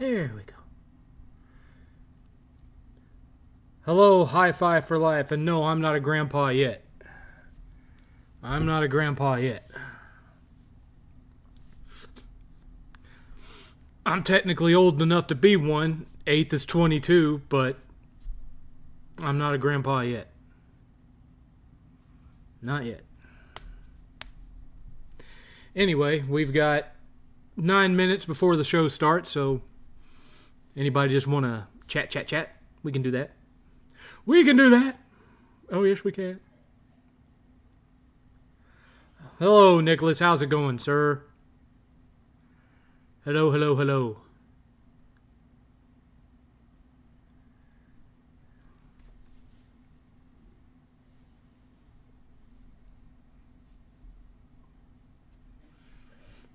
There we go. Hello, high five for life. And no, I'm not a grandpa yet. I'm not a grandpa yet. I'm technically old enough to be one. 8th is 22, but I'm not a grandpa yet. Not yet. Anyway, we've got 9 minutes before the show starts, so anybody just want to chat, we can do that. We can do that. Oh, yes, we can. Hello, Nicholas. How's it going, sir? Hello.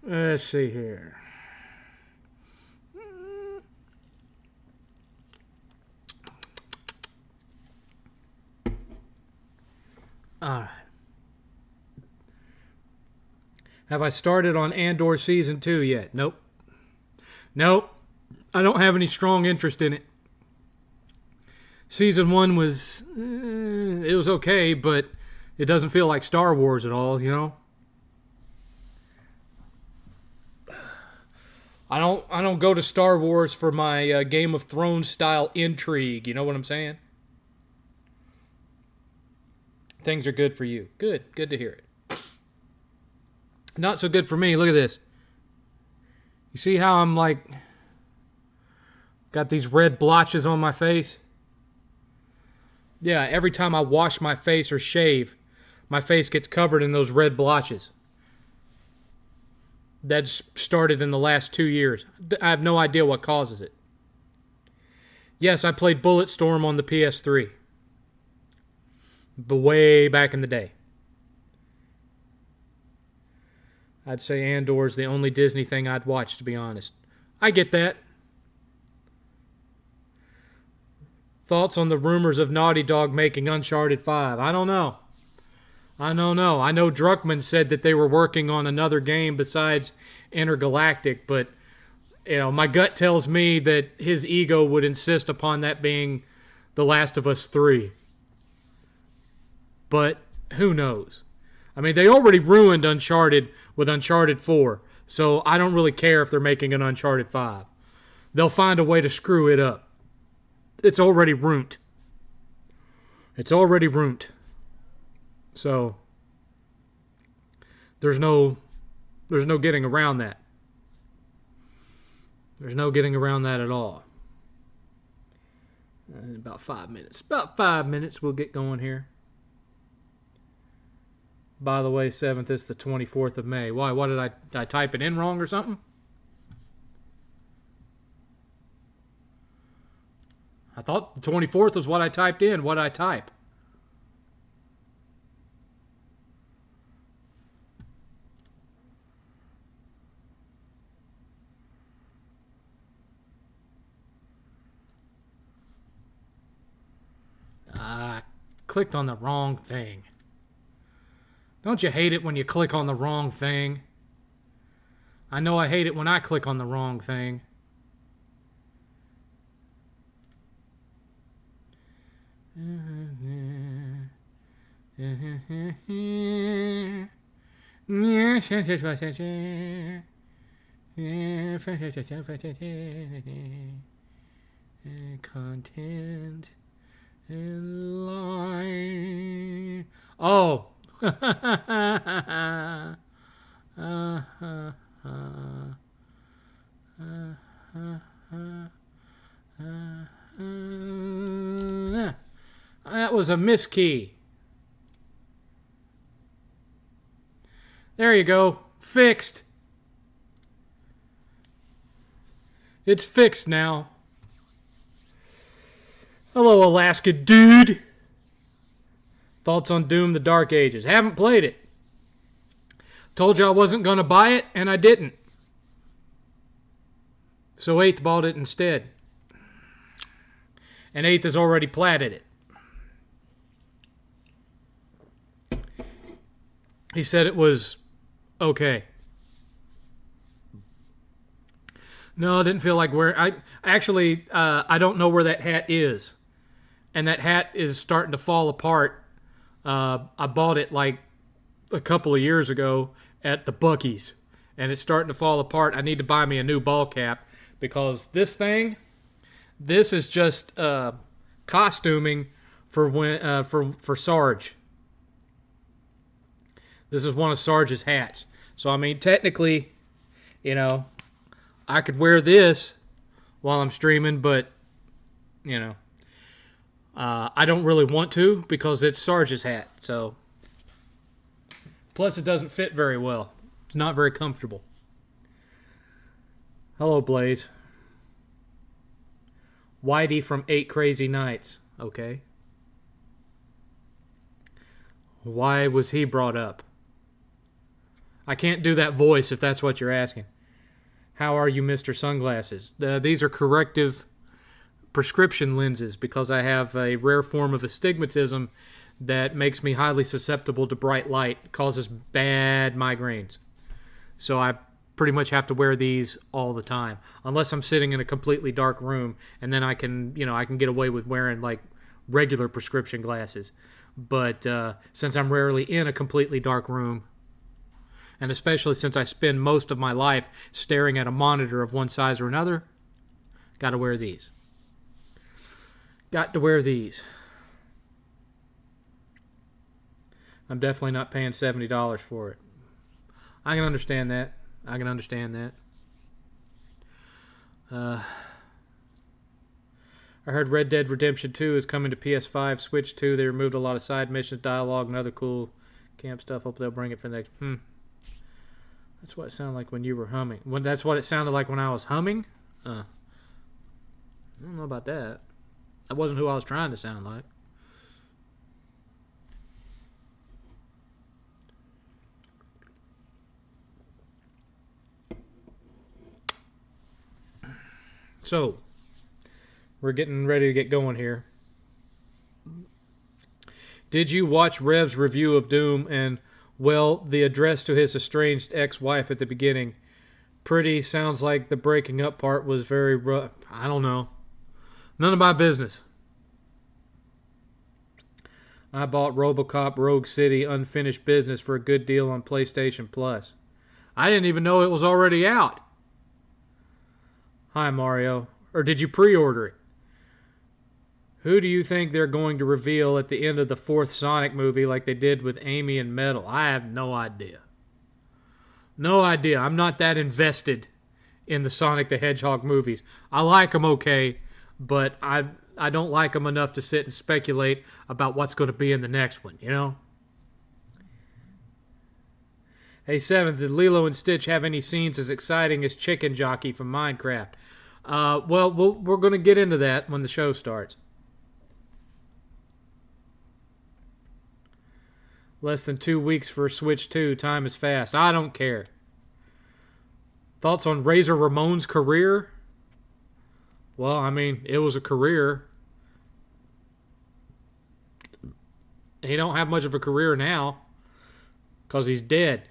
Let's see here. All right. Have I started on Andor Season 2 yet? Nope. I don't have any strong interest in it. Season 1 was... it was okay, but it doesn't feel like Star Wars at all, you know? I don't go to Star Wars for my Game of Thrones style intrigue, you know what I'm saying? Things are good for you. Good to hear it. Not so good for me. Look at this. You see how I'm like got these red blotches on my face? Yeah, every time I wash my face or shave, my face gets covered in those red blotches. That's started in the last 2 years. I have no idea what causes it. Yes, I played Bulletstorm on the PS3. But way back in the day. I'd say Andor's the only Disney thing I'd watch, to be honest. I get that. Thoughts on the rumors of Naughty Dog making Uncharted 5? I don't know. I know Druckmann said that they were working on another game besides Intergalactic, but you know, my gut tells me that his ego would insist upon that being The Last of Us 3. But who knows? I mean, they already ruined Uncharted with Uncharted 4, so I don't really care if they're making an Uncharted 5. They'll find a way to screw it up. It's already ruined. So there's no getting around that. There's no getting around that at all. In about 5 minutes. About 5 minutes we'll get going here. By the way, 7th is the 24th of May. Why? What did I type it in wrong or something? I thought the 24th was what I typed in. What did I type? I clicked on the wrong thing. Don't you hate it when you click on the wrong thing? I know I hate it when I click on the wrong thing. Content in line. Oh. That was a miskey. There you go. Fixed. It's fixed now. Hello, Alaska dude. Thoughts on Doom the Dark Ages? Haven't played it. Told you I wasn't going to buy it, and I didn't. So 8th bought it instead. And 8th has already platted it. He said it was okay. No, I didn't feel like wearing. I don't know where that hat is, and that hat is starting to fall apart. I bought it like a couple of years ago at the Buc-ee's, and it's starting to fall apart. I need to buy me a new ball cap because this is just costuming for Sarge. This is one of Sarge's hats. So I mean, technically, I could wear this while I'm streaming, but I don't really want to because it's Sarge's hat. So plus, it doesn't fit very well. It's not very comfortable. Hello, Blaze. Whitey from 8 Crazy Nights. Okay. Why was he brought up? I can't do that voice if that's what you're asking. How are you, Mr. Sunglasses? These are corrective prescription lenses because I have a rare form of astigmatism that makes me highly susceptible to bright light, causes bad migraines. So I pretty much have to wear these all the time, unless I'm sitting in a completely dark room, and then I can get away with wearing like regular prescription glasses. But since I'm rarely in a completely dark room, and especially since I spend most of my life staring at a monitor of one size or another, got to wear these. Got to wear these. I'm definitely not paying $70 for it. I can understand that. I heard Red Dead Redemption 2 is coming to PS5, Switch 2. They removed a lot of side missions, dialogue, and other cool camp stuff. Hope they'll bring it for the next... That's what it sounded like when you were humming. That's what it sounded like when I was humming? I don't know about that. That wasn't who I was trying to sound like. So, we're getting ready to get going here. Did you watch Rev's review of Doom and, well, the address to his estranged ex-wife at the beginning? Pretty sounds like the breaking up part was very rough. I don't know. None of my business. I bought RoboCop Rogue City Unfinished Business for a good deal on PlayStation Plus. I didn't even know it was already out. Hi, Mario. Or did you pre-order it? Who do you think they're going to reveal at the end of the 4th Sonic movie like they did with Amy and Metal? I have no idea. No idea. I'm not that invested in the Sonic the Hedgehog movies. I like them okay, but I don't like them enough to sit and speculate about what's going to be in the next one, Hey, 7th, did Lilo and Stitch have any scenes as exciting as Chicken Jockey from Minecraft? Well, we're going to get into that when the show starts. Less than 2 weeks for Switch 2. Time is fast. I don't care. Thoughts on Razor Ramon's career? Well, I mean, it was a career. He don't have much of a career now because he's dead.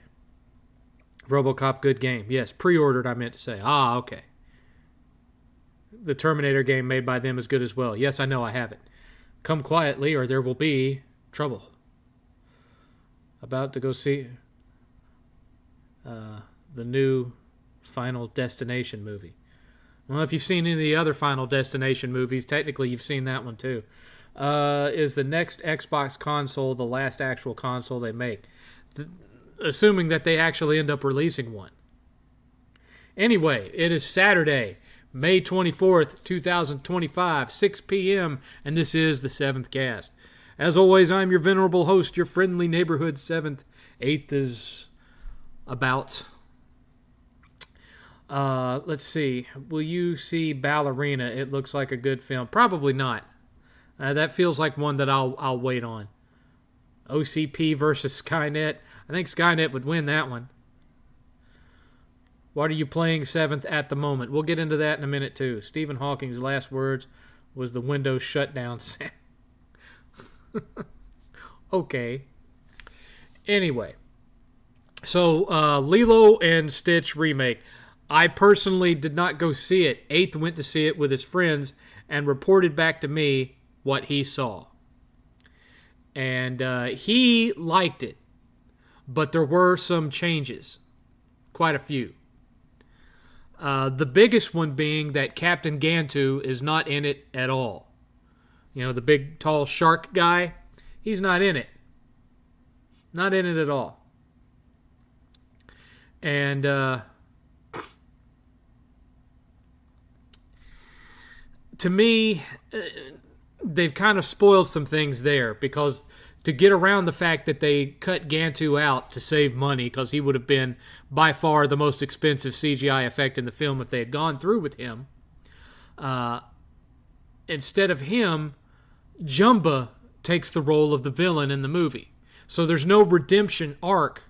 RoboCop, good game. Yes, pre-ordered, I meant to say. Ah, okay. The Terminator game made by them is good as well. Yes, I know, I have it. Come quietly or there will be trouble. About to go see the new Final Destination movie. Well, if you've seen any of the other Final Destination movies, technically you've seen that one too. Is the next Xbox console the last actual console they make? Assuming that they actually end up releasing one. Anyway, it is Saturday, May 24th, 2025, 6 p.m., and this is the 7thCast. As always, I'm your venerable host, your friendly neighborhood 7th. 8th is about... let's see. Will you see Ballerina? It looks like a good film. Probably not. That feels like one that I'll wait on. OCP versus Skynet. I think Skynet would win that one. What are you playing 7th at the moment? We'll get into that in a minute too. Stephen Hawking's last words was the Windows shutdown sound. Okay. Anyway. So, Lilo and Stitch remake. I personally did not go see it. Eighth went to see it with his friends and reported back to me what he saw. And he liked it, but there were some changes, quite a few. The biggest one being that Captain Gantu is not in it at all. You know, the big, tall shark guy, he's not in it. Not in it at all. And to me, they've kind of spoiled some things there, because to get around the fact that they cut Gantu out to save money, because he would have been by far the most expensive CGI effect in the film if they had gone through with him, instead of him, Jumba takes the role of the villain in the movie. So there's no redemption arc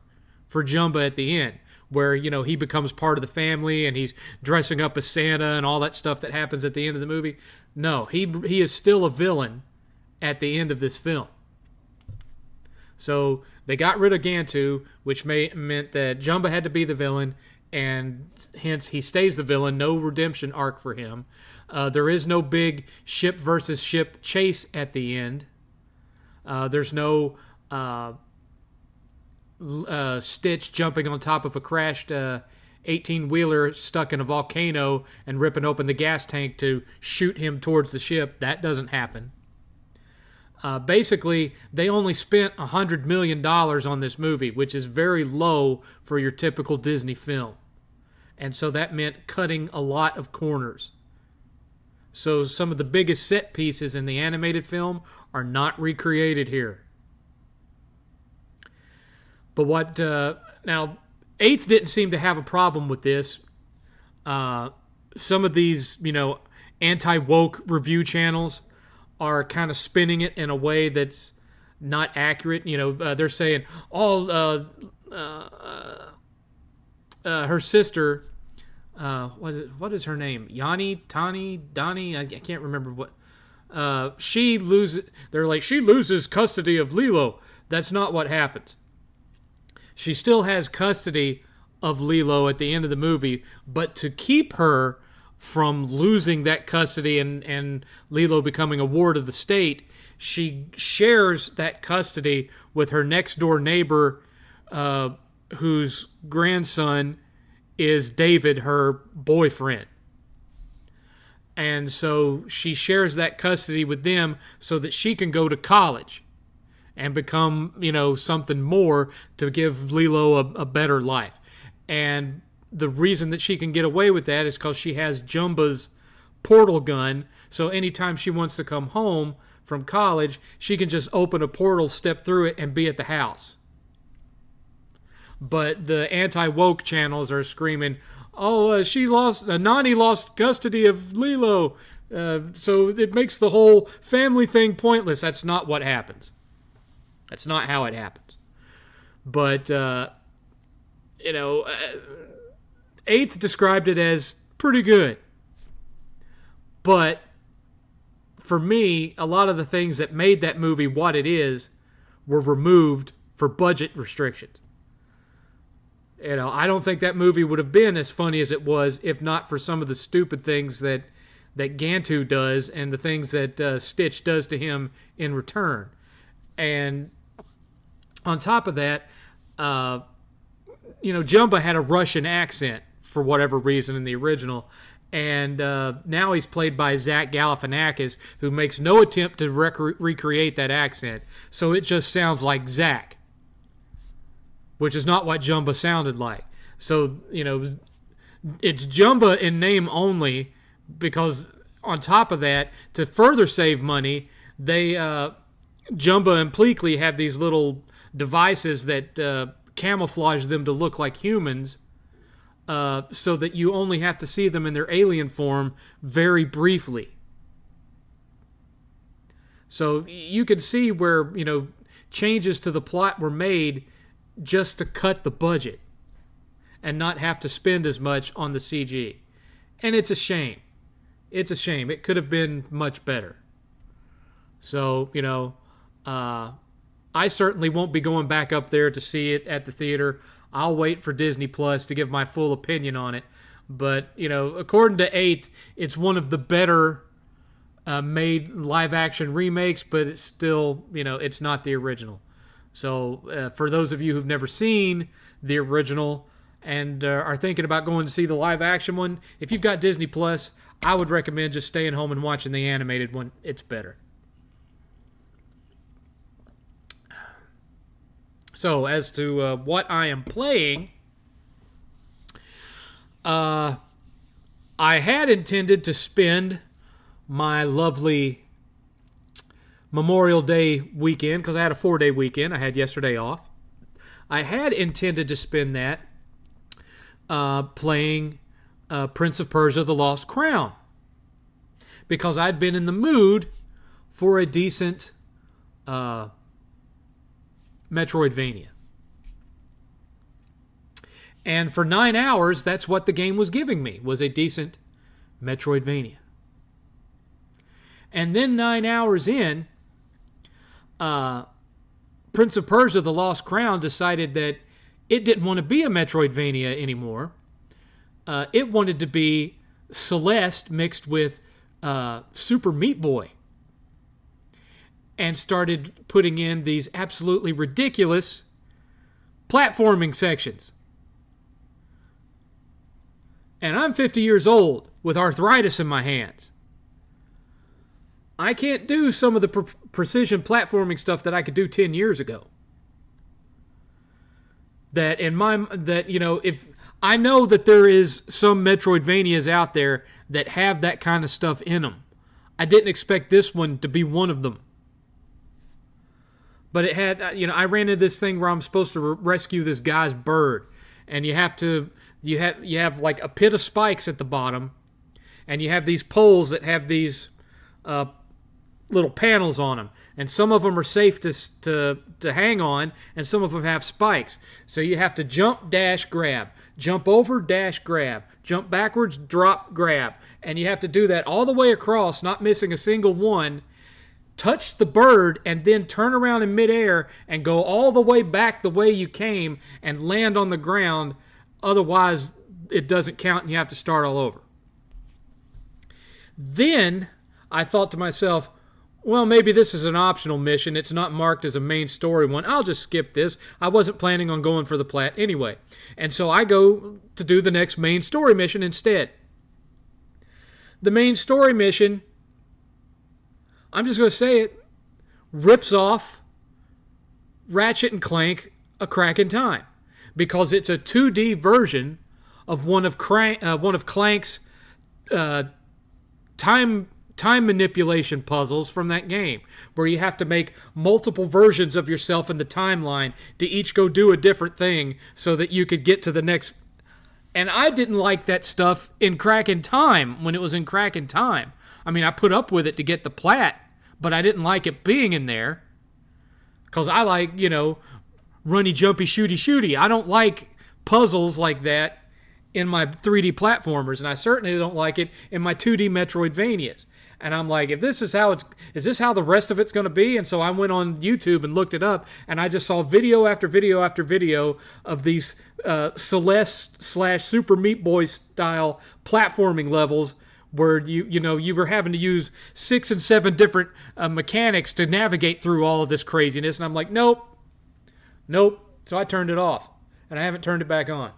for Jumba at the end, where, you know, he becomes part of the family and he's dressing up as Santa and all that stuff that happens at the end of the movie. No, he is still a villain at the end of this film. So they got rid of Gantu, which meant that Jumba had to be the villain, and hence he stays the villain. No redemption arc for him. There is no big ship versus ship chase at the end. There's no Stitch jumping on top of a crashed 18-wheeler stuck in a volcano and ripping open the gas tank to shoot him towards the ship. That doesn't happen. Basically, they only spent $100 million on this movie, which is very low for your typical Disney film. And so that meant cutting a lot of corners. So some of the biggest set pieces in the animated film are not recreated here. But what, now, 8th didn't seem to have a problem with this. Some of these, you know, anti-woke review channels are kind of spinning it in a way that's not accurate. You know, they're saying, her sister, what is her name? Donnie? I can't remember what. She loses custody of Lilo. That's not what happens. She still has custody of Lilo at the end of the movie, but to keep her from losing that custody and Lilo becoming a ward of the state, she shares that custody with her next door neighbor, whose grandson is David, her boyfriend. And so she shares that custody with them so that she can go to college and become, you know, something more to give Lilo a better life. And the reason that she can get away with that is because she has Jumba's portal gun. So anytime she wants to come home from college, she can just open a portal, step through it, and be at the house. But the anti-woke channels are screaming, Nani lost custody of Lilo, so it makes the whole family thing pointless. That's not what happens. That's not how it happens. But, 8th described it as pretty good. But for me, a lot of the things that made that movie what it is were removed for budget restrictions. You know, I don't think that movie would have been as funny as it was if not for some of the stupid things that Gantu does and the things that Stitch does to him in return. And on top of that, Jumba had a Russian accent for whatever reason in the original. And now he's played by Zach Galifianakis, who makes no attempt to recreate that accent. So it just sounds like Zach, which is not what Jumba sounded like. So, it's Jumba in name only, because on top of that, to further save money, they Jumba and Pleakley have these little devices that camouflage them to look like humans, so that you only have to see them in their alien form very briefly. So you could see where, changes to the plot were made just to cut the budget and not have to spend as much on the CG. And it's a shame. It's a shame. It could have been much better. So, I certainly won't be going back up there to see it at the theater. I'll wait for Disney Plus to give my full opinion on it. But, according to 8th, it's one of the better made live-action remakes, but it's still, it's not the original. So for those of you who've never seen the original and are thinking about going to see the live-action one, if you've got Disney Plus, I would recommend just staying home and watching the animated one. It's better. So as to what I am playing, I had intended to spend my lovely Memorial Day weekend, because I had a 4-day weekend. I had yesterday off. I had intended to spend that playing Prince of Persia: The Lost Crown, because I'd been in the mood for a decent Metroidvania. And for 9 hours, that's what the game was giving me, was a decent Metroidvania. And then 9 hours in, Prince of Persia: The Lost Crown decided that it didn't want to be a Metroidvania anymore. It wanted to be Celeste mixed with Super Meat Boy. And started putting in these absolutely ridiculous platforming sections. And I'm 50 years old with arthritis in my hands. I can't do some of the precision platforming stuff that I could do 10 years ago. If I know that there is some Metroidvanias out there that have that kind of stuff in them. I didn't expect this one to be one of them. But it had, I ran into this thing where I'm supposed to rescue this guy's bird, and you have like a pit of spikes at the bottom, and you have these poles that have these little panels on them, and some of them are safe to hang on, and some of them have spikes. So you have to jump, dash, grab, jump over, dash, grab, jump backwards, drop, grab, and you have to do that all the way across, not missing a single one. Touch the bird and then turn around in midair and go all the way back the way you came and land on the ground. Otherwise, it doesn't count and you have to start all over. Then I thought to myself, well, maybe this is an optional mission. It's not marked as a main story one. I'll just skip this. I wasn't planning on going for the plat anyway. And so I go to do the next main story mission instead. The main story mission, I'm just going to say it, rips off Ratchet and Clank: A Crack in Time, because it's a 2D version of one of Clank's time manipulation puzzles from that game, where you have to make multiple versions of yourself in the timeline to each go do a different thing so that you could get to the next. And I didn't like that stuff in Crack in Time when it was in Crack in Time. I mean, I put up with it to get the plat, but I didn't like it being in there because I like, runny, jumpy, shooty. I don't like puzzles like that in my 3D platformers, and I certainly don't like it in my 2D Metroidvanias. And I'm like, is this how the rest of it's going to be? And so I went on YouTube and looked it up, and I just saw video after video after video of these Celeste / Super Meat Boy style platforming levels where you were having to use 6 and 7 different mechanics to navigate through all of this craziness. And I'm like, nope. So I turned it off, and I haven't turned it back on.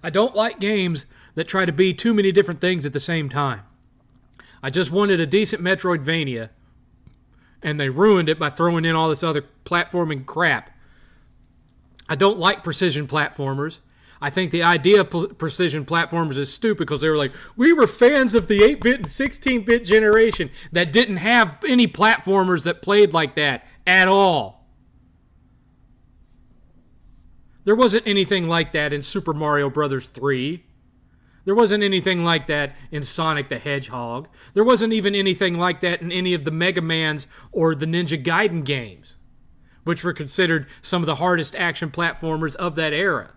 I don't like games that try to be too many different things at the same time. I just wanted a decent Metroidvania, and they ruined it by throwing in all this other platforming crap. I don't like precision platformers. I think the idea of precision platformers is stupid because they were like, we were fans of the 8-bit and 16-bit generation that didn't have any platformers that played like that at all. There wasn't anything like that in Super Mario Bros. 3. There wasn't anything like that in Sonic the Hedgehog. There wasn't even anything like that in any of the Mega Mans or the Ninja Gaiden games, which were considered some of the hardest action platformers of that era.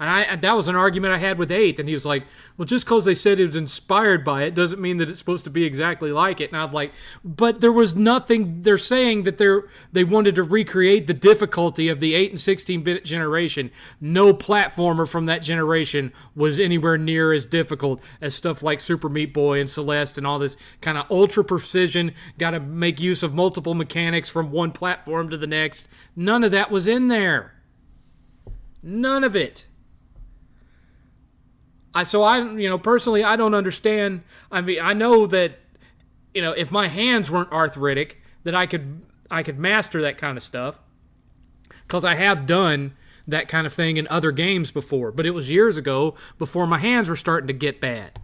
And that was an argument I had with 8th, and he was like, well, just because they said it was inspired by it doesn't mean that it's supposed to be exactly like it. And I'm like, but there was nothing. They're saying that they wanted to recreate the difficulty of the 8 and 16-bit generation. No platformer from that generation was anywhere near as difficult as stuff like Super Meat Boy and Celeste and all this kind of ultra precision, got to make use of multiple mechanics from one platform to the next. None of that was in there. None of it. Personally, I don't understand. I mean, I know that, if my hands weren't arthritic, that I could master that kind of stuff, because I have done that kind of thing in other games before. But it was years ago, before my hands were starting to get bad.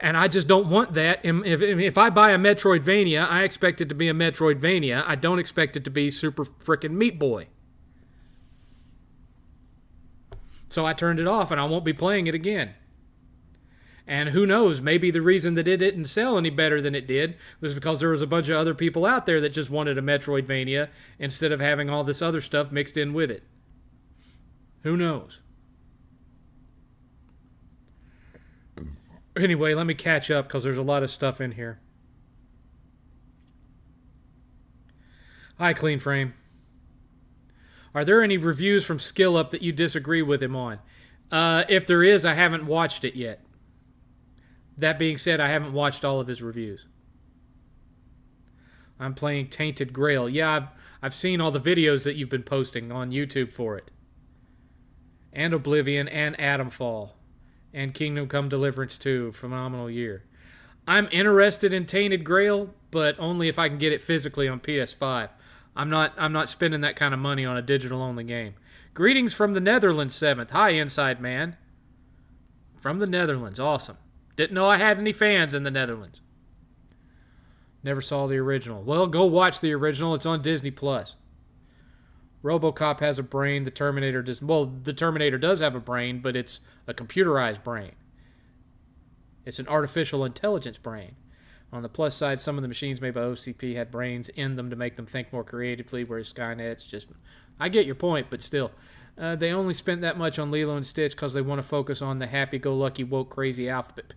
And I just don't want that. If I buy a Metroidvania, I expect it to be a Metroidvania. I don't expect it to be Super frickin' Meat Boy. So I turned it off, and I won't be playing it again. And who knows, maybe the reason that it didn't sell any better than it did was because there was a bunch of other people out there that just wanted a Metroidvania instead of having all this other stuff mixed in with it. Who knows? Anyway, let me catch up because there's a lot of stuff in here. Hi, Clean Frame. Are there any reviews from Skill Up that you disagree with him on? If there is, I haven't watched it yet. That being said, I haven't watched all of his reviews. I'm playing Tainted Grail. Yeah, I've seen all the videos that you've been posting on YouTube for it. And Oblivion and Atomfall. And Kingdom Come Deliverance 2. Phenomenal year. I'm interested in Tainted Grail, but only if I can get it physically on PS5. I'm not spending that kind of money on a digital-only game. Greetings from the Netherlands, 7th. Hi, Inside Man. From the Netherlands. Awesome. Didn't know I had any fans in the Netherlands. Never saw the original. Well, go watch the original. It's on Disney+. RoboCop has a brain. The Terminator does. Well, the Terminator does have a brain, but it's a computerized brain. It's an artificial intelligence brain. On the plus side, some of the machines made by OCP had brains in them to make them think more creatively, whereas Skynet's just... I get your point, but still. They only spent that much on Lilo and Stitch because they want to focus on the happy-go-lucky, woke, crazy alphabet.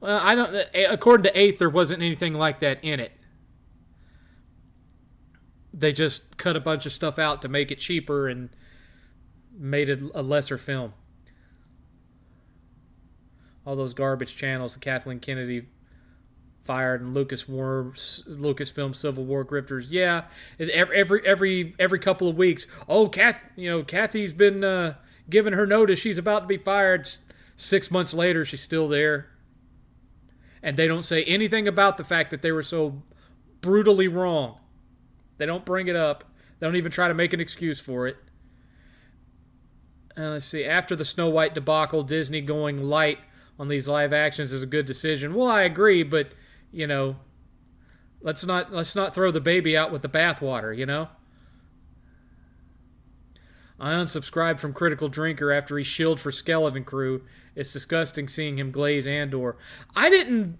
Well, I don't... According to 8th, there wasn't anything like that in it. They just cut a bunch of stuff out to make it cheaper and made it a lesser film. All those garbage channels, the Kathleen Kennedy fired and Lucasfilm Civil War grifters. Yeah, every couple of weeks. Oh, Kathy's been given her notice. She's about to be fired. 6 months later, she's still there. And they don't say anything about the fact that they were so brutally wrong. They don't bring it up. They don't even try to make an excuse for it. Let's see. After the Snow White debacle, Disney going light on these live actions is a good decision. Well, I agree, but let's not throw the baby out with the bathwater. I unsubscribed from Critical Drinker after he shilled for Skeleton Crew. It's disgusting seeing him glaze Andor. I didn't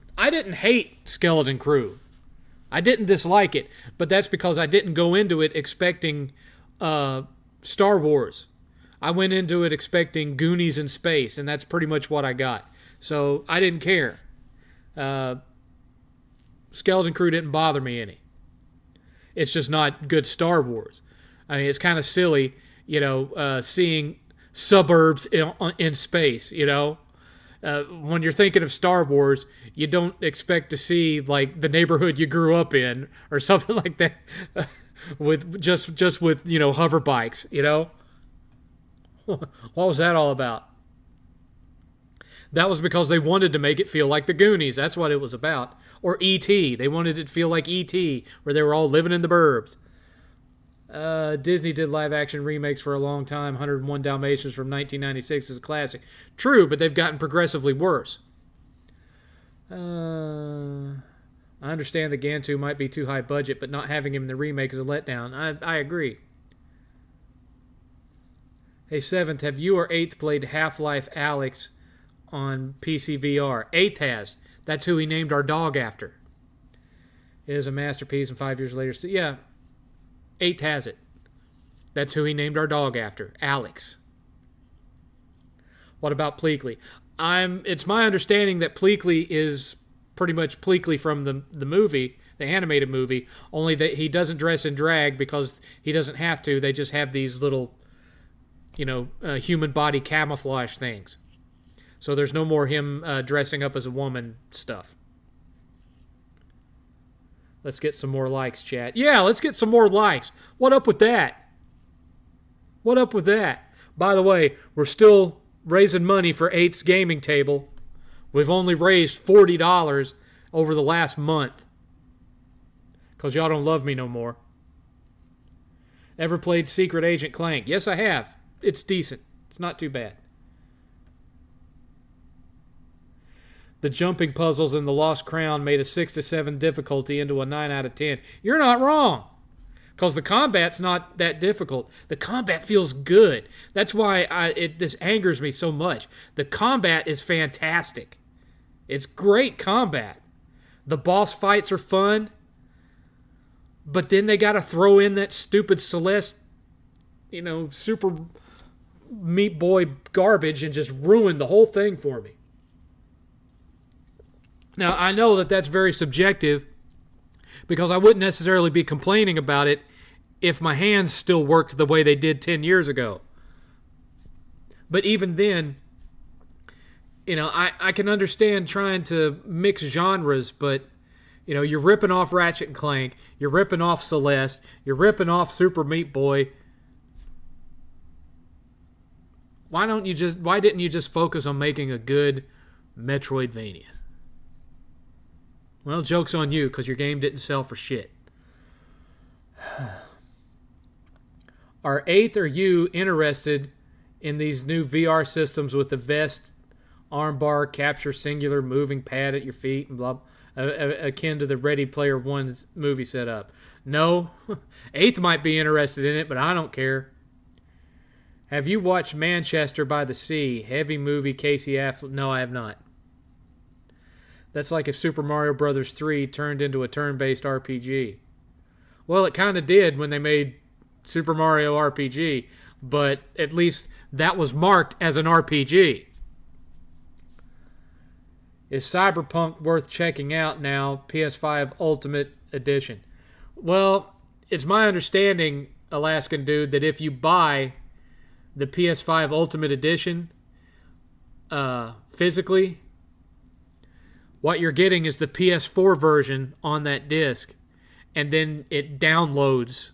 hate Skeleton Crew. I didn't dislike it, but that's because I didn't go into it expecting Star Wars. I went into it expecting Goonies in space, and that's pretty much what I got. So I didn't care. Skeleton Crew didn't bother me any. It's just not good Star Wars. I mean, it's kind of silly, seeing suburbs in space, when you're thinking of Star Wars, you don't expect to see like the neighborhood you grew up in or something like that with just with hover bikes. What was that all about? That was because they wanted to make it feel like the Goonies. That's what it was about. Or E.T. They wanted it to feel like E.T., where they were all living in the burbs. Disney did live-action remakes for a long time. 101 Dalmatians from 1996 is a classic. True, but they've gotten progressively worse. I understand that Gantu might be too high budget, but not having him in the remake is a letdown. I agree. Hey, 7th, have you or 8th played Half-Life Alyx on PC VR? 8th has. That's who he named our dog after. It is a masterpiece, and 5 years later... Yeah, 8th has it. That's who he named our dog after, Alex. What about Pleakley? It's my understanding that Pleakley is pretty much Pleakley from the movie, the animated movie, only that he doesn't dress in drag because he doesn't have to. They just have these little, human body camouflage things. So there's no more him dressing up as a woman stuff. Let's get some more likes, chat. Yeah, let's get some more likes. What up with that? What up with that? By the way, we're still raising money for 8th's gaming table. We've only raised $40 over the last month. Because y'all don't love me no more. Ever played Secret Agent Clank? Yes, I have. It's decent. It's not too bad. The jumping puzzles in The Lost Crown made a 6 to 7 difficulty into a 9 out of 10. You're not wrong. Because the combat's not that difficult. The combat feels good. That's why this angers me so much. The combat is fantastic. It's great combat. The boss fights are fun. But then they got to throw in that stupid Celeste, Super Meat Boy garbage and just ruin the whole thing for me. Now, I know that that's very subjective because I wouldn't necessarily be complaining about it if my hands still worked the way they did 10 years ago. But even then, I can understand trying to mix genres, but, you're ripping off Ratchet and Clank, you're ripping off Celeste, you're ripping off Super Meat Boy. Why didn't you just focus on making a good Metroidvania? Well, joke's on you, because your game didn't sell for shit. Are 8th or you interested in these new VR systems with the vest, armbar, capture singular, moving pad at your feet, and blah, akin to the Ready Player One's movie setup? No. 8th might be interested in it, but I don't care. Have you watched Manchester by the Sea? Heavy movie, Casey Affleck. No, I have not. That's like if Super Mario Bros. 3 turned into a turn-based RPG. Well, it kind of did when they made Super Mario RPG, but at least that was marked as an RPG. Is Cyberpunk worth checking out now, PS5 Ultimate Edition? Well, it's my understanding, Alaskan dude, that if you buy the PS5 Ultimate Edition physically, what you're getting is the PS4 version on that disc, and then it downloads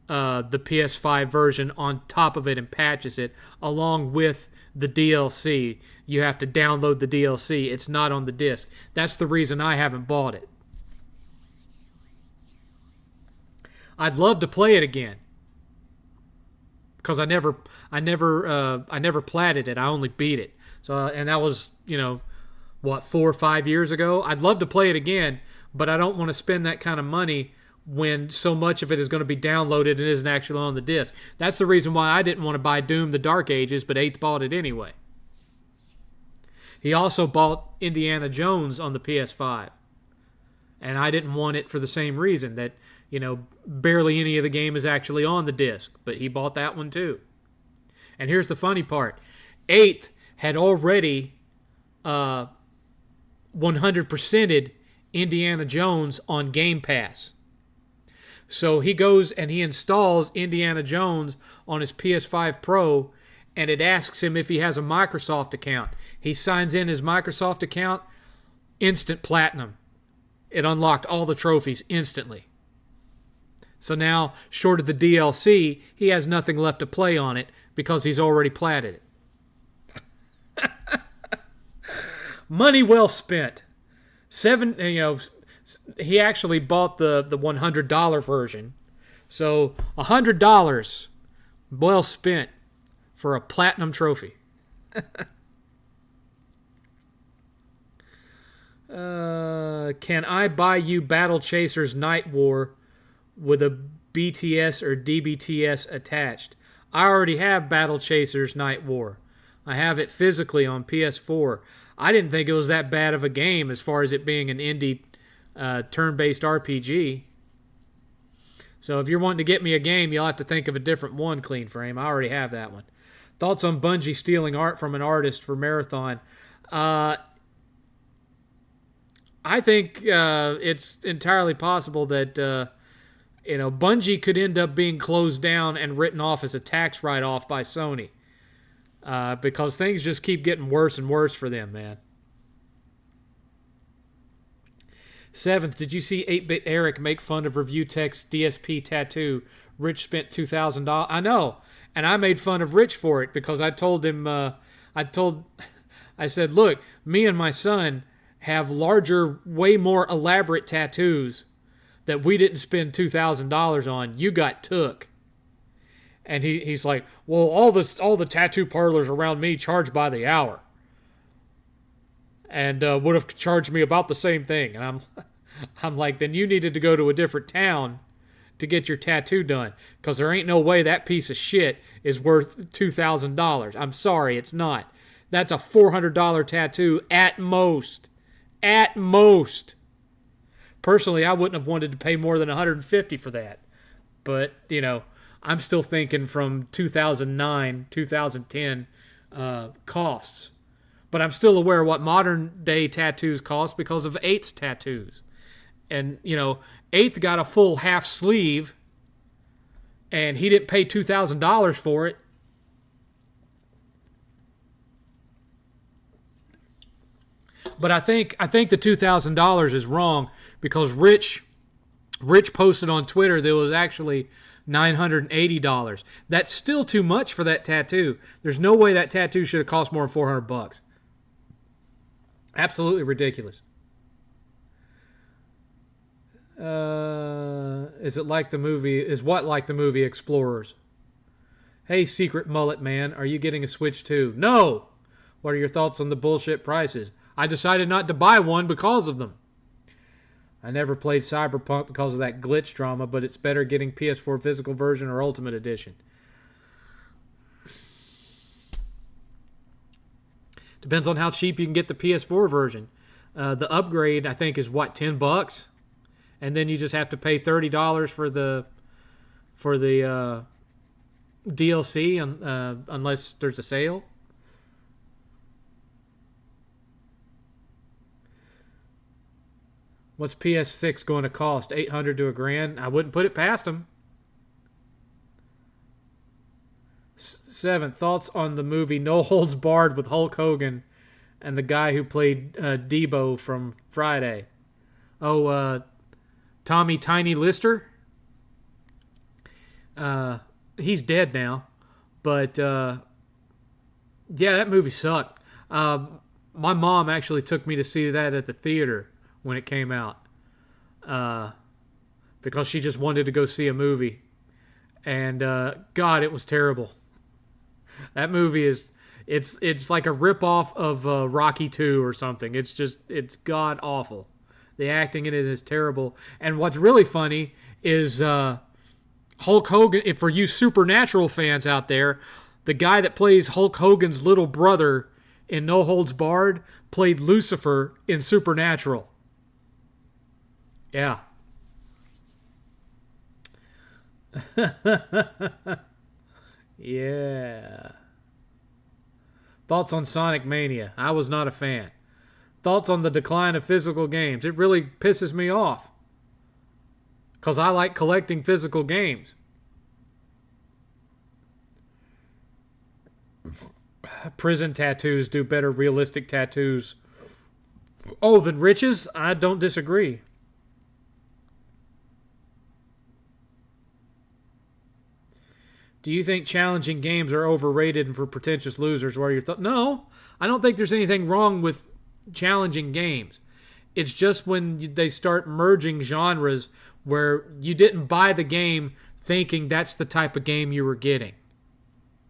the PS5 version on top of it and patches it along with the DLC. You have to download the DLC. It's not on the disc. That's the reason I haven't bought it. I'd love to play it again because I never platted it. I only beat it. So and that was 4 or 5 years ago. I'd love to play it again, but I don't want to spend that kind of money when so much of it is going to be downloaded and isn't actually on the disc. That's the reason why I didn't want to buy Doom the Dark Ages, but 8th bought it anyway. He also bought Indiana Jones on the PS5. And I didn't want it for the same reason, that, barely any of the game is actually on the disc, but he bought that one too. And here's the funny part. 8th had already 100%ed Indiana Jones on Game Pass. So he goes and he installs Indiana Jones on his PS5 Pro, and it asks him if he has a Microsoft account. He signs in his Microsoft account, instant platinum. It unlocked all the trophies instantly. So now, short of the DLC, he has nothing left to play on it because he's already platted it. Money well spent. He actually bought the $100 version. So $100 well spent for a platinum trophy. Can I buy you Battle Chasers Night War with a BTS or DBTS attached? I already have Battle Chasers Night War. I have it physically on PS4. I didn't think it was that bad of a game as far as it being an indie turn-based RPG. So if you're wanting to get me a game, you'll have to think of a different one, Clean Frame. I already have that one. Thoughts on Bungie stealing art from an artist for Marathon? I think it's entirely possible that Bungie could end up being closed down and written off as a tax write-off by Sony because things just keep getting worse and worse for them, man. 7th, did you see 8-Bit Eric make fun of Review Tech's DSP tattoo? Rich spent $2,000. I know, and I made fun of Rich for it because I told him, I said, look, me and my son have larger, way more elaborate tattoos that we didn't spend $2,000 on. You got took. And he's like, well, all the tattoo parlors around me charge by the hour. And would have charged me about the same thing. And I'm like, then you needed to go to a different town to get your tattoo done, because there ain't no way that piece of shit is worth $2,000. I'm sorry, it's not. That's a $400 tattoo at most. At most. Personally, I wouldn't have wanted to pay more than $150 for that. But, I'm still thinking from 2009, 2010 costs. But I'm still aware of what modern day tattoos cost because of 8th's tattoos. And, 8th got a full half sleeve, and he didn't pay $2,000 for it. But I think the $2,000 is wrong because Rich posted on Twitter there was actually $980. That's still too much for that tattoo. There's no way that tattoo should have cost more than $400. Absolutely ridiculous. Is what like the movie Explorers? Hey, Secret Mullet Man, are you getting a Switch too? No! What are your thoughts on the bullshit prices? I decided not to buy one because of them. I never played Cyberpunk because of that glitch drama, but it's better getting PS4 physical version or Ultimate Edition. Depends on how cheap you can get the PS4 version. The upgrade, I think, is what, $10? And then you just have to pay $30 for the DLC unless there's a sale. What's PS6 going to cost? $800 to $1,000? I wouldn't put it past them. 7th, thoughts on the movie No Holds Barred with Hulk Hogan and the guy who played Debo from Friday. Tommy Tiny Lister? He's dead now. But, yeah, that movie sucked. My mom actually took me to see that at the theater when it came out. Because she just wanted to go see a movie. And, God, it was terrible. That movie it's like a ripoff of Rocky 2 or something. It's god awful. The acting in it is terrible. And what's really funny is Hulk Hogan, if for you Supernatural fans out there, the guy that plays Hulk Hogan's little brother in No Holds Barred played Lucifer in Supernatural. Yeah. Yeah. Thoughts on Sonic Mania? I was not a fan. Thoughts on the decline of physical games? It really pisses me off. Because I like collecting physical games. Prison tattoos do better realistic tattoos. Oh, than Rich's? I don't disagree. Do you think challenging games are overrated and for pretentious losers? What are your thoughts? No, I don't think there's anything wrong with challenging games. It's just when they start merging genres where you didn't buy the game thinking that's the type of game you were getting.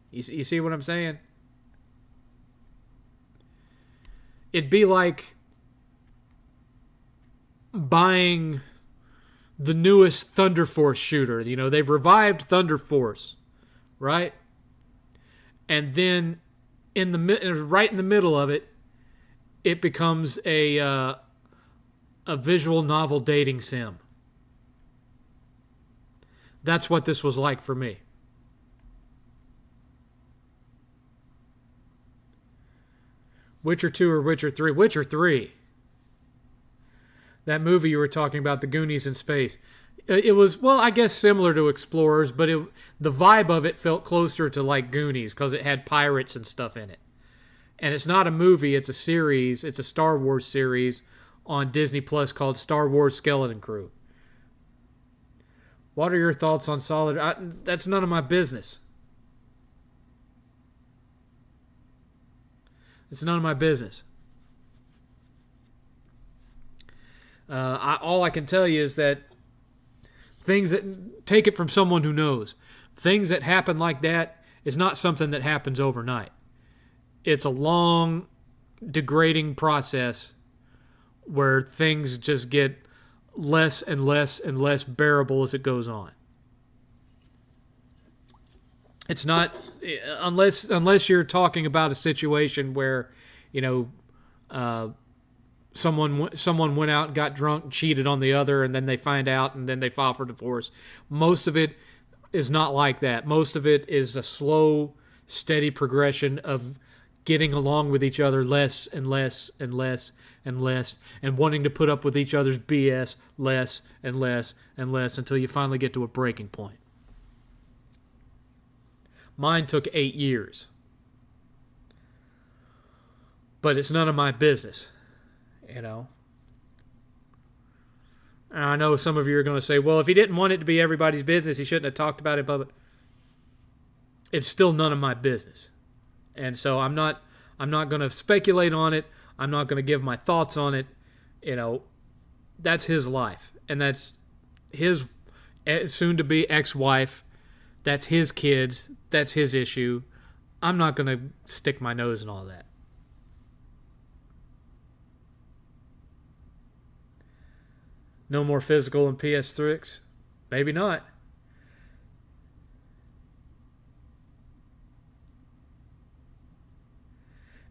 You see what I'm saying? It'd be like buying the newest Thunder Force shooter. They've revived Thunder Force. Right? And then right in the middle of it, it becomes a visual novel dating sim. That's what this was like for me. Witcher 2 or Witcher 3? Witcher 3. That movie you were talking about, The Goonies in Space. It was, well, I guess similar to Explorers, but the vibe of it felt closer to like Goonies because it had pirates and stuff in it. And it's not a movie, it's a series. It's a Star Wars series on Disney Plus called Star Wars Skeleton Crew. What are your thoughts on Solid? That's none of my business. It's none of my business. All I can tell you is that things that, take it from someone who knows, things that happen like that is not something that happens overnight. It's a long, degrading process where things just get less and less and less bearable as it goes on. It's not, unless you're talking about a situation where, someone went out and got drunk and cheated on the other, and then they find out and then they file for divorce. Most of it is not like that. Most of it is a slow, steady progression of getting along with each other less and less and less and less, and wanting to put up with each other's BS less and less and less until you finally get to a breaking point. Mine took 8 years. But it's none of my business, And I know some of you are going to say, well, if he didn't want it to be everybody's business, he shouldn't have talked about it, but it's still none of my business. And so I'm not going to speculate on it. I'm not going to give my thoughts on it. That's his life. And that's his soon-to-be ex-wife. That's his kids. That's his issue. I'm not going to stick my nose in all that. No more physical in PS3? Maybe not.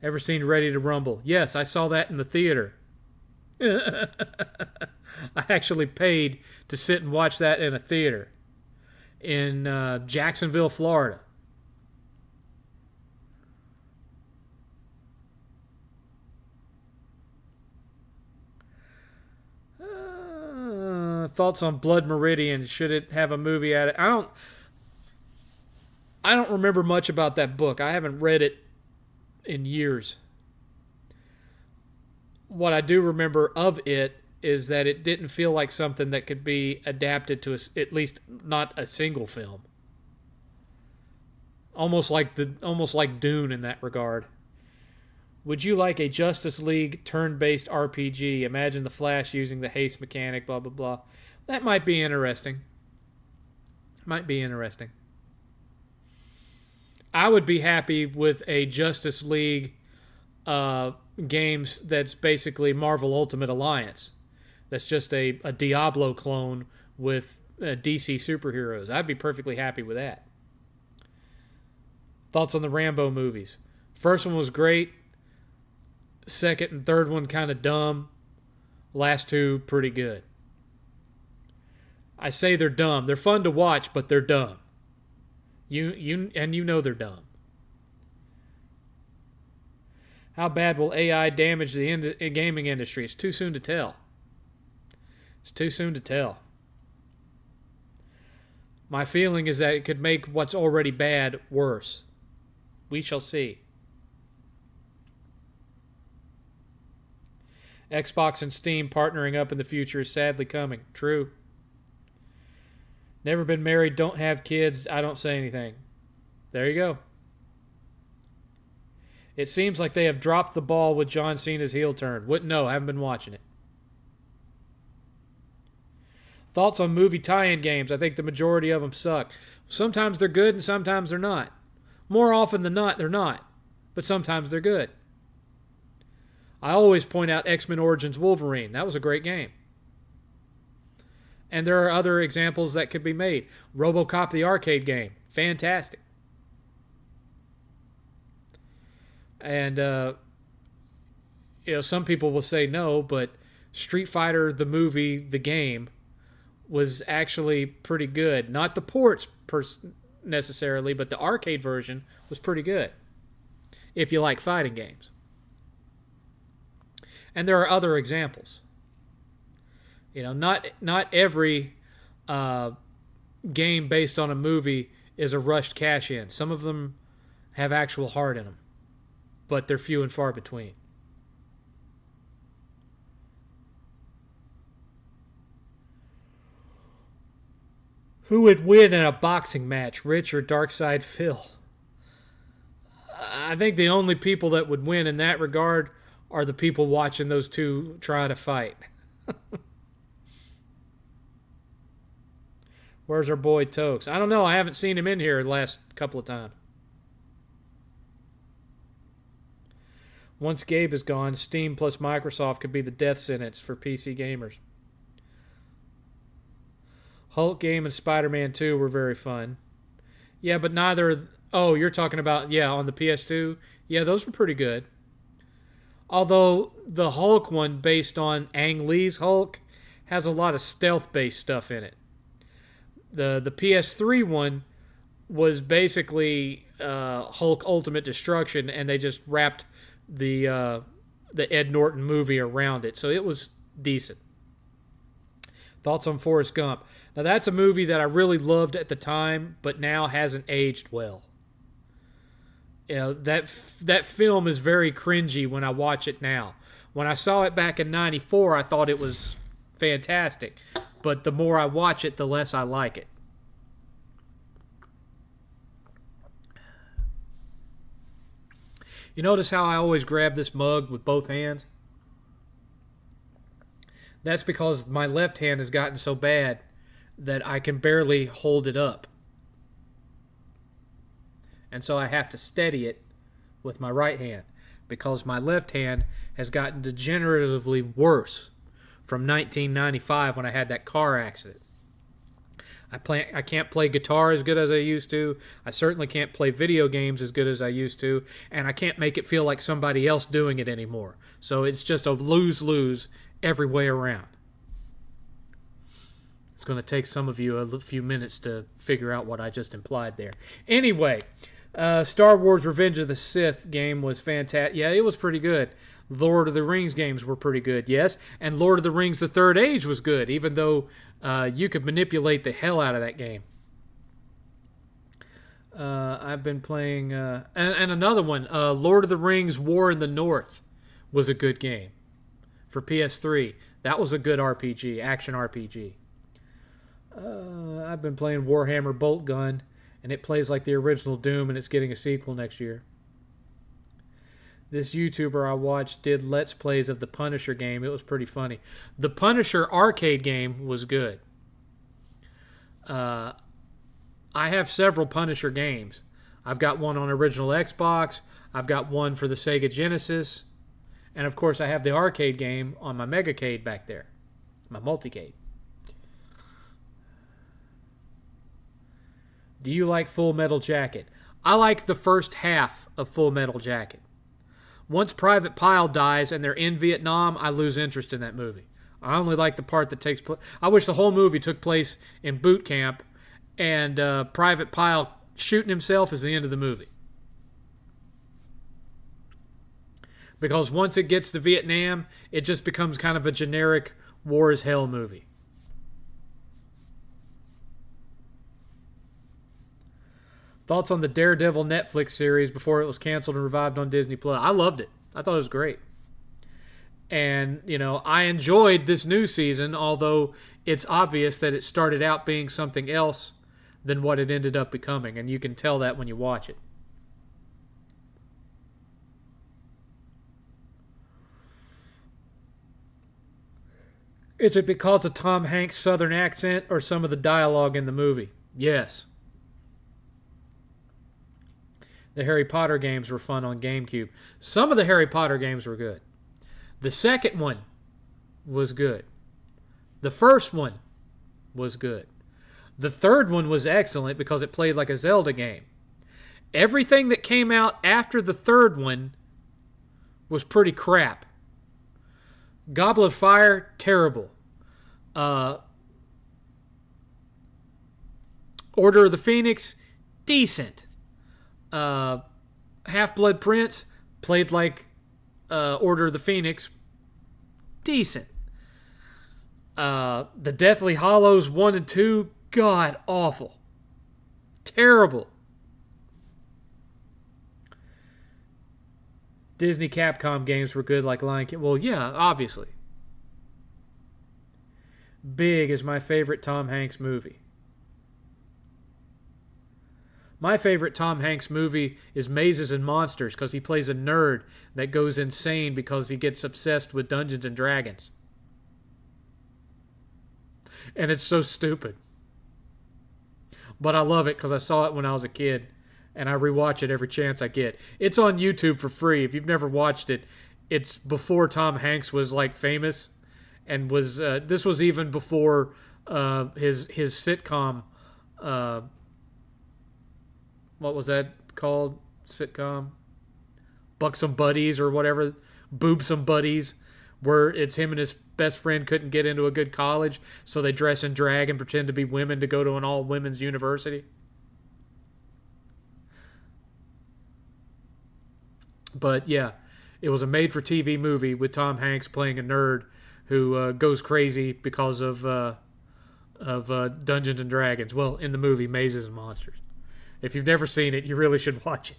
Ever seen Ready to Rumble? Yes, I saw that in the theater. I actually paid to sit and watch that in a theater in Jacksonville, Florida. Thoughts on Blood Meridian? Should it have a movie at it? I don't remember much about that book. I haven't read it in years. What I do remember of it is that it didn't feel like something that could be adapted to at least not a single film. Almost like Dune in that regard. Would you like a Justice League turn-based RPG? Imagine the Flash using the haste mechanic, blah, blah, blah. That might be interesting. I would be happy with a Justice League games that's basically Marvel Ultimate Alliance. That's just a Diablo clone with DC superheroes. I'd be perfectly happy with that. Thoughts on the Rambo movies? First one was great. Second and third one kind of dumb. Last two pretty good. I say they're dumb. They're fun to watch, but they're dumb. You know they're dumb. How bad will AI damage the gaming industry? It's too soon to tell. My feeling is that it could make what's already bad worse. We shall see. Xbox and Steam partnering up in the future is sadly coming. True. Never been married, don't have kids, I don't say anything. There you go. It seems like they have dropped the ball with John Cena's heel turn. Wouldn't know, haven't been watching it. Thoughts on movie tie-in games? I think the majority of them suck. Sometimes they're good and sometimes they're not. More often than not, they're not. But sometimes they're good. I always point out X-Men Origins Wolverine. That was a great game. And there are other examples that could be made. RoboCop the arcade game. Fantastic. And, some people will say no, but Street Fighter, the movie, the game, was actually pretty good. Not the ports necessarily, but the arcade version was pretty good if you like fighting games. And there are other examples. Not every game based on a movie is a rushed cash in. Some of them have actual heart in them, but they're few and far between. Who would win in a boxing match, Rich or Darkside Phil? I think the only people that would win in that regard are the people watching those two try to fight. Where's our boy Tokes? I don't know. I haven't seen him in here the last couple of times. Once Gabe is gone, Steam plus Microsoft could be the death sentence for PC gamers. Hulk game and Spider-Man 2 were very fun. Yeah, but neither... Oh, you're talking about, on the PS2? Yeah, those were pretty good. Although the Hulk one, based on Ang Lee's Hulk, has a lot of stealth-based stuff in it. The PS3 one was basically Hulk Ultimate Destruction, and they just wrapped the Ed Norton movie around it. So it was decent. Thoughts on Forrest Gump? Now, that's a movie that I really loved at the time, but now hasn't aged well. That film is very cringy when I watch it now. When I saw it back in '94, I thought it was fantastic. But the more I watch it, the less I like it. You notice how I always grab this mug with both hands? That's because my left hand has gotten so bad that I can barely hold it up. And so I have to steady it with my right hand because my left hand has gotten degeneratively worse from 1995 when I had that car accident. I can't play guitar as good as I used to. I certainly can't play video games as good as I used to. And I can't make it feel like somebody else doing it anymore. So it's just a lose-lose every way around. It's going to take some of you a few minutes to figure out what I just implied there. Anyway, Star Wars Revenge of the Sith game was fantastic. Yeah, it was pretty good. Lord of the Rings games were pretty good, yes. And Lord of the Rings The Third Age was good, even though you could manipulate the hell out of that game. I've been playing... and another one, Lord of the Rings War in the North was a good game for PS3. That was a good RPG, action RPG. I've been playing Warhammer Bolt Gun, and it plays like the original Doom, and it's getting a sequel next year. This YouTuber I watched did Let's Plays of the Punisher game. It was pretty funny. The Punisher arcade game was good. I have several Punisher games. I've got one on original Xbox. I've got one for the Sega Genesis. And, of course, I have the arcade game on my Megacade back there. My Multicade. Do you like Full Metal Jacket? I like the first half of Full Metal Jacket. Once Private Pyle dies and they're in Vietnam, I lose interest in that movie. I only like the part that takes place. I wish the whole movie took place in boot camp and Private Pyle shooting himself is the end of the movie. Because once it gets to Vietnam, it just becomes kind of a generic war is hell movie. Thoughts on the Daredevil Netflix series before it was canceled and revived on Disney Plus? I loved it. I thought it was great. And, I enjoyed this new season, although it's obvious that it started out being something else than what it ended up becoming. And you can tell that when you watch it. Is it because of Tom Hanks' southern accent or some of the dialogue in the movie? Yes. The Harry Potter games were fun on GameCube. Some of the Harry Potter games were good. The second one was good. The first one was good. The third one was excellent because it played like a Zelda game. Everything that came out after the third one was pretty crap. Goblet of Fire, terrible. Order of the Phoenix, decent. Half-Blood Prince, played like Order of the Phoenix, decent. The Deathly Hallows 1 and 2, god awful. Terrible. Disney Capcom games were good like Lion King. Well, yeah, obviously. Big is my favorite Tom Hanks movie. My favorite Tom Hanks movie is Mazes and Monsters because he plays a nerd that goes insane because he gets obsessed with Dungeons and Dragons. And it's so stupid. But I love it because I saw it when I was a kid. And I rewatch it every chance I get. It's on YouTube for free. If you've never watched it, it's before Tom Hanks was like famous. And was this was even before his sitcom. What was that called? Sitcom? Buxom Buddies or whatever. Boobsome Buddies. Where it's him and his best friend couldn't get into a good college. So they dress in drag and pretend to be women to go to an all-women's university. But yeah, it was a made-for-TV movie with Tom Hanks playing a nerd who goes crazy because of Dungeons and Dragons. Well, in the movie Mazes and Monsters. If you've never seen it, you really should watch it.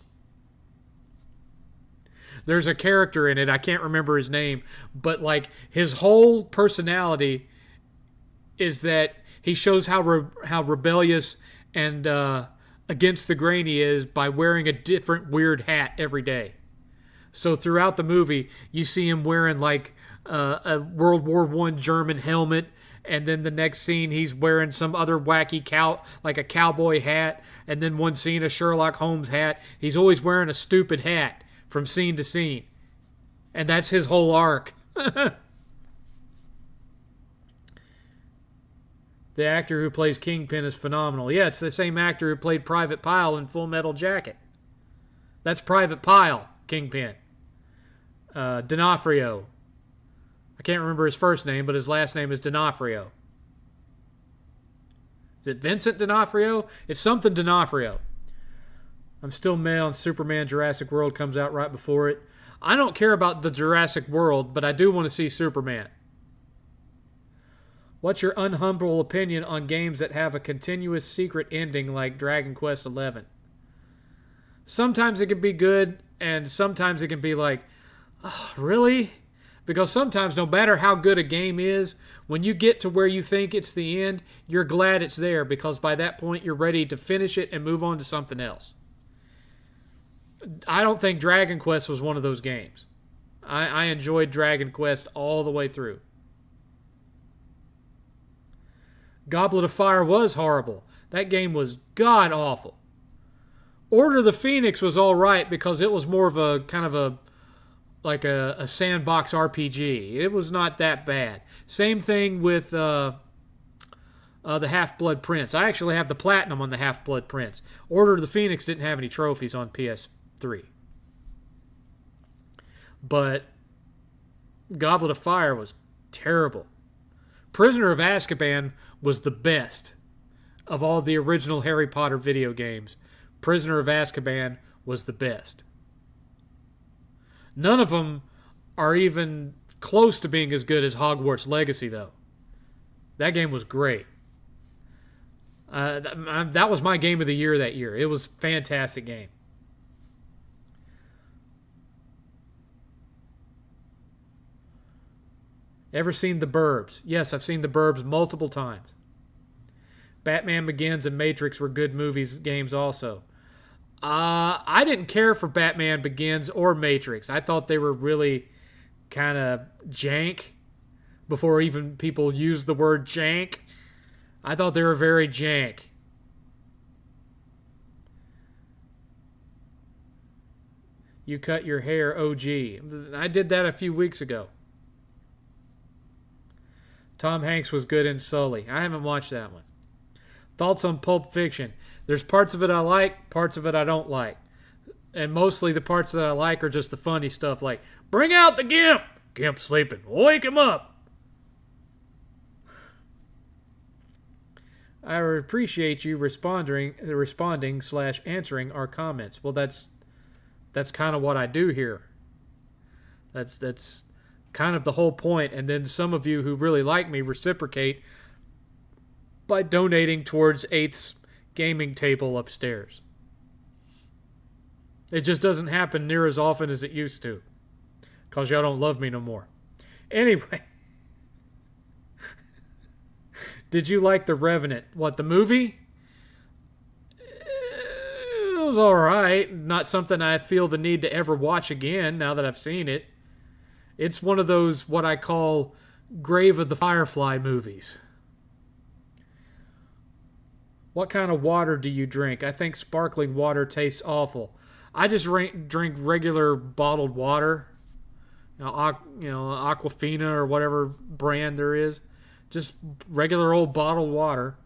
There's a character in it, I can't remember his name, but like his whole personality is that he shows how rebellious and against the grain he is by wearing a different weird hat every day. So throughout the movie, you see him wearing like a World War I German helmet, and then the next scene he's wearing some other wacky like a cowboy hat, and then one scene a Sherlock Holmes hat. He's always wearing a stupid hat from scene to scene. And that's his whole arc. The actor who plays Kingpin is phenomenal. Yeah, it's the same actor who played Private Pile in Full Metal Jacket. That's Private Pile, Kingpin. D'Onofrio. I can't remember his first name, but his last name is D'Onofrio. Is it Vincent D'Onofrio? It's something D'Onofrio. I'm still mad on Superman Jurassic World comes out right before it. I don't care about the Jurassic World, but I do want to see Superman. What's your unhumble opinion on games that have a continuous secret ending like Dragon Quest XI? Sometimes it can be good, and sometimes it can be like, oh, really? Because sometimes no matter how good a game is, when you get to where you think it's the end, you're glad it's there because by that point you're ready to finish it and move on to something else. I don't think Dragon Quest was one of those games. I enjoyed Dragon Quest all the way through. Goblet of Fire was horrible. That game was god-awful. Order of the Phoenix was all right because it was more of a kind of a sandbox RPG. It was not that bad. Same thing with the Half-Blood Prince. I actually have the platinum on the Half-Blood Prince. Order of the Phoenix didn't have any trophies on PS3. But Goblet of Fire was terrible. Prisoner of Azkaban was the best of all the original Harry Potter video games. Prisoner of Azkaban was the best. None of them are even close to being as good as Hogwarts Legacy, though. That game was great. That was my game of the year that year. It was a fantastic game. Ever seen The Burbs? Yes, I've seen The Burbs multiple times. Batman Begins and Matrix were good games also. I didn't care for Batman Begins or Matrix. I thought they were really kind of jank before even people used the word jank. I thought they were very jank. You cut your hair, OG. I did that a few weeks ago. Tom Hanks was good in Sully. I haven't watched that one. Thoughts on Pulp Fiction? There's parts of it I like, parts of it I don't like. And mostly the parts that I like are just the funny stuff like, bring out the Gimp! Gimp's sleeping. Wake him up! I appreciate you responding slash answering our comments. Well, that's kind of what I do here. That's kind of the whole point. And then some of you who really like me reciprocate by donating towards 8th's gaming table upstairs. It just doesn't happen near as often as it used to, because y'all don't love me no more. Anyway, did you like The Revenant? What, the movie? It was alright. Not something I feel the need to ever watch again now that I've seen it. It's one of those, what I call, Grave of the Firefly movies. What kind of water do you drink? I think sparkling water tastes awful. I just drink regular bottled water. Aquafina or whatever brand there is. Just regular old bottled water.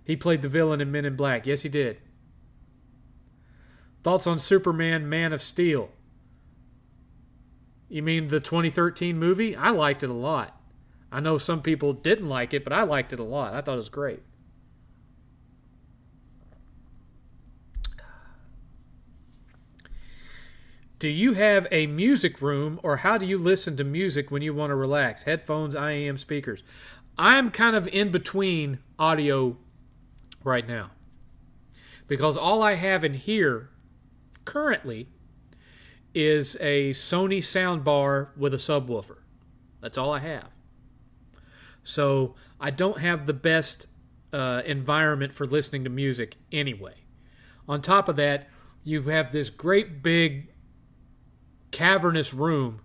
He played the villain in Men in Black. Yes, he did. Thoughts on Superman, Man of Steel? You mean the 2013 movie? I liked it a lot. I know some people didn't like it, but I liked it a lot. I thought it was great. Do you have a music room, or how do you listen to music when you want to relax? Headphones, IAM speakers. I'm kind of in between audio right now, because all I have in here currently is a Sony soundbar with a subwoofer. That's all I have. So I don't have the best environment for listening to music anyway. On top of that, you have this great big cavernous room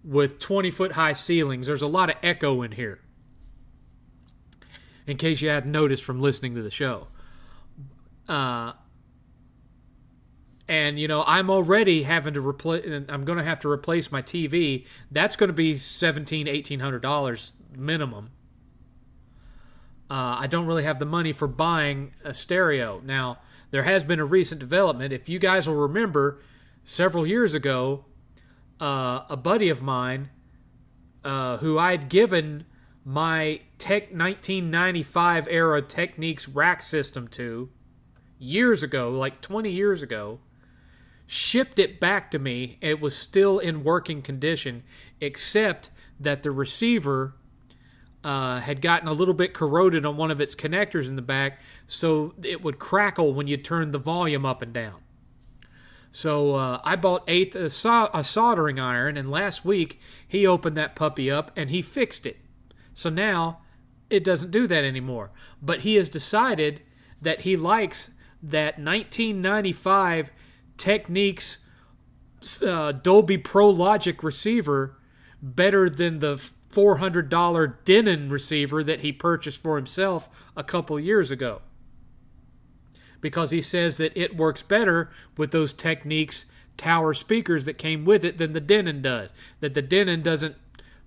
with 20-foot high ceilings. There's a lot of echo in here, in case you hadn't noticed from listening to the show. And, I'm already having to replace, I'm going to have to replace my TV. That's going to be $1,700, $1,800 minimum. I don't really have the money for buying a stereo. Now, there has been a recent development. If you guys will remember, several years ago, a buddy of mine, who I'd given my 1995 era Technics rack system to years ago, like 20 years ago, shipped it back to me. It was still in working condition, except that the receiver had gotten a little bit corroded on one of its connectors in the back, so it would crackle when you turned the volume up and down. So I bought 8th a soldering iron, and last week he opened that puppy up and he fixed it. So now it doesn't do that anymore. But he has decided that he likes that 1995 Technics Dolby Pro Logic receiver better than the $400 Denon receiver that he purchased for himself a couple years ago, because he says that it works better with those Technics tower speakers that came with it than the Denon does. That the Denon doesn't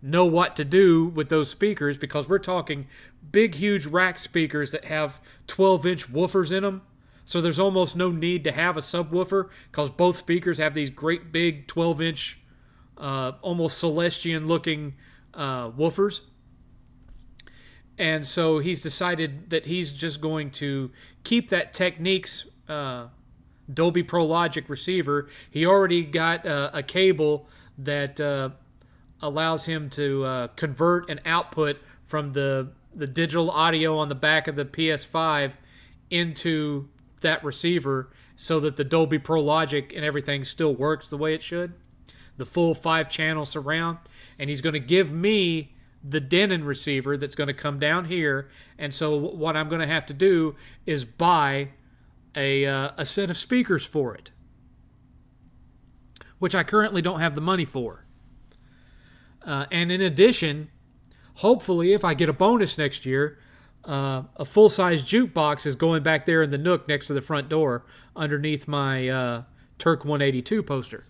know what to do with those speakers, because we're talking big, huge rack speakers that have 12-inch woofers in them. So there's almost no need to have a subwoofer, because both speakers have these great big 12-inch, almost Celestian-looking woofers. And so he's decided that he's just going to keep that Technics Dolby Pro Logic receiver. He already got a cable that allows him to convert an output from the digital audio on the back of the PS5 into that receiver, so that the Dolby Pro Logic and everything still works the way it should. The full 5-channel surround. And he's going to give me the Denon receiver that's going to come down here. And so what I'm going to have to do is buy a set of speakers for it, which I currently don't have the money for. And in addition, hopefully if I get a bonus next year, a full-size jukebox is going back there in the nook next to the front door underneath my Turk 182 poster.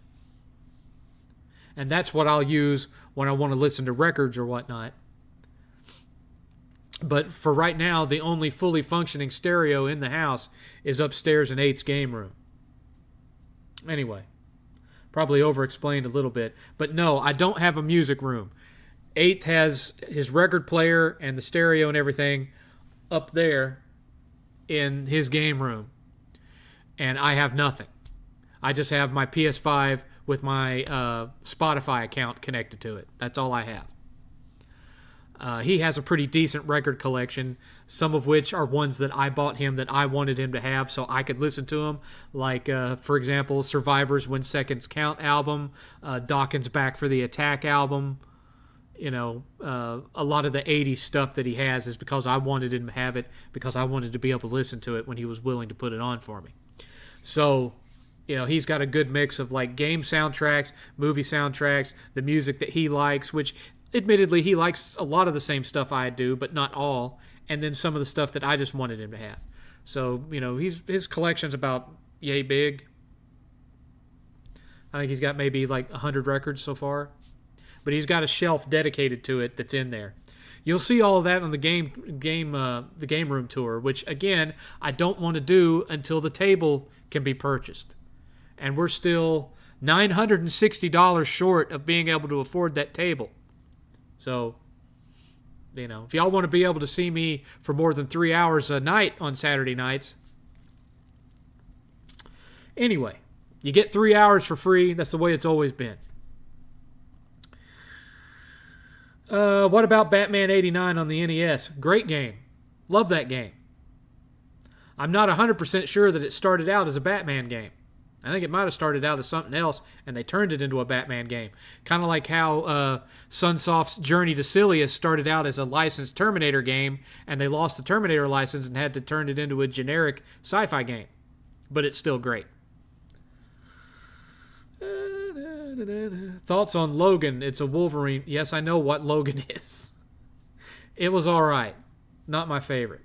And that's what I'll use when I want to listen to records or whatnot. But for right now, the only fully functioning stereo in the house is upstairs in 8th's game room. Anyway, probably over-explained a little bit. But no, I don't have a music room. Eighth has his record player and the stereo and everything up there in his game room. And I have nothing. I just have my PS5 with my Spotify account connected to it. That's all I have. He has a pretty decent record collection, some of which are ones that I bought him that I wanted him to have so I could listen to them. Like, for example, Survivor's When Seconds Count album, Dawkins Back for the Attack album. You know, a lot of the 80s stuff that he has is because I wanted him to have it, because I wanted to be able to listen to it when he was willing to put it on for me. So, you know, he's got a good mix of like game soundtracks, movie soundtracks, the music that he likes, which admittedly he likes a lot of the same stuff I do, but not all, and then some of the stuff that I just wanted him to have. So, you know, his collection's about yay big. I think he's got maybe like 100 records so far. But he's got a shelf dedicated to it that's in there. You'll see all of that on the game room tour, which again I don't want to do until the table can be purchased, and we're still $960 short of being able to afford that table. So, you know, if y'all want to be able to see me for more than 3 hours a night on Saturday nights, anyway, you get 3 hours for free. That's the way it's always been. What about Batman 89 on the NES? Great game. Love that game. I'm not 100% sure that it started out as a Batman game. I think it might have started out as something else, and they turned it into a Batman game. Kind of like how Sunsoft's Journey to Silius started out as a licensed Terminator game, and they lost the Terminator license and had to turn it into a generic sci-fi game. But it's still great. Thoughts on Logan? It's a Wolverine. Yes, I know what Logan is. It was alright. Not my favorite.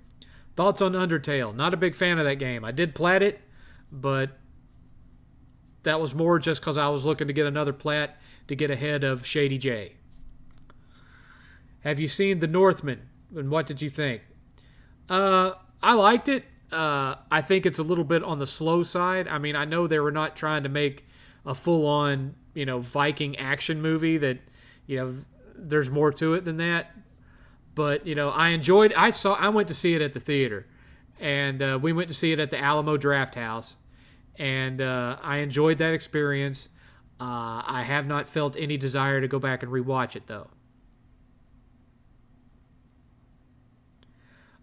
Thoughts on Undertale? Not a big fan of that game. I did plat it, but that was more just because I was looking to get another plat to get ahead of Shady J. Have you seen The Northman? And what did you think? I liked it. I think it's a little bit on the slow side. I mean, I know they were not trying to make a full-on, you know, Viking action movie that, you know, there's more to it than that. But, you know, I went to see it at the theater, and we went to see it at the Alamo Draft House, and I enjoyed that experience. I have not felt any desire to go back and rewatch it, though.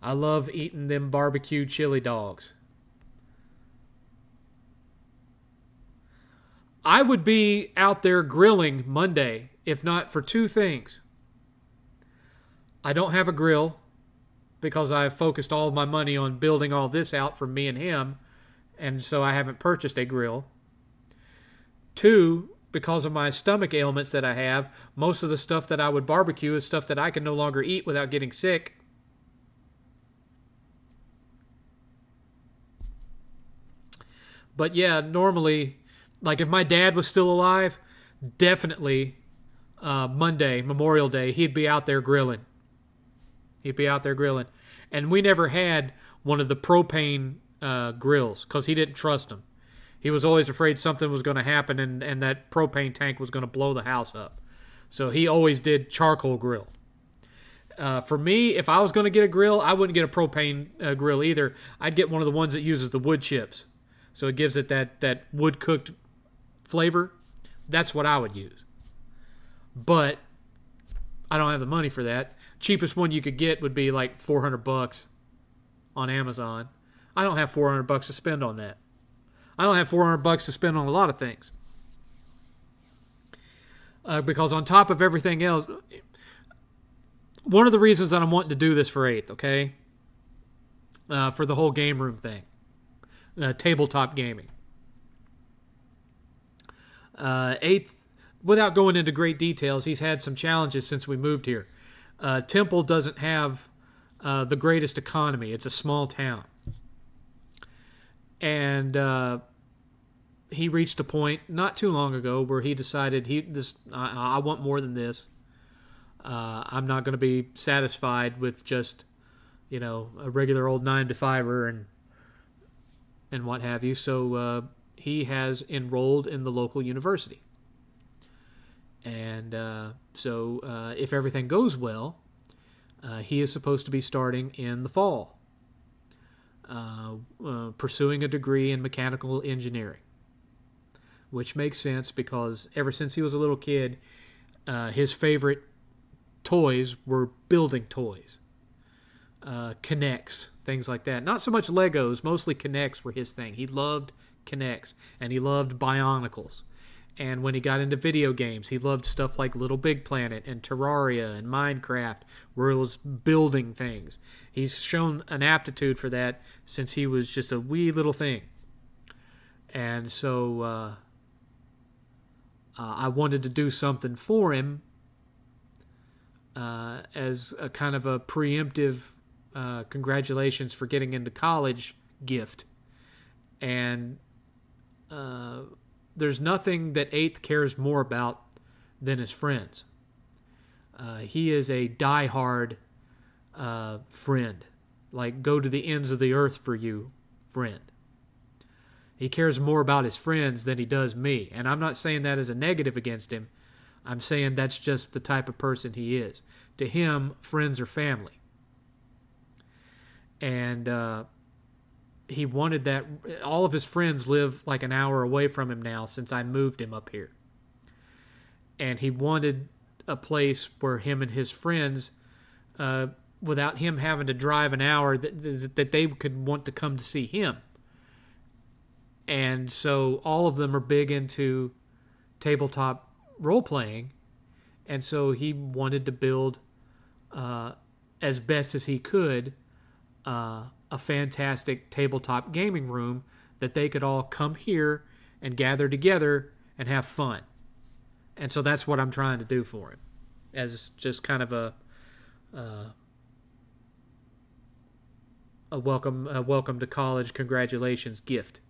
I love eating them barbecue chili dogs. I would be out there grilling Monday, if not for two things. I don't have a grill because I've focused all of my money on building all this out for me and him, and so I haven't purchased a grill. Two, because of my stomach ailments that I have, most of the stuff that I would barbecue is stuff that I can no longer eat without getting sick. But yeah, normally, like if my dad was still alive, definitely Monday, Memorial Day, he'd be out there grilling. And we never had one of the propane grills because he didn't trust them. He was always afraid something was going to happen and that propane tank was going to blow the house up. So he always did charcoal grill. For me, if I was going to get a grill, I wouldn't get a propane grill either. I'd get one of the ones that uses the wood chips. So it gives it that wood-cooked flavor. That's what I would use. But I don't have the money for that. Cheapest one you could get would be like $400 on Amazon. I don't have $400 to spend on that. I don't have $400 to spend on a lot of things. Because on top of everything else, one of the reasons that I'm wanting to do this for 8th, okay? For the whole game room thing. Tabletop gaming. 8th, without going into great details, he's had some challenges since we moved here. Temple doesn't have the greatest economy. It's a small town. And he reached a point not too long ago where he decided I want more than this. I'm not going to be satisfied with just, you know, a regular old 9-to-5er and what have you. So he has enrolled in the local university. And so if everything goes well, he is supposed to be starting in the fall, pursuing a degree in mechanical engineering, which makes sense because ever since he was a little kid, his favorite toys were building toys, Kinects, things like that. Not so much Legos, mostly Kinects were his thing. He loved Kinects, and he loved Bionicles. And when he got into video games, he loved stuff like Little Big Planet and Terraria and Minecraft, where it was building things. He's shown an aptitude for that since he was just a wee little thing. And so I wanted to do something for him as a kind of a preemptive congratulations for getting into college gift. And there's nothing that 8th cares more about than his friends. He is a diehard friend, like go to the ends of the earth for you friend. He cares more about his friends than he does me. And I'm not saying that as a negative against him. I'm saying that's just the type of person he is. To him, friends are family. And he wanted that. All of his friends live like an hour away from him now since I moved him up here. And he wanted a place where him and his friends, without him having to drive an hour, that they could want to come to see him. And so all of them are big into tabletop role-playing. And so he wanted to build, as best as he could, a fantastic tabletop gaming room that they could all come here and gather together and have fun. And so that's what I'm trying to do for him, as just kind of a welcome to college congratulations gift.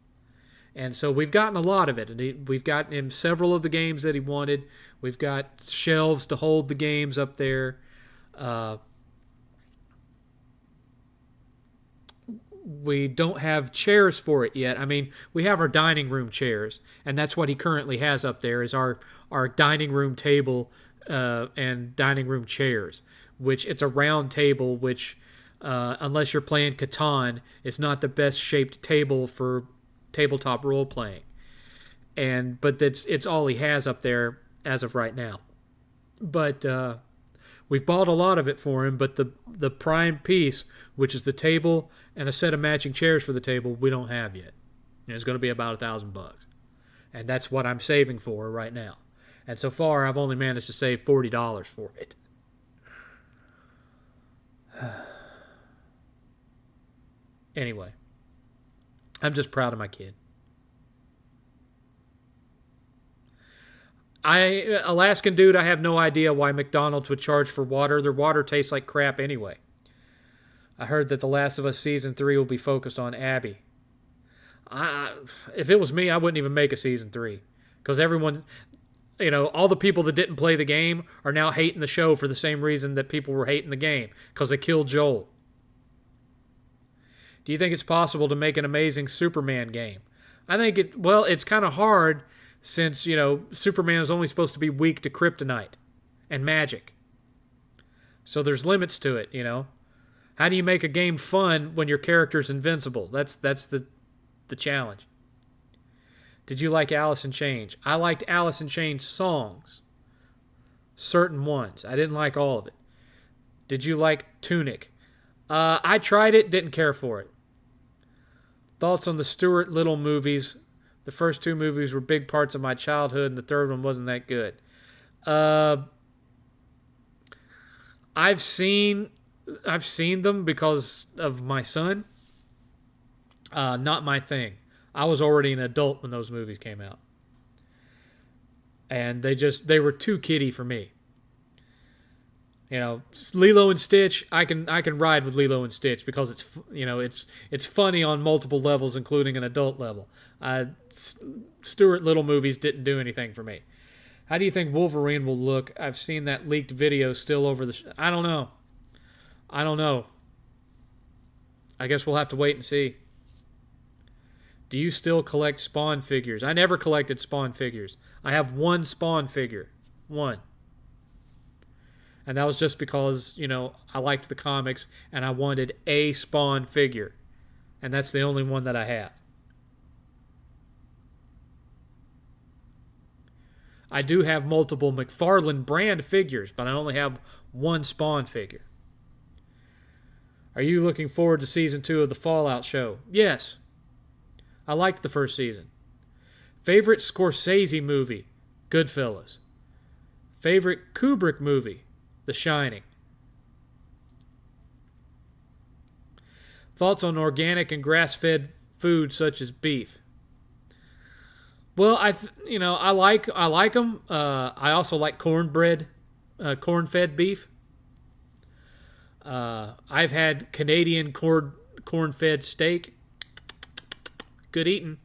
And so we've gotten a lot of it. And we've gotten him several of the games that he wanted. We've got shelves to hold the games up there. We don't have chairs for it yet. I mean, we have our dining room chairs, and that's what he currently has up there is our dining room table and dining room chairs, which it's a round table, which unless you're playing Catan, it's not the best shaped table for tabletop role playing. But it's all he has up there as of right now. But we've bought a lot of it for him, but the prime piece, which is the table and a set of matching chairs for the table, we don't have yet. And it's going to be about $1,000. And that's what I'm saving for right now. And so far, I've only managed to save $40 for it. Anyway, I'm just proud of my kid. Alaskan dude, I have no idea why McDonald's would charge for water. Their water tastes like crap anyway. I heard that The Last of Us Season 3 will be focused on Abby. If it was me, I wouldn't even make a Season 3. Because everyone, all the people that didn't play the game are now hating the show for the same reason that people were hating the game. Because they killed Joel. Do you think it's possible to make an amazing Superman game? I think it's kind of hard since, Superman is only supposed to be weak to kryptonite and magic. So there's limits to it, How do you make a game fun when your character's invincible? That's the challenge. Did you like Alice in Chains? I liked Alice in Chains songs. Certain ones. I didn't like all of it. Did you like Tunic? I tried it, didn't care for it. Thoughts on the Stuart Little movies? The first 2 movies were big parts of my childhood, and the third one wasn't that good. I've seen them because of my son. Not my thing. I was already an adult when those movies came out. And they were too kiddie for me. Lilo and Stitch, I can ride with Lilo and Stitch because it's funny on multiple levels, including an adult level. Stuart Little movies didn't do anything for me. How do you think Wolverine will look? I've seen that leaked video still over I don't know. I guess we'll have to wait and see. Do you still collect Spawn figures? I never collected Spawn figures. I have one Spawn figure. One. And that was just because, I liked the comics and I wanted a Spawn figure. And that's the only one that I have. I do have multiple McFarlane brand figures, but I only have one Spawn figure. Are you looking forward to season 2 of the Fallout show? Yes. I liked the first season. Favorite Scorsese movie? Goodfellas. Favorite Kubrick movie? The Shining. Thoughts on organic and grass-fed food such as beef? Well, I like them. I also like cornbread, corn-fed beef. I've had Canadian corn-fed steak. Good eating.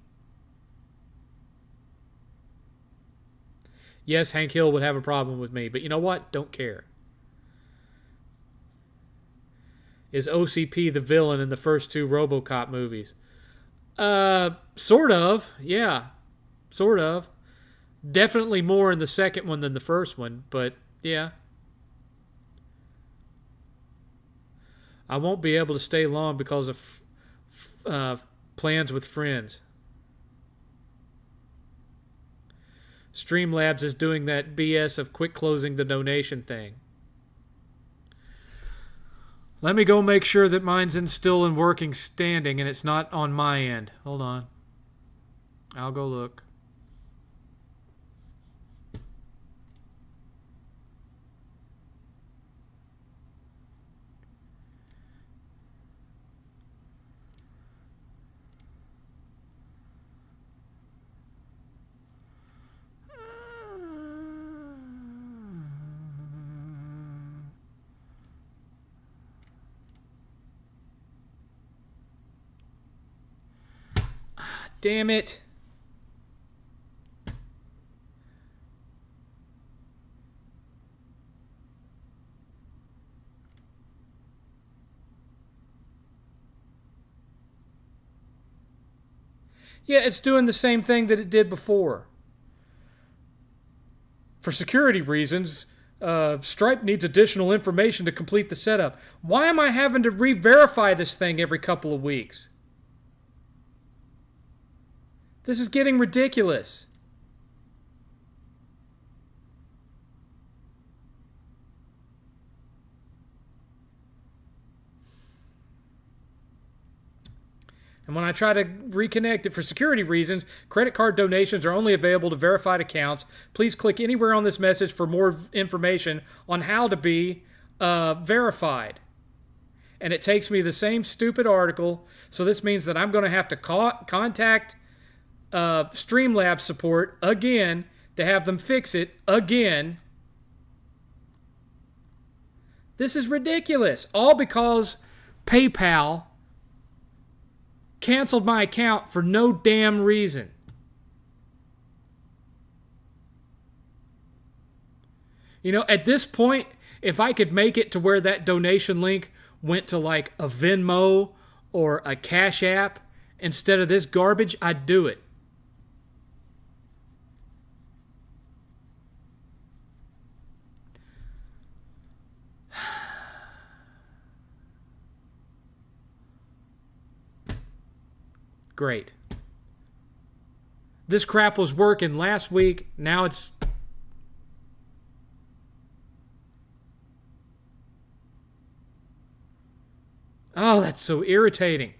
Yes, Hank Hill would have a problem with me, but you know what? Don't care. Is OCP the villain in the first 2 RoboCop movies? Sort of, yeah. Sort of. Definitely more in the second one than the first one, but yeah. I won't be able to stay long because of plans with friends. Streamlabs is doing that BS of quick closing the donation thing. Let me go make sure that mine's still in working standing and it's not on my end. Hold on. I'll go look. Damn it. Yeah, it's doing the same thing that it did before. For security reasons, Stripe needs additional information to complete the setup. Why am I having to re-verify this thing every couple of weeks? This is getting ridiculous. And when I try to reconnect it for security reasons, credit card donations are only available to verified accounts. Please click anywhere on this message for more information on how to be verified. And it takes me the same stupid article. So this means that I'm going to have to contact Streamlabs support again to have them fix it again. This is ridiculous. All because PayPal canceled my account for no damn reason. At this point, if I could make it to where that donation link went to like a Venmo or a Cash App instead of this garbage, I'd do it. Great. This crap was working last week. Now it's... Oh, that's so irritating.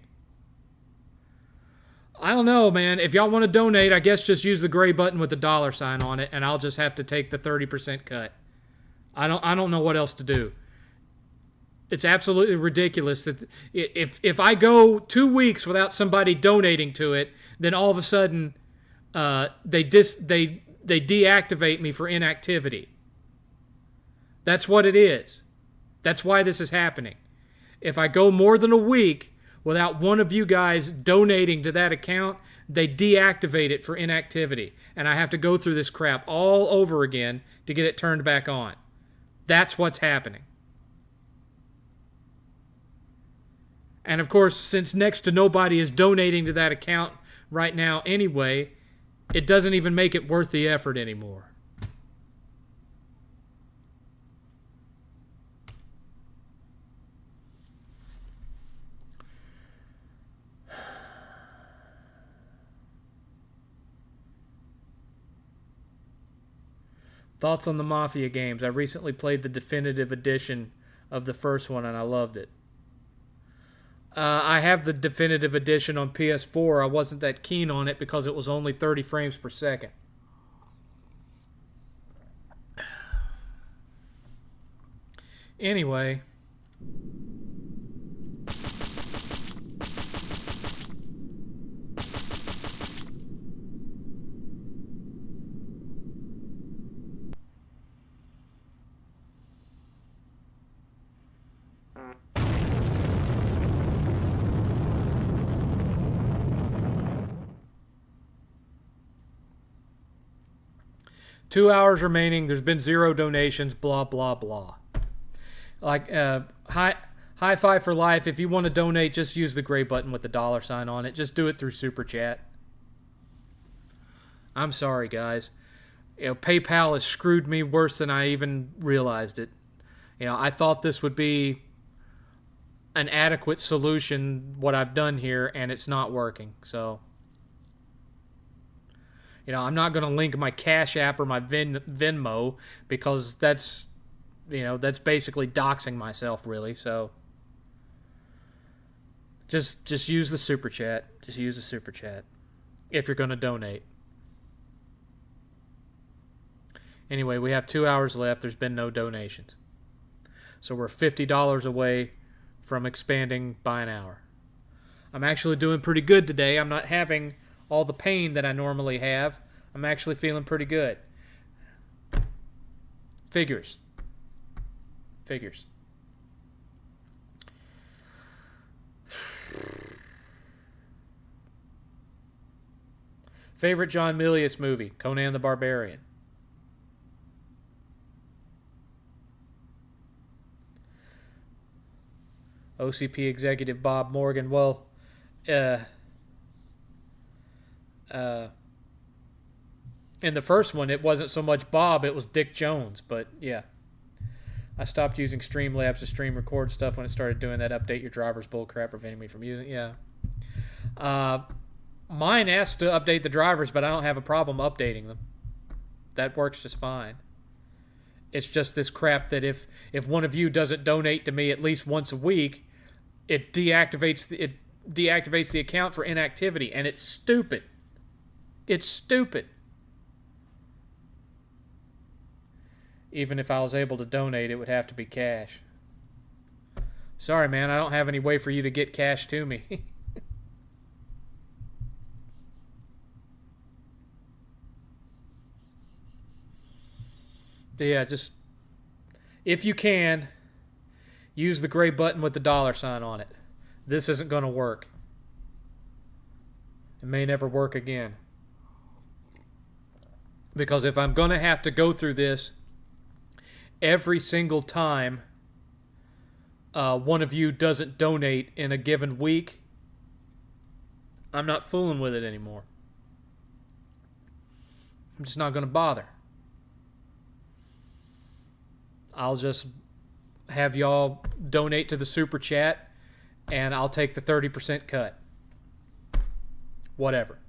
I don't know, man. If y'all want to donate, I guess just use the gray button with the $sign on it, and I'll just have to take the 30% cut. I don't know what else to do. It's absolutely ridiculous that if I go 2 weeks without somebody donating to it, then all of a sudden they deactivate me for inactivity. That's what it is. That's why this is happening. If I go more than a week without one of you guys donating to that account, they deactivate it for inactivity. And I have to go through this crap all over again to get it turned back on. That's what's happening. And of course, since next to nobody is donating to that account right now anyway, it doesn't even make it worth the effort anymore. Thoughts on the Mafia games? I recently played the definitive edition of the first one and I loved it. I have the definitive edition on PS4. I wasn't that keen on it because it was only 30 frames per second. Anyway. Two hours remaining. There's been 0 donations. Blah, blah, blah. Like, high five for life. If you want to donate, just use the gray button with the $sign on it. Just do it through Super Chat. I'm sorry, guys. PayPal has screwed me worse than I even realized it. I thought this would be an adequate solution, what I've done here, and it's not working. So, I'm not going to link my Cash App or my Venmo because that's basically doxing myself, really. So, just use the Super Chat. Just use the Super Chat if you're going to donate. Anyway, we have 2 hours left. There's been no donations. So we're $50 away from expanding by an hour. I'm actually doing pretty good today. I'm not having all the pain that I normally have. I'm actually feeling pretty good. Figures. Favorite John Milius movie? Conan the Barbarian. OCP executive Bob Morgan. Well, in the first one, it wasn't so much Bob, it was Dick Jones. But yeah, I stopped using Streamlabs to stream record stuff when it started doing that update your drivers bullcrap, preventing me from using it. Yeah. Mine asks to update the drivers, but I don't have a problem updating them. That works just fine. It's just this crap that if one of you doesn't donate to me at least once a week, it deactivates the account for inactivity, and it's stupid. It's stupid. Even if I was able to donate, it would have to be cash. Sorry, man, I don't have any way for you to get cash to me. Yeah, just if you can, use the gray button with the $sign on it. This isn't going to work. It may never work again. Because if I'm going to have to go through this every single time one of you doesn't donate in a given week, I'm not fooling with it anymore. I'm just not going to bother. I'll just have y'all donate to the Super Chat, and I'll take the 30% cut. Whatever.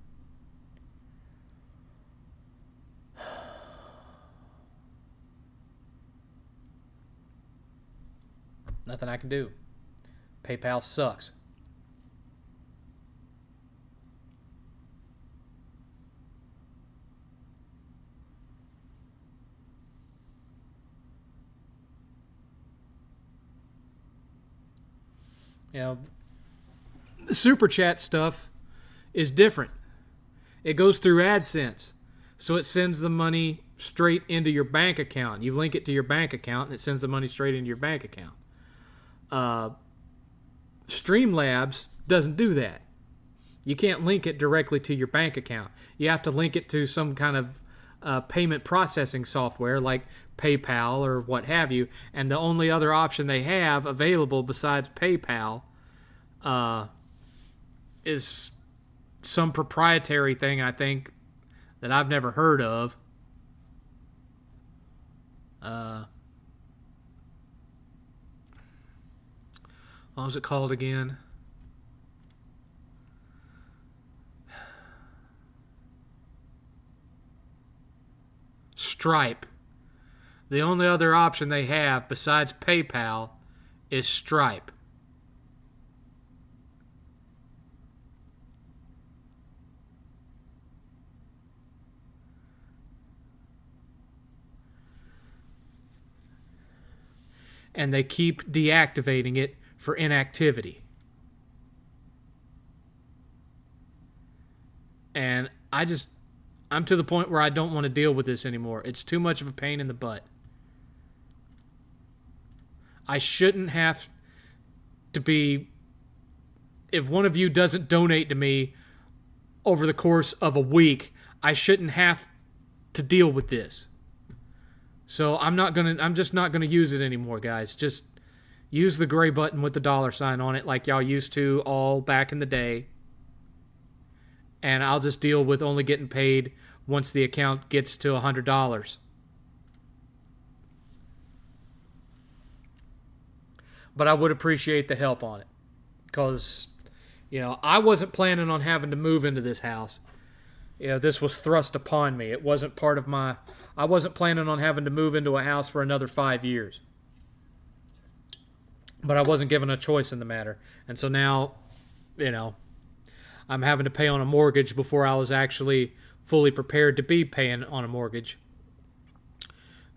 Nothing I can do. PayPal sucks. The Super Chat stuff is different. It goes through AdSense. So it sends the money straight into your bank account. You link it to your bank account, and it sends the money straight into your bank account. Streamlabs doesn't do that. You can't link it directly to your bank account. You have to link it to some kind of payment processing software like PayPal or what have you. And the only other option they have available besides PayPal is some proprietary thing, I think, that I've never heard of. What was it called again? Stripe. The only other option they have besides PayPal is Stripe. And they keep deactivating it for inactivity. And I'm to the point where I don't want to deal with this anymore. It's too much of a pain in the butt. I shouldn't have to be... If one of you doesn't donate to me over the course of a week, I shouldn't have to deal with this. So I'm just not gonna use it anymore, guys. Just use the gray button with the $sign on it like y'all used to all back in the day. And I'll just deal with only getting paid once the account gets to $100. But I would appreciate the help on it. Because, I wasn't planning on having to move into this house. This was thrust upon me. It wasn't part of my... I wasn't planning on having to move into a house for another 5 years. But I wasn't given a choice in the matter. And so now, I'm having to pay on a mortgage before I was actually fully prepared to be paying on a mortgage.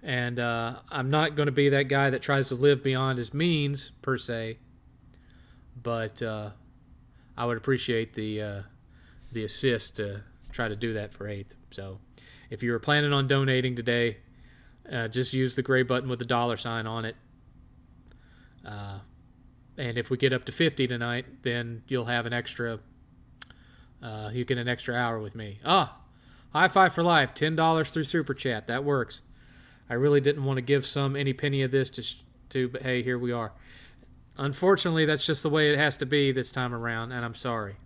And I'm not going to be that guy that tries to live beyond his means, per se. But I would appreciate the assist to try to do that for 8th. So if you were planning on donating today, just use the gray button with the $sign on it. And if we get up to 50 tonight, then you'll have an extra... you get an extra hour with me. High Five for Life, $10 through Super Chat. That works. I really didn't want to give any penny of this but hey, here we are. Unfortunately, that's just the way it has to be this time around, and I'm sorry.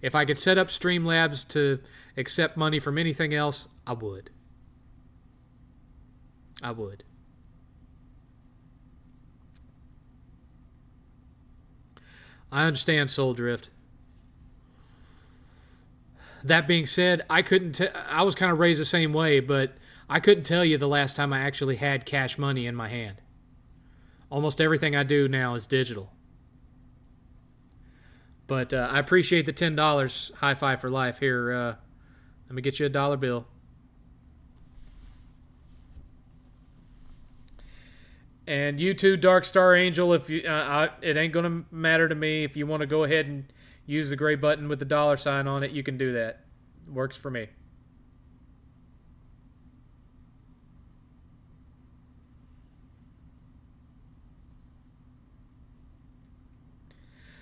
If I could set up Streamlabs to accept money from anything else, I would. I would. I understand, Soul Drift. That being said, I was kind of raised the same way, but I couldn't tell you the last time I actually had cash money in my hand. Almost everything I do now is digital. But I appreciate the $10. High Five for Life. Here, let me get you a dollar bill. And you too, Dark Star Angel. If you, it ain't gonna matter to me. If you want to go ahead and use the gray button with the $sign on it, you can do that. Works for me.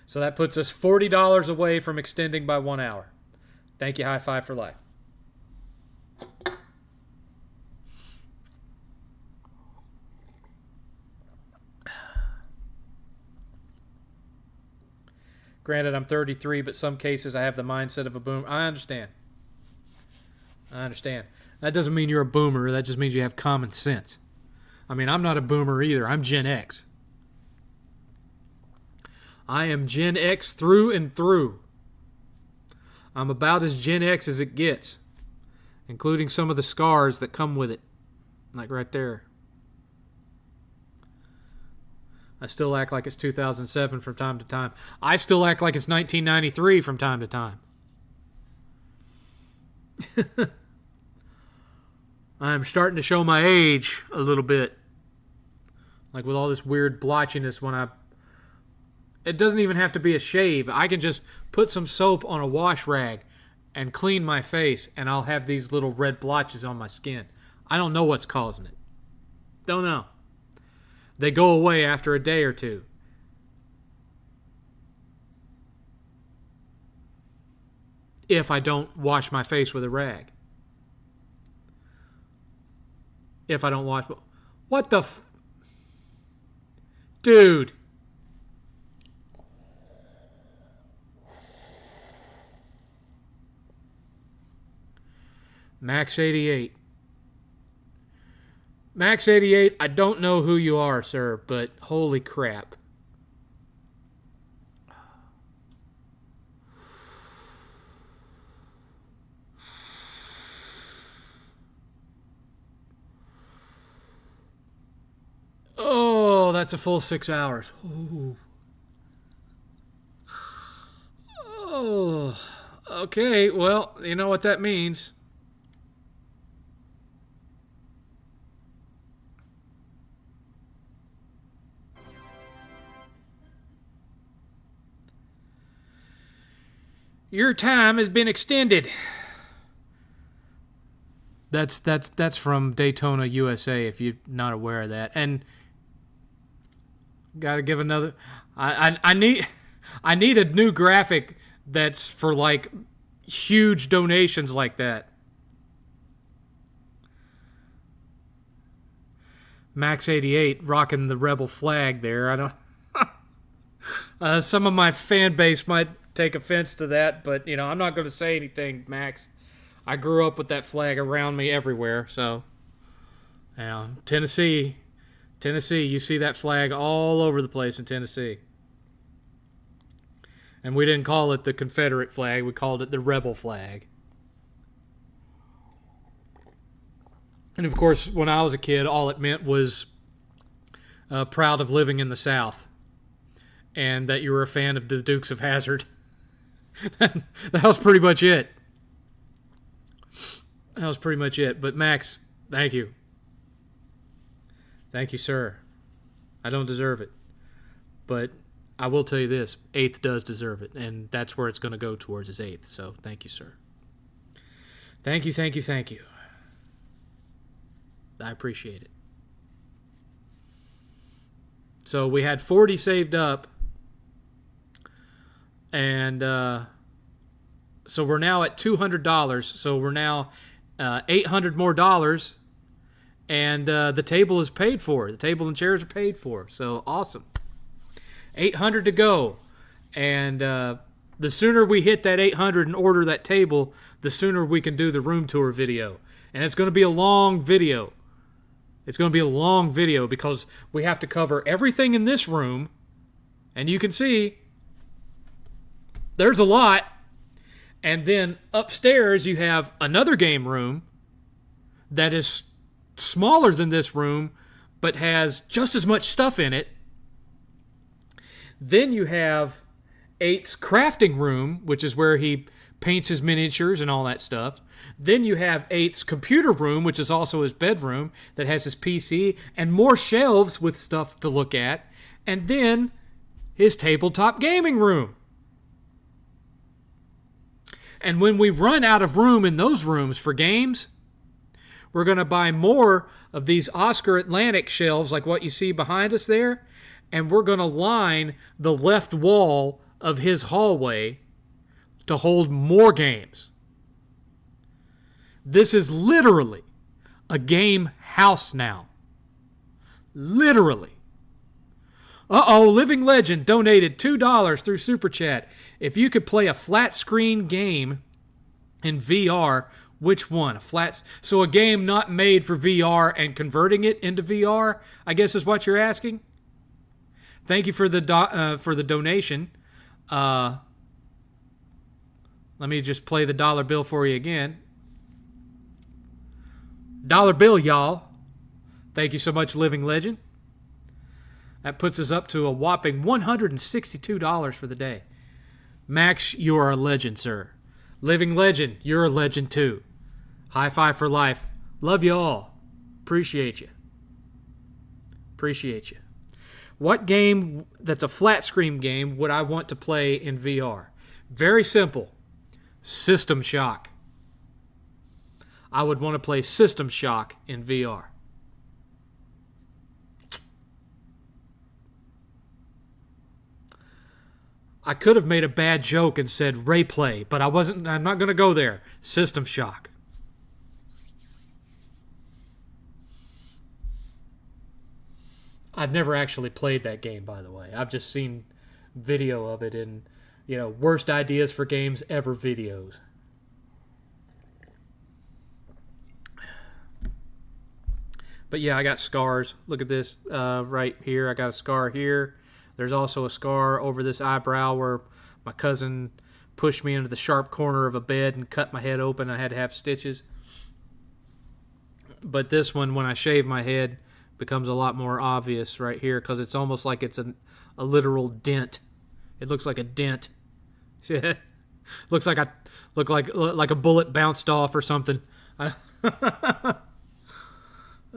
So that puts us $40 away from extending by 1 hour. Thank you, High Five for Life. Granted, I'm 33, but some cases I have the mindset of a boomer. I understand. That doesn't mean you're a boomer. That just means you have common sense. I mean, I'm not a boomer either. I'm Gen X. I am Gen X through and through. I'm about as Gen X as it gets, including some of the scars that come with it. Like right there. I still act like it's 2007 from time to time. I still act like it's 1993 from time to time. I'm starting to show my age a little bit. Like with all this weird blotchiness when it doesn't even have to be a shave. I can just put some soap on a wash rag and clean my face, and I'll have these little red blotches on my skin. I don't know what's causing it. Don't know. They go away after a day or two. If I don't wash my face with a rag. If I don't wash... What the Dude. Max 88. Max 88, I don't know who you are, sir, but holy crap. that's a full 6 hours. Ooh. Oh, okay. Well, you know what that means. Your time has been extended. That's from Daytona, USA. If you're not aware of that, and got to give another. I need a new graphic that's for like huge donations like that. Max 88 rocking the rebel flag there. I don't. Some of my fan base might take offense to that, but I'm not going to say anything, Max. I grew up with that flag around me everywhere, so Tennessee, you see that flag all over the place in Tennessee. And we didn't call it the Confederate flag, we called it the rebel flag. And of course, when I was a kid, all it meant was proud of living in the South and that you were a fan of the Dukes of Hazzard. That was pretty much it. That was pretty much it. But Max, thank you. Thank you, sir. I don't deserve it. But I will tell you this, 8th does deserve it, and that's where it's going to go towards is 8th. So thank you, sir. Thank you, thank you, thank you. I appreciate it. So we had 40 saved up, and so we're now at $200. So we're now $800 more dollars, and the table is paid for. The table and chairs are paid for. So awesome. 800 to go, and the sooner we hit that 800 and order that table, the sooner we can do the room tour video. And it's going to be a long video. It's going to be a long video because we have to cover everything in this room, and you can see there's a lot. And then upstairs you have another game room that is smaller than this room but has just as much stuff in it. Then you have 8th's crafting room, which is where he paints his miniatures and all that stuff. Then you have 8th's computer room, which is also his bedroom, that has his PC and more shelves with stuff to look at. And then his tabletop gaming room. And when we run out of room in those rooms for games, we're going to buy more of these Oscar Atlantic shelves like what you see behind us there, and we're going to line the left wall of his hallway to hold more games. This is literally a game house now. Literally. Living Legend donated $2 through Super Chat. If you could play a flat screen game in VR, which one? So a game not made for VR and converting it into VR, I guess is what you're asking? Thank you for the donation. Let me just play the dollar bill for you again. Dollar bill, y'all. Thank you so much, Living Legend. That puts us up to a whopping $162 for the day. Max, you are a legend, sir. Living Legend, you're a legend too. High five for life. Love you all. Appreciate you. Appreciate you. What game that's a flat screen game would I want to play in VR? Very simple. System Shock. I would want to play System Shock in VR. I could have made a bad joke and said Rayplay, but I'm not going to go there. System Shock. I've never actually played that game, by the way. I've just seen video of it in, worst ideas for games ever videos. But yeah, I got scars. Look at this right here. I got a scar here. There's also a scar over this eyebrow where my cousin pushed me into the sharp corner of a bed and cut my head open. I had to have stitches. But this one, when I shaved my head, becomes a lot more obvious right here because it's almost like it's a literal dent. It looks like a dent. Looks like like a bullet bounced off or something.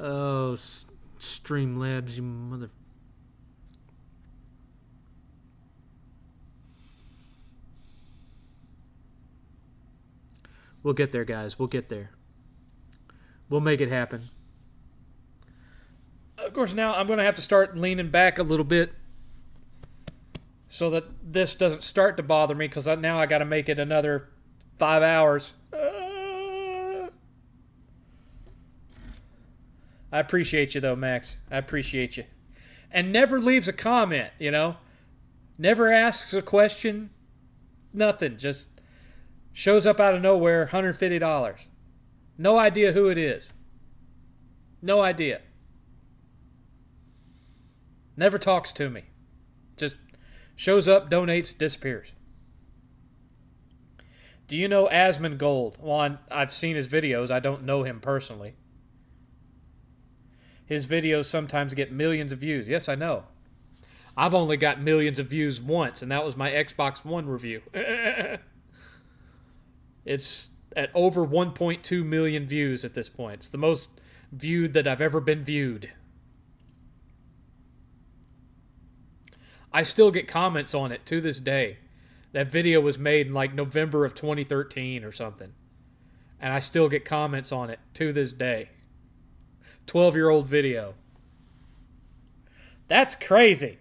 Oh, Streamlabs, you mother. We'll get there, guys. We'll get there. We'll make it happen. Of course, now I'm going to have to start leaning back a little bit so that this doesn't start to bother me, because now I got to make it another 5 hours. I appreciate you, though, Max. I appreciate you. And never leaves a comment, you know? Never asks a question. Nothing. Just shows up out of nowhere, $150. No idea who it is. No idea. Never talks to me. Just shows up, donates, disappears. Do you know Asmongold? Well, I've seen his videos. I don't know him personally. His videos sometimes get millions of views. Yes, I know. I've only got millions of views once, and that was my Xbox One review. It's at over 1.2 million views at this point. It's the most viewed that I've ever been viewed. I still get comments on it to this day. That video was made in like November of 2013 or something. And I still get comments on it to this day. 12-year-old video. That's crazy.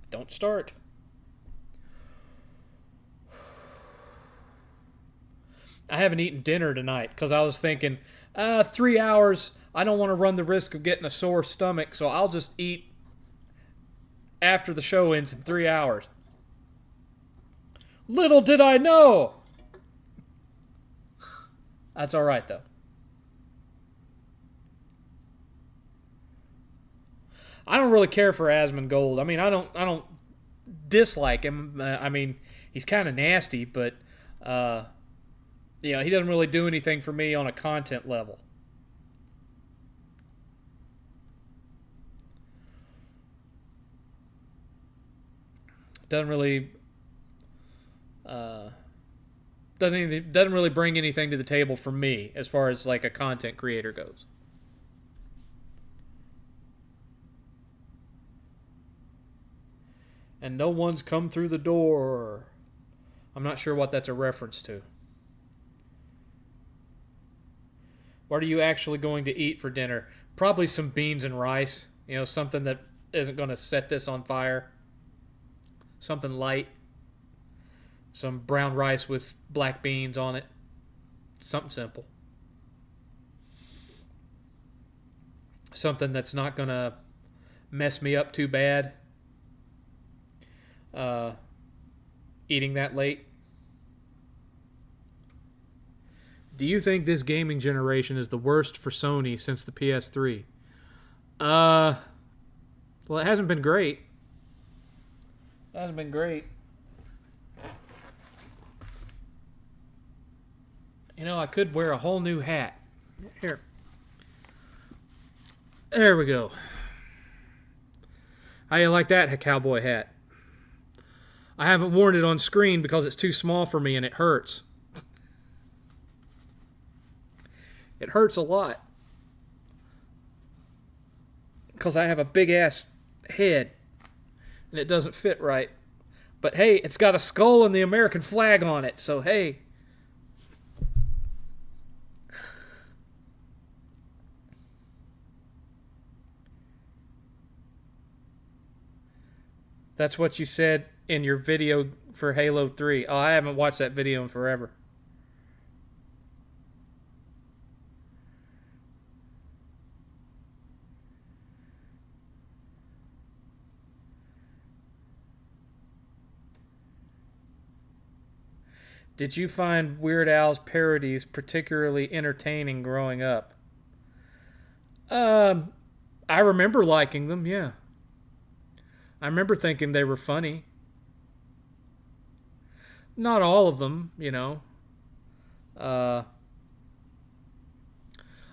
Don't start. I haven't eaten dinner tonight because I was thinking, 3 hours, I don't want to run the risk of getting a sore stomach, so I'll just eat after the show ends in 3 hours. Little did I know! That's all right, though. I don't really care for Asmongold. I mean, I don't dislike him. I mean, he's kind of nasty, but he doesn't really do anything for me on a content level. Doesn't really bring anything to the table for me as far as like a content creator goes. And no one's come through the door. I'm not sure what that's a reference to. What are you actually going to eat for dinner? Probably some beans and rice. You know, something that isn't going to set this on fire. Something light. Some brown rice with black beans on it. Something simple. Something that's not going to mess me up too bad. Eating that late. Do you think this gaming generation is the worst for Sony since the PS3? Well, it hasn't been great. It hasn't been great. You know, I could wear a whole new hat. Here. There we go. How you like that cowboy hat? I haven't worn it on screen because it's too small for me and it hurts. It hurts a lot. Because I have a big ass head and it doesn't fit right. But hey, it's got a skull and the American flag on it, so hey. That's what you said in your video for Halo 3. Oh, I haven't watched that video in forever. Did you find Weird Al's parodies particularly entertaining growing up? I remember liking them, yeah. I remember thinking they were funny. Not all of them, you know. Uh,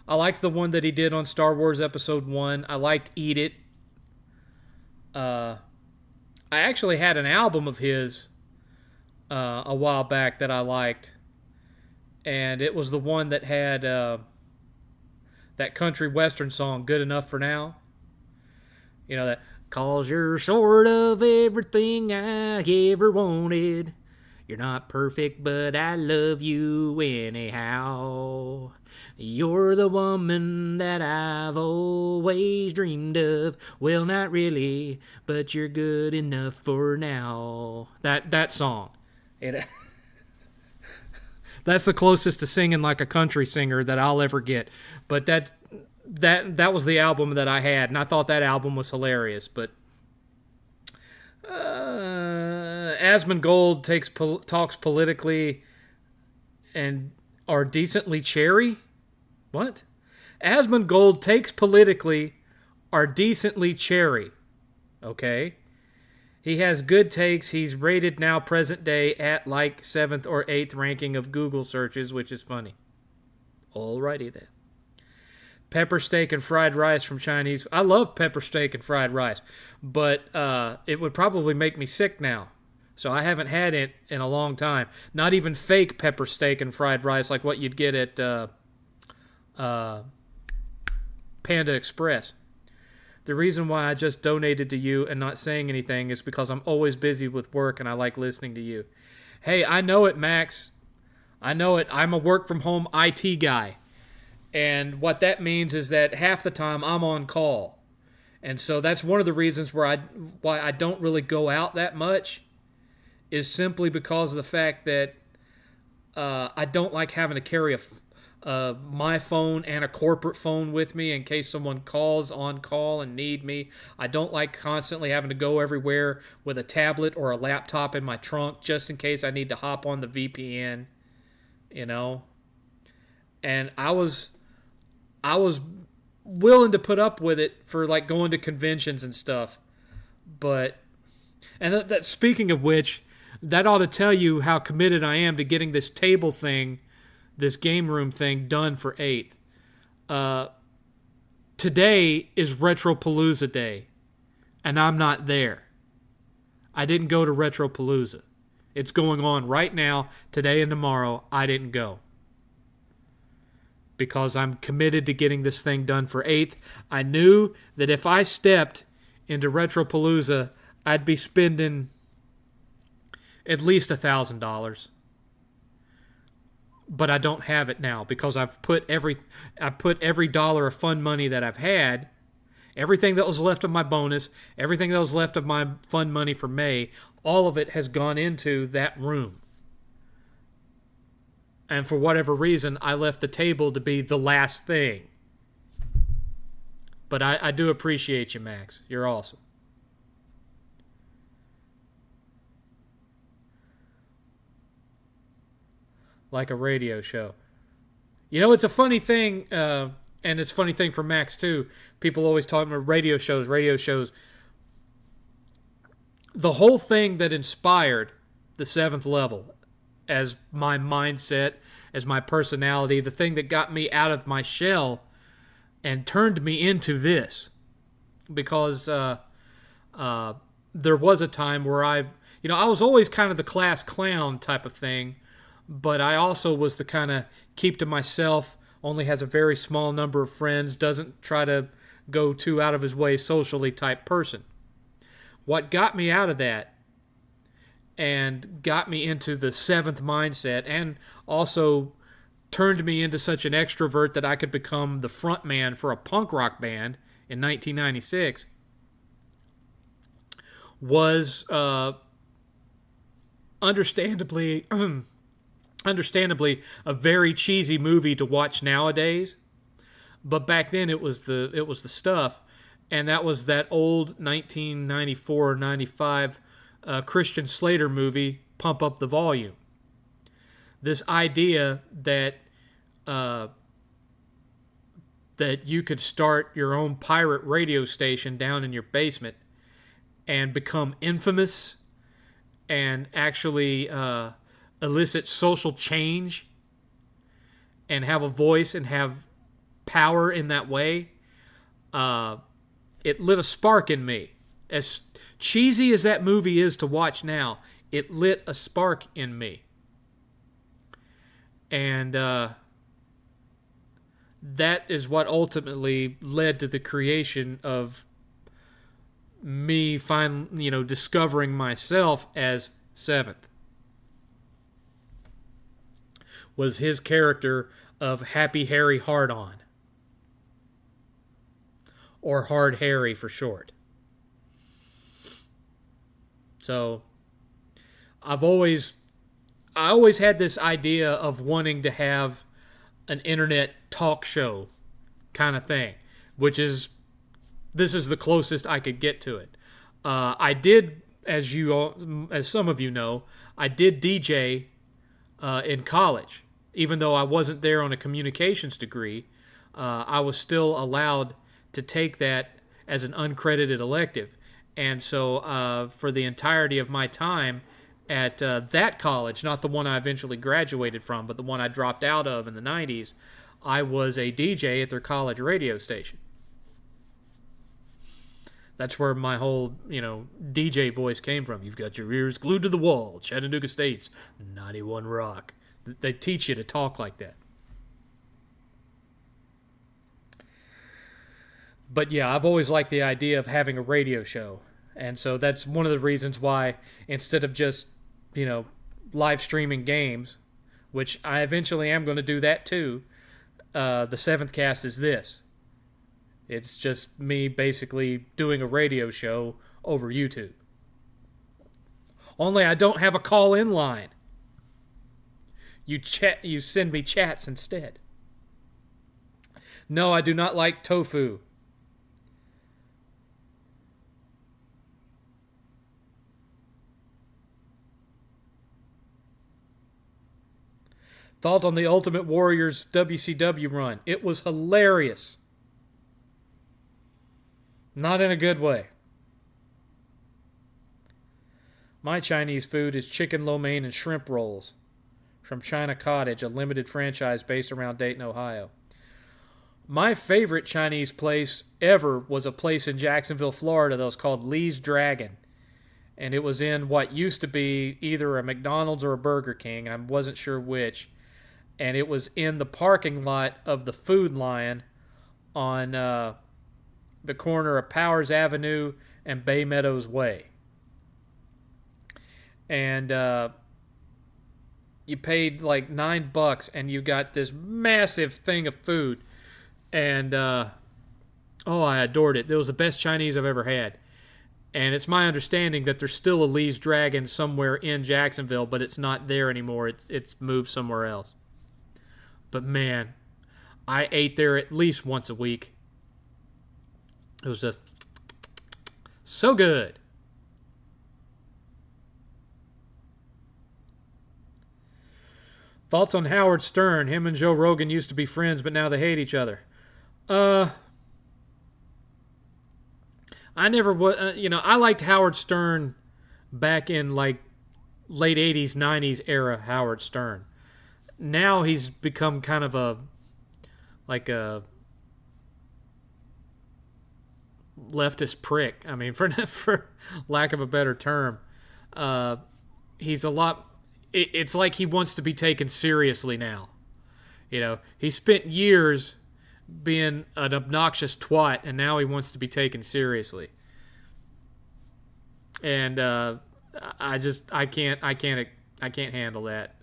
I liked the one that he did on Star Wars Episode 1. I liked Eat It. Uh, I actually had an album of his a while back that I liked. And it was the one that had that country western song, Good Enough for Now. You know, that, 'cause you're sort of everything I ever wanted. You're not perfect, but I love you anyhow. You're the woman that I've always dreamed of. Well, not really, but you're good enough for now. That song. It, that's the closest to singing like a country singer that I'll ever get. But that was the album that I had, and I thought that album was hilarious. But Asmongold talks politically and are decently cherry. What? Asmongold takes politically are decently cherry. Okay. He has good takes. He's rated now present day at like 7th or 8th ranking of Google searches, which is funny. Alrighty then. Pepper steak and fried rice from Chinese. I love pepper steak and fried rice, but it would probably make me sick now. So I haven't had it in a long time. Not even fake pepper steak and fried rice like what you'd get at Panda Express. The reason why I just donated to you and not saying anything is because I'm always busy with work and I like listening to you. Hey, I know it, Max. I know it. I'm a work-from-home IT guy. And what that means is that half the time I'm on call. And so that's one of the reasons why I don't really go out that much, is simply because of the fact that I don't like having to carry my phone and a corporate phone with me in case someone calls on call and need me. I don't like constantly having to go everywhere with a tablet or a laptop in my trunk just in case I need to hop on the VPN, you know. And I was willing to put up with it for like going to conventions and stuff. But, and that speaking of which, that ought to tell you how committed I am to getting this table thing, this game room thing done for 8th. Today is Retropalooza Day, and I'm not there. I didn't go to Retropalooza. It's going on right now, today and tomorrow. I didn't go. Because I'm committed to getting this thing done for 8th. I knew that if I stepped into Retropalooza, I'd be spending at least $1,000. But I don't have it now because I've put every dollar of fun money that I've had, everything that was left of my bonus, everything that was left of my fun money for May, all of it has gone into that room. And for whatever reason, I left the table to be the last thing. But I do appreciate you, Max. You're awesome. Like a radio show. You know, it's a funny thing, and it's a funny thing for Max, too. People always talk about radio shows. The whole thing that inspired the 7th level as my mindset, as my personality, the thing that got me out of my shell and turned me into this. Because there was a time where I was always kind of the class clown type of thing, but I also was the kind of keep to myself, only has a very small number of friends, doesn't try to go too out of his way socially type person. What got me out of that and got me into the 7th mindset, and also turned me into such an extrovert that I could become the front man for a punk rock band in 1996, was understandably a very cheesy movie to watch nowadays. But back then it was the stuff, and that was that old 1994 or 95 Christian Slater movie, Pump Up the Volume. This idea that that you could start your own pirate radio station down in your basement and become infamous and actually elicit social change and have a voice and have power in that way, it lit a spark in me. As cheesy as that movie is to watch now, it lit a spark in me. And that is what ultimately led to the creation of me discovering myself as Seventh. Was his character of Happy Harry Hard-On. Or Hard Harry for short. So, I always had this idea of wanting to have an internet talk show kind of thing, this is the closest I could get to it. I did, as some of you know, I did DJ in college. Even though I wasn't there on a communications degree, I was still allowed to take that as an uncredited elective. And so for the entirety of my time at that college, not the one I eventually graduated from, but the one I dropped out of in the 90s, I was a DJ at their college radio station. That's where my whole, DJ voice came from. You've got your ears glued to the wall. Chattanooga State's 91 Rock. They teach you to talk like that. But yeah, I've always liked the idea of having a radio show. And so that's one of the reasons why, instead of just, live streaming games, which I eventually am going to do that too, the 7thCast is this. It's just me basically doing a radio show over YouTube. Only I don't have a call-in line. You send me chats instead. No, I do not like tofu. Thought on the Ultimate Warrior's WCW run. It was hilarious. Not in a good way. My Chinese food is chicken lo mein and shrimp rolls from China Cottage, a limited franchise based around Dayton, Ohio. My favorite Chinese place ever was a place in Jacksonville, Florida that was called Lee's Dragon. And it was in what used to be either a McDonald's or a Burger King. I wasn't sure which. And it was in the parking lot of the Food Lion on the corner of Powers Avenue and Bay Meadows Way. And you paid like $9 and you got this massive thing of food. And I adored it. It was the best Chinese I've ever had. And it's my understanding that there's still a Lee's Dragon somewhere in Jacksonville, but it's not there anymore. It's moved somewhere else. But man, I ate there at least once a week. It was just so good. Thoughts on Howard Stern? Him and Joe Rogan used to be friends, but now they hate each other. I never was, I liked Howard Stern back in like late 80s, 90s era Howard Stern. Now he's become kind of a leftist prick. I mean, for lack of a better term, he's a lot. It's like he wants to be taken seriously now. He spent years being an obnoxious twat, and now he wants to be taken seriously. And I can't handle that.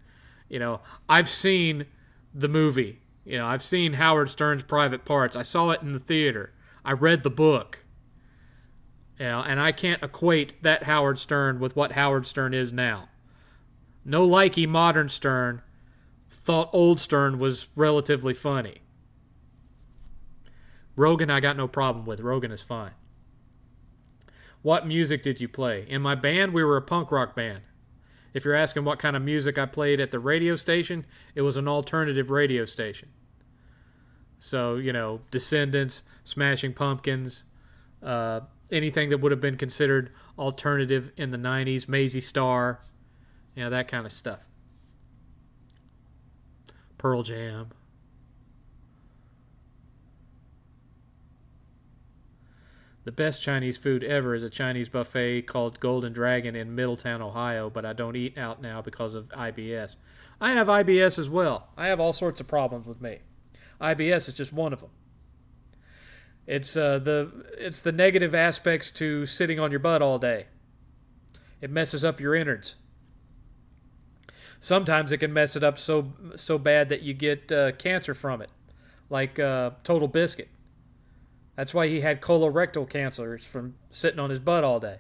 I've seen the movie. I've seen Howard Stern's Private Parts. I saw it in the theater. I read the book. And I can't equate that Howard Stern with what Howard Stern is now. No likey modern Stern thought old Stern was relatively funny. Rogan I got no problem with. Rogan is fine. What music did you play? In my band, we were a punk rock band. If you're asking what kind of music I played at the radio station, it was an alternative radio station. So, Descendants, Smashing Pumpkins, anything that would have been considered alternative in the 90s, Maisie Starr, that kind of stuff. Pearl Jam. The best Chinese food ever is a Chinese buffet called Golden Dragon in Middletown, Ohio, but I don't eat out now because of IBS. I have IBS as well. I have all sorts of problems with me. IBS is just one of them. It's the negative aspects to sitting on your butt all day. It messes up your innards. Sometimes it can mess it up so bad that you get cancer from it, like Total Biscuit. That's why he had colorectal cancer from sitting on his butt all day,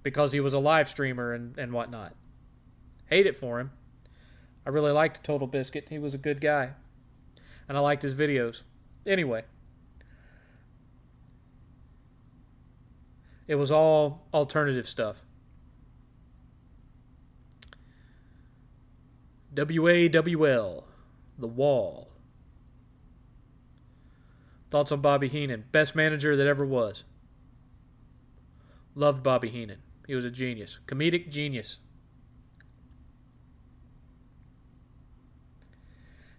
because he was a live streamer and whatnot. Hate it for him. I really liked Total Biscuit. He was a good guy, and I liked his videos. Anyway, it was all alternative stuff. WAWL, The Wall. Thoughts on Bobby Heenan? Best manager that ever was. Loved Bobby Heenan. He was a genius. Comedic genius.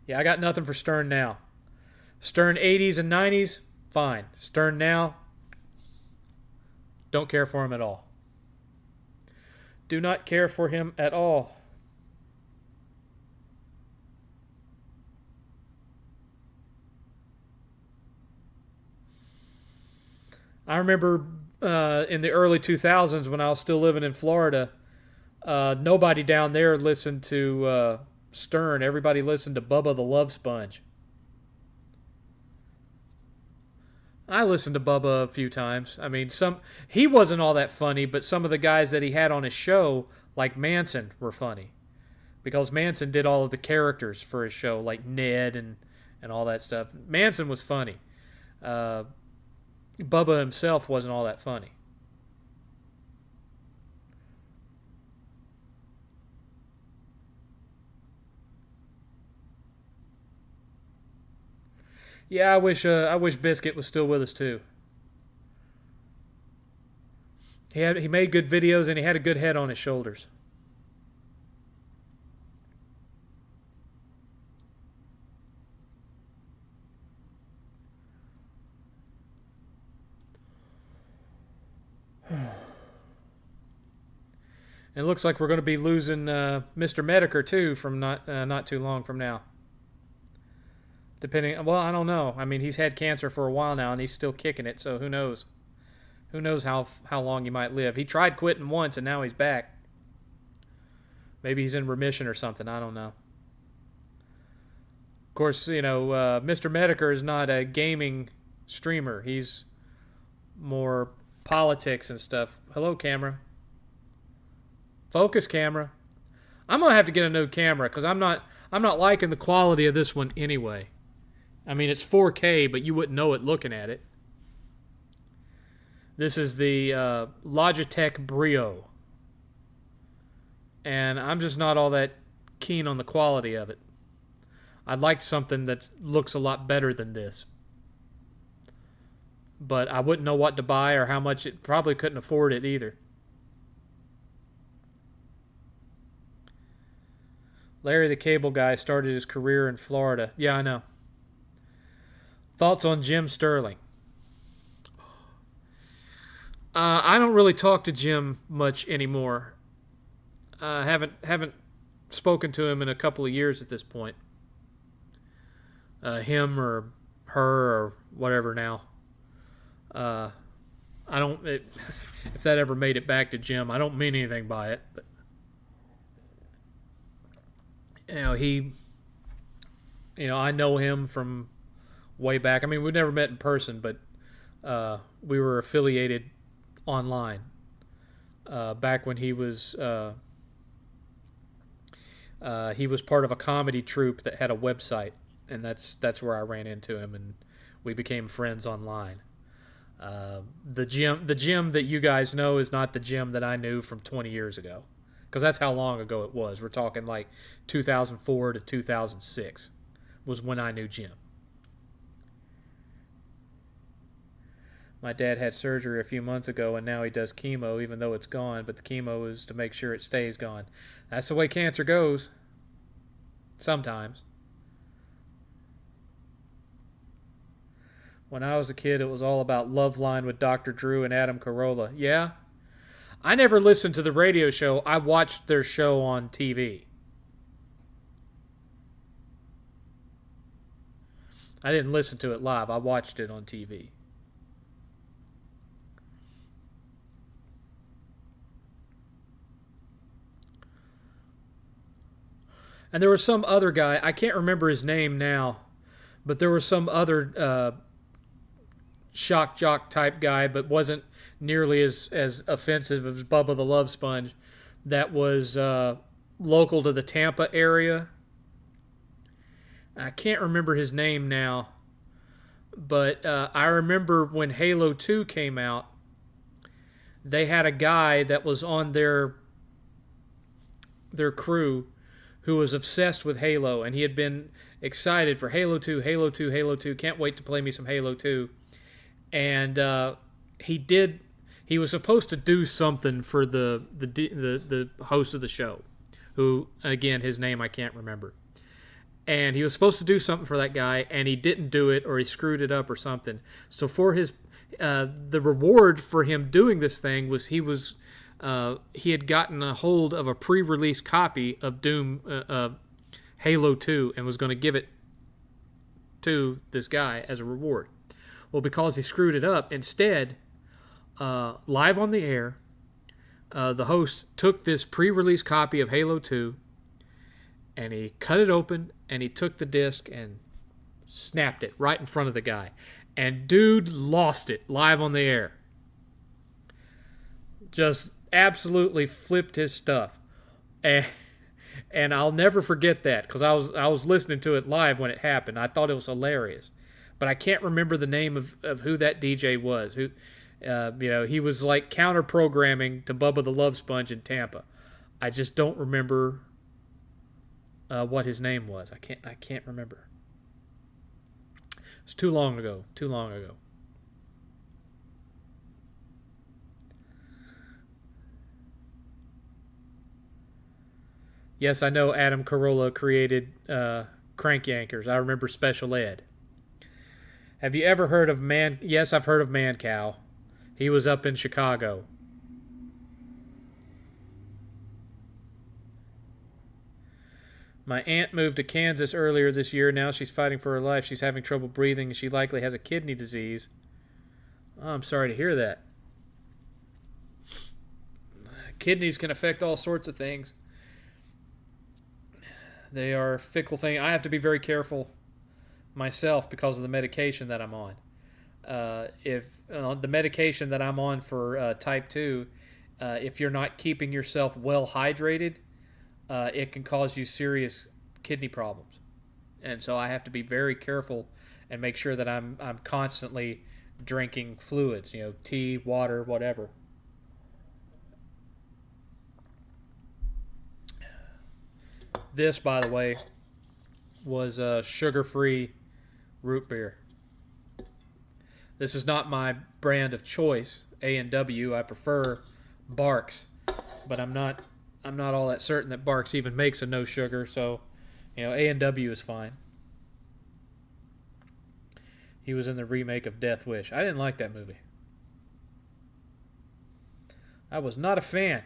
Yeah, I got nothing for Stern now. Stern 80s and 90s, fine. Stern now, don't care for him at all. Do not care for him at all. I remember in the early 2000s when I was still living in Florida, nobody down there listened to Stern. Everybody listened to Bubba the Love Sponge. I listened to Bubba a few times. I mean, he wasn't all that funny, but some of the guys that he had on his show, like Manson, were funny. Because Manson did all of the characters for his show, like Ned and all that stuff. Manson was funny. Bubba himself wasn't all that funny. Yeah, I wish Biscuit was still with us too. He made good videos and he had a good head on his shoulders. It looks like we're going to be losing Mr. Mediker too from not too long from now. Well, I don't know. I mean, he's had cancer for a while now, and he's still kicking it. So who knows? Who knows how long he might live? He tried quitting once, and now he's back. Maybe he's in remission or something. I don't know. Of course, Mr. Mediker is not a gaming streamer. He's more politics and stuff. Hello, camera. Focus, camera. I'm gonna have to get a new camera because I'm not liking the quality of this one anyway. I mean, it's 4K, but you wouldn't know it looking at it. This is the Logitech Brio, and I'm just not all that keen on the quality of it. I'd like something that looks a lot better than this, but I wouldn't know what to buy or how much. It probably couldn't afford it either. Larry the Cable Guy started his career in Florida. Yeah, I know. Thoughts on Jim Sterling? I don't really talk to Jim much anymore. Haven't spoken to him in a couple of years at this point. Him or her or whatever now. I don't. If that ever made it back to Jim, I don't mean anything by it, but. I know him from way back. I mean, we've never met in person, but we were affiliated online back when he was part of a comedy troupe that had a website, and that's where I ran into him, and we became friends online. The Jim that you guys know is not the Jim that I knew from 20 years ago. Because that's how long ago it was. We're talking like 2004 to 2006 was when I knew Jim. My dad had surgery a few months ago, and now he does chemo, even though it's gone. But the chemo is to make sure it stays gone. That's the way cancer goes. Sometimes. When I was a kid, it was all about Loveline with Dr. Drew and Adam Carolla. Yeah? I never listened to the radio show. I watched their show on TV. I didn't listen to it live. I watched it on TV. And there was some other guy. I can't remember his name now. But there was some other shock jock type guy, but wasn't nearly as offensive as Bubba the Love Sponge, that was local to the Tampa area. I can't remember his name now, but I remember when Halo 2 came out, they had a guy that was on their crew who was obsessed with Halo, and he had been excited for Halo 2, Halo 2, Halo 2, can't wait to play me some Halo 2. And he was supposed to do something for the host of the show, who, again, his name I can't remember. And he was supposed to do something for that guy, and he didn't do it, or he screwed it up or something. So for his the reward for him doing this thing was he had gotten a hold of a pre-release copy of Halo 2 and was going to give it to this guy as a reward. Well, because he screwed it up, instead, live on the air, the host took this pre-release copy of Halo 2, and he cut it open, and he took the disc and snapped it right in front of the guy. And dude lost it live on the air. Just absolutely flipped his stuff. And I'll never forget that, because I was listening to it live when it happened. I thought it was hilarious. But I can't remember the name of who that DJ was. Who, he was like counter-programming to Bubba the Love Sponge in Tampa. I just don't remember what his name was. I can't remember. It's too long ago. Yes, I know Adam Carolla created Crank Yankers. I remember Special Ed. Have you ever heard of Man? Yes, I've heard of Man Cow. He was up in Chicago. My aunt moved to Kansas earlier this year. Now she's fighting for her life. She's having trouble breathing, and she likely has a kidney disease. Oh, I'm sorry to hear that. Kidneys can affect all sorts of things. They are a fickle thing. I have to be very careful myself because of the medication that I'm on. If the medication that I'm on for type 2, if you're not keeping yourself well hydrated, it can cause you serious kidney problems. And so I have to be very careful and make sure that I'm constantly drinking fluids, tea, water, whatever. This, by the way, was sugar-free root beer. This is not my brand of choice, A&W. I prefer Barks, but I'm not all that certain that Barks even makes a no sugar, so A&W is fine. He was in the remake of Death Wish. I didn't like that movie. I was not a fan.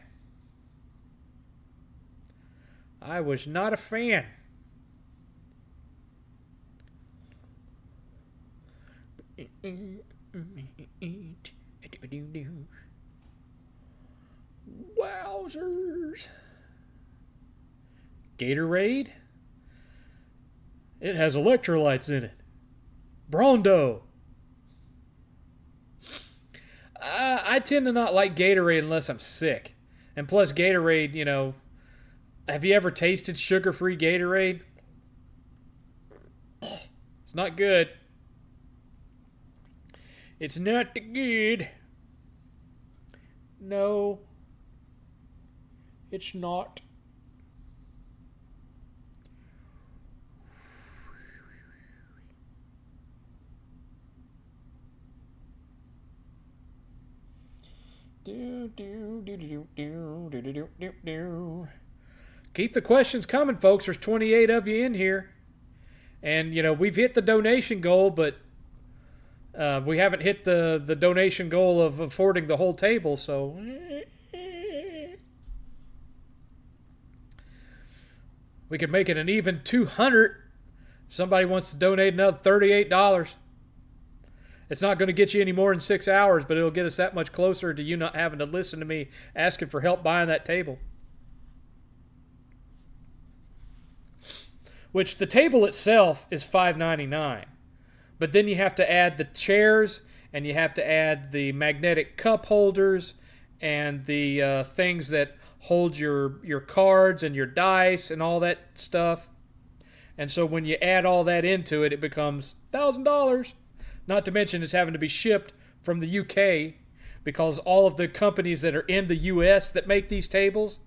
I was not a fan. Wowzers. Gatorade? It has electrolytes in it. Brondo. I tend to not like Gatorade unless I'm sick. And plus Gatorade, have you ever tasted sugar-free Gatorade? It's not good. It's not good. No. It's not. Keep the questions coming, folks. There's 28 of you in here. And, we've hit the donation goal, but we haven't hit the donation goal of affording the whole table, so... We could make it an even 200 if somebody wants to donate another $38. It's not going to get you any more than 6 hours, but it'll get us that much closer to you not having to listen to me asking for help buying that table. Which the table itself is $5.99. But then you have to add the chairs, and you have to add the magnetic cup holders, and the things that hold your cards and your dice and all that stuff. And so when you add all that into it, it becomes $1,000. Not to mention it's having to be shipped from the UK, because all of the companies that are in the US that make these tables,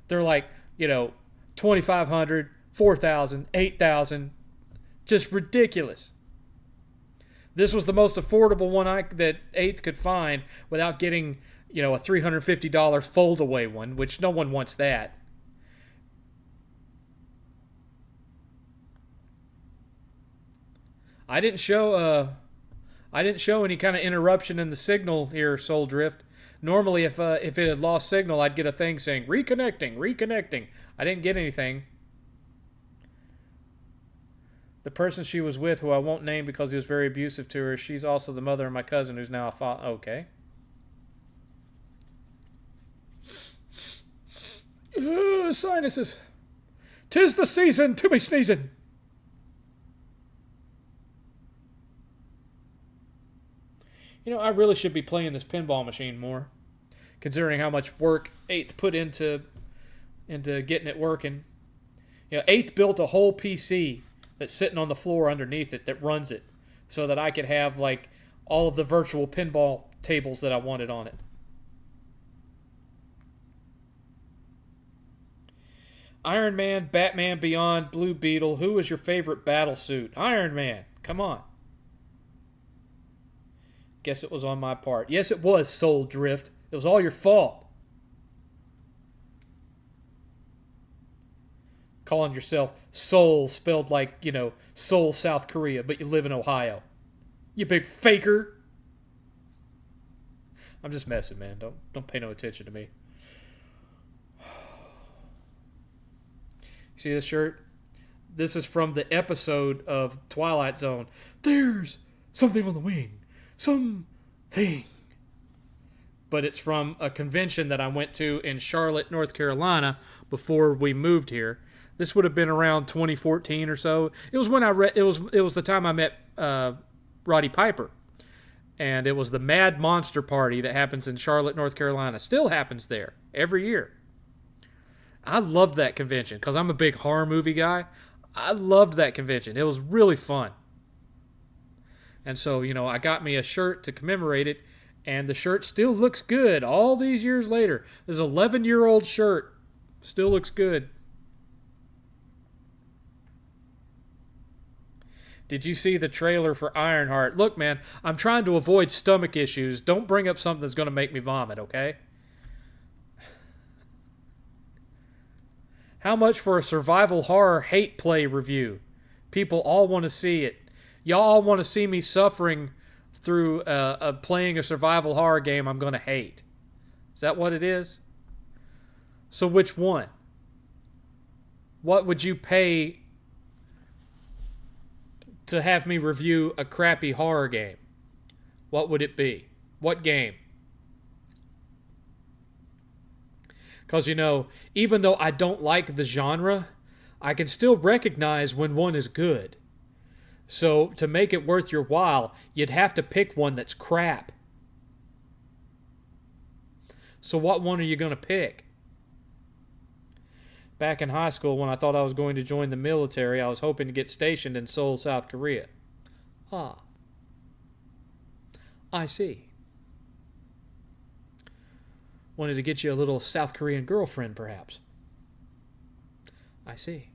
they're like, $2,500, $4,000, $8,000. Just ridiculous. This was the most affordable one that 8th could find without getting, a $350 fold-away one, which no one wants that. I didn't show any kind of interruption in the signal here, Soul Drift. Normally, if it had lost signal, I'd get a thing saying reconnecting. I didn't get anything. The person she was with, who I won't name because he was very abusive to her, she's also the mother of my cousin, who's now a father. Okay. Sinuses. 'Tis the season to be sneezing. I really should be playing this pinball machine more, considering how much work 8th put into getting it working. 8th built a whole PC that's sitting on the floor underneath it that runs it, so that I could have all of the virtual pinball tables that I wanted on it. Iron Man, Batman Beyond, Blue Beetle. Who was your favorite battle suit? Iron Man. Come on. Guess it was on my part. Yes, it was, Soul Drift. It was all your fault. Calling yourself Seoul, spelled like, Seoul, South Korea, but you live in Ohio. You big faker. I'm just messing, man. Don't pay no attention to me. See this shirt? This is from the episode of Twilight Zone. There's something on the wing. Something. But it's from a convention that I went to in Charlotte, North Carolina before we moved here. This would have been around 2014 or so. It was when it was the time I met Roddy Piper. And it was the Mad Monster Party that happens in Charlotte, North Carolina. Still happens there every year. I loved that convention because I'm a big horror movie guy. I loved that convention. It was really fun. And so, I got me a shirt to commemorate it, and the shirt still looks good all these years later. This 11-year-old shirt still looks good. Did you see the trailer for Ironheart? Look, man, I'm trying to avoid stomach issues. Don't bring up something that's going to make me vomit, okay? How much for a survival horror hate play review? People all want to see it. Y'all all want to see me suffering through playing a survival horror game I'm going to hate. Is that what it is? So which one? What would you pay to have me review a crappy horror game? What would it be? What game? Because, even though I don't like the genre, I can still recognize when one is good. So, to make it worth your while, you'd have to pick one that's crap. So, what one are you going to pick? Back in high school, when I thought I was going to join the military, I was hoping to get stationed in Seoul, South Korea. Ah. I see. Wanted to get you a little South Korean girlfriend, perhaps. I see.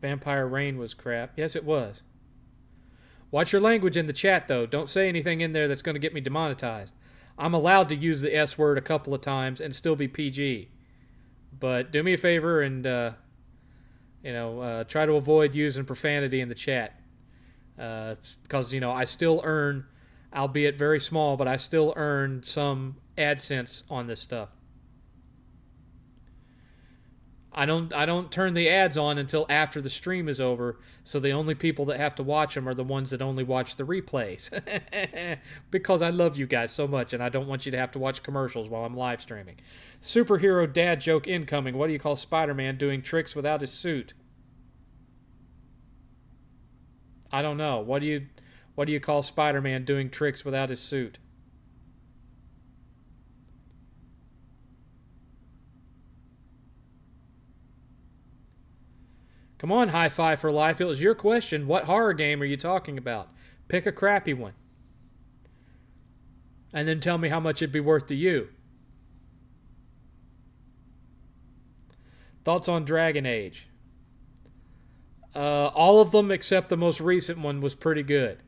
Vampire Rain was crap. Yes, it was. Watch your language in the chat, though. Don't say anything in there that's going to get me demonetized. I'm allowed to use the S word a couple of times and still be PG. But do me a favor and, try to avoid using profanity in the chat. Because, I still earn, albeit very small, but I still earn some AdSense on this stuff. I don't turn the ads on until after the stream is over, so the only people that have to watch them are the ones that only watch the replays. Because I love you guys so much, and I don't want you to have to watch commercials while I'm live streaming. Superhero dad joke incoming. What do you call Spider-Man doing tricks without his suit? I don't know. What do you call Spider-Man doing tricks without his suit? Come on, High Five for Life. It was your question. What horror game are you talking about? Pick a crappy one. And then tell me how much it'd be worth to you. Thoughts on Dragon Age? All of them except the most recent one was pretty good.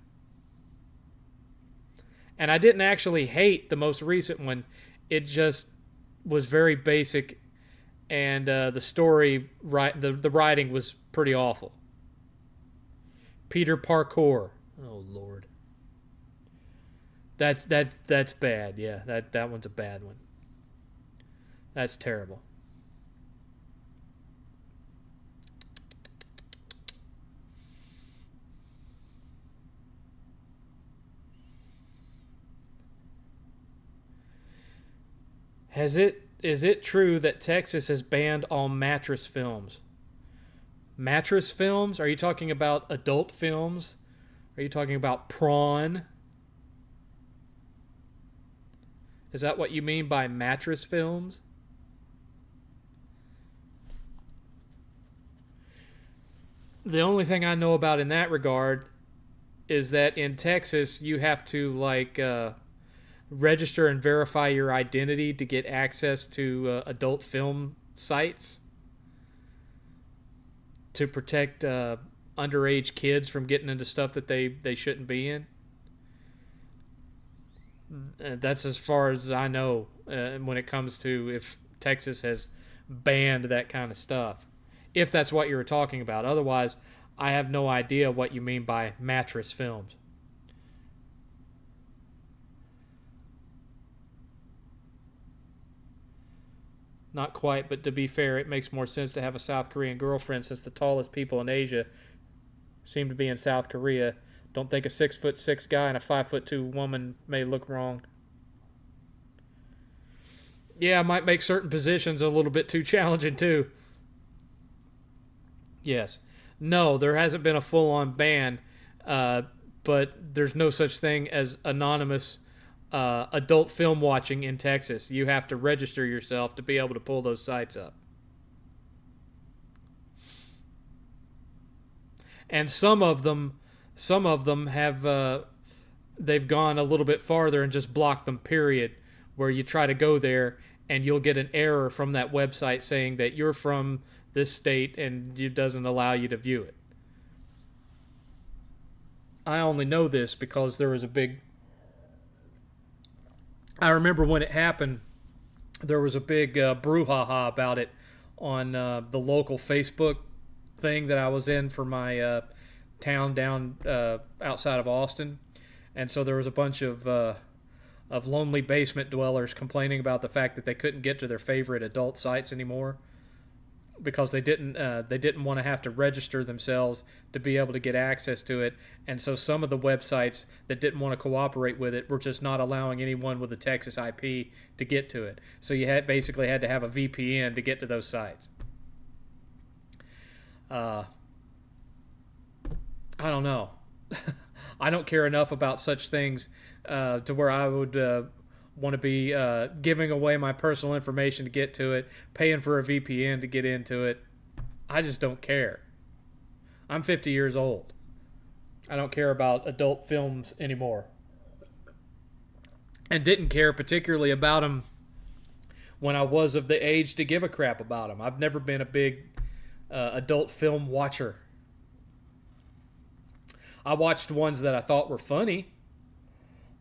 And I didn't actually hate the most recent one. It just was very basic, and the story, the writing was pretty awful. Peter Parkour. Oh Lord. That's bad. Yeah, that one's a bad one. That's terrible. Is it true that Texas has banned all mattress films? Mattress films? Are you talking about adult films? Are you talking about prawn? Is that what you mean by mattress films? The only thing I know about in that regard is that in Texas you have to register and verify your identity to get access to adult film sites to protect underage kids from getting into stuff that they shouldn't be in. That's as far as I know when it comes to if Texas has banned that kind of stuff. If that's what you were talking about. Otherwise, I have no idea what you mean by mattress films. Not quite, but to be fair, it makes more sense to have a South Korean girlfriend since the tallest people in Asia seem to be in South Korea. Don't think a 6'6" guy and a 5'2" woman may look wrong. Yeah, it might make certain positions a little bit too challenging too. Yes. No, there hasn't been a full-on ban, but there's no such thing as anonymous adult film watching in Texas. You have to register yourself to be able to pull those sites up. And some of them have they've gone a little bit farther and just blocked them, period, where you try to go there and you'll get an error from that website saying that you're from this state and it doesn't allow you to view it. I only know this because there was a big... I remember when it happened, there was a big brouhaha about it on the local Facebook thing that I was in for my town down outside of Austin. And so there was a bunch of lonely basement dwellers complaining about the fact that they couldn't get to their favorite adult sites anymore because they didn't want to have to register themselves to be able to get access to it. And so some of the websites that didn't want to cooperate with it were just not allowing anyone with a Texas IP to get to it. So you basically had to have a VPN to get to those sites. I don't know. I don't care enough about such things to where I would want to be giving away my personal information to get to it, paying for a VPN to get into it. I just don't care. I'm 50 years old. I don't care about adult films anymore. And didn't care particularly about them when I was of the age to give a crap about them. I've never been a big adult film watcher I watched ones that I thought were funny,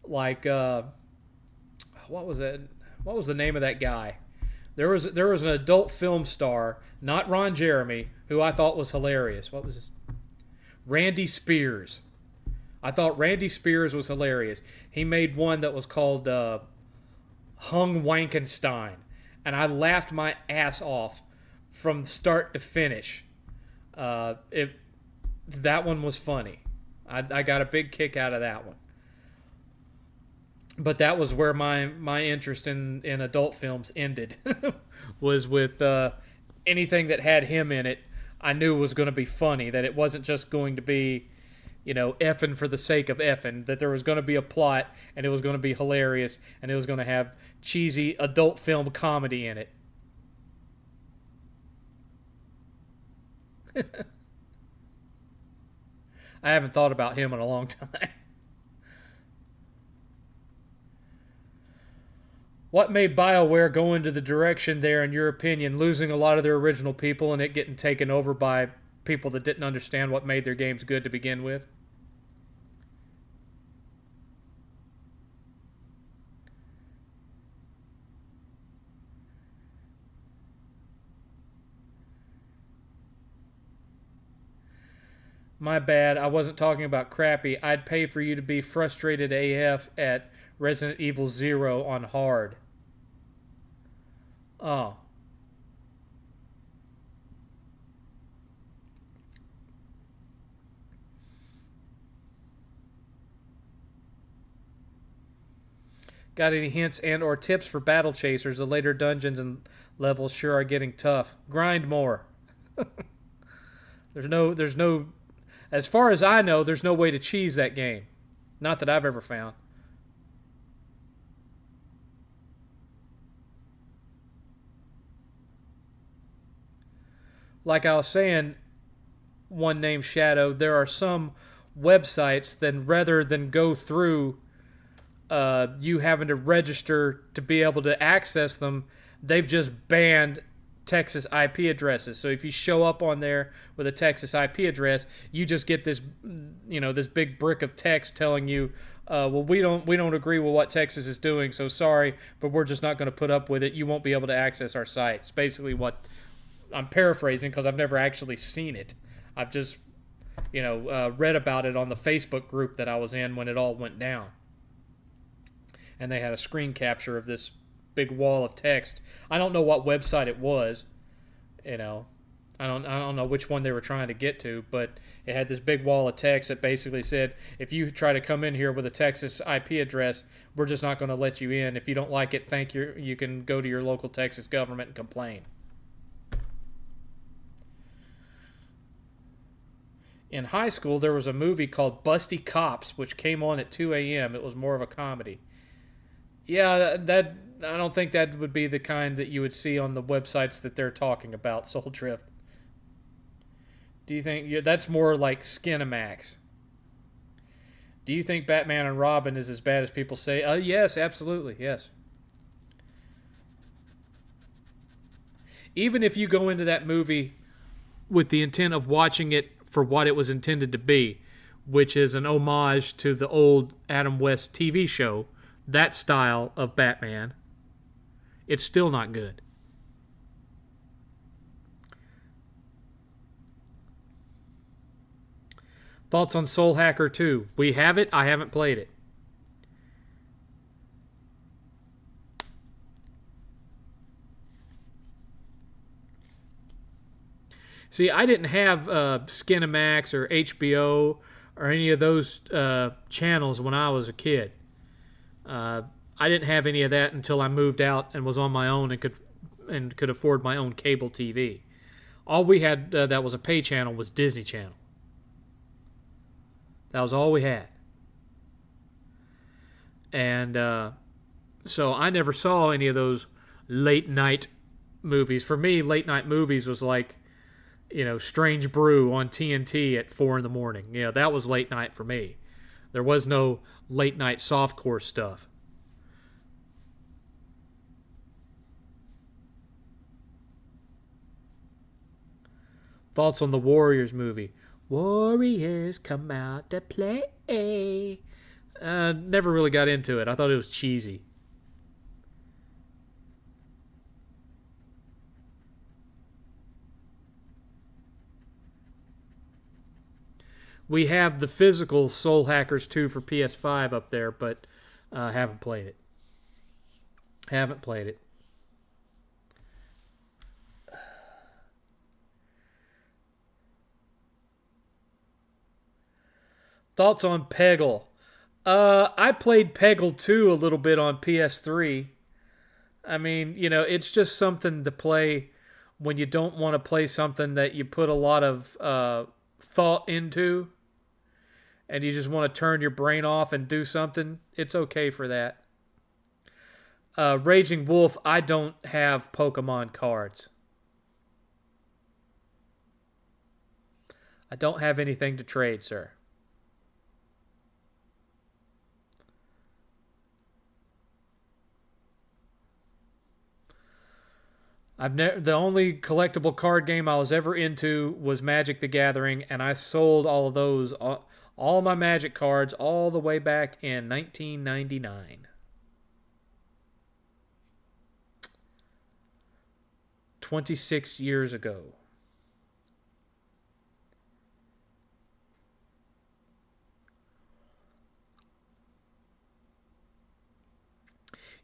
like what was it? What was the name of that guy? There was an adult film star, not Ron Jeremy, who I thought was hilarious. What was his? Randy Spears. I thought Randy Spears was hilarious. He made one that was called Hung Wankenstein, and I laughed my ass off from start to finish. That one was funny. I got a big kick out of that one. But that was where my interest in adult films ended. Was with anything that had him in it. I knew was going to be funny. That it wasn't just going to be, effing for the sake of effing. That there was going to be a plot, and it was going to be hilarious, and it was going to have cheesy adult film comedy in it. I haven't thought about him in a long time. What made BioWare go into the direction there, in your opinion, losing a lot of their original people and it getting taken over by people that didn't understand what made their games good to begin with? My bad, I wasn't talking about crappy. I'd pay for you to be frustrated AF at Resident Evil 0 on hard. Oh. Got any hints and or tips for battle chasers? The later dungeons and levels sure are getting tough. Grind more. there's no as far as I know, there's no way to cheese that game. Not that I've ever found. Like I was saying, one named Shadow, there are some websites that rather than go through you having to register to be able to access them, they've just banned Texas IP addresses. So if you show up on there with a Texas IP address, you just get this, this big brick of text telling you, well, we don't agree with what Texas is doing, so sorry, but we're just not going to put up with it. You won't be able to access our site. It's basically what I'm paraphrasing because I've never actually seen it. I've just, read about it on the Facebook group that I was in when it all went down. And they had a screen capture of this big wall of text. I don't know what website it was. I don't know which one they were trying to get to, but it had this big wall of text that basically said, if you try to come in here with a Texas IP address, we're just not going to let you in. If you don't like it, you can go to your local Texas government and complain. In high school, there was a movie called Busty Cops, which came on at 2 a.m. It was more of a comedy. Yeah, that I don't think that would be the kind that you would see on the websites that they're talking about, Soul Drift. Do you think that's more like Skinamax? Do you think Batman and Robin is as bad as people say? Yes, absolutely, yes. Even if you go into that movie with the intent of watching it for what it was intended to be, which is an homage to the old Adam West TV show, that style of Batman, it's still not good. Thoughts on Soul Hacker 2? We have it. I haven't played it. See, I didn't have Skinamax or HBO or any of those channels when I was a kid. I didn't have any of that until I moved out and was on my own and could afford my own cable TV. All we had that was a pay channel was Disney Channel. That was all we had. And so I never saw any of those late night movies. For me, late night movies was like, Strange Brew on TNT at 4 in the morning. That was late night for me. There was no late night softcore stuff. Thoughts on the Warriors movie? Warriors come out to play. Never really got into it. I thought it was cheesy. We have the physical Soul Hackers 2 for PS5 up there, but haven't played it. Haven't played it. Thoughts on Peggle? I played Peggle 2 a little bit on PS3. I mean, it's just something to play when you don't want to play something that you put a lot of thought into and you just want to turn your brain off and do something. It's okay for that. Raging Wolf, I don't have Pokemon cards. I don't have anything to trade, sir. The only collectible card game I was ever into was Magic the Gathering, and I sold all of those, all my Magic cards, all the way back in 1999. 26 years ago.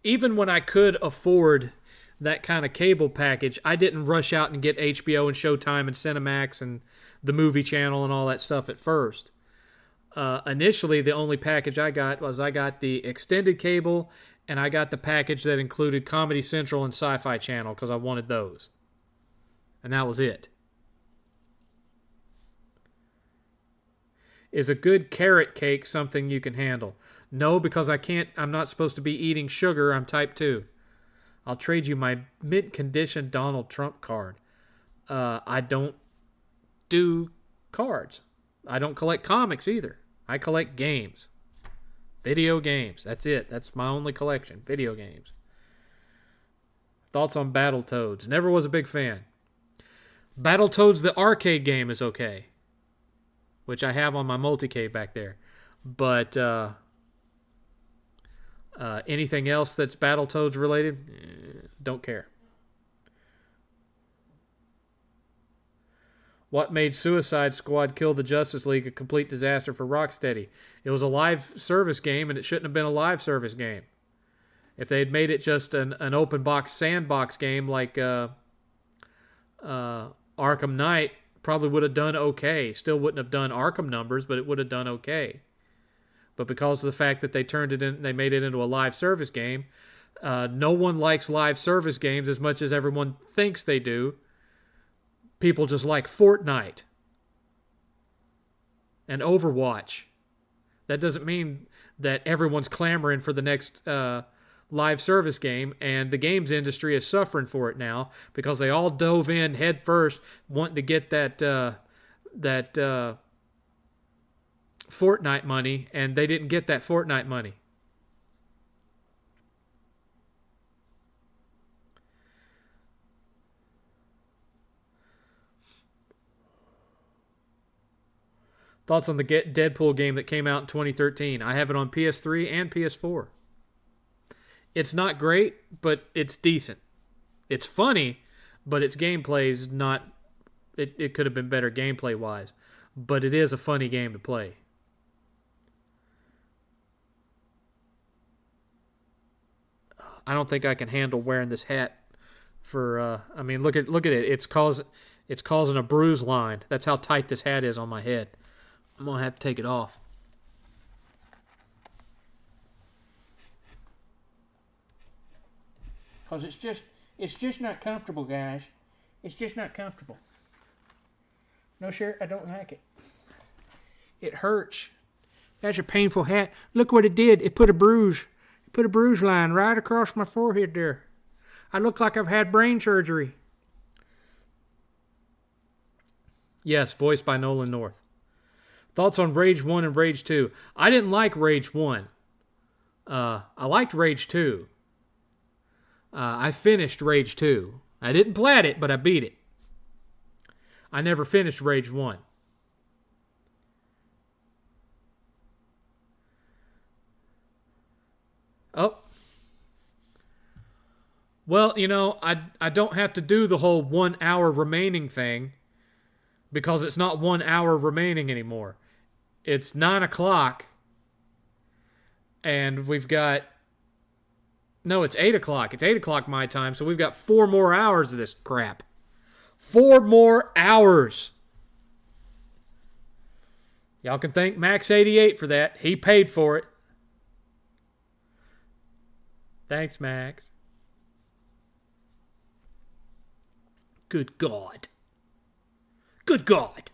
Even when I could afford that kind of cable package, I didn't rush out and get HBO and Showtime and Cinemax and the movie channel and all that stuff at first. Initially, the only package I got the extended cable, and I got the package that included Comedy Central and Sci-Fi Channel because I wanted those. And that was it. Is a good carrot cake something you can handle? No, because I'm not supposed to be eating sugar. I'm type 2. I'll trade you my mint-condition Donald Trump card. I don't do cards. I don't collect comics either. I collect games. Video games. That's it. That's my only collection. Video games. Thoughts on Battletoads? Never was a big fan. Battletoads, the arcade game, is okay. Which I have on my multi-K back there. But anything else that's Battletoads related, don't care. What made Suicide Squad Kill the Justice League a complete disaster for Rocksteady? It was a live service game, and it shouldn't have been a live service game. If they had made it just an open box sandbox game like Arkham Knight, probably would have done okay. Still wouldn't have done Arkham numbers, but it would have done okay. But because of the fact that they made it into a live service game, no one likes live service games as much as everyone thinks they do. People just like Fortnite and Overwatch. That doesn't mean that everyone's clamoring for the next live service game, and the games industry is suffering for it now because they all dove in head first wanting to get that Fortnite money, and they didn't get that Fortnite money. Thoughts on the Deadpool game that came out in 2013? I have it on PS3 and PS4. It's not great, but it's decent. It's funny, but its gameplay is not... It could have been better gameplay-wise. But it is a funny game to play. I don't think I can handle wearing this hat for... I mean, look at it. It's causing a bruise line. That's how tight this hat is on my head. I'm going to have to take it off. Because it's just not comfortable, guys. It's just not comfortable. No, sir, I don't like it. It hurts. That's a painful hat. Look what it did. It put a bruise. It put a bruise line right across my forehead there. I look like I've had brain surgery. Yes, voiced by Nolan North. Thoughts on Rage 1 and Rage 2? I didn't like Rage 1. I liked Rage 2. I finished Rage 2. I didn't plat it, but I beat it. I never finished Rage 1. Well, I don't have to do the whole 1 hour remaining thing because it's not 1 hour remaining anymore. It's 9 o'clock, and we've got. No, it's 8 o'clock. It's 8 o'clock my time, so we've got 4 more hours of this crap. 4 more hours. Y'all can thank Max88 for that. He paid for it. Thanks, Max. Good God. Good God.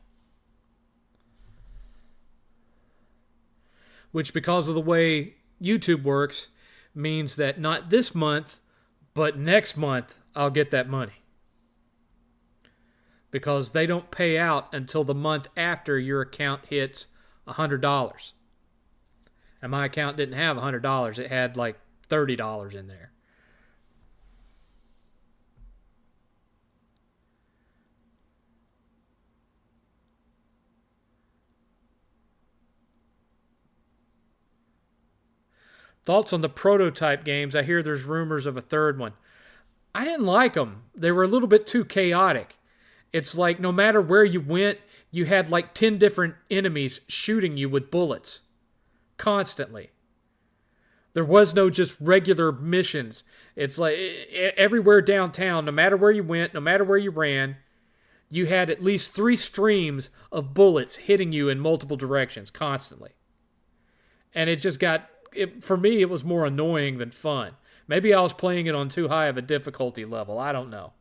Which, because of the way YouTube works, means that not this month, but next month, I'll get that money. Because they don't pay out until the month after your account hits $100. And my account didn't have $100. It had like $30 in there. Thoughts on the prototype games? I hear there's rumors of a third one. I didn't like them. They were a little bit too chaotic. It's like no matter where you went, you had like 10 different enemies shooting you with bullets. Constantly. There was no just regular missions. It's like everywhere downtown, no matter where you went, no matter where you ran, you had at least 3 streams of bullets hitting you in multiple directions constantly. And it just got... for me, it was more annoying than fun. Maybe I was playing it on too high of a difficulty level. I don't know.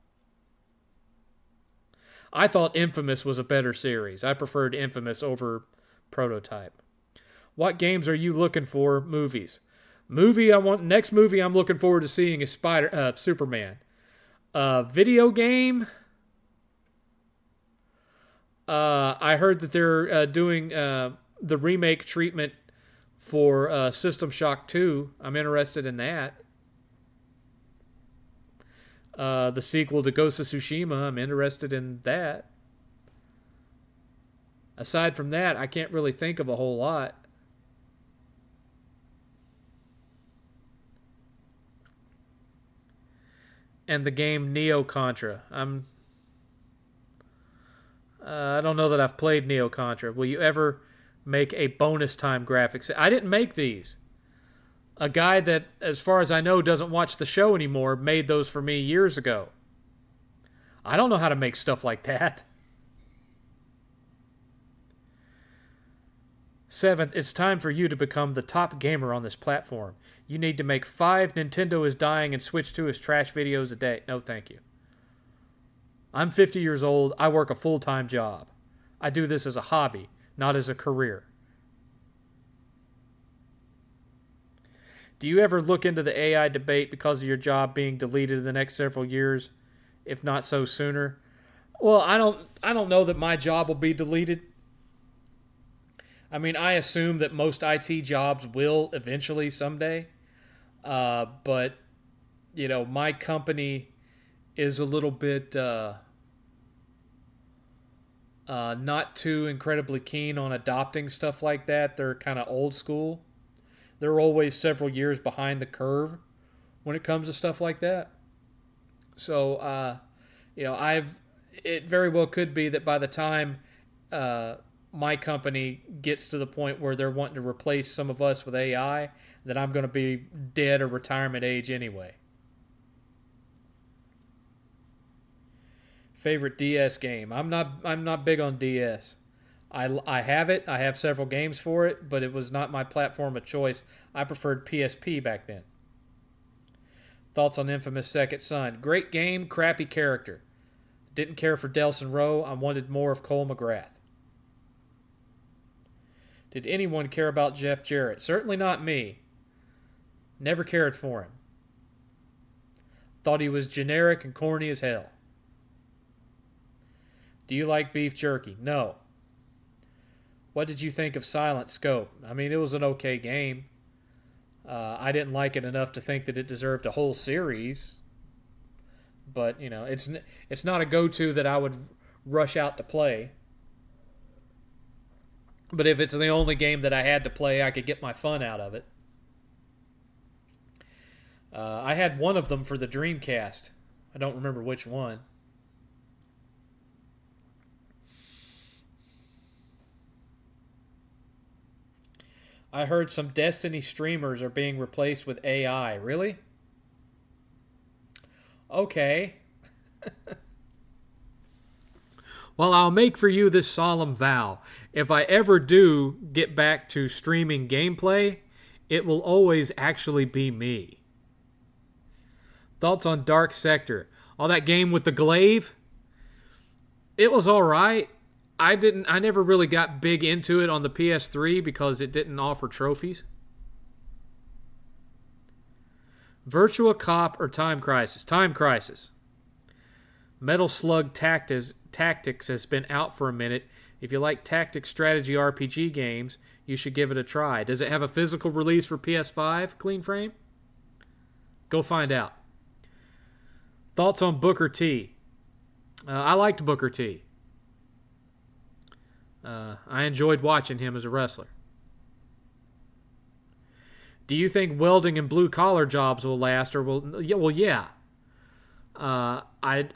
I thought Infamous was a better series. I preferred Infamous over Prototype. What games are you looking for? Movies. Next movie I'm looking forward to seeing is Superman. Video game. I heard that they're doing the remake treatment for System Shock 2. I'm interested in that. The sequel to Ghost of Tsushima, I'm interested in that. Aside from that, I can't really think of a whole lot. And the game Neo Contra. I don't know that I've played Neo Contra. Will you ever make a bonus time graphics? I didn't make these. A guy that, as far as I know, doesn't watch the show anymore made those for me years ago. I don't know how to make stuff like that. 7th, it's time for you to become the top gamer on this platform. You need to make 5 Nintendo is dying and Switch 2 is trash videos a day. No, thank you. I'm 50 years old. I work a full-time job. I do this as a hobby, not as a career. Do you ever look into the AI debate because of your job being deleted in the next several years, if not so sooner? Well, I don't know that my job will be deleted. I mean, I assume that most IT jobs will eventually someday. But, my company is a little bit not too incredibly keen on adopting stuff like that. They're kind of old school. They're always several years behind the curve when it comes to stuff like that. So, it very well could be that by the time my company gets to the point where they're wanting to replace some of us with AI, that I'm going to be dead or retirement age anyway. Favorite DS game? I'm not big on DS. I have it. I have several games for it, but it was not my platform of choice. I preferred PSP back then. Thoughts on Infamous Second Son? Great game, crappy character. Didn't care for Delson Rowe. I wanted more of Cole McGrath. Did anyone care about Jeff Jarrett? Certainly not me. Never cared for him. Thought he was generic and corny as hell. Do you like beef jerky? No. What did you think of Silent Scope? I mean, it was an okay game. I didn't like it enough to think that it deserved a whole series. But, it's not a go-to that I would rush out to play. But if it's the only game that I had to play, I could get my fun out of it. I had one of them for the Dreamcast. I don't remember which one. I heard some Destiny streamers are being replaced with AI. Really? Okay. Well, I'll make for you this solemn vow. If I ever do get back to streaming gameplay, it will always actually be me. Thoughts on Dark Sector? All that game with the glaive? It was alright. I never really got big into it on the PS3 because it didn't offer trophies. Virtua Cop or Time Crisis? Time Crisis. Metal Slug Tactics has been out for a minute. If you like tactic strategy RPG games, you should give it a try. Does it have a physical release for PS5, Clean Frame? Go find out. Thoughts on Booker T? I liked Booker T. I enjoyed watching him as a wrestler. Do you think welding and blue-collar jobs will last, or will... Yeah, well, yeah. I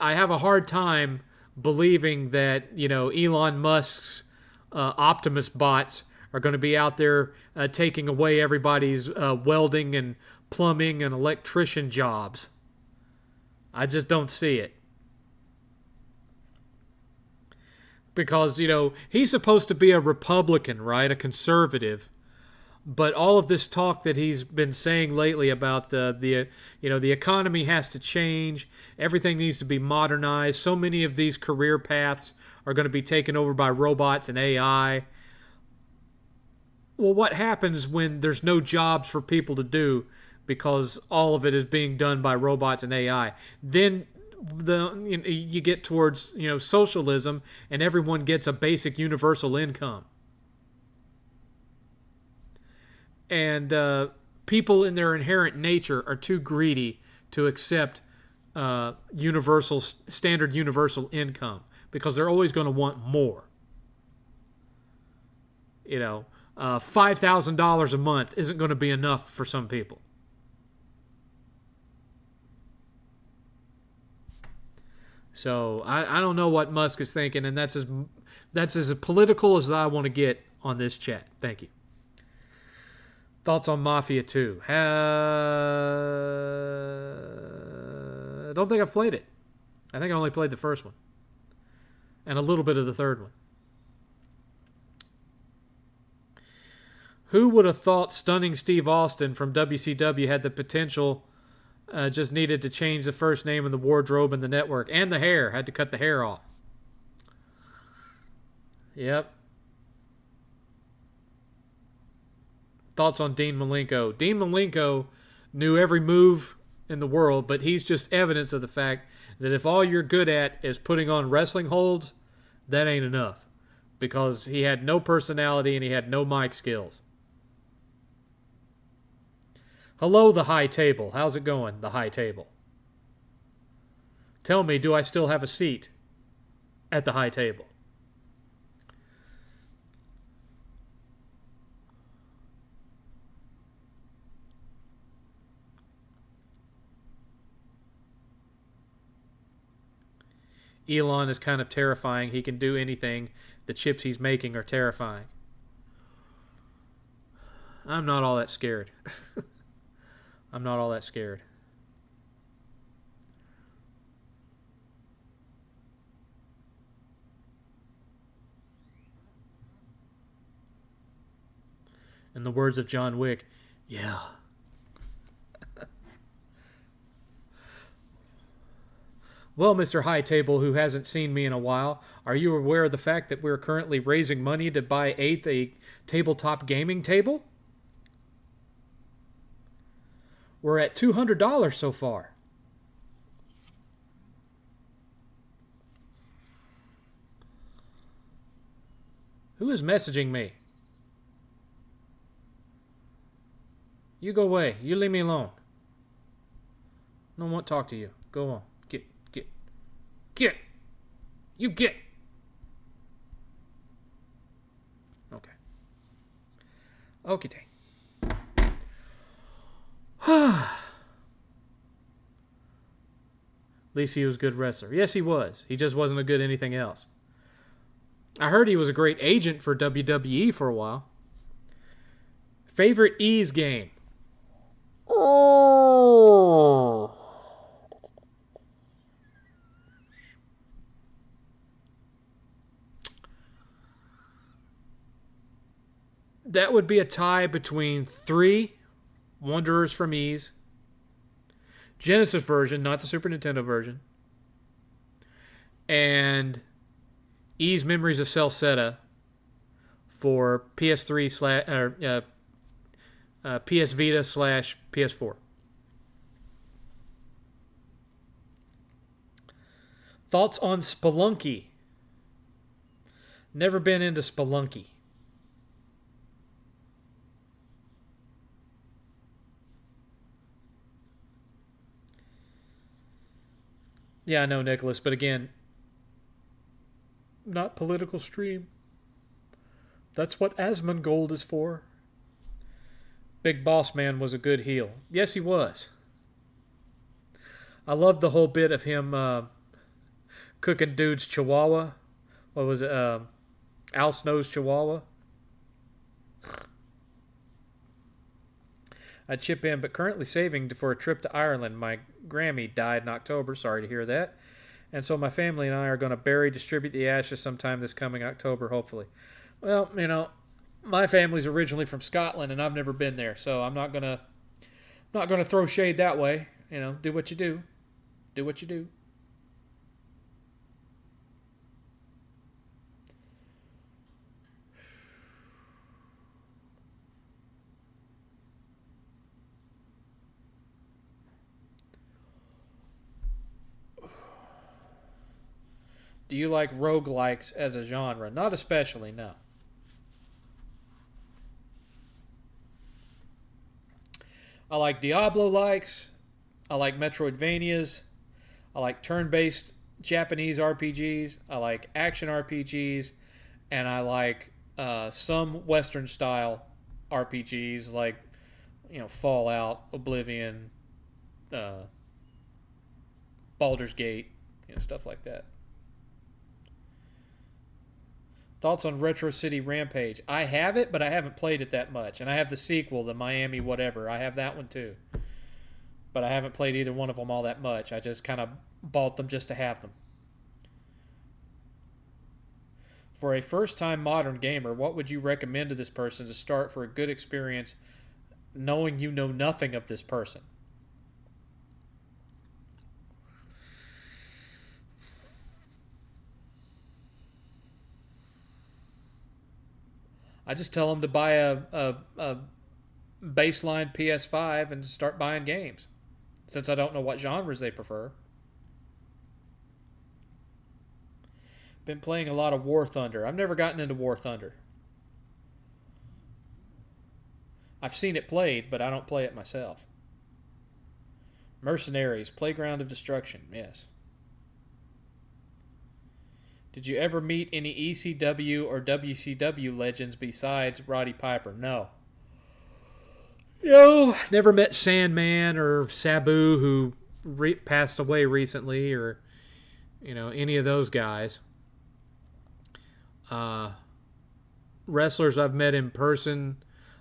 have a hard time believing that, Elon Musk's Optimus bots are going to be out there taking away everybody's welding and plumbing and electrician jobs. I just don't see it. Because, he's supposed to be a Republican, right? A conservative. But all of this talk that he's been saying lately about the economy has to change, everything needs to be modernized, so many of these career paths are going to be taken over by robots and AI. Well, what happens when there's no jobs for people to do because all of it is being done by robots and AI? Then you get towards socialism, and everyone gets a basic universal income. And people in their inherent nature are too greedy to accept standard universal income because they're always going to want more. $5,000 a month isn't going to be enough for some people. So I don't know what Musk is thinking, and that's as political as I want to get on this chat. Thank you. Thoughts on Mafia 2? I don't think I've played it. I think I only played the first one. And a little bit of the third one. Who would have thought stunning Steve Austin from WCW had the potential, just needed to change the first name and the wardrobe and the network. And the hair. Had to cut the hair off. Yep. Thoughts on Dean Malenko? Dean Malenko knew every move in the world, but he's just evidence of the fact that if all you're good at is putting on wrestling holds, that ain't enough. Because he had no personality and he had no mic skills. Hello, the high table. How's it going, the high table? Tell me, do I still have a seat at the high table? Elon is kind of terrifying. He can do anything. The chips he's making are terrifying. I'm not all that scared. I'm not all that scared. In the words of John Wick, yeah. Well, Mr. High Table, who hasn't seen me in a while, are you aware of the fact that we're currently raising money to buy Eighth a tabletop gaming table? We're at $200 so far. Who is messaging me? You go away. You leave me alone. No one want to talk to you. Go on. Get. You get. Okay. Okay. least he was a good wrestler. Yes, he was. He just wasn't a good anything else. I heard he was a great agent for WWE for a while. Favorite Ease game? Oh. That would be a tie between 3 Wanderers from Ease, Genesis version, not the Super Nintendo version, and Ease Memories of Celceta for PS3 PS Vita / PS4. Thoughts on Spelunky? Never been into Spelunky. Yeah, I know, Nicholas, but again, not political stream. That's what Asmongold is for. Big Boss Man was a good heel. Yes, he was. I loved the whole bit of him cooking dude's chihuahua. What was it? Al Snow's chihuahua. I'd chip in, but currently saving for a trip to Ireland. My Grammy died in October. Sorry to hear that. And so my family and I are going to distribute the ashes sometime this coming October, hopefully. Well, my family's originally from Scotland, and I've never been there, so I'm not gonna throw shade that way. Do what you do. Do what you do. Do you like roguelikes as a genre? Not especially, no. I like Diablo-likes. I like Metroidvanias. I like turn-based Japanese RPGs. I like action RPGs. And I like some Western-style RPGs like, Fallout, Oblivion, Baldur's Gate, stuff like that. Thoughts on Retro City Rampage? I have it, but I haven't played it that much. And I have the sequel, the Miami whatever. I have that one too. But I haven't played either one of them all that much. I just kind of bought them just to have them. For a first-time modern gamer, what would you recommend to this person to start for a good experience knowing you know nothing of this person? I just tell them to buy a baseline PS5 and start buying games, since I don't know what genres they prefer. Been playing a lot of War Thunder. I've never gotten into War Thunder. I've seen it played, but I don't play it myself. Mercenaries, Playground of Destruction, yes. Did you ever meet any ECW or WCW legends besides Roddy Piper? No. No, never met Sandman or Sabu, who passed away recently, or any of those guys. Wrestlers I've met in person.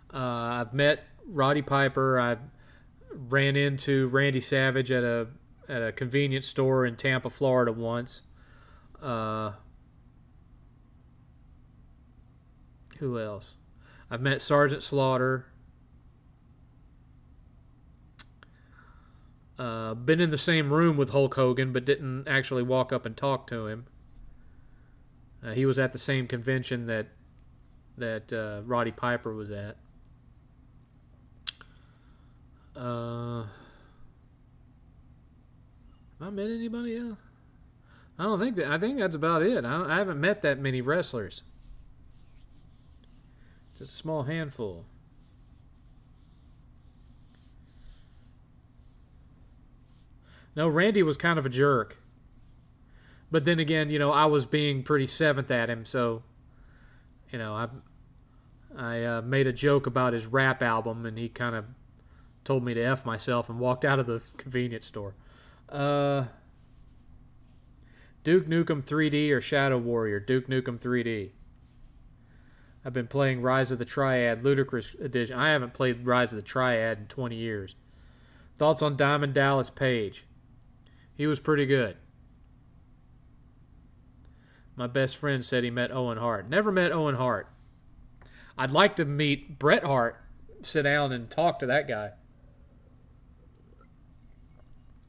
I've met Roddy Piper. I ran into Randy Savage at a convenience store in Tampa, Florida once. Who else? I've met Sergeant Slaughter. Been in the same room with Hulk Hogan, but didn't actually walk up and talk to him. He was at the same convention that Roddy Piper was at. Have I met anybody else? I don't think that. I think that's about it. I haven't met that many wrestlers. Just a small handful. No, Randy was kind of a jerk. But then again, I was being pretty seventh at him, so, I made a joke about his rap album, and he kind of told me to F myself and walked out of the convenience store. Duke Nukem 3D or Shadow Warrior? Duke Nukem 3D. I've been playing Rise of the Triad Ludicrous Edition. I haven't played Rise of the Triad in 20 years. Thoughts on Diamond Dallas Page? He was pretty good. My best friend said he met Owen Hart. Never met Owen Hart. I'd like to meet Bret Hart. Sit down and talk to that guy.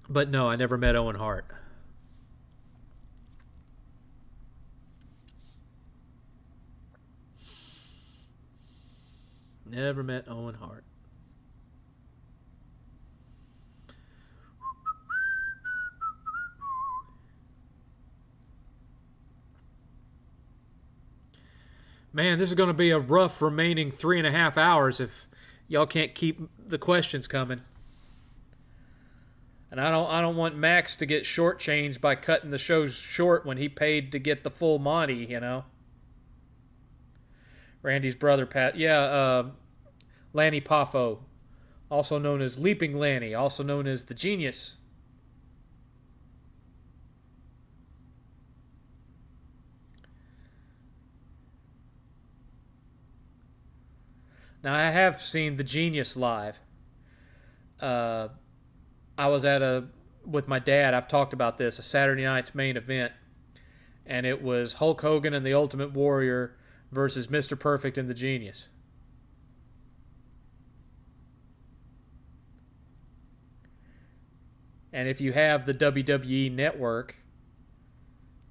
But no, I never met Owen Hart. Never met Owen Hart. Man, this is going to be a rough remaining 3.5 hours if y'all can't keep the questions coming. And I don't want Max to get shortchanged by cutting the show short when he paid to get the full Monty, you know. Randy's brother, Pat. Yeah, Lanny Poffo, also known as Leaping Lanny, also known as the Genius. Now, I have seen the Genius live. I was with my dad, I've talked about this, a Saturday night's main event. And it was Hulk Hogan and the Ultimate Warrior versus Mr. Perfect and the Genius. And if you have the WWE Network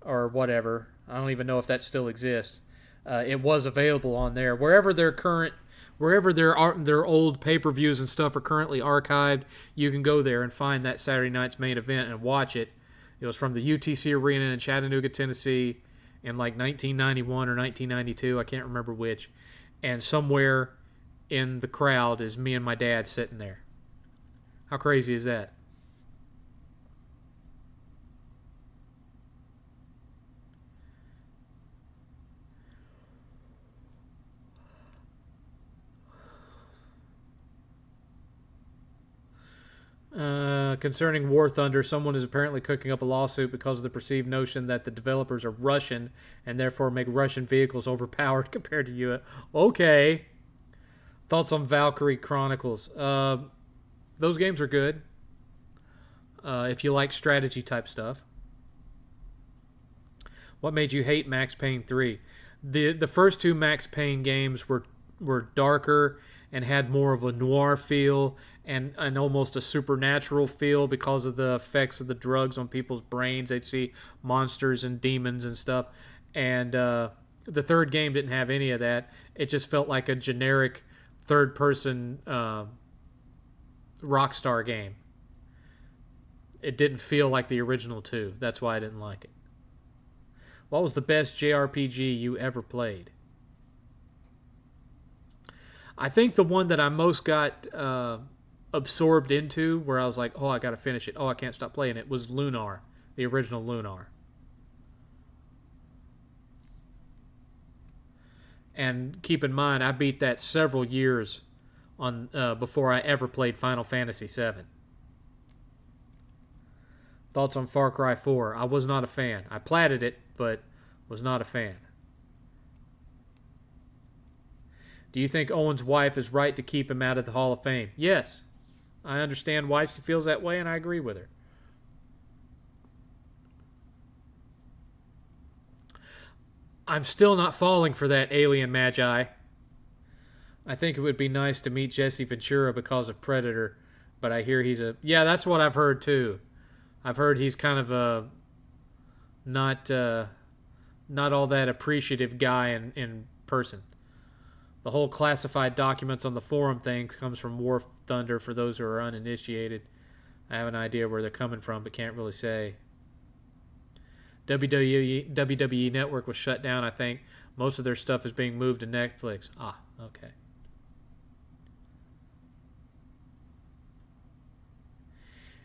or whatever, I don't even know if that still exists. It was available on there. Wherever their old pay-per-views and stuff are currently archived, you can go there and find that Saturday night's main event and watch it. It was from the UTC Arena in Chattanooga, Tennessee in like 1991 or 1992. I can't remember which. And somewhere in the crowd is me and my dad sitting there. How crazy is that? Concerning War Thunder, someone is apparently cooking up a lawsuit because of the perceived notion that the developers are Russian and therefore make Russian vehicles overpowered compared to U.S. Okay. Thoughts on Valkyrie Chronicles? Those games are good. If you like strategy type stuff. What made you hate Max Payne 3? The first two Max Payne games were darker and had more of a noir feel and almost a supernatural feel because of the effects of the drugs on people's brains. They'd see monsters and demons and stuff. And the third game didn't have any of that. It just felt like a generic third-person Rockstar game. It didn't feel like the original two. That's why I didn't like it. What was the best JRPG you ever played? I think the one that I most got absorbed into, where I was like, oh, I got to finish it. Oh, I can't stop playing it, was Lunar, the original Lunar. And keep in mind, I beat that several years on before I ever played Final Fantasy VII. Thoughts on Far Cry 4? I was not a fan. I platted it, but was not a fan. Do you think Owen's wife is right to keep him out of the Hall of Fame? Yes. I understand why she feels that way, and I agree with her. I'm still not falling for that alien magi. I think it would be nice to meet Jesse Ventura because of Predator, but I hear he's a... Yeah, that's what I've heard, too. I've heard he's kind of a not all that appreciative guy in person. The whole classified documents on the forum thing comes from War Thunder for those who are uninitiated. I have an idea where they're coming from, but can't really say. WWE Network was shut down, I think. Most of their stuff is being moved to Netflix. Ah, okay.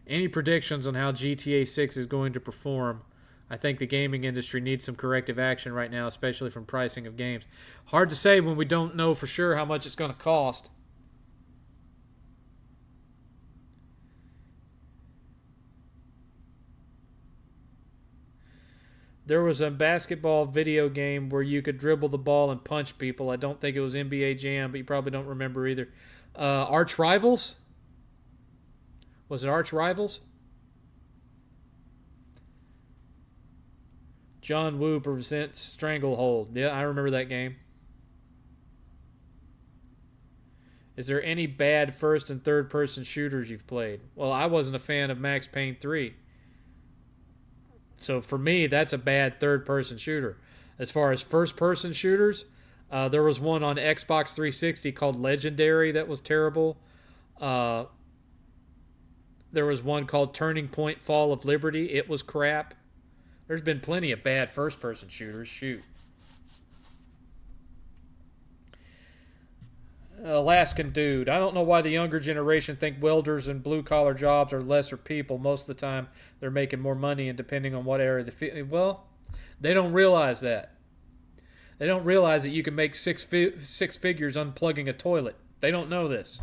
Any predictions on how GTA 6 is going to perform? I think the gaming industry needs some corrective action right now, especially from pricing of games. Hard to say when we don't know for sure how much it's going to cost. There was a basketball video game where you could dribble the ball and punch people. I don't think it was NBA Jam, but you probably don't remember either. Arch Rivals? Was it Arch Rivals? John Woo presents Stranglehold. Yeah, I remember that game. Is there any bad first and third person shooters you've played? Well, I wasn't a fan of Max Payne 3. So for me, that's a bad third person shooter. As far as first person shooters, there was one on Xbox 360 called Legendary that was terrible. There was one called Turning Point Fall of Liberty. It was crap. There's been plenty of bad first person shooters. Shoot. Alaskan dude. I don't know why the younger generation think welders and blue collar jobs are lesser people. Most of the time, they're making more money, and depending on what area well, they don't realize that. They don't realize that you can make six figures unplugging a toilet. They don't know this.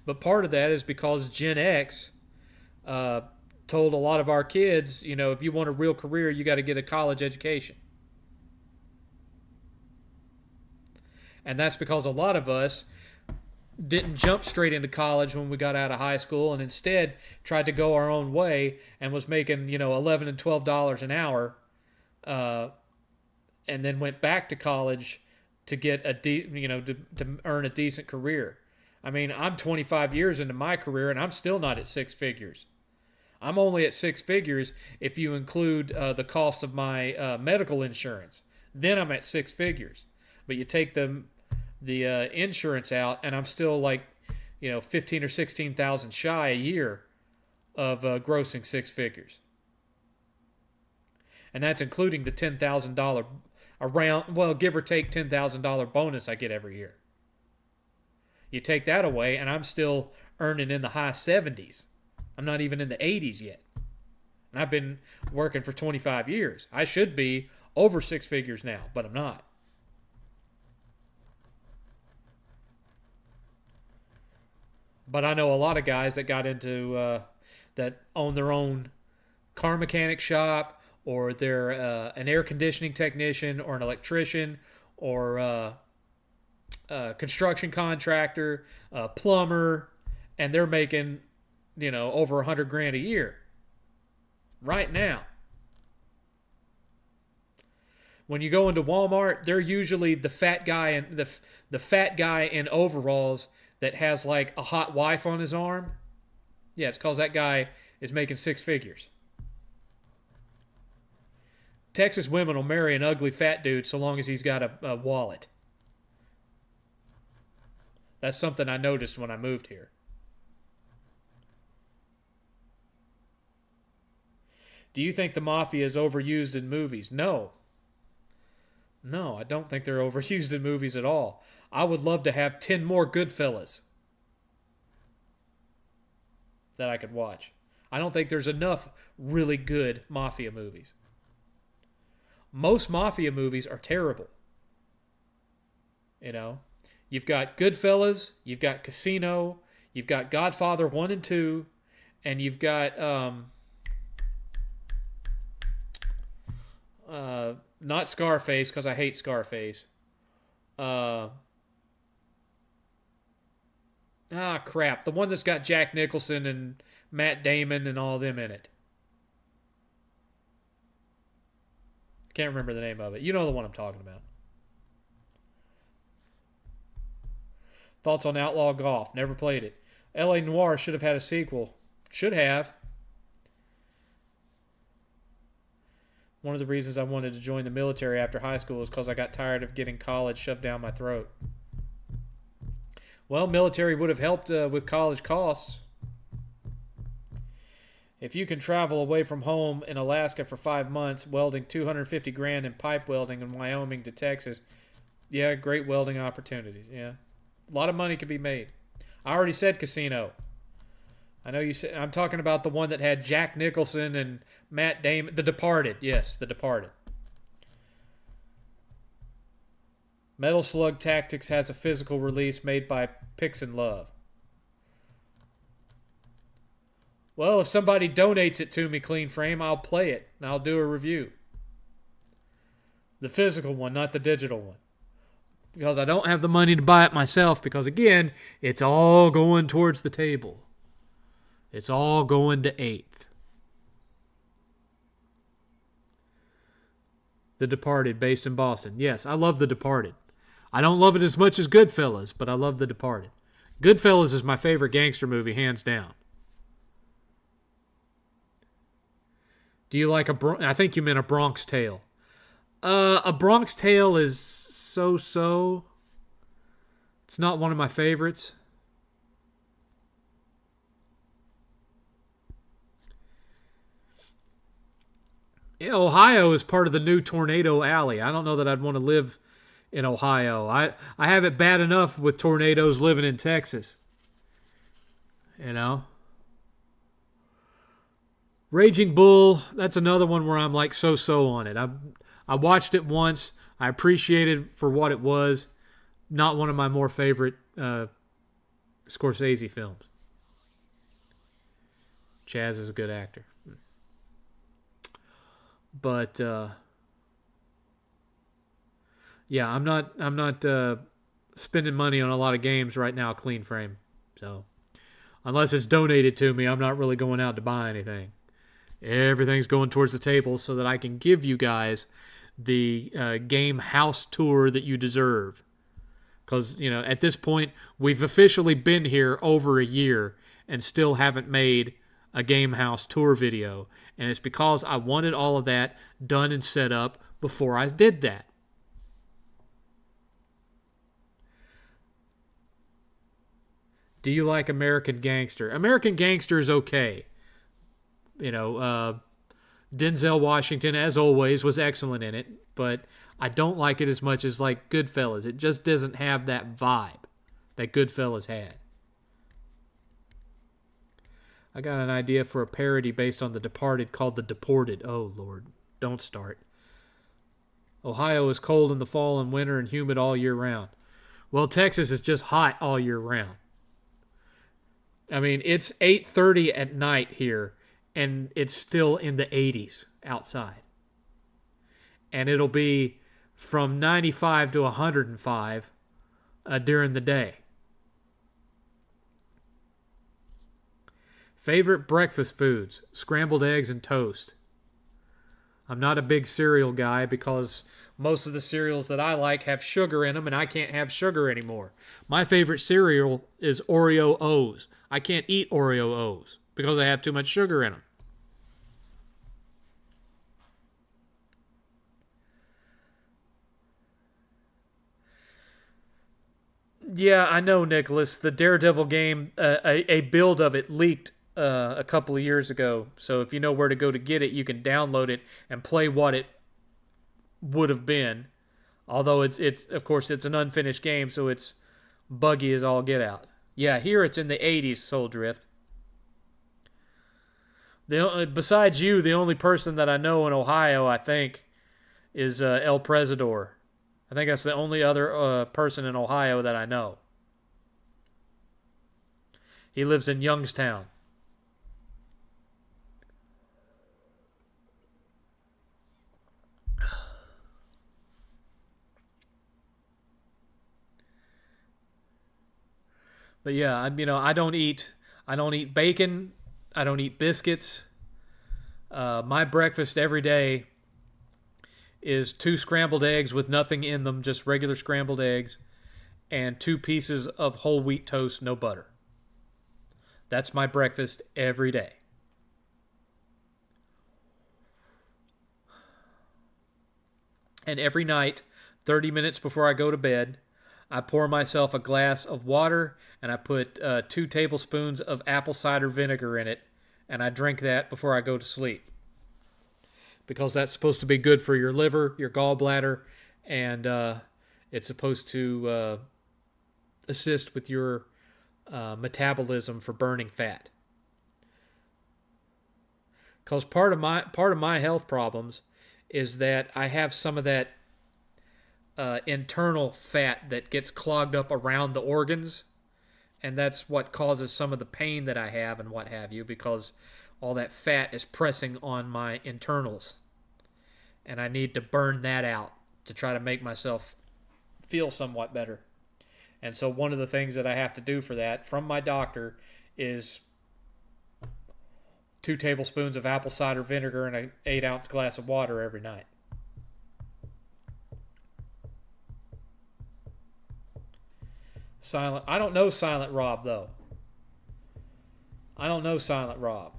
But part of that is because Gen X told a lot of our kids, if you want a real career, you got to get a college education. And that's because a lot of us didn't jump straight into college when we got out of high school and instead tried to go our own way and was making, $11 and $12 an hour and then went back to college to get to earn a decent career. I mean, I'm 25 years into my career and I'm still not at six figures. I'm only at six figures if you include the cost of my medical insurance. Then I'm at six figures. But you take the insurance out, and I'm still like, 15 or 16,000 shy a year of grossing six figures, and that's including the $10,000 give or take $10,000 bonus I get every year. You take that away, and I'm still earning in the high 70s. I'm not even in the 80s yet, and I've been working for 25 years. I should be over six figures now, but I'm not. But I know a lot of guys that got into that own their own car mechanic shop, or they're an air conditioning technician, or an electrician, or a construction contractor, a plumber, and they're making over $100,000 a year right now. When you go into Walmart, they're usually the fat guy and the fat guy in overalls that has like a hot wife on his arm. Yeah, it's because that guy is making six figures. Texas women will marry an ugly fat dude so long as he's got a wallet. That's something I noticed when I moved here. Do you think the mafia is overused in movies? No. No, I don't think they're overused in movies at all. I would love to have 10 more Goodfellas that I could watch. I don't think there's enough really good mafia movies. Most mafia movies are terrible. You've got Goodfellas, you've got Casino, you've got Godfather 1 and 2, and you've got not Scarface, because I hate Scarface. Crap. The one that's got Jack Nicholson and Matt Damon and all of them in it. Can't remember the name of it. You know the one I'm talking about. Thoughts on Outlaw Golf? Never played it. L.A. Noire should have had a sequel. Should have. One of the reasons I wanted to join the military after high school was because I got tired of getting college shoved down my throat. Well, military would have helped with college costs. If you can travel away from home in Alaska for 5 months, welding $250,000 in pipe welding in Wyoming to Texas, yeah, great welding opportunities. Yeah, a lot of money could be made. I already said Casino. I know you said. I'm talking about the one that had Jack Nicholson and Matt Damon. The Departed. Yes, The Departed. Metal Slug Tactics has a physical release made by Pix and Love. Well, if somebody donates it to me, Clean Frame, I'll play it and I'll do a review. The physical one, not the digital one. Because I don't have the money to buy it myself because, again, it's all going towards the table. It's all going to 8th. The Departed, based in Boston. Yes, I love The Departed. I don't love it as much as Goodfellas, but I love The Departed. Goodfellas is my favorite gangster movie, hands down. Do you like I think you meant A Bronx Tale. A Bronx Tale is so-so. It's not one of my favorites. Yeah, Ohio is part of the new Tornado Alley. I don't know that I'd want to live in Ohio. I have it bad enough with tornadoes living in Texas. You know? Raging Bull, that's another one where I'm like so-so on it. I watched it once. I appreciated it for what it was. Not one of my more favorite Scorsese films. Chaz is a good actor. But yeah, I'm not spending money on a lot of games right now, Clean Frame. So unless it's donated to me, I'm not really going out to buy anything. Everything's going towards the table so that I can give you guys the game house tour that you deserve. Because, you know, at this point, we've officially been here over a year and still haven't made a game house tour video. And it's because I wanted all of that done and set up before I did that. Do you like American Gangster? American Gangster is okay. You know, Denzel Washington, as always, was excellent in it. But I don't like it as much as like Goodfellas. It just doesn't have that vibe that Goodfellas had. I got an idea for a parody based on The Departed called The Deported. Oh, Lord. Don't start. Ohio is cold in the fall and winter and humid all year round. Well, Texas is just hot all year round. I mean, it's 8:30 at night here, and it's still in the 80s outside. And it'll be from 95 to 105 during the day. Favorite breakfast foods, scrambled eggs and toast. I'm not a big cereal guy because most of the cereals that I like have sugar in them and I can't have sugar anymore. My favorite cereal is Oreo O's. I can't eat Oreo O's because I have too much sugar in them. Yeah, I know, Nicholas. The Daredevil game, a build of it leaked a couple of years ago. So if you know where to go to get it, you can download it and play what it would have been. Although it's of course it's an unfinished game, so it's buggy as all get out. Yeah, here it's in the 80s, Soul Drift. Besides you, the only person that I know in Ohio, I think, is El Presidor. I think that's the only other person in Ohio that I know. He lives in Youngstown. But yeah, I don't eat bacon. I don't eat biscuits. My breakfast every day is 2 scrambled eggs with nothing in them, just regular scrambled eggs, and 2 pieces of whole wheat toast, no butter. That's my breakfast every day. And every night, 30 minutes before I go to bed, I pour myself a glass of water and I put 2 tablespoons of apple cider vinegar in it, and I drink that before I go to sleep. Because that's supposed to be good for your liver, your gallbladder, and it's supposed to assist with your metabolism for burning fat. Because part of my health problems is that I have some of that internal fat that gets clogged up around the organs, And that's what causes some of the pain that I have and what have you, because all that fat is pressing on my internals. And I need to burn that out to try to make myself feel somewhat better. And so one of the things that I have to do for that from my doctor is 2 tablespoons of apple cider vinegar and an 8-ounce glass of water every night. I don't know Silent Rob, though. I don't know Silent Rob.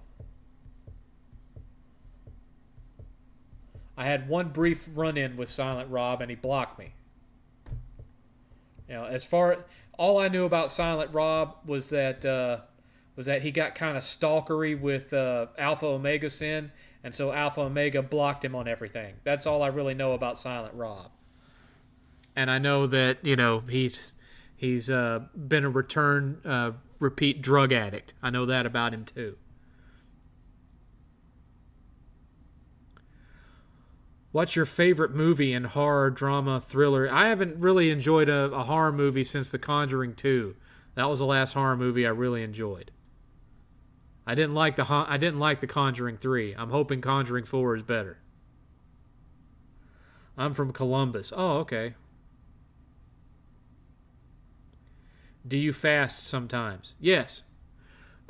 I had one brief run-in with Silent Rob, and he blocked me. All I knew about Silent Rob was that he got kind of stalkery with Alpha Omega Sin, and so Alpha Omega blocked him on everything. That's all I really know about Silent Rob. And I know that he's been a repeat drug addict. I know that about him too. What's your favorite movie in horror, drama, thriller? I haven't really enjoyed a horror movie since The Conjuring 2. That was the last horror movie I really enjoyed. I didn't like The Conjuring 3. I'm hoping Conjuring 4 is better. I'm from Columbus. Oh, okay. Do you fast sometimes? Yes.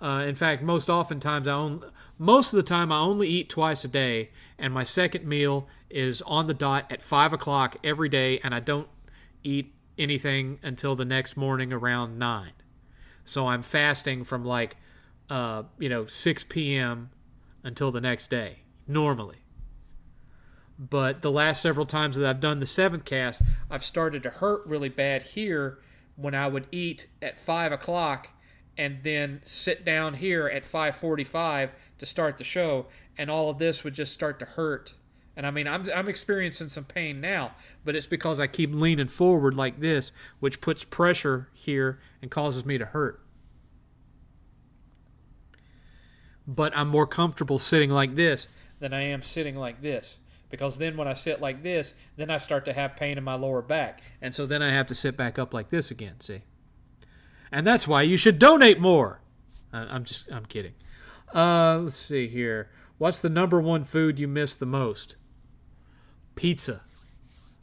In fact, most of the time I only eat twice a day, and my second meal is on the dot at 5 o'clock every day, and I don't eat anything until the next morning around 9. So I'm fasting from 6 p.m. until the next day, normally. But the last several times that I've done the 7thCast, I've started to hurt really bad here when I would eat at 5 o'clock and then sit down here at 5:45 to start the show, and all of this would just start to hurt. And I mean, I'm experiencing some pain now, but it's because I keep leaning forward like this, which puts pressure here and causes me to hurt. But I'm more comfortable sitting like this than I am sitting like this, because then when I sit like this, then I start to have pain in my lower back, and so then I have to sit back up like this again, see? And that's why you should donate more. I'm kidding. Let's see here. What's the number one food you miss the most? Pizza.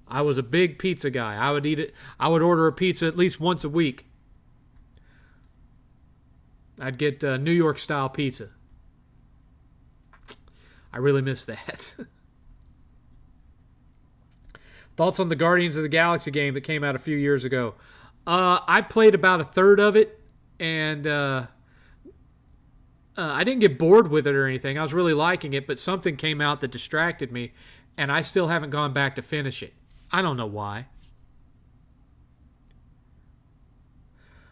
I was a big pizza guy. I would eat it. I would order a pizza at least once a week. I'd get New York style pizza. I really miss that. Thoughts on the Guardians of the Galaxy game that came out a few years ago? I played about a third of it, and I didn't get bored with it or anything. I was really liking it, but something came out that distracted me, and I still haven't gone back to finish it. I don't know why.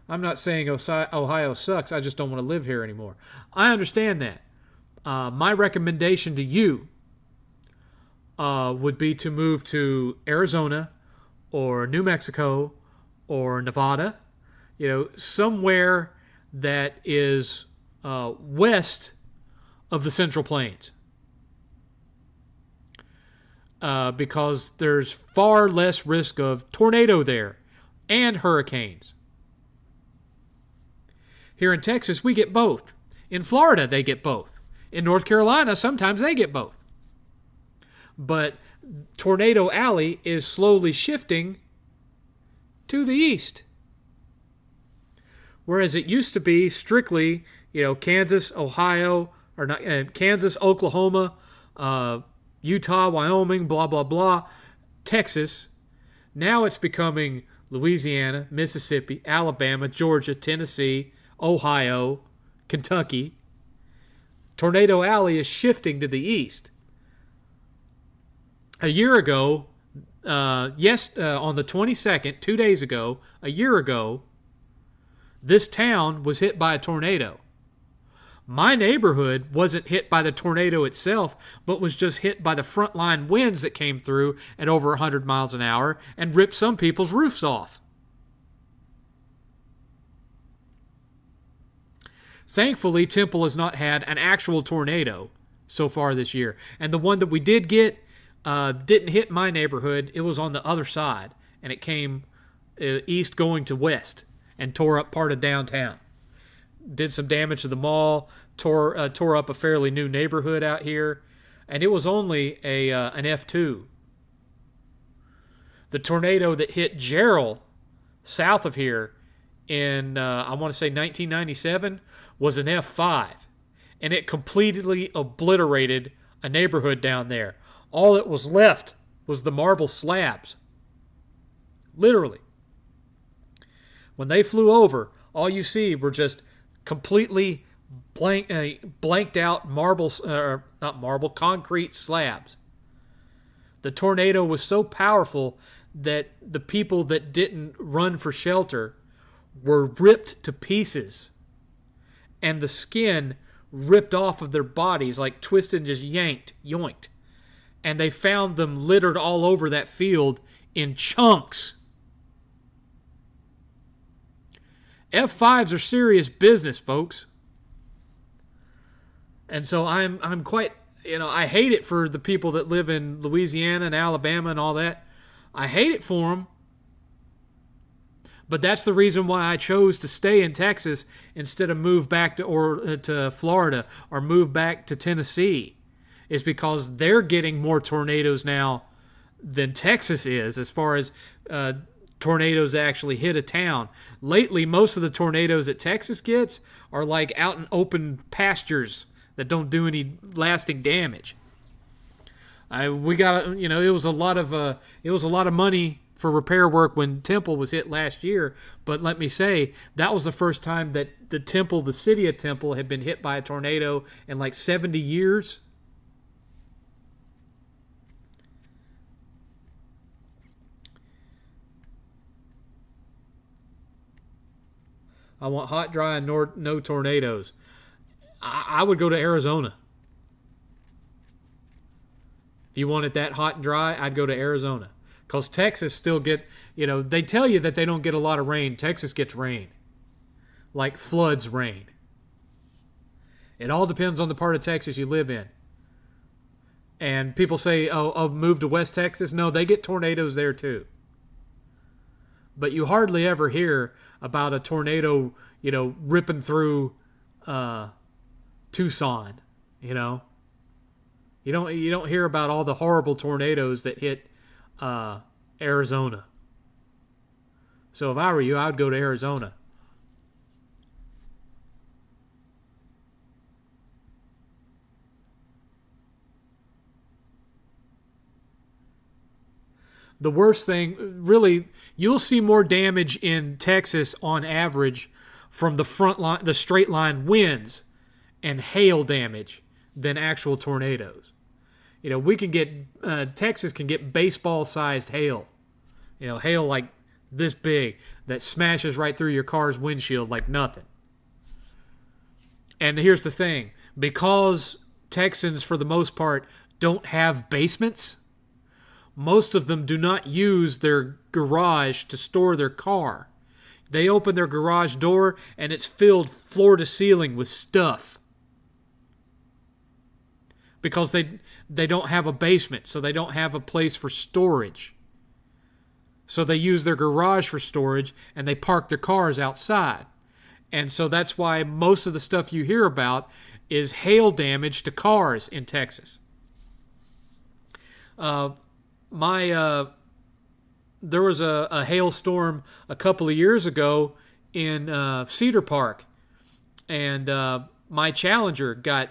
I'm not saying Ohio sucks. I just don't want to live here anymore. I understand that. My recommendation to you would be to move to Arizona or New Mexico or Nevada, somewhere that is west of the Central Plains. Because there's far less risk of tornado there and hurricanes. Here in Texas, we get both. In Florida, they get both. In North Carolina, sometimes they get both. But Tornado Alley is slowly shifting to the east. Whereas it used to be strictly, Kansas, Ohio, or not, Kansas, Oklahoma, Utah, Wyoming, blah, blah, blah, Texas. Now it's becoming Louisiana, Mississippi, Alabama, Georgia, Tennessee, Ohio, Kentucky. Tornado Alley is shifting to the east. A year ago, on the 22nd, 2 days ago, a year ago, this town was hit by a tornado. My neighborhood wasn't hit by the tornado itself, but was just hit by the frontline winds that came through at over 100 miles an hour and ripped some people's roofs off. Thankfully, Temple has not had an actual tornado so far this year. And the one that we did get didn't hit my neighborhood. It was on the other side, and it came east going to west. and tore up part of downtown. Did some damage to the mall, tore up a fairly new neighborhood out here, and it was only an F2. The tornado that hit Gerald south of here in, I want to say 1997, was an F5, and it completely obliterated a neighborhood down there. All that was left was the marble slabs. Literally. When they flew over, all you see were just completely blanked out concrete slabs. The tornado was so powerful that the people that didn't run for shelter were ripped to pieces, and the skin ripped off of their bodies, like twisted and just yoinked. And they found them littered all over that field in chunks. F5s are serious business, folks. And so I'm quite, I hate it for the people that live in Louisiana and Alabama and all that. I hate it for them. But that's the reason why I chose to stay in Texas instead of move back to Florida or move back to Tennessee, is because they're getting more tornadoes now than Texas is as far as tornadoes that actually hit a town. Lately, most of the tornadoes that Texas gets are like out in open pastures that don't do any lasting damage. It was a lot of money for repair work when Temple was hit last year, but let me say, that was the first time that the city of Temple had been hit by a tornado in like 70 years. I want hot, dry, and no tornadoes. I would go to Arizona. If you want it that hot and dry, I'd go to Arizona. Because Texas still they tell you that they don't get a lot of rain. Texas gets rain. Like floods rain. It all depends on the part of Texas you live in. And people say, oh, move to West Texas. No, they get tornadoes there too. But you hardly ever hear about a tornado, ripping through Tucson, You don't hear about all the horrible tornadoes that hit Arizona. So if I were you, I'd go to Arizona. The worst thing, really, you'll see more damage in Texas on average from the straight line winds and hail damage than actual tornadoes. We can get, Texas can get baseball-sized hail. Hail like this big that smashes right through your car's windshield like nothing. And here's the thing. Because Texans, for the most part, don't have basements, most of them do not use their garage to store their car. They open their garage door and it's filled floor to ceiling with stuff. Because they don't have a basement, so they don't have a place for storage. So they use their garage for storage and they park their cars outside. And so that's why most of the stuff you hear about is hail damage to cars in Texas. There was a hailstorm a couple of years ago in Cedar Park, and my Challenger got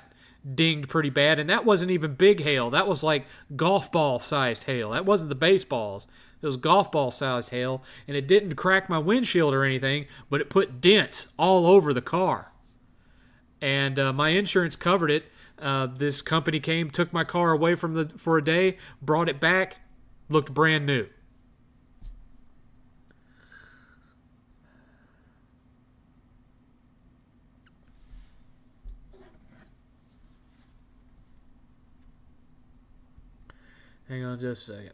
dinged pretty bad, and that wasn't even big hail. That was like golf ball sized hail. That wasn't the baseballs. It was golf ball sized hail, and it didn't crack my windshield or anything, but it put dents all over the car. And my insurance covered it. This company came, took my car away for a day, brought it back, looked brand new. Hang on just a second.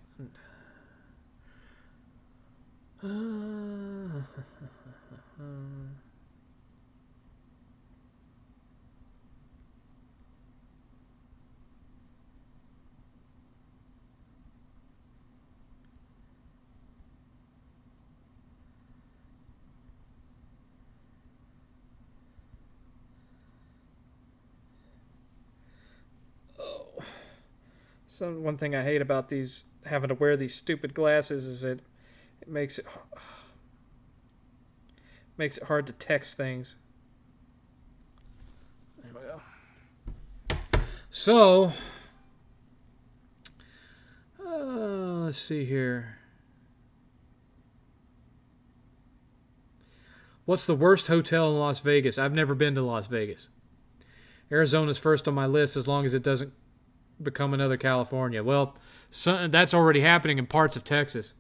One thing I hate about these having to wear these stupid glasses is that it makes it hard to text things. There we go. So, let's see here. What's the worst hotel in Las Vegas? I've never been to Las Vegas. Arizona's first on my list as long as it doesn't become another California. Well, that's already happening in parts of Texas.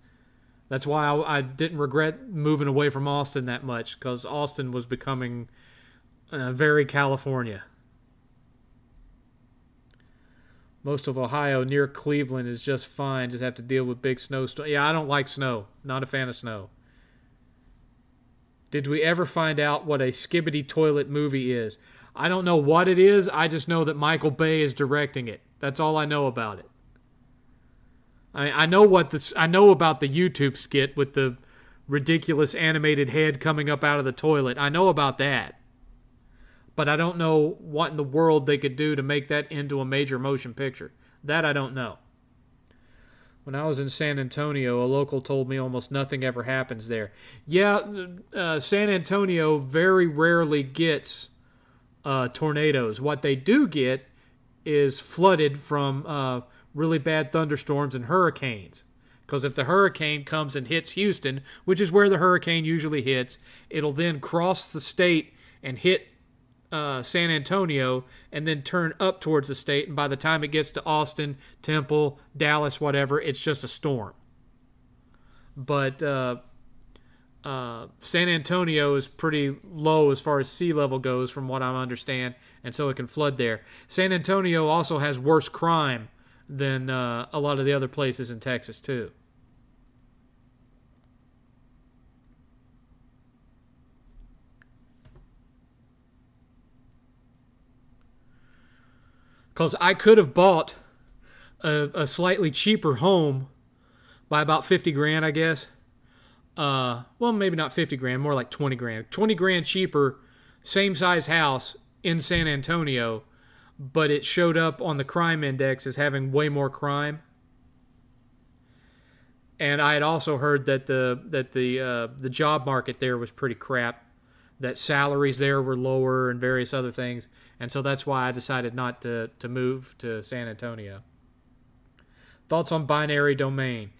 That's why I didn't regret moving away from Austin that much, because Austin was becoming very California. Most of Ohio near Cleveland is just fine. Just have to deal with big snowstorms. Yeah, I don't like snow. Not a fan of snow. Did we ever find out what a Skibbity Toilet movie is? I don't know what it is. I just know that Michael Bay is directing it. That's all I know about it. I know about the YouTube skit with the ridiculous animated head coming up out of the toilet. I know about that. But I don't know what in the world they could do to make that into a major motion picture. That I don't know. When I was in San Antonio, a local told me almost nothing ever happens there. Yeah, San Antonio very rarely gets tornadoes. What they do get is flooded from really bad thunderstorms and hurricanes. Because if the hurricane comes and hits Houston, which is where the hurricane usually hits, it'll then cross the state and hit San Antonio and then turn up towards the state. And by the time it gets to Austin, Temple, Dallas, whatever, it's just a storm. But San Antonio is pretty low as far as sea level goes, from what I understand, and so it can flood there. San Antonio also has worse crime than a lot of the other places in Texas, too. Because I could have bought a slightly cheaper home by about 50 grand, I guess. Well, maybe not 50 grand, more like 20 grand. 20 grand cheaper, same size house in San Antonio, but it showed up on the crime index as having way more crime. And I had also heard that the job market there was pretty crap, that salaries there were lower and various other things. And so that's why I decided not to move to San Antonio. Thoughts on binary domain?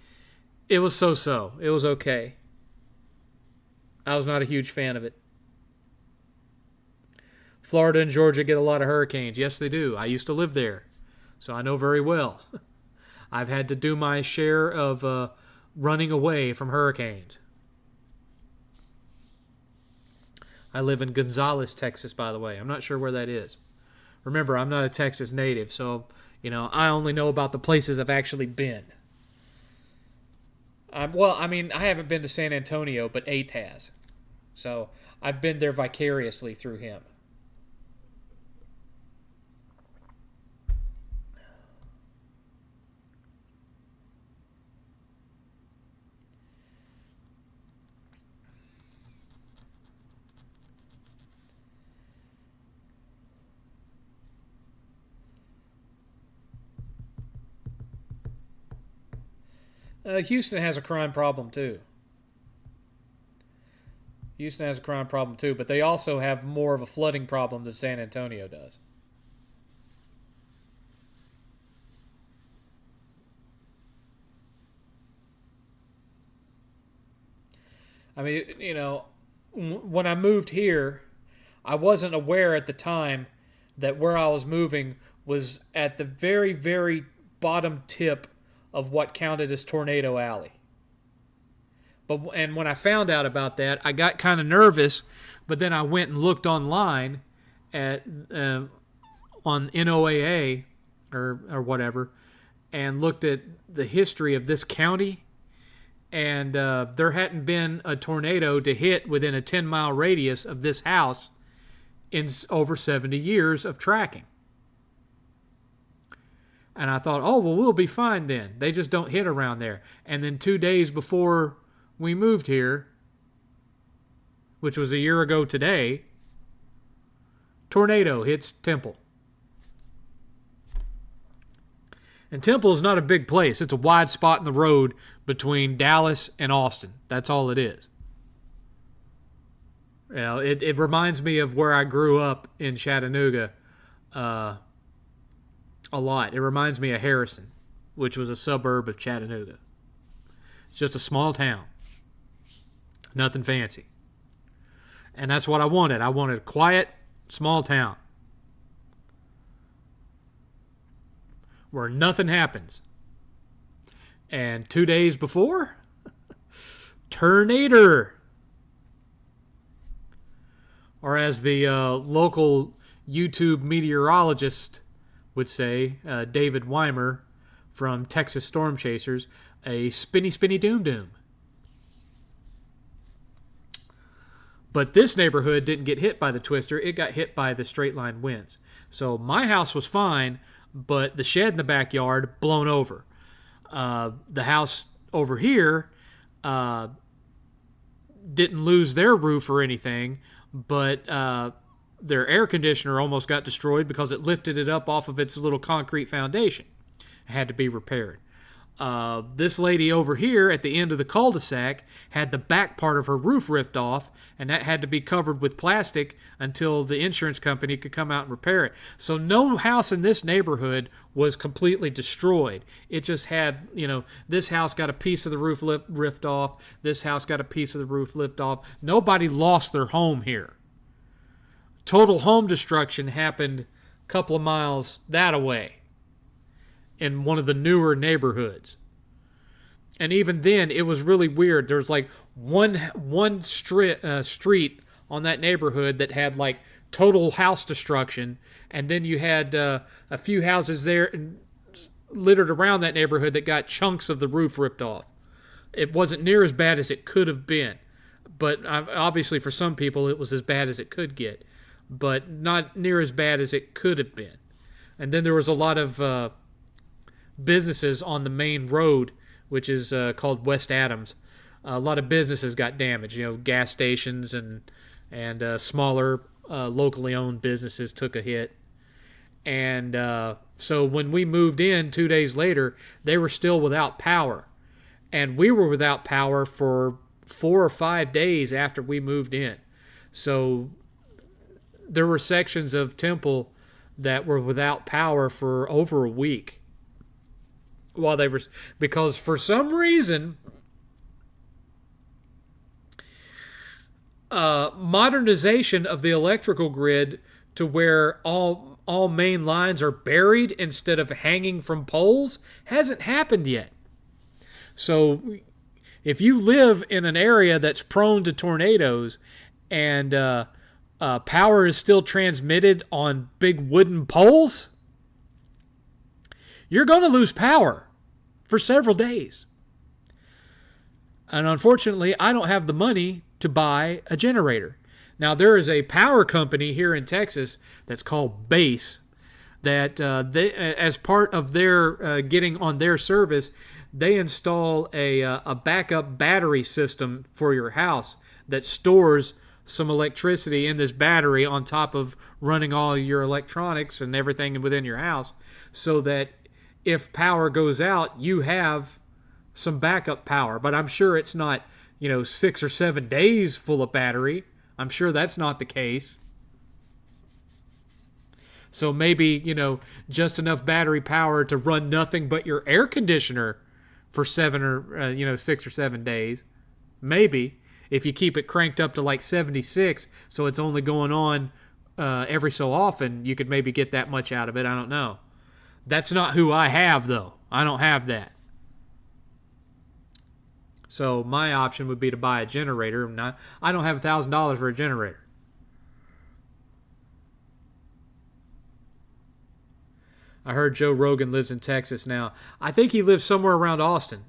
It was so-so. It was okay. I was not a huge fan of it. Florida and Georgia get a lot of hurricanes. Yes, they do. I used to live there, so I know very well. I've had to do my share of running away from hurricanes. I live in Gonzales, Texas, by the way. I'm not sure where that is. Remember, I'm not a Texas native, so, I only know about the places I've actually been. I haven't been to San Antonio, but 8th has. So, I've been there vicariously through him. Houston has a crime problem too. But they also have more of a flooding problem than San Antonio does. I mean, when I moved here, I wasn't aware at the time that where I was moving was at the very, very bottom tip of what counted as Tornado Alley. And when I found out about that, I got kind of nervous, but then I went and looked online on NOAA or whatever, and looked at the history of this county, and there hadn't been a tornado to hit within a 10-mile radius of this house in over 70 years of tracking. And I thought, oh, well, we'll be fine then. They just don't hit around there. And then 2 days before we moved here, which was a year ago today, tornado hits Temple. And Temple is not a big place. It's a wide spot in the road between Dallas and Austin. That's all it is. You know, it reminds me of where I grew up in Chattanooga a lot. It reminds me of Harrison, which was a suburb of Chattanooga. It's just a small town. Nothing fancy. And that's what I wanted. I wanted a quiet, small town where nothing happens. And 2 days before, tornado. Or as the local YouTube meteorologist would say, David Weimer from Texas Storm Chasers, a spinny, spinny doom doom. But this neighborhood didn't get hit by the twister. It got hit by the straight line winds. So my house was fine, but the shed in the backyard blown over. The house over here didn't lose their roof or anything, but their air conditioner almost got destroyed because it lifted it up off of its little concrete foundation. It had to be repaired. This lady over here at the end of the cul-de-sac had the back part of her roof ripped off, and that had to be covered with plastic until the insurance company could come out and repair it. So no house in this neighborhood was completely destroyed. It just had, this house got a piece of the roof ripped off. This house got a piece of the roof ripped off. Nobody lost their home here. Total home destruction happened a couple of miles that away, in one of the newer neighborhoods. And even then, it was really weird. There was like one street on that neighborhood that had like total house destruction, and then you had a few houses there littered around that neighborhood that got chunks of the roof ripped off. It wasn't near as bad as it could have been, but obviously for some people it was as bad as it could get, but not near as bad as it could have been. And then there was a lot of businesses on the main road, which is called West Adams. A lot of businesses got damaged. Gas stations and smaller locally owned businesses took a hit. And so when we moved in 2 days later, they were still without power. And we were without power for 4 or 5 days after we moved in. So there were sections of Temple that were without power for over a week. While they were, because for some reason, modernization of the electrical grid to where all main lines are buried instead of hanging from poles hasn't happened yet. So if you live in an area that's prone to tornadoes and power is still transmitted on big wooden poles, you're going to lose power for several days. And unfortunately, I don't have the money to buy a generator. Now, there is a power company here in Texas that's called Base that they, as part of their getting on their service, they install a backup battery system for your house that stores some electricity in this battery on top of running all your electronics and everything within your house, so that if power goes out, you have some backup power. But I'm sure it's not, 6 or 7 days full of battery. I'm sure that's not the case. So maybe, just enough battery power to run nothing but your air conditioner for 6 or 7 days. Maybe, if you keep it cranked up to like 76, so it's only going on every so often, you could maybe get that much out of it. I don't know. That's not who I have, though. I don't have that. So my option would be to buy a generator. I don't have $1,000 for a generator. I heard Joe Rogan lives in Texas now. I think he lives somewhere around Austin.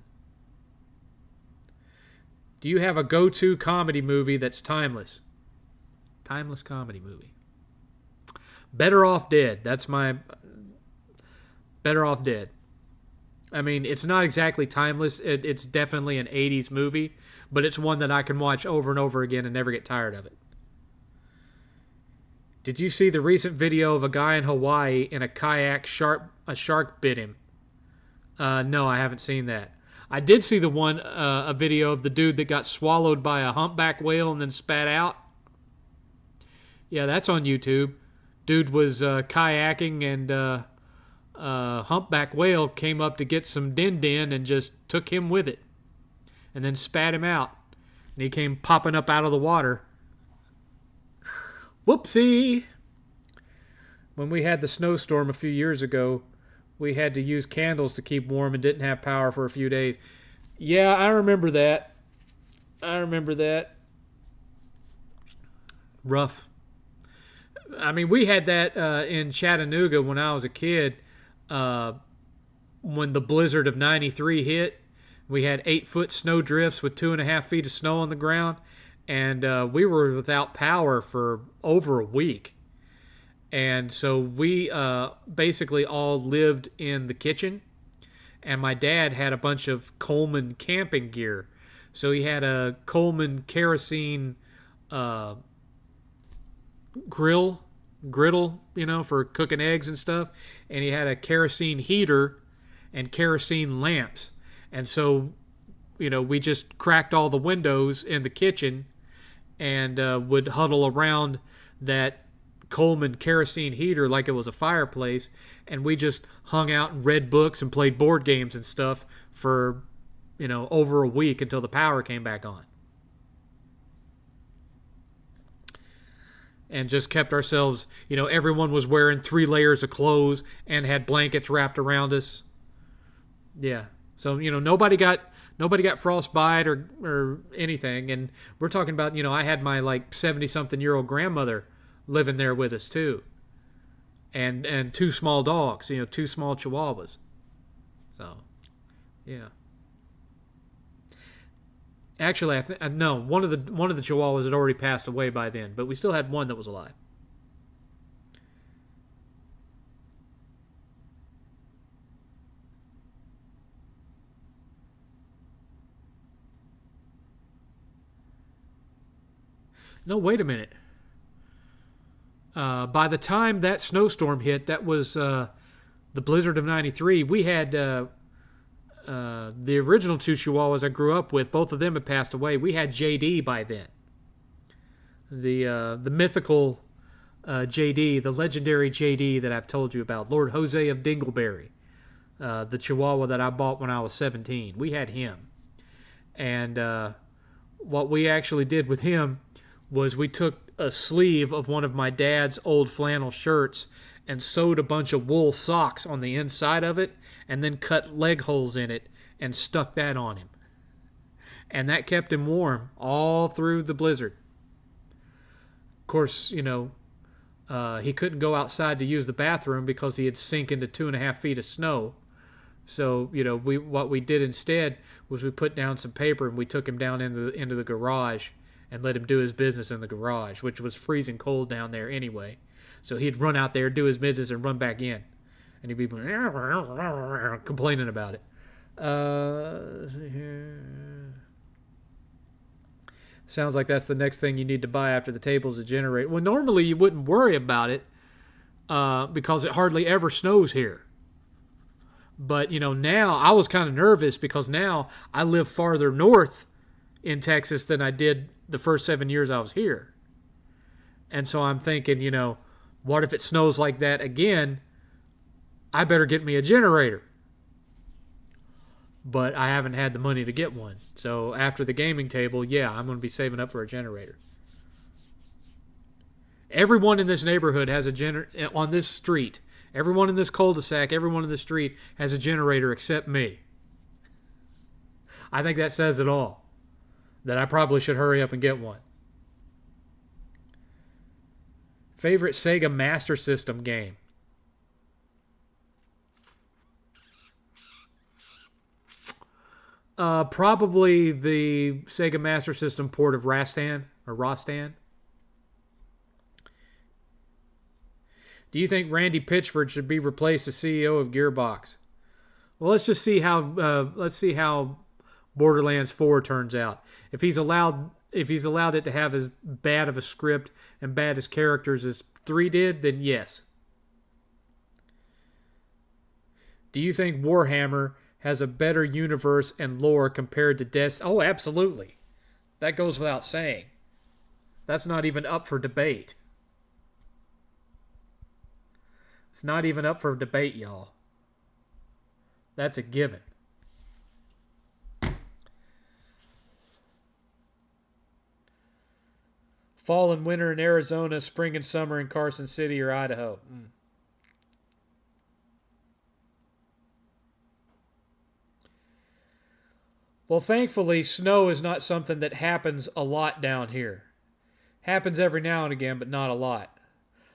Do you have a go-to comedy movie that's timeless? Timeless comedy movie. Better Off Dead. That's my... Better Off Dead. I mean, it's not exactly timeless. It's definitely an 80s movie, but it's one that I can watch over and over again and never get tired of it. Did you see the recent video of a guy in Hawaii in a kayak? A shark bit him. No, I haven't seen that. I did see the one, a video of the dude that got swallowed by a humpback whale and then spat out. Yeah, that's on YouTube. Dude was kayaking and humpback whale came up to get some din and just took him with it and then spat him out. And he came popping up out of the water. Whoopsie! When we had the snowstorm a few years ago, we had to use candles to keep warm and didn't have power for a few days. Yeah, I remember that. Rough. I mean, we had that in Chattanooga when I was a kid. When the blizzard of '93 hit, we had 8-foot snow drifts with 2.5 feet of snow on the ground, and we were without power for over a week. And so we basically all lived in the kitchen, and my dad had a bunch of Coleman camping gear. So he had a Coleman kerosene griddle, for cooking eggs and stuff, and he had a kerosene heater and kerosene lamps. And so, we just cracked all the windows in the kitchen and would huddle around that Coleman kerosene heater like it was a fireplace, and we just hung out and read books and played board games and stuff for, over a week until the power came back on. And just kept ourselves, everyone was wearing 3 layers of clothes and had blankets wrapped around us. Yeah. So, nobody got frostbite or anything. And we're talking about, I had my 70-something-year-old grandmother living there with us too. And 2 small dogs, 2 small chihuahuas. So, yeah. Actually, no, one of the chihuahuas had already passed away by then, but we still had one that was alive. No, wait a minute. By the time that snowstorm hit, that was the blizzard of '93. We had the original 2 chihuahuas I grew up with. Both of them had passed away. We had JD by then. The mythical JD, the legendary JD that I've told you about, Lord Jose of Dingleberry, the chihuahua that I bought when I was 17. We had him. And what we actually did with him was we took a sleeve of one of my dad's old flannel shirts and sewed a bunch of wool socks on the inside of it and then cut leg holes in it and stuck that on him. And that kept him warm all through the blizzard. Of course, he couldn't go outside to use the bathroom because he had sink into 2.5 feet of snow. So, what we did instead was we put down some paper and we took him down into the garage and let him do his business in the garage, which was freezing cold down there anyway. So he'd run out there, do his business, and run back in. And he'd be complaining about it. Sounds like that's the next thing you need to buy after the table's a generator. Well, normally you wouldn't worry about it because it hardly ever snows here. But, now I was kind of nervous because now I live farther north in Texas than I did the first 7 years I was here. And so I'm thinking, what if it snows like that again? I better get me a generator. But I haven't had the money to get one. So after the gaming table, yeah, I'm going to be saving up for a generator. Everyone in this neighborhood has a generator on this street. Everyone in this cul-de-sac, everyone in the street has a generator except me. I think that says it all. That I probably should hurry up and get one. Favorite Sega Master System game? Probably the Sega Master System port of Rastan or Rostan. Do you think Randy Pitchford should be replaced as CEO of Gearbox? Well, let's see how Borderlands 4 turns out. If he's allowed it to have as bad of a script and bad as characters as 3 did, then yes. Do you think Warhammer has a better universe and lore compared to Destiny. Oh, absolutely. That goes without saying. That's not even up for debate. It's not even up for debate, y'all. That's a given. Fall and winter in Arizona, spring and summer in Carson City or Idaho. Well, thankfully, snow is not something that happens a lot down here. Happens every now and again, but not a lot.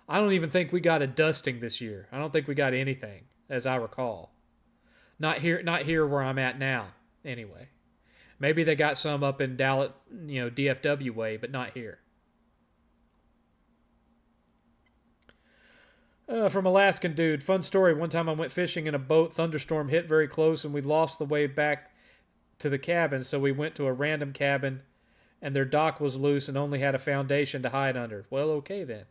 I don't even think we got a dusting this year. I don't think we got anything, as I recall. Not here where I'm at now, anyway. Maybe they got some up in Dallas, DFW way, but not here. From Alaskan Dude, fun story. One time I went fishing in a boat. Thunderstorm hit very close, and we lost the way back to the cabin. So we went to a random cabin, and their dock was loose and only had a foundation to hide under. Well, okay then.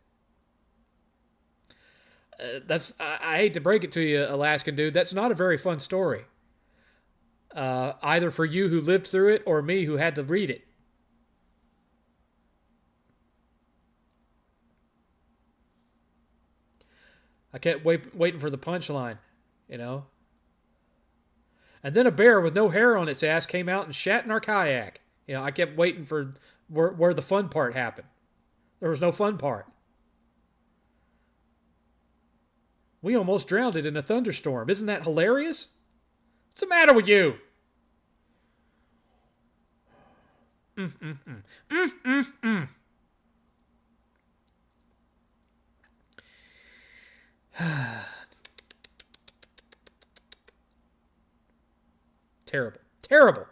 I hate to break it to you, Alaskan Dude. That's not a very fun story. Either for you who lived through it or me who had to read it. I kept waiting for the punchline, And then a bear with no hair on its ass came out and shat in our kayak. I kept waiting for where the fun part happened. There was no fun part. We almost drowned it in a thunderstorm. Isn't that hilarious? What's the matter with you? Terrible. Terrible.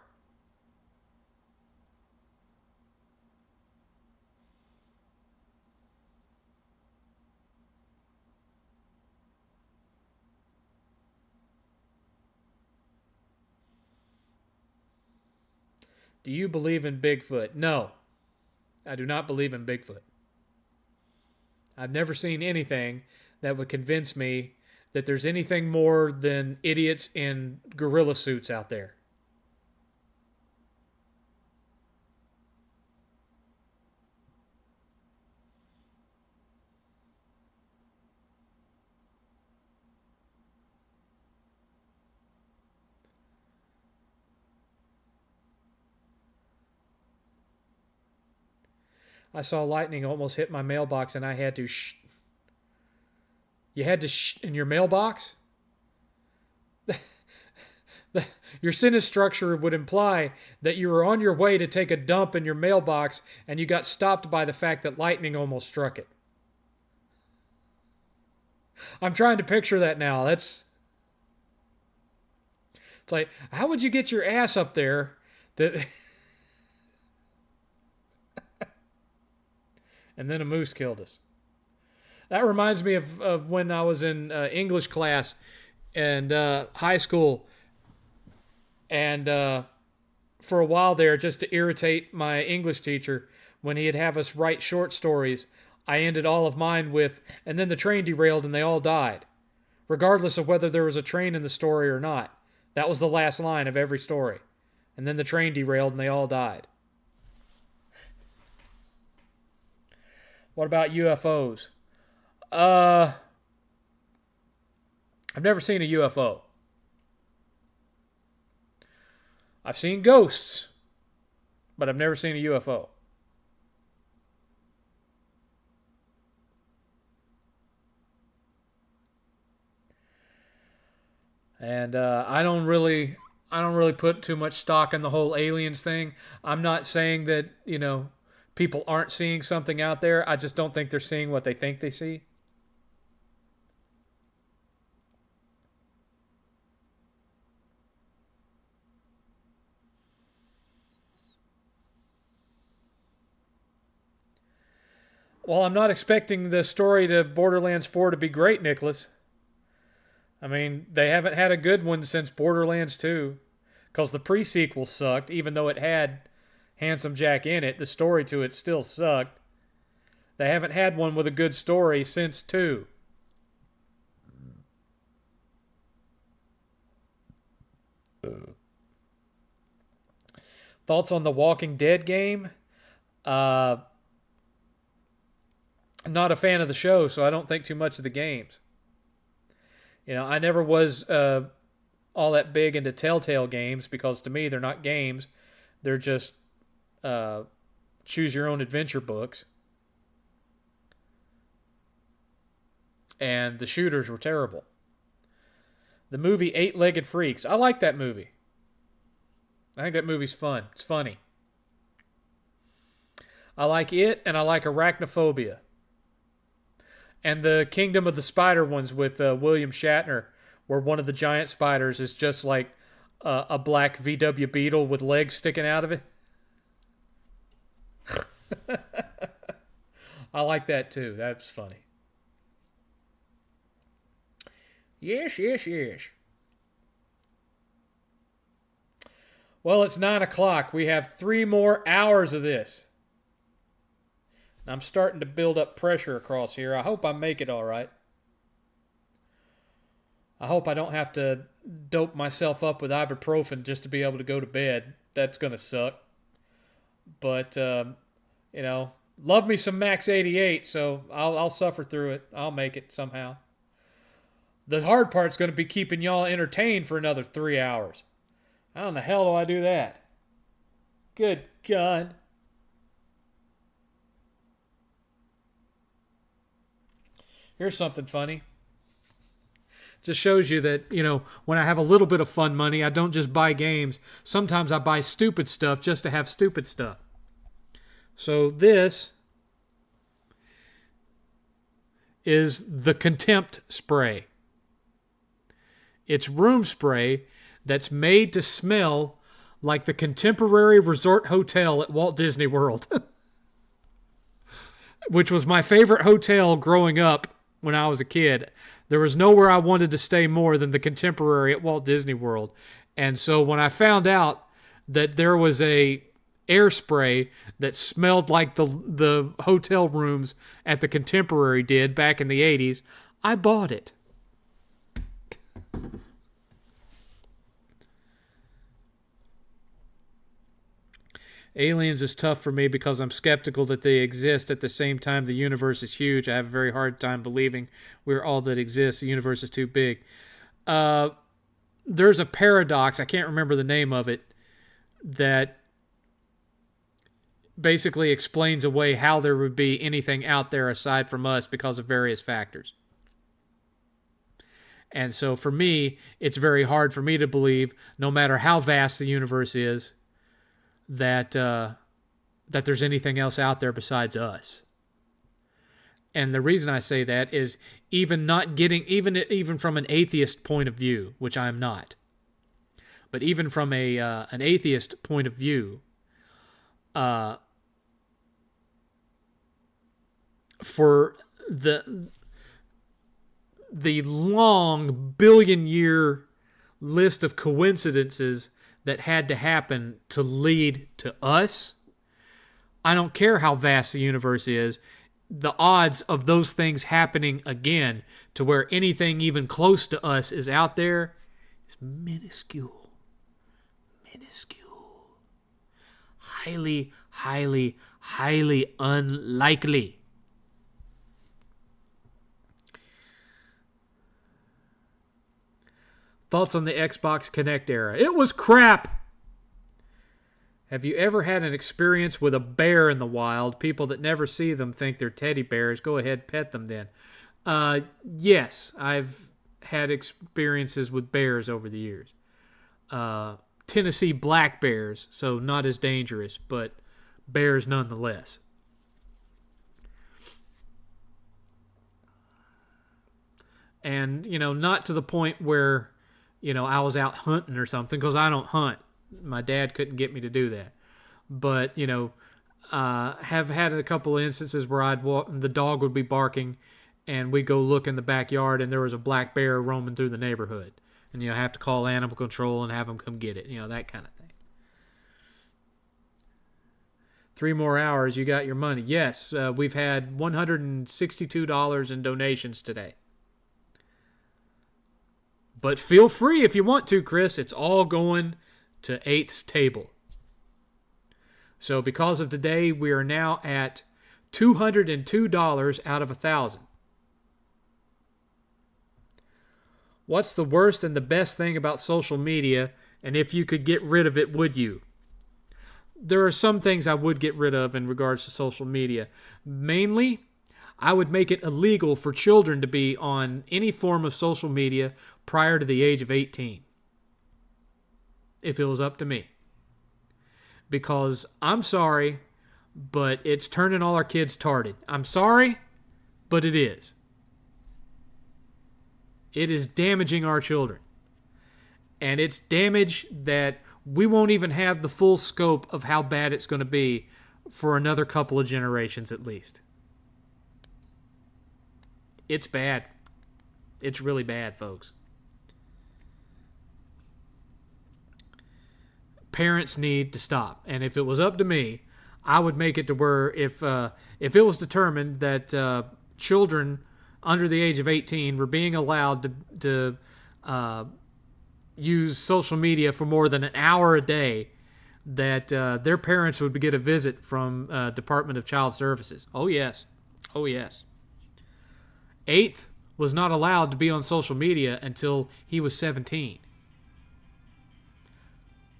Do you believe in Bigfoot? No. I do not believe in Bigfoot. I've never seen anything that would convince me that there's anything more than idiots in gorilla suits out there. I saw lightning almost hit my mailbox and I had to shh. You had to shh in your mailbox? Your sentence structure would imply that you were on your way to take a dump in your mailbox and you got stopped by the fact that lightning almost struck it. I'm trying to picture that now. It's like, how would you get your ass up there to... And then a moose killed us. That reminds me of when I was in English class and high school. And for a while there, just to irritate my English teacher, when he'd have us write short stories, I ended all of mine with, and then the train derailed and they all died. Regardless of whether there was a train in the story or not. That was the last line of every story. And then the train derailed and they all died. What about UFOs? I've never seen a UFO. I've seen ghosts, but I've never seen a UFO. And I don't really put too much stock in the whole aliens thing. I'm not saying that, people aren't seeing something out there. I just don't think they're seeing what they think they see. Well, I'm not expecting the story to Borderlands 4 to be great, Nicholas. I mean, they haven't had a good one since Borderlands 2. Because the pre-sequel sucked, even though it had Handsome Jack in it. The story to it still sucked. They haven't had one with a good story since 2. Thoughts on the Walking Dead game? I'm not a fan of the show, so I don't think too much of the games. I never was all that big into Telltale games because to me they're not games. They're just choose your own adventure books. And the shooters were terrible. The movie Eight-Legged Freaks. I like that movie. I think that movie's fun. It's funny. I like it, and I like Arachnophobia. And the Kingdom of the Spider ones with William Shatner, where one of the giant spiders is just like a black VW Beetle with legs sticking out of it. I like that too. That's funny. Yes. Well, it's 9 o'clock. We have 3 more hours of this. I'm starting to build up pressure across here. I hope I make it all right. I hope I don't have to dope myself up with ibuprofen just to be able to go to bed. That's going to suck. But, love me some Max 88, so I'll suffer through it. I'll make it somehow. The hard part's going to be keeping y'all entertained for another 3 hours. How in the hell do I do that? Good God. Here's something funny. Just shows you that, when I have a little bit of fun money, I don't just buy games. Sometimes I buy stupid stuff just to have stupid stuff. So this is the Contempt spray. It's room spray that's made to smell like the Contemporary Resort Hotel at Walt Disney World. Which was my favorite hotel growing up when I was a kid. There was nowhere I wanted to stay more than the Contemporary at Walt Disney World. And so when I found out that there was a air spray that smelled like the hotel rooms at the Contemporary did back in the 80s, I bought it. Aliens is tough for me because I'm skeptical that they exist. At the same time, the universe is huge. I have a very hard time believing we're all that exists. The universe is too big. There's a paradox, I can't remember the name of it, that basically explains away how there would be anything out there aside from us because of various factors. And so for me, it's very hard for me to believe, no matter how vast the universe is, that there's anything else out there besides us. And the reason I say that is even from an atheist point of view, which I am not, but even from an atheist point of view, for the long billion-year list of coincidences that had to happen to lead to us, I don't care how vast the universe is, the odds of those things happening again to where anything even close to us is out there is minuscule. Highly, highly, highly unlikely. Thoughts on the Xbox Kinect era? It was crap. Have you ever had an experience with a bear in the wild? People that never see them think they're teddy bears. Go ahead, pet them then. Yes, I've had experiences with bears over the years. Tennessee black bears, so not as dangerous, but bears nonetheless. And, not to the point where I was out hunting or something, because I don't hunt. My dad couldn't get me to do that. But, have had a couple of instances where I'd walk, the dog would be barking, and we'd go look in the backyard, and there was a black bear roaming through the neighborhood. And, have to call animal control and have them come get it. That kind of thing. 3 more hours, you got your money. Yes, we've had $162 in donations today. But feel free if you want to, Chris. It's all going to 8th's table. So because of today, we are now at $202 out of 1,000. What's the worst and the best thing about social media, and if you could get rid of it, would you? There are some things I would get rid of in regards to social media. Mainly, I would make it illegal for children to be on any form of social media prior to the age of 18. If it was up to me. Because I'm sorry, but it's turning all our kids tarded. I'm sorry, but it is. It is damaging our children. And it's damage that we won't even have the full scope of how bad it's going to be for another couple of generations at least. It's bad. It's really bad, folks. Parents need to stop. And if it was up to me, I would make it to where if it was determined that children under the age of 18 were being allowed to use social media for more than an hour a day, that their parents would get a visit from Department of Child Services. Oh, yes. Oh, yes. 8th was not allowed to be on social media until he was 17.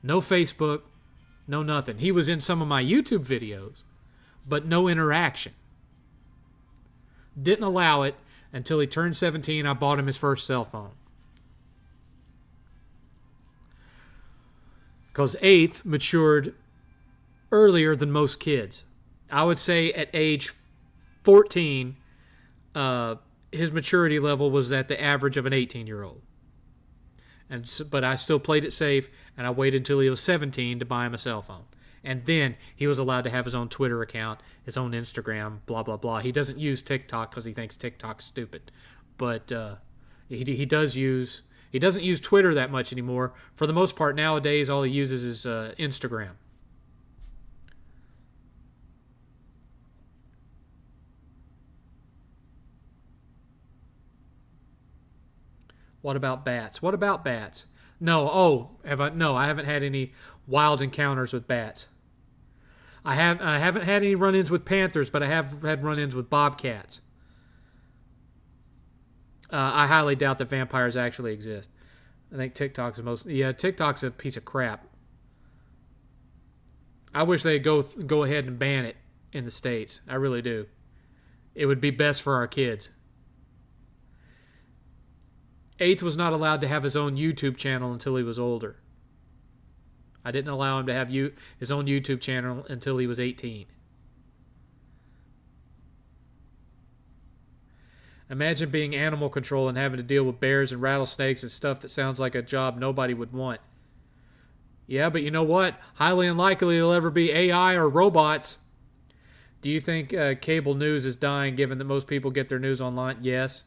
No Facebook, no nothing. He was in some of my YouTube videos, but no interaction. Didn't allow it until he turned 17. I bought him his first cell phone. Because 8th matured earlier than most kids. I would say at age 14, his maturity level was at the average of an 18-year-old. But I still played it safe, and I waited until he was 17 to buy him a cell phone. And then he was allowed to have his own Twitter account, his own Instagram, blah, blah, blah. He doesn't use TikTok because he thinks TikTok's stupid. But he doesn't use Twitter that much anymore. For the most part, nowadays, all he uses is Instagram. What about bats? What about bats? No. Oh, No, I haven't had any wild encounters with bats. I haven't had any run-ins with panthers, but I have had run-ins with bobcats. I highly doubt that vampires actually exist. I think TikTok's TikTok's a piece of crap. I wish they'd go ahead and ban it in the States. I really do. It would be best for our kids. 8th was not allowed to have his own YouTube channel until he was older. I didn't allow him to have his own YouTube channel until he was 18. Imagine being animal control and having to deal with bears and rattlesnakes and stuff that sounds like a job nobody would want. Yeah, but you know what? Highly unlikely it'll ever be AI or robots. Do you think cable news is dying given that most people get their news online? Yes.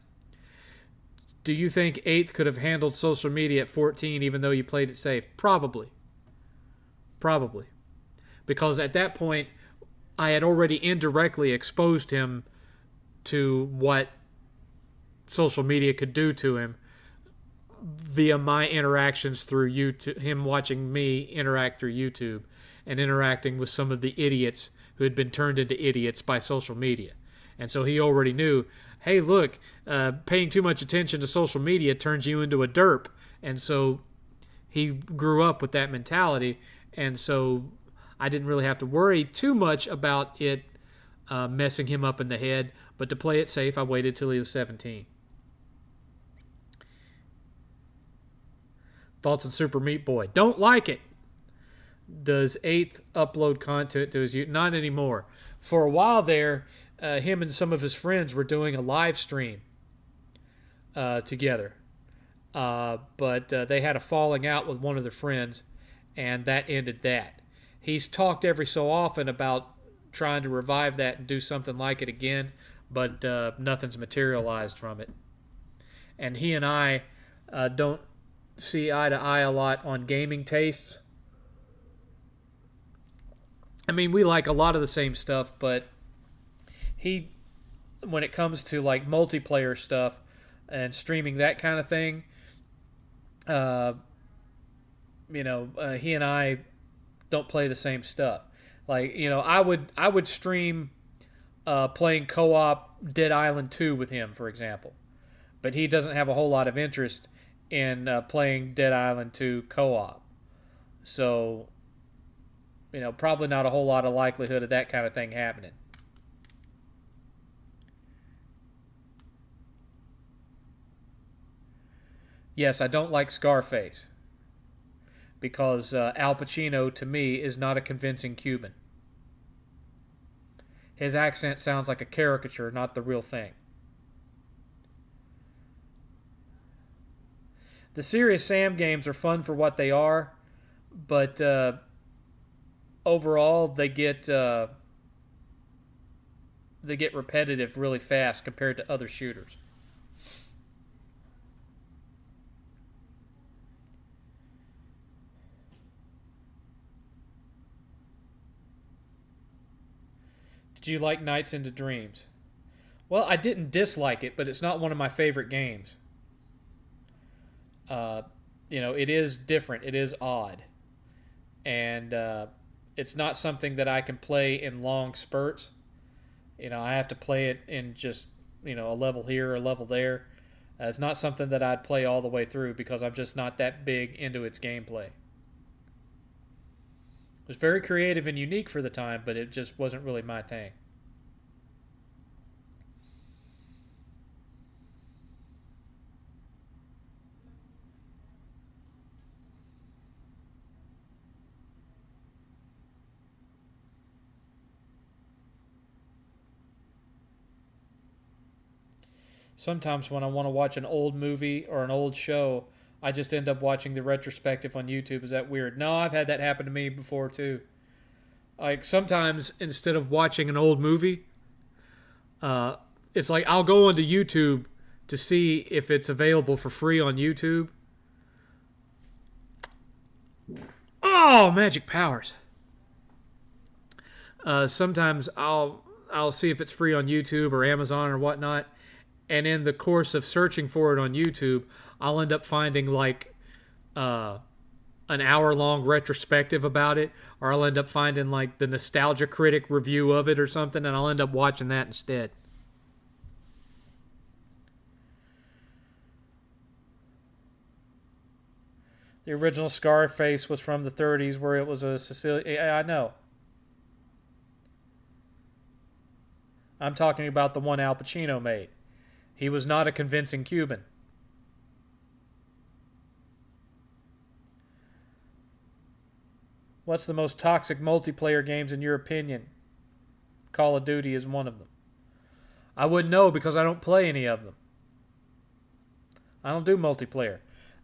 Do you think 8th could have handled social media at 14 even though you played it safe? Probably. Probably. Because at that point, I had already indirectly exposed him to what social media could do to him via my interactions through YouTube, him watching me interact through YouTube and interacting with some of the idiots who had been turned into idiots by social media. And so he already knew, hey, look, paying too much attention to social media turns you into a derp. And so he grew up with that mentality. And so I didn't really have to worry too much about it messing him up in the head. But to play it safe, I waited till he was 17. Thoughts on Super Meat Boy? Don't like it. Does 8th upload content to his YouTube? Not anymore. For a while there, him and some of his friends were doing a live stream together. But they had a falling out with one of their friends, and that ended that. He's talked every so often about trying to revive that and do something like it again, but nothing's materialized from it. And he and I don't see eye to eye a lot on gaming tastes. I mean, we like a lot of the same stuff, but he, when it comes to like multiplayer stuff and streaming that kind of thing, uh, he and I don't play the same stuff. Like, I would stream playing co-op Dead Island 2 with him, for example. But he doesn't have a whole lot of interest in playing Dead Island 2 co-op. So, probably not a whole lot of likelihood of that kind of thing happening. Yes, I don't like Scarface because Al Pacino, to me, is not a convincing Cuban. His accent sounds like a caricature, not the real thing. The Serious Sam games are fun for what they are, but overall they get repetitive really fast compared to other shooters. Did you like Nights into Dreams? Well, I didn't dislike it, but it's not one of my favorite games. Uh, it is different. It is odd, and it's not something that I can play in long spurts. I have to play it in just a level here, a level there. It's not something that I'd play all the way through because I'm just not that big into its gameplay. It was very creative and unique for the time, but it just wasn't really my thing. Sometimes when I want to watch an old movie or an old show, I just end up watching the retrospective on YouTube. Is that weird? No, I've had that happen to me before too. Like sometimes instead of watching an old movie, uh, it's like I'll go onto YouTube to see if it's available for free on YouTube. Oh, magic powers! Sometimes I'll see if it's free on YouTube or Amazon or whatnot, and in the course of searching for it on YouTube, I'll end up finding like uh, an hour long retrospective about it, or I'll end up finding like the Nostalgia Critic review of it or something, and I'll end up watching that instead. The original Scarface was from the 30s, where it was a Sicilian. Yeah, I know. I'm talking about the one Al Pacino made. He was not a convincing Cuban. What's the most toxic multiplayer games in your opinion? Call of Duty is one of them. I wouldn't know because I don't play any of them. I don't do multiplayer.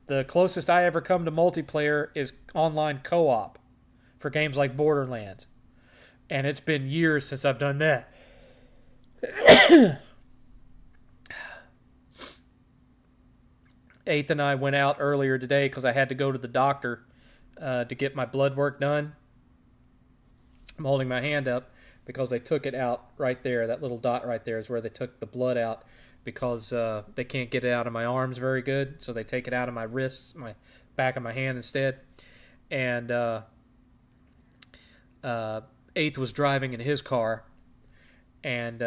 The closest I ever come to multiplayer is online co-op for games like Borderlands. And it's been years since I've done that. Eighth and I went out earlier today because I had to go to the doctor to get my blood work done. I'm holding my hand up because they took it out right there. That little dot right there is where they took the blood out because they can't get it out of my arms very good. So they take it out of my wrists, my back of my hand instead. And Eighth was driving in his car. And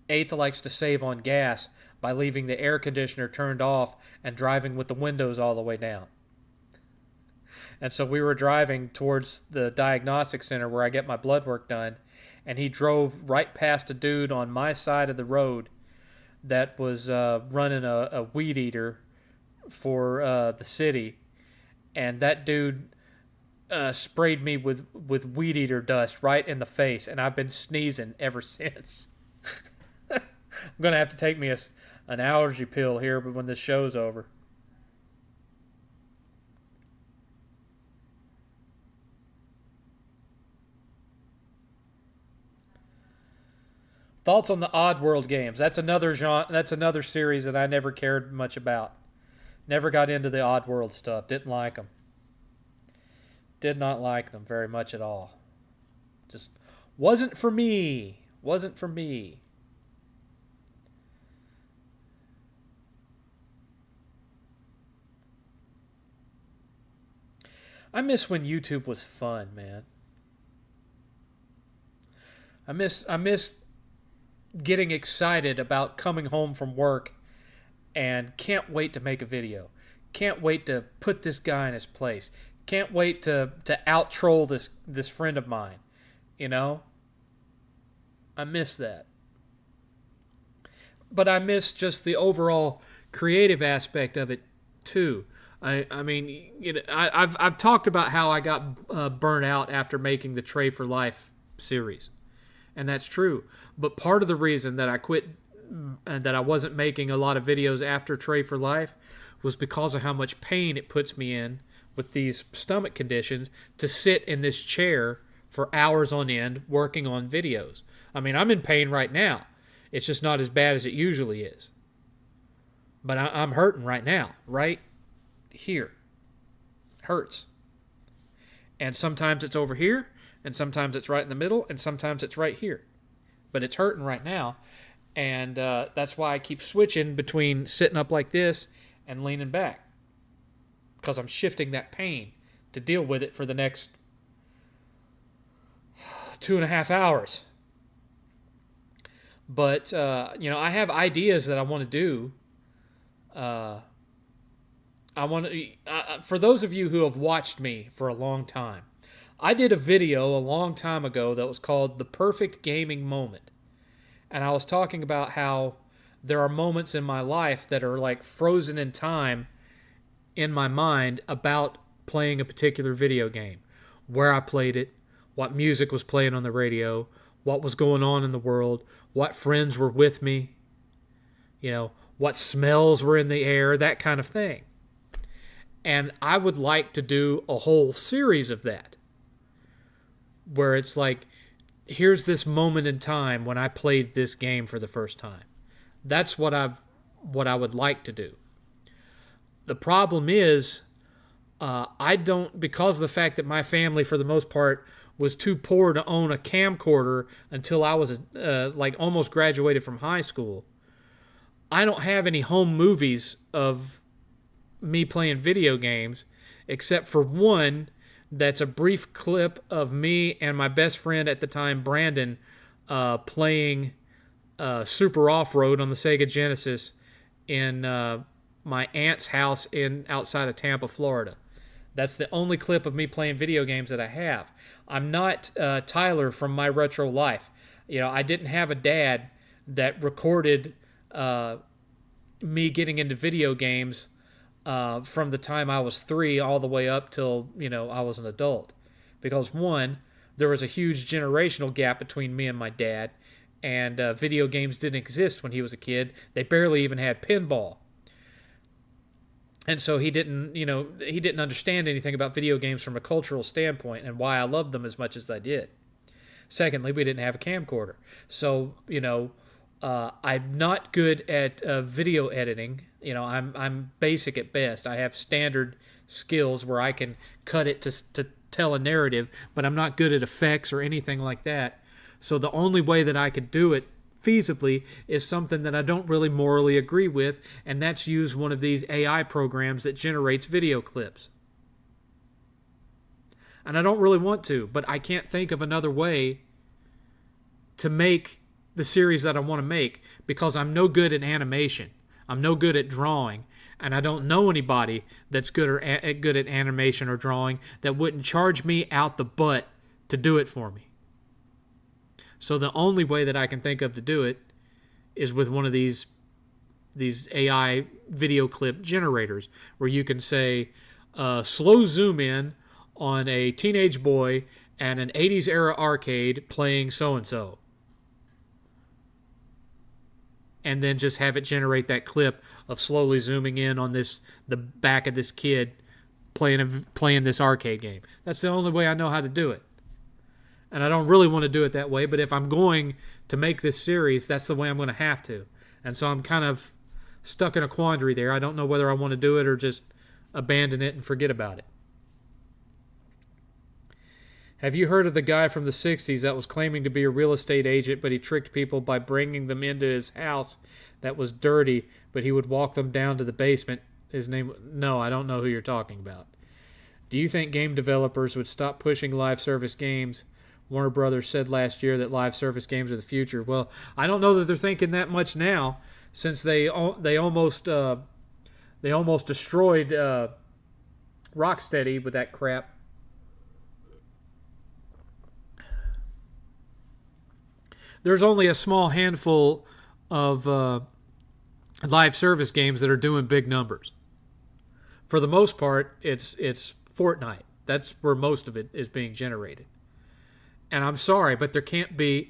Eighth likes to save on gas by leaving the air conditioner turned off and driving with the windows all the way down. And so we were driving towards the diagnostic center where I get my blood work done, and he drove right past a dude on my side of the road that was running a weed eater for the city, and that dude sprayed me with weed eater dust right in the face, and I've been sneezing ever since. I'm gonna have to take me an allergy pill here, but when this show's over. Thoughts on the Oddworld games? That's another genre. That's another series that I never cared much about. Never got into the Oddworld stuff. Didn't like them. Did not like them very much at all. Just wasn't for me. Wasn't for me. I miss when YouTube was fun, man. I miss getting excited about coming home from work and can't wait to make a video. Can't wait to put this guy in his place. Can't wait to out troll this friend of mine. You know? I miss that. But I miss just the overall creative aspect of it too. I mean, you know, I've talked about how I got burnt out after making the Trey for Life series, and that's true. But part of the reason that I quit and that I wasn't making a lot of videos after Trey for Life was because of how much pain it puts me in with these stomach conditions to sit in this chair for hours on end working on videos. I mean, I'm in pain right now. It's just not as bad as it usually is. But I'm hurting right now, right here. Hurts. And sometimes it's over here, and sometimes it's right in the middle, and sometimes it's right here. But it's hurting right now, and that's why I keep switching between sitting up like this and leaning back, because I'm shifting that pain to deal with it for the next 2.5 hours. But, you know, I have ideas that I want to do. For those of you who have watched me for a long time, I did a video a long time ago that was called The Perfect Gaming Moment. And I was talking about how there are moments in my life that are like frozen in time in my mind about playing a particular video game. Where I played it, what music was playing on the radio, what was going on in the world, what friends were with me, you know, what smells were in the air, that kind of thing. And I would like to do a whole series of that, where it's like, here's this moment in time when I played this game for the first time. That's what I would like to do. The problem is, I don't, because of the fact that my family, for the most part, was too poor to own a camcorder until I was like almost graduated from high school. I don't have any home movies of me playing video games, except for one that's a brief clip of me and my best friend at the time, Brandon, playing Super Off-Road on the Sega Genesis in my aunt's house outside of Tampa, Florida. That's the only clip of me playing video games that I have. I'm not Tyler from My Retro Life. You know, I didn't have a dad that recorded me getting into video games from the time I was 3 all the way up till, you know, I was an adult. Because one, there was a huge generational gap between me and my dad, and video games didn't exist when he was a kid. They barely even had pinball. And so he didn't understand anything about video games from a cultural standpoint and why I loved them as much as I did. Secondly, we didn't have a camcorder. So, you know, I'm not good at video editing. You know, I'm basic at best. I have standard skills where I can cut it to tell a narrative, but I'm not good at effects or anything like that. So the only way that I could do it feasibly is something that I don't really morally agree with, and that's use one of these AI programs that generates video clips. And I don't really want to, but I can't think of another way to make the series that I want to make, because I'm no good at animation. I'm no good at drawing, and I don't know anybody that's good at animation or drawing that wouldn't charge me out the butt to do it for me. So the only way that I can think of to do it is with one of these AI video clip generators, where you can say, slow zoom in on a teenage boy at an 80s era arcade playing so-and-so. And then just have it generate that clip of slowly zooming in on the back of this kid playing this arcade game. That's the only way I know how to do it. And I don't really want to do it that way, but if I'm going to make this series, that's the way I'm going to have to. And so I'm kind of stuck in a quandary there. I don't know whether I want to do it or just abandon it and forget about it. Have you heard of the guy from the 60s that was claiming to be a real estate agent, but he tricked people by bringing them into his house that was dirty, but he would walk them down to the basement? His name... No, I don't know who you're talking about. Do you think game developers would stop pushing live service games? Warner Brothers said last year that live service games are the future. Well, I don't know that they're thinking that much now, since they almost destroyed Rocksteady with that crap. There's only a small handful of live service games that are doing big numbers. For the most part, it's Fortnite. That's where most of it is being generated. And I'm sorry, but there can't be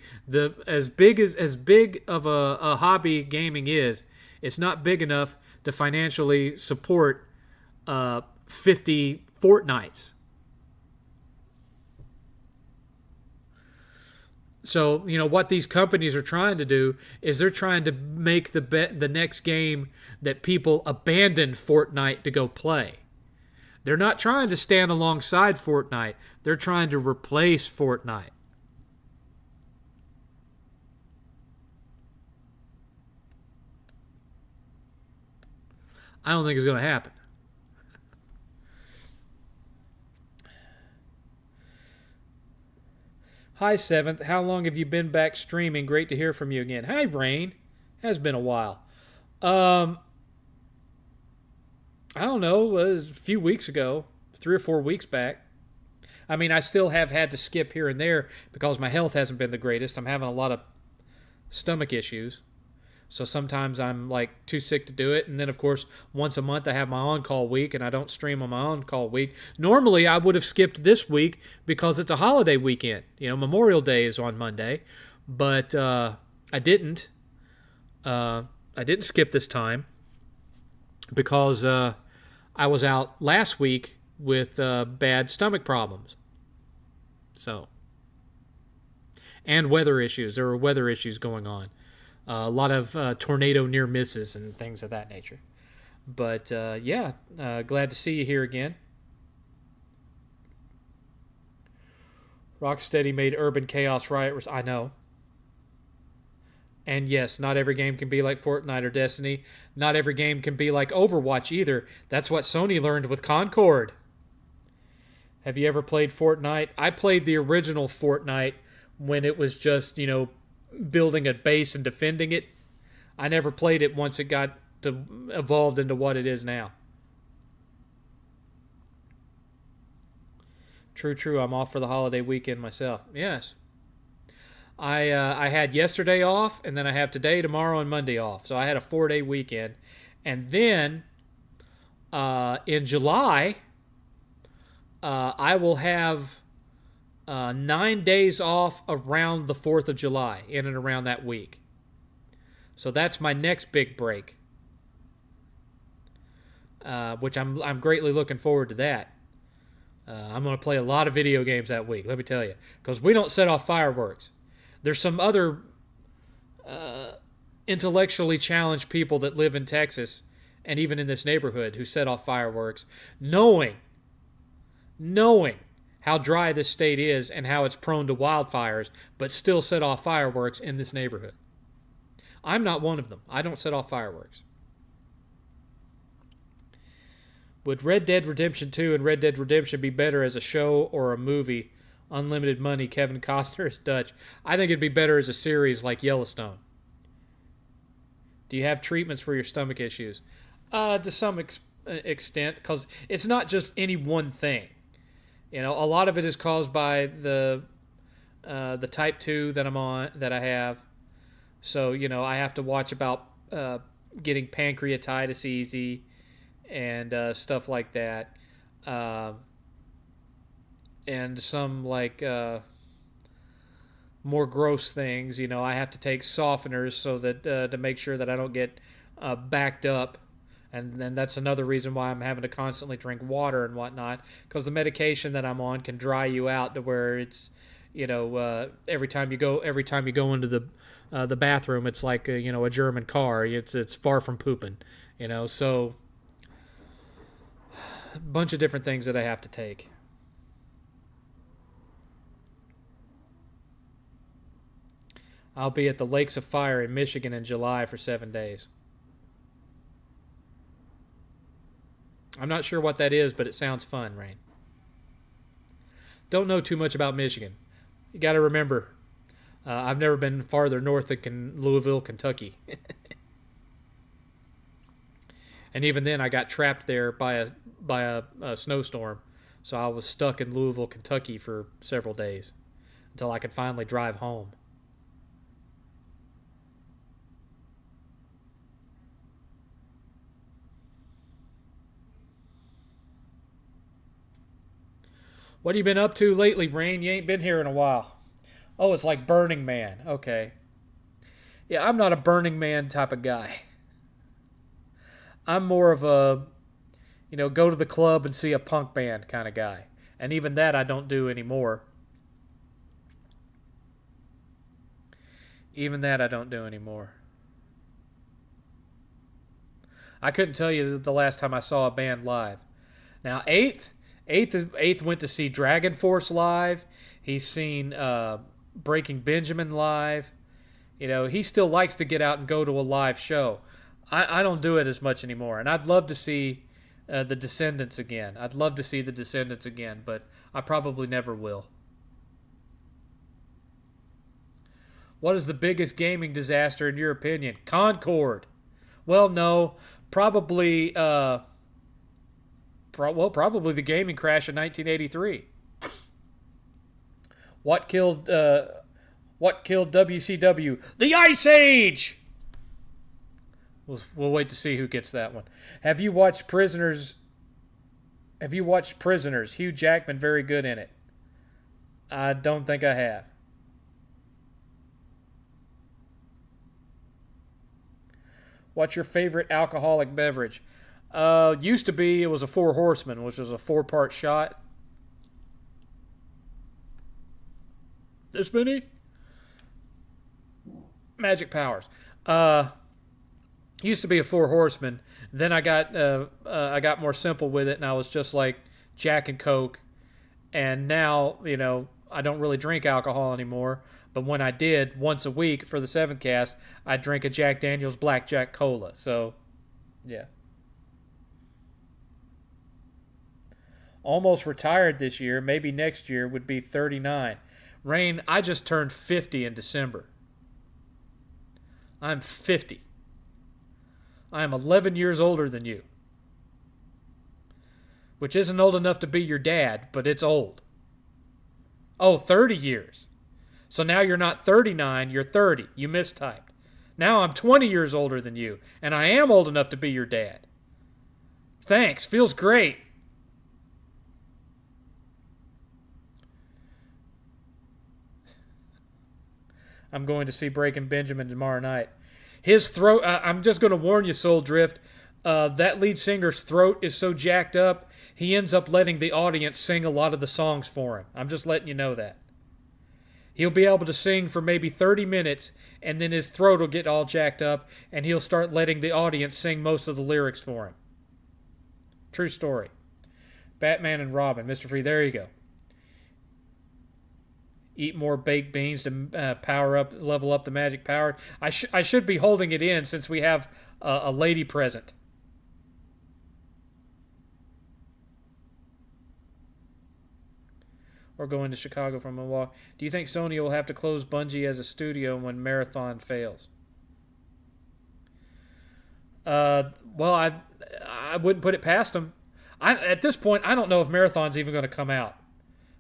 as big of a hobby gaming is. It's not big enough to financially support 50 Fortnites. So, what these companies are trying to do is they're trying to make the next game that people abandon Fortnite to go play. They're not trying to stand alongside Fortnite. They're trying to replace Fortnite. I don't think it's going to happen. Hi, 7th. How long have you been back streaming? Great to hear from you again. Hi, Rain. Has been a while. I don't know. It was a few weeks ago. 3 or 4 weeks back. I mean, I still have had to skip here and there because my health hasn't been the greatest. I'm having a lot of stomach issues. So sometimes I'm like too sick to do it. And then, of course, once a month I have my on-call week and I don't stream on my on-call week. Normally, I would have skipped this week because it's a holiday weekend. Memorial Day is on Monday. But I didn't. I didn't skip this time because I was out last week with bad stomach problems. So. And weather issues. There were weather issues going on. A lot of tornado near misses and things of that nature. But, glad to see you here again. Rocksteady made Urban Chaos Riot. I know. And yes, not every game can be like Fortnite or Destiny. Not every game can be like Overwatch either. That's what Sony learned with Concord. Have you ever played Fortnite? I played the original Fortnite when it was just, building a base and defending it. I never played it once it got evolved into what it is now. True. I'm off for the holiday weekend myself. Yes. I had yesterday off, and then I have today, tomorrow, and Monday off. So I had a 4-day weekend. And then in July, I will have 9 days off around the 4th of July, in and around that week. So that's my next big break, which I'm greatly looking forward to that. I'm going to play a lot of video games that week, let me tell you, because we don't set off fireworks. There's some other intellectually challenged people that live in Texas and even in this neighborhood who set off fireworks, knowing how dry this state is and how it's prone to wildfires, but still set off fireworks in this neighborhood. I'm not one of them. I don't set off fireworks. Would Red Dead Redemption 2 and Red Dead Redemption be better as a show or a movie? Unlimited money, Kevin Costner is Dutch. I think it'd be better as a series like Yellowstone. Do you have treatments for your stomach issues? To some extent, because it's not just any one thing. A lot of it is caused by the type 2 that I have. So, I have to watch about getting pancreatitis easy and stuff like that. And some more gross things. I have to take softeners so that to make sure that I don't get backed up. And then that's another reason why I'm having to constantly drink water and whatnot, because the medication that I'm on can dry you out to where it's, every time you go into the bathroom, it's like a German car. It's far from pooping, So a bunch of different things that I have to take. I'll be at the Lakes of Fire in Michigan in July for 7 days. I'm not sure what that is, but it sounds fun, Rain. don't know too much about Michigan. You got to remember, I've never been farther north than Louisville, Kentucky. And even then, I got trapped there by a snowstorm. So I was stuck in Louisville, Kentucky for several days until I could finally drive home. What have you been up to lately, Rain? You ain't been here in a while. Oh, it's like Burning Man. Okay. Yeah, I'm not a Burning Man type of guy. I'm more of a, go to the club and see a punk band kind of guy. And even that I don't do anymore. Even that I don't do anymore. I couldn't tell you the last time I saw a band live. Now, Eighth went to see Dragon Force live. He's seen Breaking Benjamin live. He still likes to get out and go to a live show. I don't do it as much anymore. And I'd love to see the Descendants again. But I probably never will. What is the biggest gaming disaster in your opinion? Concord. Well, no. Probably probably the gaming crash in 1983. What killed WCW? The Ice Age. We'll wait to see who gets that one. Have you watched Prisoners? Hugh Jackman, very good in it. I don't think I have. What's your favorite alcoholic beverage? Used to be, it was a Four Horsemen, which was a 4-part shot. This many? Magic Powers. Used to be a Four Horsemen. Then I got more simple with it, and I was just like Jack and Coke. And now, I don't really drink alcohol anymore. But when I did, once a week for the 7thCast, I'd drink a Jack Daniel's Blackjack Cola. So, yeah. Almost retired this year. Maybe next year would be 39. Rain, I just turned 50 in December. I'm 50. I am 11 years older than you. Which isn't old enough to be your dad, but it's old. Oh, 30 years. So now you're not 39, you're 30. You mistyped. Now I'm 20 years older than you, and I am old enough to be your dad. Thanks, feels great. I'm going to see Breaking Benjamin tomorrow night. His throat, I'm just going to warn you, Soul Drift, that lead singer's throat is so jacked up, he ends up letting the audience sing a lot of the songs for him. I'm just letting you know that. He'll be able to sing for maybe 30 minutes, and then his throat will get all jacked up, and he'll start letting the audience sing most of the lyrics for him. True story. Batman and Robin, Mr. Free, there you go. Eat more baked beans to level up the magic power. I should be holding it in since we have a lady present. Or going to Chicago from Milwaukee. Do you think Sony will have to close Bungie as a studio when Marathon fails? Well, I wouldn't put it past them. At this point, I don't know if Marathon's even going to come out.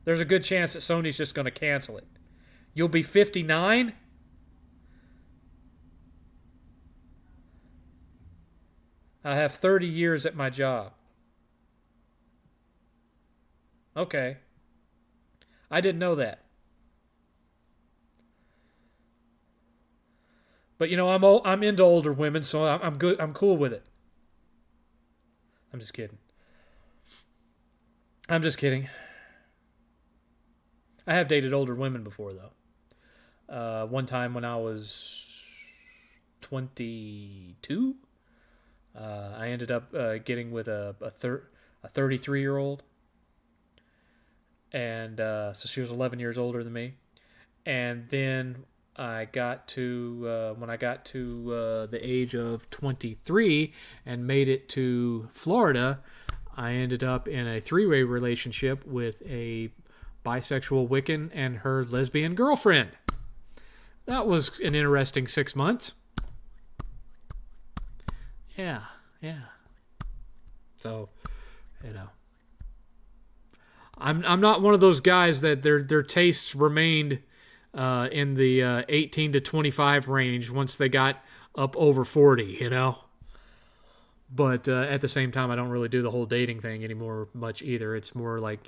There's a good chance that Sony's just going to cancel it. You'll be 59? I have 30 years at my job. Okay. I didn't know that. But I'm into older women, so I'm good. I'm cool with it. I'm just kidding. I have dated older women before, though. One time when I was 22, I ended up getting with a 33-year-old. And so she was 11 years older than me. And then when I got to the age of 23 and made it to Florida, I ended up in a 3-way relationship with a bisexual Wiccan and her lesbian girlfriend. That was an interesting 6 months. Yeah. So, I'm not one of those guys that their tastes remained in the 18 to 25 range once they got up over 40, But at the same time, I don't really do the whole dating thing anymore much either. It's more like,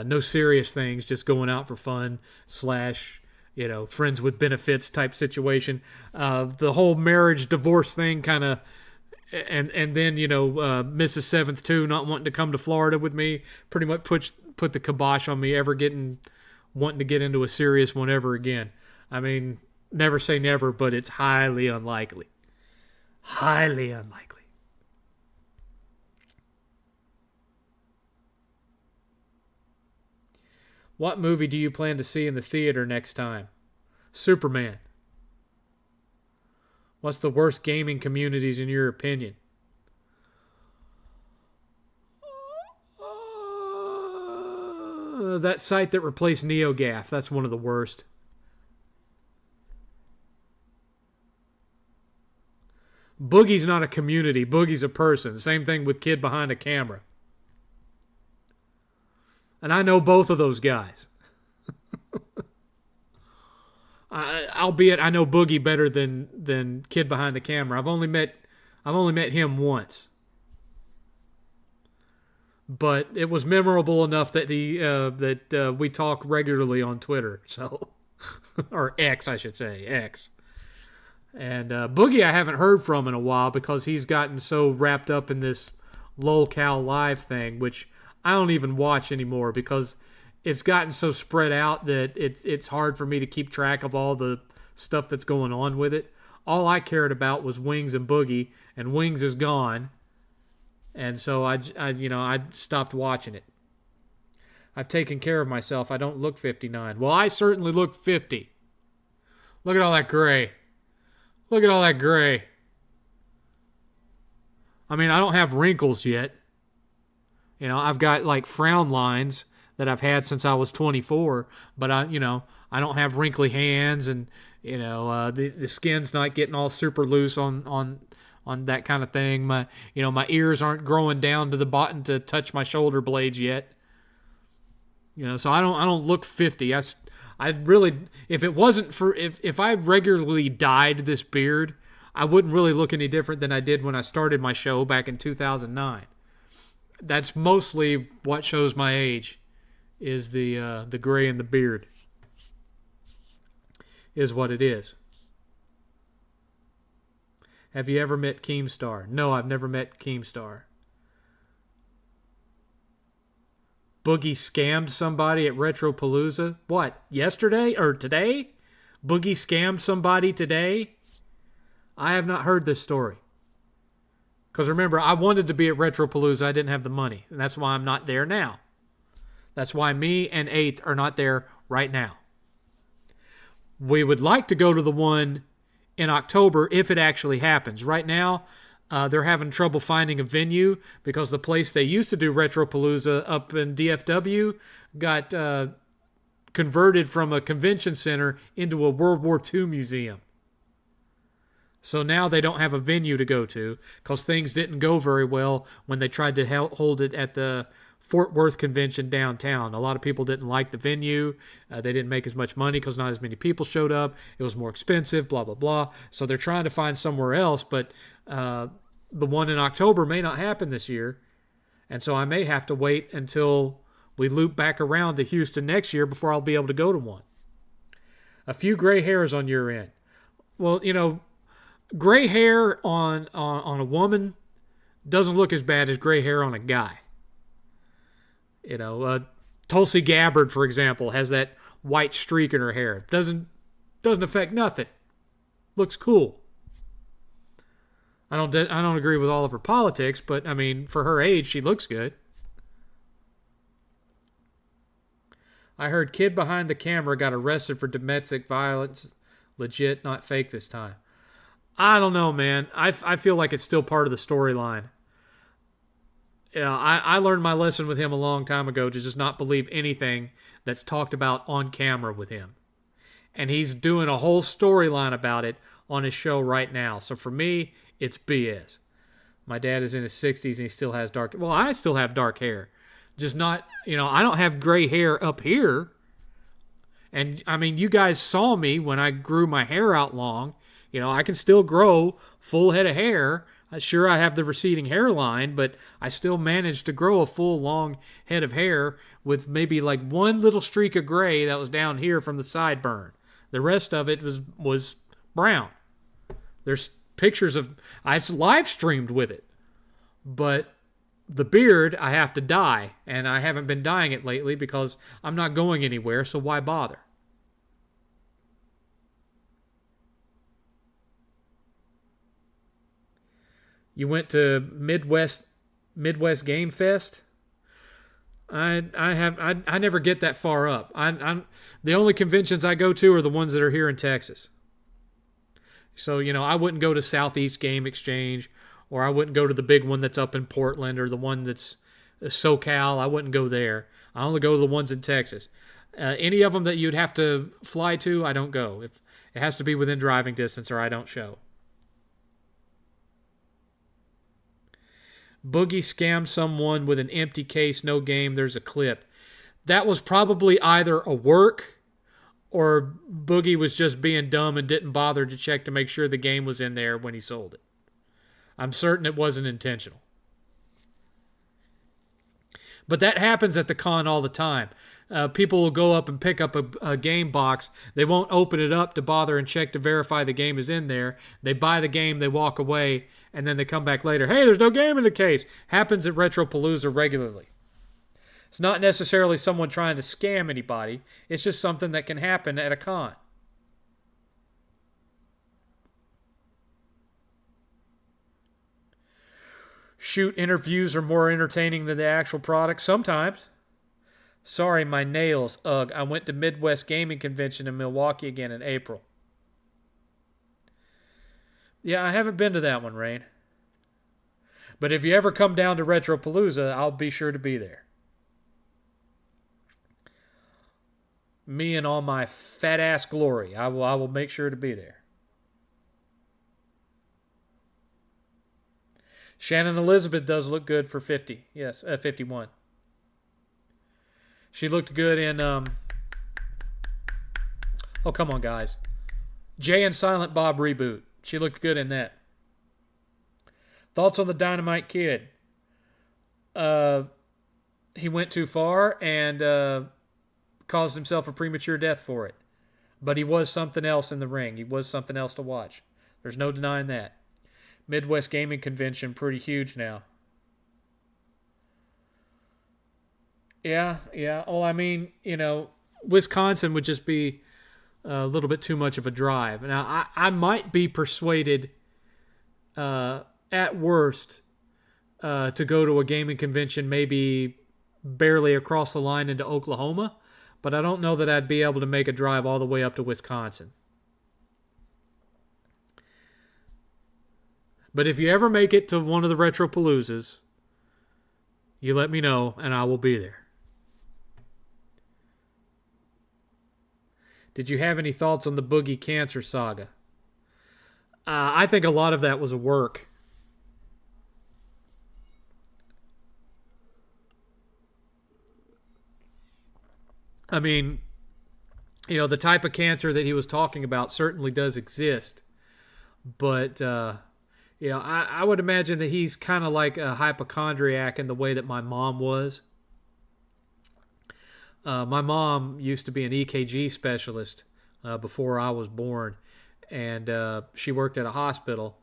no serious things, just going out for fun / friends with benefits type situation. The whole marriage divorce thing kind of, and then, Mrs. 7th too, not wanting to come to Florida with me, pretty much put the kibosh on me ever wanting to get into a serious one ever again. I mean, never say never, but it's highly unlikely. Highly unlikely. What movie do you plan to see in the theater next time? Superman. What's the worst gaming communities in your opinion? That site that replaced NeoGAF. That's one of the worst. Boogie's not a community. Boogie's a person. Same thing with Kid Behind a Camera. And I know both of those guys. Albeit I know Boogie better than Kid Behind the Camera. I've only met him once. But it was memorable enough that we talk regularly on Twitter. So, or X, I should say, X. And Boogie I haven't heard from in a while because he's gotten so wrapped up in this LOLCal Live thing, which I don't even watch anymore because it's gotten so spread out that it's hard for me to keep track of all the stuff that's going on with it. All I cared about was Wings and Boogie, and Wings is gone. And so I stopped watching it. I've taken care of myself. I don't look 59. Well, I certainly look 50. Look at all that gray. Look at all that gray. I mean, I don't have wrinkles yet. I've got like frown lines that I've had since I was 24, but I don't have wrinkly hands, and the skin's not getting all super loose on that kind of thing. My ears aren't growing down to the bottom to touch my shoulder blades yet. So I don't look 50. I really, if it wasn't for if I regularly dyed this beard, I wouldn't really look any different than I did when I started my show back in 2009. That's mostly what shows my age, is the gray in the beard. Is what it is. Have you ever met Keemstar? No, I've never met Keemstar. Boogie scammed somebody at Retropalooza? What, yesterday or today? Boogie scammed somebody today? I have not heard this story. Because remember, I wanted to be at Retropalooza. I didn't have the money. And that's why I'm not there now. That's why me and 8th are not there right now. We would like to go to the one in October if it actually happens. Right now, they're having trouble finding a venue because the place they used to do Retropalooza up in DFW got converted from a convention center into a World War II museum. So now they don't have a venue to go to because things didn't go very well when they tried to hold it at the Fort Worth convention downtown. A lot of people didn't like the venue. They didn't make as much money because not as many people showed up. It was more expensive, blah, blah, blah. So they're trying to find somewhere else, but the one in October may not happen this year. And so I may have to wait until we loop back around to Houston next year before I'll be able to go to one. A few gray hairs on your end. Well, gray hair on a woman doesn't look as bad as gray hair on a guy. Tulsi Gabbard, for example, has that white streak in her hair. Doesn't affect nothing. Looks cool. I don't agree with all of her politics, but I mean, for her age, she looks good. I heard Kid Behind the Camera got arrested for domestic violence. Legit, not fake this time. I don't know, man. I feel like it's still part of the storyline. I learned my lesson with him a long time ago to just not believe anything that's talked about on camera with him. And he's doing a whole storyline about it on his show right now. So for me, it's BS. My dad is in his 60s and he still has dark. Well, I still have dark hair. Just not, I don't have gray hair up here. And I mean, you guys saw me when I grew my hair out long. I can still grow full head of hair. Sure, I have the receding hairline, but I still managed to grow a full long head of hair with maybe like one little streak of gray that was down here from the sideburn. The rest of it was brown. There's pictures of I live streamed with it, but the beard I have to dye, and I haven't been dyeing it lately because I'm not going anywhere. So why bother? You went to Midwest Game Fest. I never get that far up. The only conventions I go to are the ones that are here in Texas. So I wouldn't go to Southeast Game Exchange, or I wouldn't go to the big one that's up in Portland, or the one that's SoCal. I wouldn't go there. I only go to the ones in Texas. Any of them that you'd have to fly to, I don't go. If it has to be within driving distance, or I don't show. Boogie scammed someone with an empty case, no game, there's a clip. That was probably either a work or Boogie was just being dumb and didn't bother to check to make sure the game was in there when he sold it. I'm certain it wasn't intentional. But that happens at the con all the time. People will go up and pick up a game box. They won't open it up to bother and check to verify the game is in there. They buy the game, they walk away, and then they come back later. Hey, there's no game in the case. Happens at Retropalooza regularly. It's not necessarily someone trying to scam anybody. It's just something that can happen at a con. Shoot, interviews are more entertaining than the actual product sometimes. Sorry, my nails. Ugh, I went to Midwest Gaming Convention in Milwaukee again in April. Yeah, I haven't been to that one, Rain. But if you ever come down to Retropalooza, I'll be sure to be there. Me and all my fat ass glory. I will make sure to be there. Shannon Elizabeth does look good for 50. Yes, 51. She looked good in, oh, come on, guys. Jay and Silent Bob reboot. She looked good in that. Thoughts on the Dynamite Kid? He went too far and caused himself a premature death for it. But he was something else in the ring. He was something else to watch. There's no denying that. Midwest Gaming Convention, pretty huge now. Yeah. Well, I mean, Wisconsin would just be a little bit too much of a drive. Now, I might be persuaded, at worst, to go to a gaming convention maybe barely across the line into Oklahoma, but I don't know that I'd be able to make a drive all the way up to Wisconsin. But if you ever make it to one of the Retropaloozas, you let me know and I will be there. Did you have any thoughts on the Boogie Cancer saga? I think a lot of that was a work. I mean, the type of cancer that he was talking about certainly does exist. But, I would imagine that he's kind of like a hypochondriac in the way that my mom was. My mom used to be an EKG specialist before I was born, and she worked at a hospital.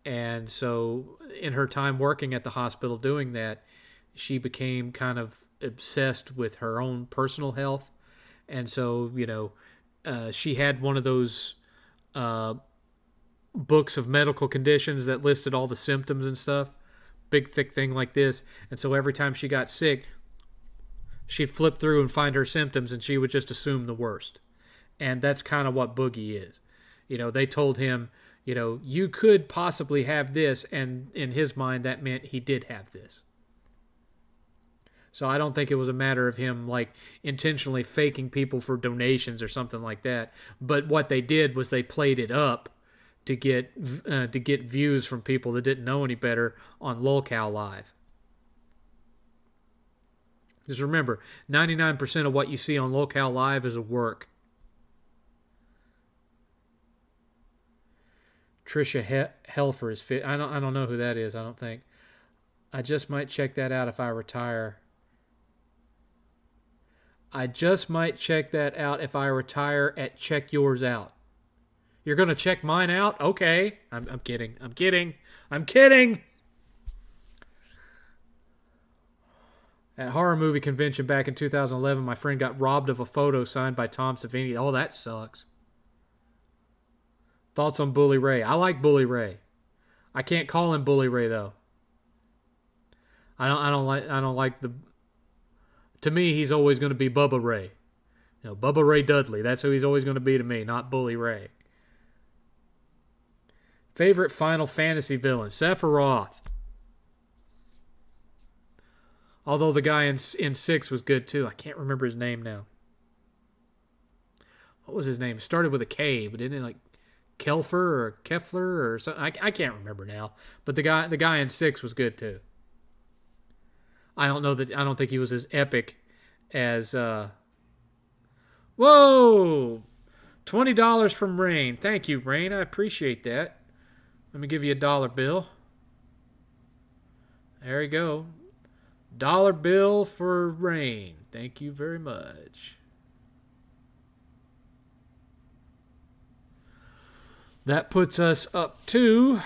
And so in her time working at the hospital doing that, she became kind of obsessed with her own personal health. And so, she had one of those books of medical conditions that listed all the symptoms and stuff. Big, thick thing like this. And so every time she got sick, she'd flip through and find her symptoms, and she would just assume the worst. And that's kind of what Boogie is. They told him, you could possibly have this, and in his mind, that meant he did have this. So I don't think it was a matter of him like intentionally faking people for donations or something like that. But what they did was they played it up to get views from people that didn't know any better on LolCal Live. Just remember, 99% of what you see on LolCal Live is a work. Trisha Helfer is fit. I don't know who that is. I don't think. I just might check that out if I retire. I just might check that out if I retire at Check Yours Out. You're going to check mine out? Okay. I'm kidding. I'm kidding. I'm kidding. At horror movie convention back in 2011, my friend got robbed of a photo signed by Tom Savini. Oh, that sucks. Thoughts on Bully Ray? I like Bully Ray. I can't call him Bully Ray though. I don't like the. To me, he's always going to be Bubba Ray. You know, Bubba Ray Dudley. That's who he's always going to be to me, not Bully Ray. Favorite Final Fantasy villain? Sephiroth. Although the guy in 6 was good too. I can't remember his name now. What was his name? It started with a K, but didn't it like Kelfer or Kefler or something? I can't remember now. But the guy in 6 was good too. I don't think he was as epic as whoa! $20 from Rain. Thank you, Rain. I appreciate that. Let me give you a dollar bill. There you go. Dollar bill for Rain. Thank you very much. That puts us up to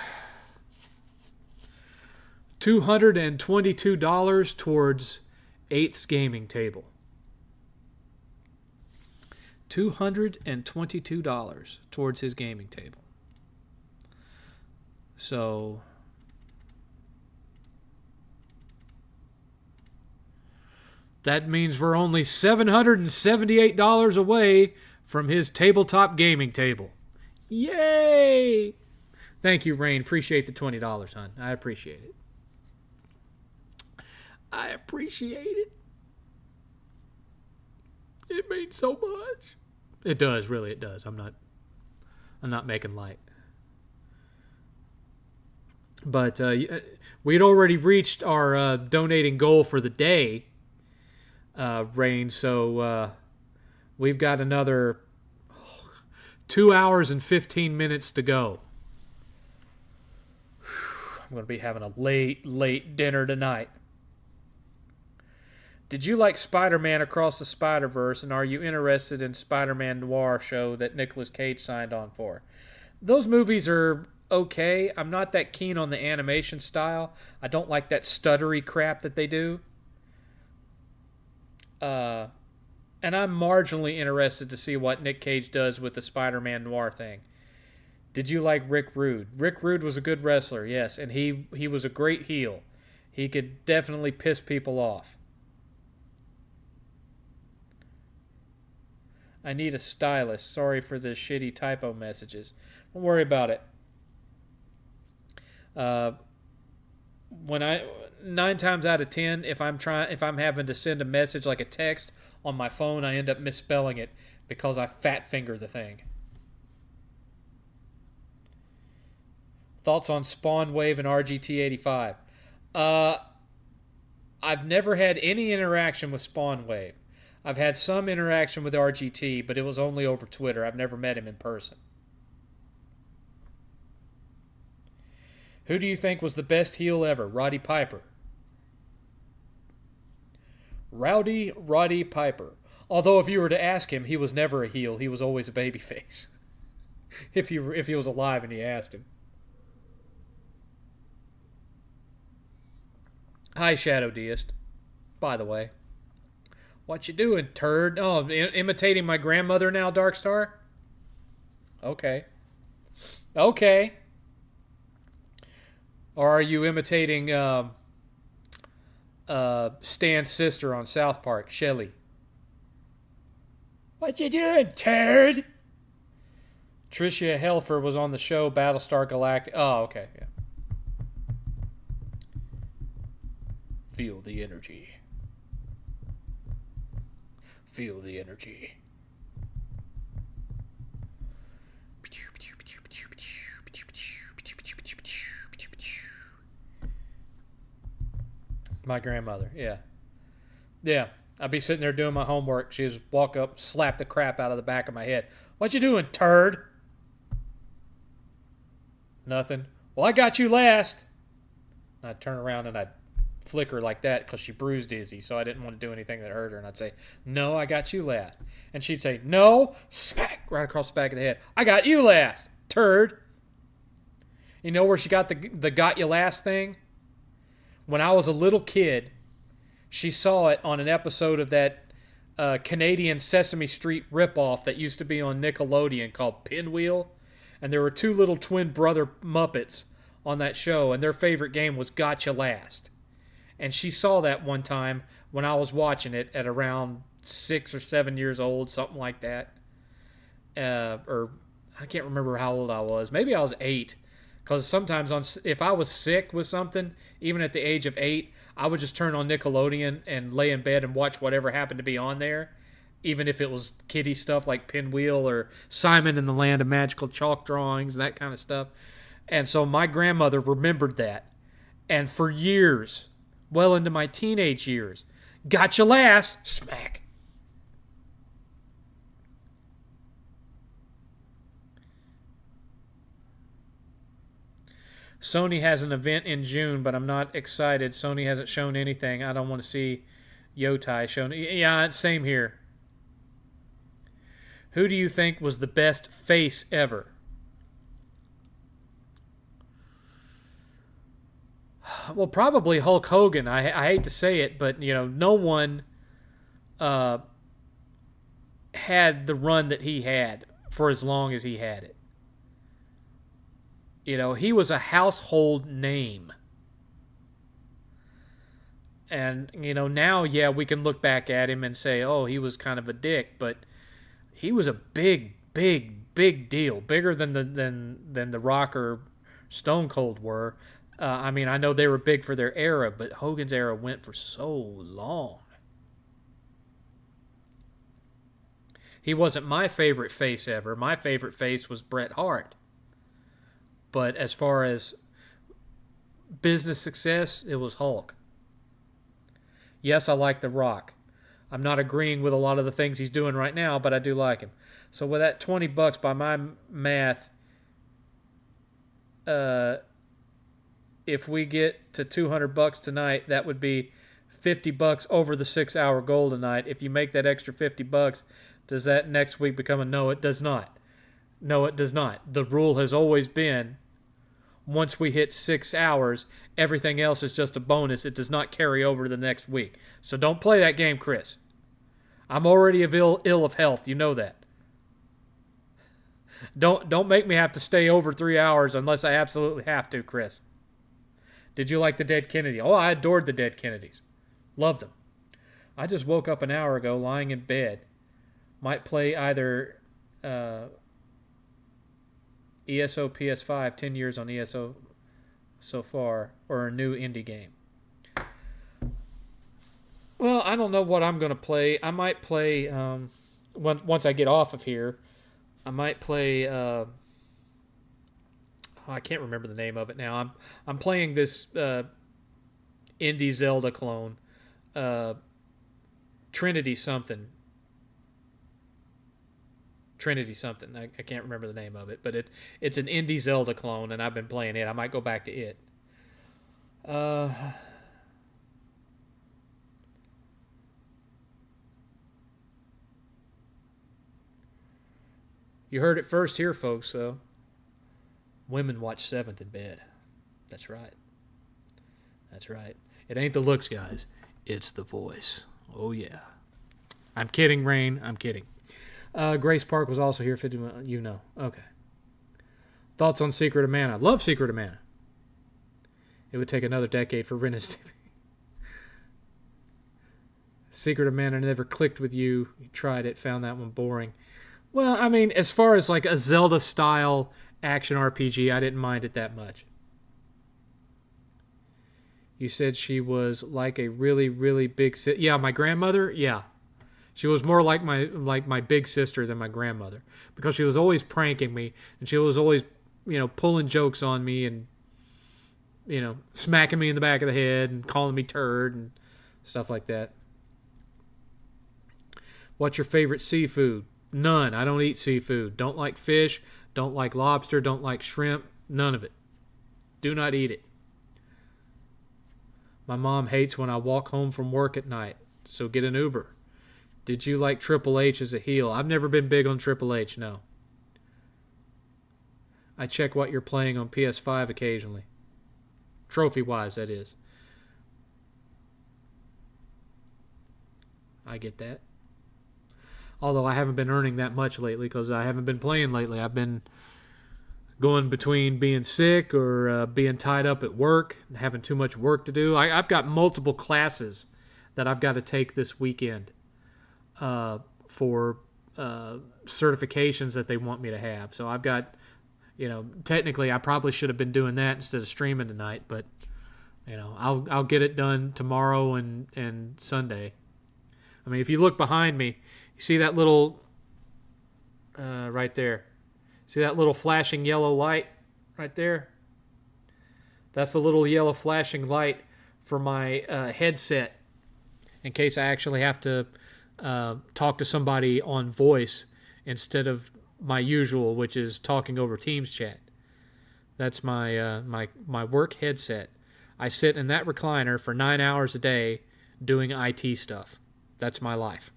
$222 towards 8th's gaming table. $222 towards his gaming table. So that means we're only $778 away from his tabletop gaming table. Yay! Thank you, Rain. Appreciate the $20, hon. I appreciate it. I appreciate it. It means so much. It does, really, it does. I'm not making light. But we'd already reached our donating goal for the day, Rain. So we've got another 2 hours and 15 minutes to go. I'm going to be having a late dinner tonight. Did you like Spider-Man Across the Spider-Verse, and are you interested in Spider-Man Noir show that Nicolas Cage signed on for? Those movies are okay. I'm not that keen on the animation style. I don't like that stuttery crap that they do. And I'm marginally interested to see what Nick Cage does with the Spider-Man Noir thing. Did you like Rick Rude? Rick Rude was a good wrestler, yes, and he was a great heel. He could definitely piss people off. I need a stylist. Sorry for the shitty typo messages. Don't worry about it. When 9 times out of 10, if I'm having to send a message like a text on my phone, I end up misspelling it because I fat finger the thing. Thoughts on Spawn Wave and RGT85? I've never had any interaction with Spawn Wave. I've had some interaction with RGT, but it was only over Twitter. I've never met him in person. Who do you think was the best heel ever? Roddy Piper. Roddy Piper. Although if you were to ask him, he was never a heel. He was always a babyface. if he was alive and you asked him. Hi, Shadow Deist. By the way. What you doing, turd? Oh, imitating my grandmother now, Darkstar? Okay. Okay. Or are you imitating Stan's sister on South Park, Shelly? What you doing, turd? Tricia Helfer was on the show Battlestar Galactica. Oh, okay. Yeah. Feel the energy. Feel the energy. My grandmother, yeah. Yeah. I'd be sitting there doing my homework. She'd walk up, slap the crap out of the back of my head. What you doing, turd? Nothing. Well, I got you last. And I'd turn around and I'd flick her like that because she bruised Izzy, so I didn't want to do anything that hurt her. And I'd say, no, I got you last. And she'd say, no, smack, right across the back of the head. I got you last, turd. You know where she got the got you last thing? When I was a little kid, she saw it on an episode of that Canadian Sesame Street ripoff that used to be on Nickelodeon called Pinwheel. And there were two little twin brother Muppets on that show, and their favorite game was Gotcha Last. And she saw that one time when I was watching it at around 6 or 7 years old, something like that. Or I can't remember how old I was. Maybe I was 8. Because sometimes if I was sick with something, even at the age of 8, I would just turn on Nickelodeon and lay in bed and watch whatever happened to be on there. Even if it was kiddie stuff like Pinwheel or Simon and the Land of Magical Chalk Drawings, that kind of stuff. And so my grandmother remembered that. And for years, well into my teenage years, gotcha last, smack. Sony has an event in June, but I'm not excited. Sony hasn't shown anything. I don't want to see Yotai shown. Yeah, same here. Who do you think was the best face ever? Well, probably Hulk Hogan. I hate to say it, but no one had the run that he had for as long as he had it. He was a household name. And, now, yeah, we can look back at him and say, oh, he was kind of a dick, but he was a big, big, big deal. Bigger than the Rock or Stone Cold were. I know they were big for their era, but Hogan's era went for so long. He wasn't my favorite face ever. My favorite face was Bret Hart. But as far as business success, it was Hulk. Yes, I like The Rock. I'm not agreeing with a lot of the things he's doing right now, but I do like him. So with that $20, by my math, if we get to $200 tonight, that would be $50 over the 6-hour goal tonight. If you make that extra $50, does that next week become a no? It does not. No, it does not. The rule has always been, once we hit 6 hours, everything else is just a bonus. It does not carry over to the next week. So don't play that game, Chris. I'm already ill of health. You know that. Don't make me have to stay over 3 hours unless I absolutely have to, Chris. Did you like the Dead Kennedy? Oh, I adored the Dead Kennedys. Loved them. I just woke up an hour ago lying in bed. Might play either ESO PS5, 10 years on ESO so far, or a new indie game. Well, I don't know what I'm going to play. I might play, once I get off of here, I might play, I can't remember the name of it now. I'm playing this indie Zelda clone, Trinity something. I can't remember the name of it, but it's an indie Zelda clone, and I've been playing it. I might go back to it. You heard it first here, folks, though. Women watch 7th in bed. That's right. That's right. It ain't the looks, guys. It's the voice. Oh, yeah. I'm kidding, Rain. I'm kidding. Grace Park was also here. 51, Okay. Thoughts on Secret of Mana? Love Secret of Mana. It would take another decade for Renus to be. Secret of Mana never clicked with you. You tried it, found that one boring. Well, as far as like a Zelda-style action RPG, I didn't mind it that much. You said she was like a really, really big... Yeah, my grandmother? Yeah. She was more like my big sister than my grandmother, because she was always pranking me, and she was always, pulling jokes on me, and smacking me in the back of the head and calling me turd and stuff like that. What's your favorite seafood? None. I don't eat seafood. Don't like fish. Don't like lobster. Don't like shrimp. None of it. Do not eat it. My mom hates when I walk home from work at night, so get an Uber. Did you like Triple H as a heel? I've never been big on Triple H, no. I check what you're playing on PS5 occasionally. Trophy-wise, that is. I get that. Although I haven't been earning that much lately because I haven't been playing lately. I've been going between being sick or being tied up at work, having too much work to do. I've got multiple classes that I've got to take this weekend for certifications that they want me to have. So I've got, technically I probably should have been doing that instead of streaming tonight, but I'll get it done tomorrow and Sunday. I mean, if you look behind me, you see that little right there. See that little flashing yellow light right there? That's the little yellow flashing light for my headset in case I actually have to talk to somebody on voice instead of my usual, which is talking over Teams chat. That's my my work headset. I sit in that recliner for 9 hours a day doing IT stuff. That's my life.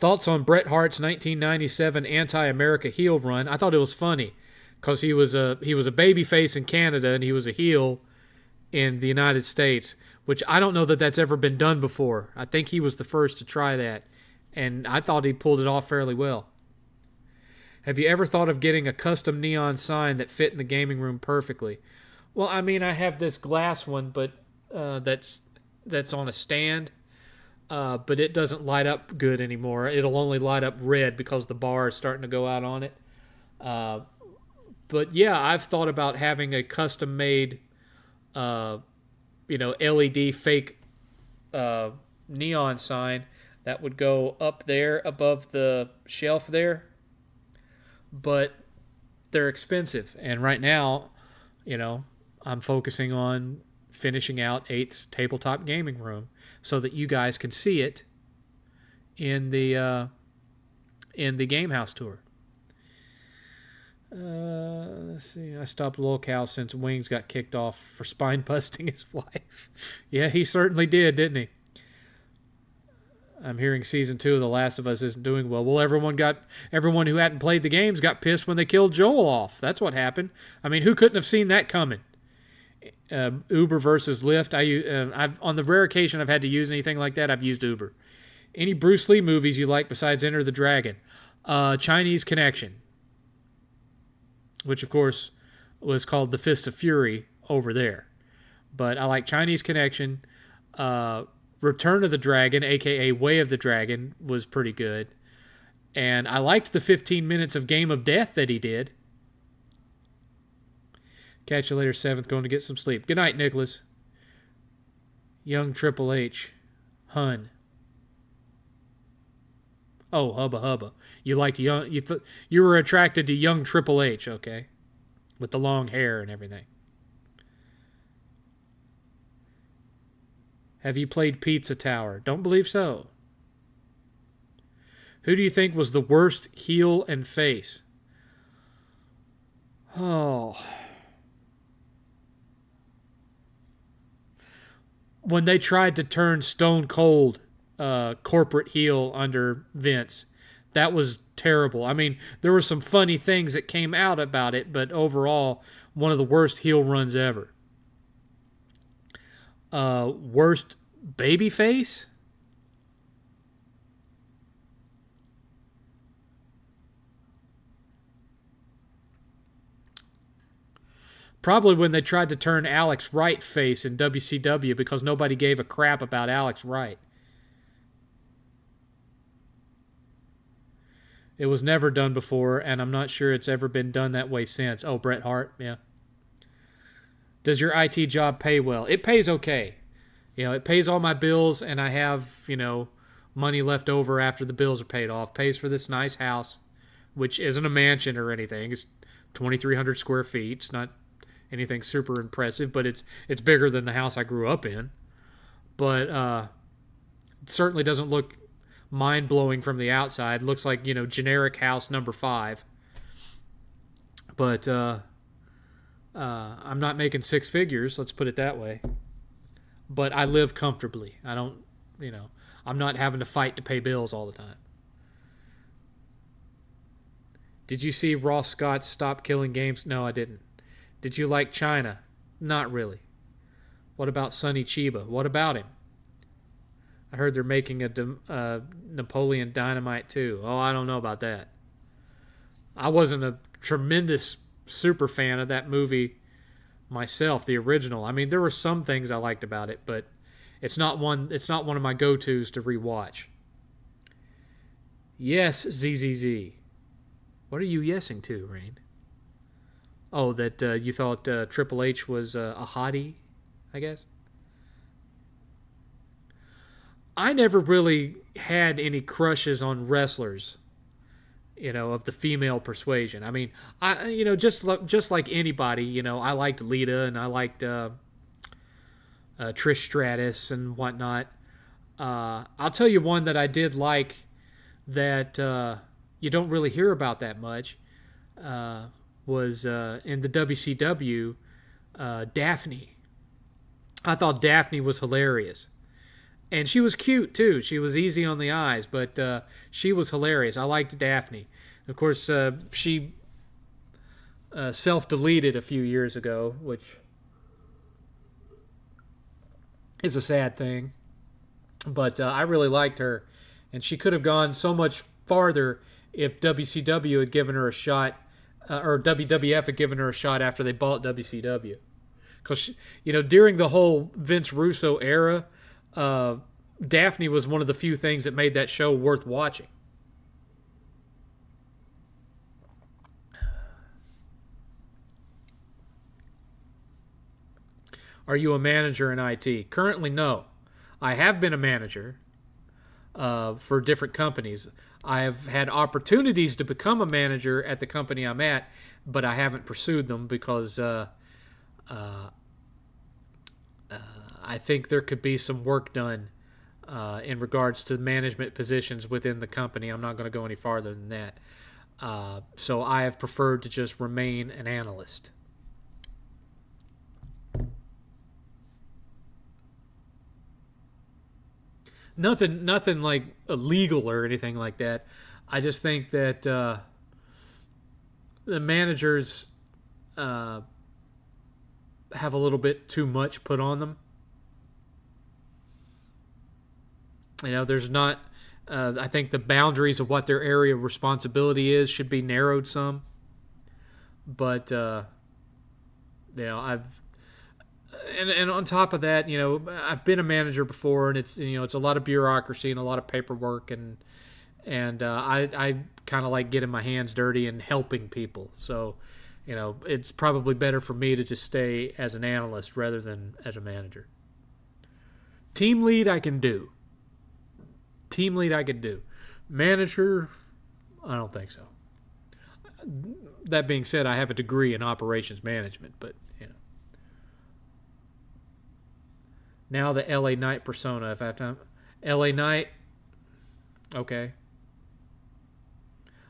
Thoughts on Bret Hart's 1997 anti-America heel run? I thought it was funny because he was a babyface in Canada and he was a heel in the United States, which I don't know that that's ever been done before. I think he was the first to try that, and I thought he pulled it off fairly well. Have you ever thought of getting a custom neon sign that fit in the gaming room perfectly? Well, I mean, I have this glass one, but that's on a stand. But it doesn't light up good anymore. It'll only light up red because the bar is starting to go out on it. But yeah, I've thought about having a custom-made, LED fake neon sign that would go up there above the shelf there. But they're expensive, and right now, I'm focusing on finishing out 8th's tabletop gaming room so that you guys can see it in the Game House tour. Let's see. I stopped Lil Cal since Wings got kicked off for spine busting his wife. Yeah, he certainly did, didn't he? I'm hearing season 2 of The Last of Us isn't doing well. Well, everyone who hadn't played the games got pissed when they killed Joel off. That's what happened. I mean, who couldn't have seen that coming? Uber versus Lyft. I've on the rare occasion I've had to use anything like that, I've used Uber. Any Bruce Lee movies you like besides Enter the Dragon? Chinese Connection, which of course was called The Fist of Fury over there. But I like Chinese Connection. Return of the Dragon, aka Way of the Dragon, was pretty good. And I liked the 15 minutes of Game of Death that he did. Catch you later, 7th. Going to get some sleep. Good night, Nicholas. Young Triple H. Hun. Oh, hubba hubba. You liked young. You were attracted to young Triple H, okay? With the long hair and everything. Have you played Pizza Tower? Don't believe so. Who do you think was the worst heel and face? Oh. When they tried to turn Stone Cold corporate heel under Vince, that was terrible. I mean, there were some funny things that came out about it, but overall, one of the worst heel runs ever. Worst babyface? Probably when they tried to turn Alex Wright face in WCW because nobody gave a crap about Alex Wright. It was never done before, and I'm not sure it's ever been done that way since. Oh, Bret Hart, yeah. Does your IT job pay well? It pays okay. It pays all my bills, and I have, money left over after the bills are paid off, pays for this nice house, which isn't a mansion or anything. It's 2,300 square feet. It's not anything super impressive, but it's bigger than the house I grew up in. But it certainly doesn't look mind-blowing from the outside. It looks like, generic house number 5. But I'm not making 6 figures, let's put it that way. But I live comfortably. I don't, I'm not having to fight to pay bills all the time. Did you see Ross Scott's Stop Killing Games? No, I didn't. Did you like China? Not really. What about Sonny Chiba? What about him? I heard they're making a Napoleon Dynamite too. Oh, I don't know about that. I wasn't a tremendous super fan of that movie myself, the original. I mean, there were some things I liked about it, but it's not one of my go-tos to rewatch. Yes, ZZZ. What are you yesing to, Rain? Oh, that you thought Triple H was a hottie, I guess? I never really had any crushes on wrestlers, of the female persuasion. I mean, just like anybody, I liked Lita and I liked Trish Stratus and whatnot. I'll tell you one that I did like that you don't really hear about that much was in the WCW, Daphne. I thought Daphne was hilarious. And she was cute, too. She was easy on the eyes, but she was hilarious. I liked Daphne. Of course, she self-deleted a few years ago, which is a sad thing. But I really liked her. And she could have gone so much farther if WCW had given her a shot, or WWF had given her a shot after they bought WCW. Because, during the whole Vince Russo era, Daphne was one of the few things that made that show worth watching. Are you a manager in IT? Currently, no. I have been a manager for different companies. I have had opportunities to become a manager at the company I'm at, but I haven't pursued them because I think there could be some work done in regards to management positions within the company. I'm not going to go any farther than that. So I have preferred to just remain an analyst. Nothing like illegal or anything like that. I just think that the managers have a little bit too much put on them. There's not. I think the boundaries of what their area of responsibility is should be narrowed some. But I've. And on top of that, I've been a manager before, and it's a lot of bureaucracy and a lot of paperwork, and I kind of like getting my hands dirty and helping people. So, it's probably better for me to just stay as an analyst rather than as a manager. Team lead I can do. Manager, I don't think so. That being said, I have a degree in operations management, but Now the LA Knight persona, if I have time. LA Knight, okay.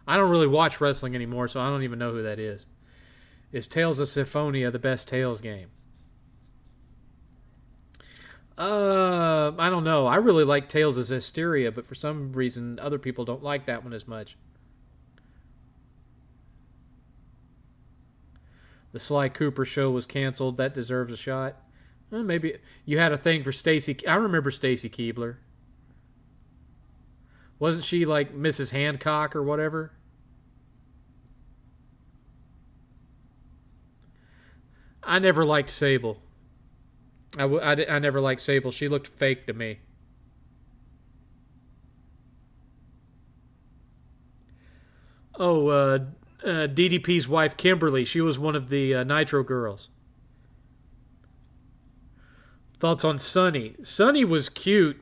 I don't really watch wrestling anymore, so I don't even know who that is. Is Tales of Symphonia the best Tales game? I don't know. I really like Tales of Zestiria, but for some reason, other people don't like that one as much. The Sly Cooper show was canceled. That deserves a shot. Maybe you had a thing for Stacy. I remember Stacy Keibler. Wasn't she like Mrs. Hancock or whatever? I never liked Sable. I never liked Sable. She looked fake to me. Oh, DDP's wife, Kimberly. She was one of the Nitro girls. Thoughts on Sunny? Sunny was cute.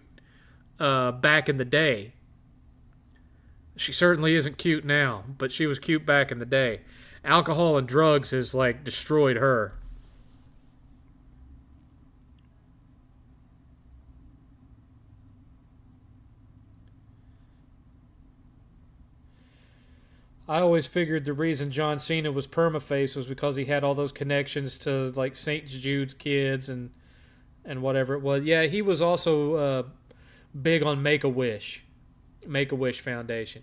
back in the day. She certainly isn't cute now, but she was cute back in the day. Alcohol and drugs has like destroyed her. I always figured the reason John Cena was permaface was because he had all those connections to like St. Jude's kids and whatever it was. Yeah, he was also big on Make a Wish Foundation.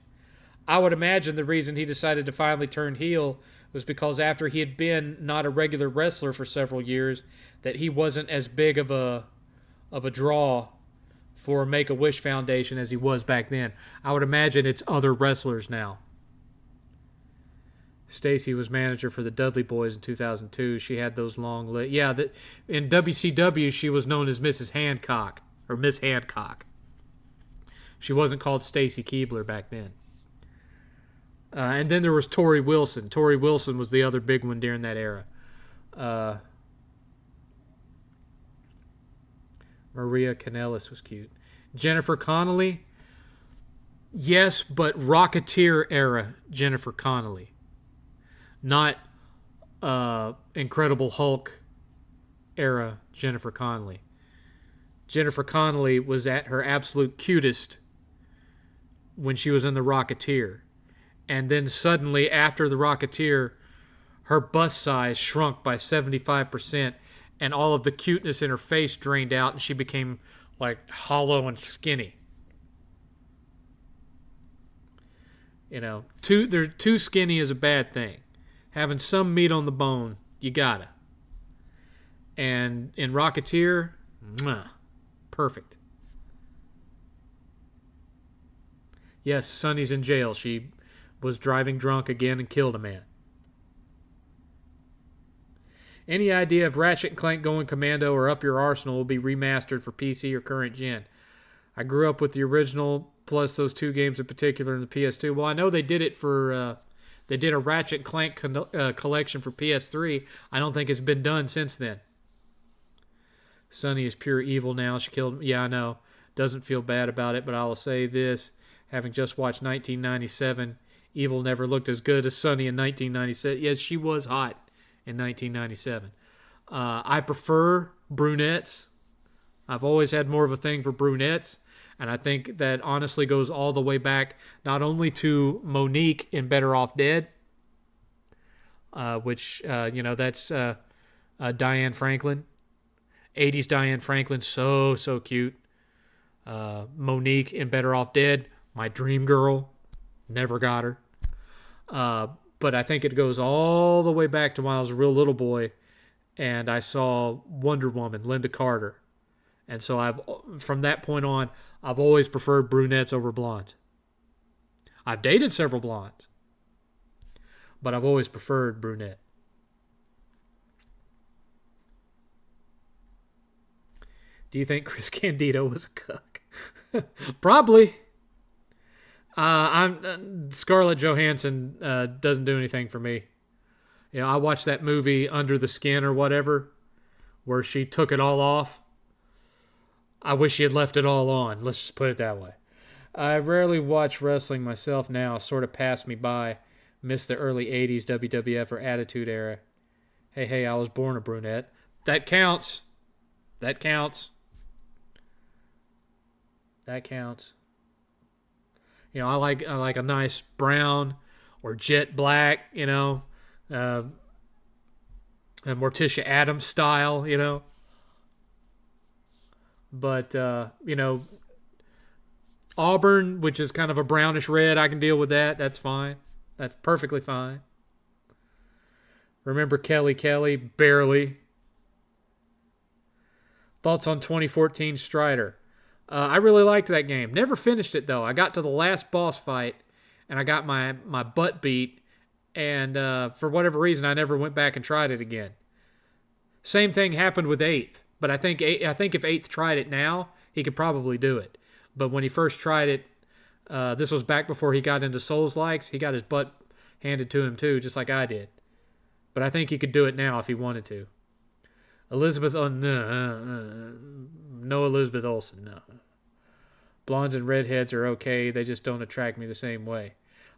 I would imagine the reason he decided to finally turn heel was because after he had been not a regular wrestler for several years, that he wasn't as big of a draw for Make a Wish Foundation as he was back then. I would imagine it's other wrestlers now. Stacy was manager for the Dudley Boys in 2002. She had those long legs. Yeah, in WCW she was known as Mrs. Hancock or Miss Hancock. She wasn't called Stacy Keibler back then. And then there was Tori Wilson. Tori Wilson was the other big one during that era. Maria Kanellis was cute. Jennifer Connelly, yes, but Rocketeer era Jennifer Connelly. Not Incredible Hulk era Jennifer Connelly. Jennifer Connelly was at her absolute cutest when she was in The Rocketeer. And then suddenly, after The Rocketeer, her bust size shrunk by 75%, and all of the cuteness in her face drained out, and she became, like, hollow and skinny. You know, too skinny is a bad thing. Having some meat on the bone, you gotta. And in Rocketeer, perfect. Yes, Sonny's in jail. She was driving drunk again and killed a man. Any idea if Ratchet & Clank Going Commando or Up Your Arsenal will be remastered for PC or current gen? I grew up with the original plus those two games in particular in the PS2. Well, I know they did it for... they did a Ratchet & Clank collection for PS3. I don't think it's been done since then. Sonny is pure evil now. She killed... Yeah, I know. Doesn't feel bad about it, but I will say this. Having just watched 1997... Evil never looked as good as Sonny in 1997. Yes, she was hot in 1997. I prefer brunettes. I've always had more of a thing for brunettes. And I think that honestly goes all the way back not only to Monique in Better Off Dead, which, that's Diane Franklin. 80s Diane Franklin, so cute. Monique in Better Off Dead, my dream girl. Never got her. But I think it goes all the way back to when I was a real little boy and I saw Wonder Woman, Linda Carter. And so from that point on, I've always preferred brunettes over blondes. I've dated several blondes, but I've always preferred brunette. Do you think Chris Candido was a cuck? Probably. Scarlett Johansson doesn't do anything for me. You know, I watched that movie Under the Skin or whatever, where she took it all off. I wish she had left it all on. Let's just put it that way. I rarely watch wrestling myself now. Sort of passed me by. Missed the early 80s WWF or Attitude Era. Hey, I was born a brunette. That counts. That counts. That counts. You know, I like a nice brown or jet black, you know, a Morticia Addams style, you know. But, Auburn, which is kind of a brownish red, I can deal with that. That's fine. That's perfectly fine. Remember Kelly? Barely. Thoughts on 2014 Strider? I really liked that game. Never finished it, though. I got to the last boss fight, and I got my butt beat, and for whatever reason, I never went back and tried it again. Same thing happened with 8th, but I think if 8th tried it now, he could probably do it. But when he first tried it, this was back before he got into Souls-likes, he got his butt handed to him, too, just like I did. But I think he could do it now if he wanted to. Elizabeth, no Elizabeth Olsen, no. Blondes and redheads are okay. They just don't attract me the same way.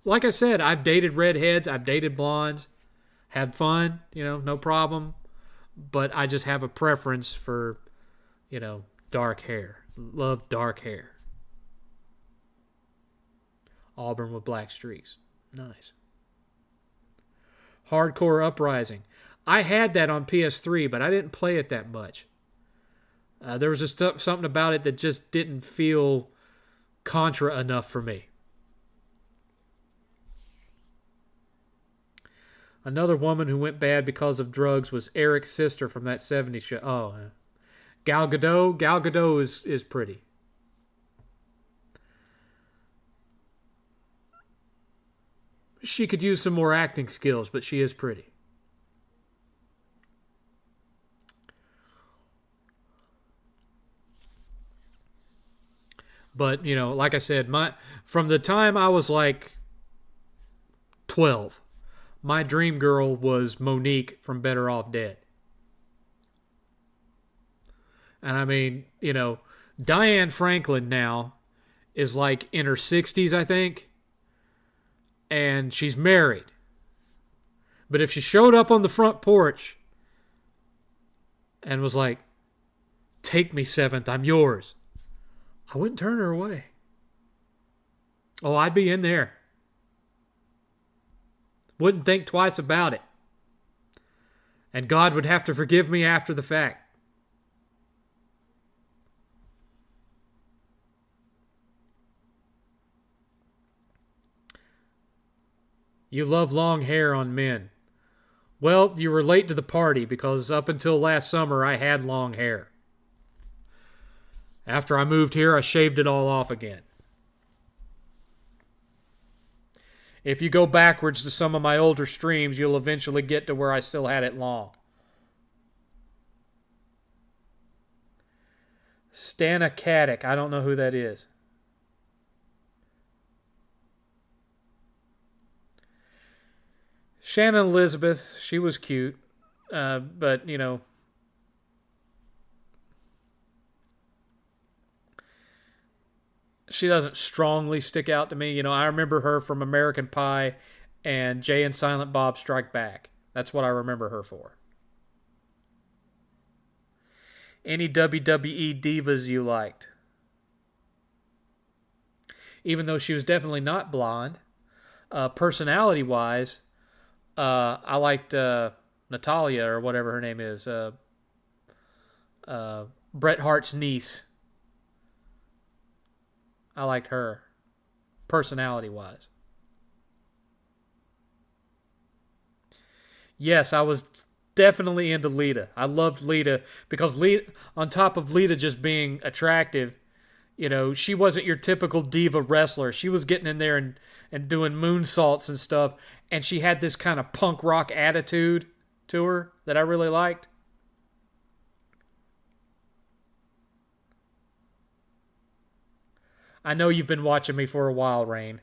Like I said, I've dated redheads. I've dated blondes. Had fun, no problem. But I just have a preference for, dark hair. Love dark hair. Auburn with black streaks. Nice. Hardcore Uprising. I had that on PS3, but I didn't play it that much. There was just something about it that just didn't feel Contra enough for me. Another woman who went bad because of drugs was Eric's sister from that 70s show. Oh, Gal Gadot. Gal Gadot is pretty. She could use some more acting skills, but she is pretty. But, like I said, from the time I was like 12, my dream girl was Monique from Better Off Dead. And I mean, Diane Franklin now is like in her 60s, I think. And she's married. But if she showed up on the front porch and was like, "Take me, 7th, I'm yours," I wouldn't turn her away. Oh, I'd be in there. Wouldn't think twice about it. And God would have to forgive me after the fact. You love long hair on men. Well, you were late to the party because up until last summer I had long hair. After I moved here, I shaved it all off again. If you go backwards to some of my older streams, you'll eventually get to where I still had it long. Stana Caddick. I don't know who that is. Shannon Elizabeth. She was cute. But, she doesn't strongly stick out to me. I remember her from American Pie and Jay and Silent Bob Strike Back. That's what I remember her for. Any WWE divas you liked? Even though she was definitely not blonde. Personality-wise, I liked Natalia, or whatever her name is. Bret Hart's niece. I liked her, personality-wise. Yes, I was definitely into Lita. I loved Lita because Lita, on top of Lita just being attractive, she wasn't your typical diva wrestler. She was getting in there and doing moonsaults and stuff, and she had this kind of punk rock attitude to her that I really liked. I know you've been watching me for a while, Rain.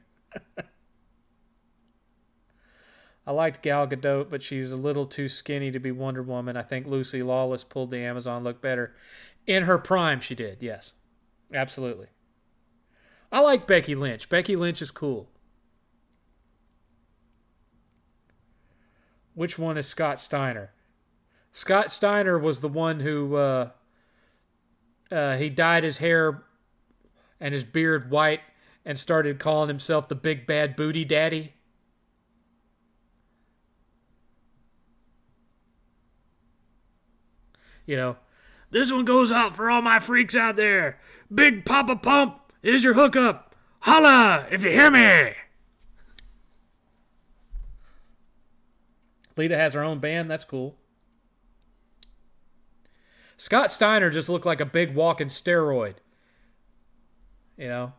I liked Gal Gadot, but she's a little too skinny to be Wonder Woman. I think Lucy Lawless pulled the Amazon look better. In her prime, she did, yes. Absolutely. I like Becky Lynch. Becky Lynch is cool. Which one is Scott Steiner? Scott Steiner was the one who he dyed his hair and his beard white and started calling himself the Big Bad Booty Daddy. This one goes out for all my freaks out there. Big Papa Pump is your hookup. Holla if you hear me. Lita has her own band. That's cool. Scott Steiner just looked like a big walking steroid. I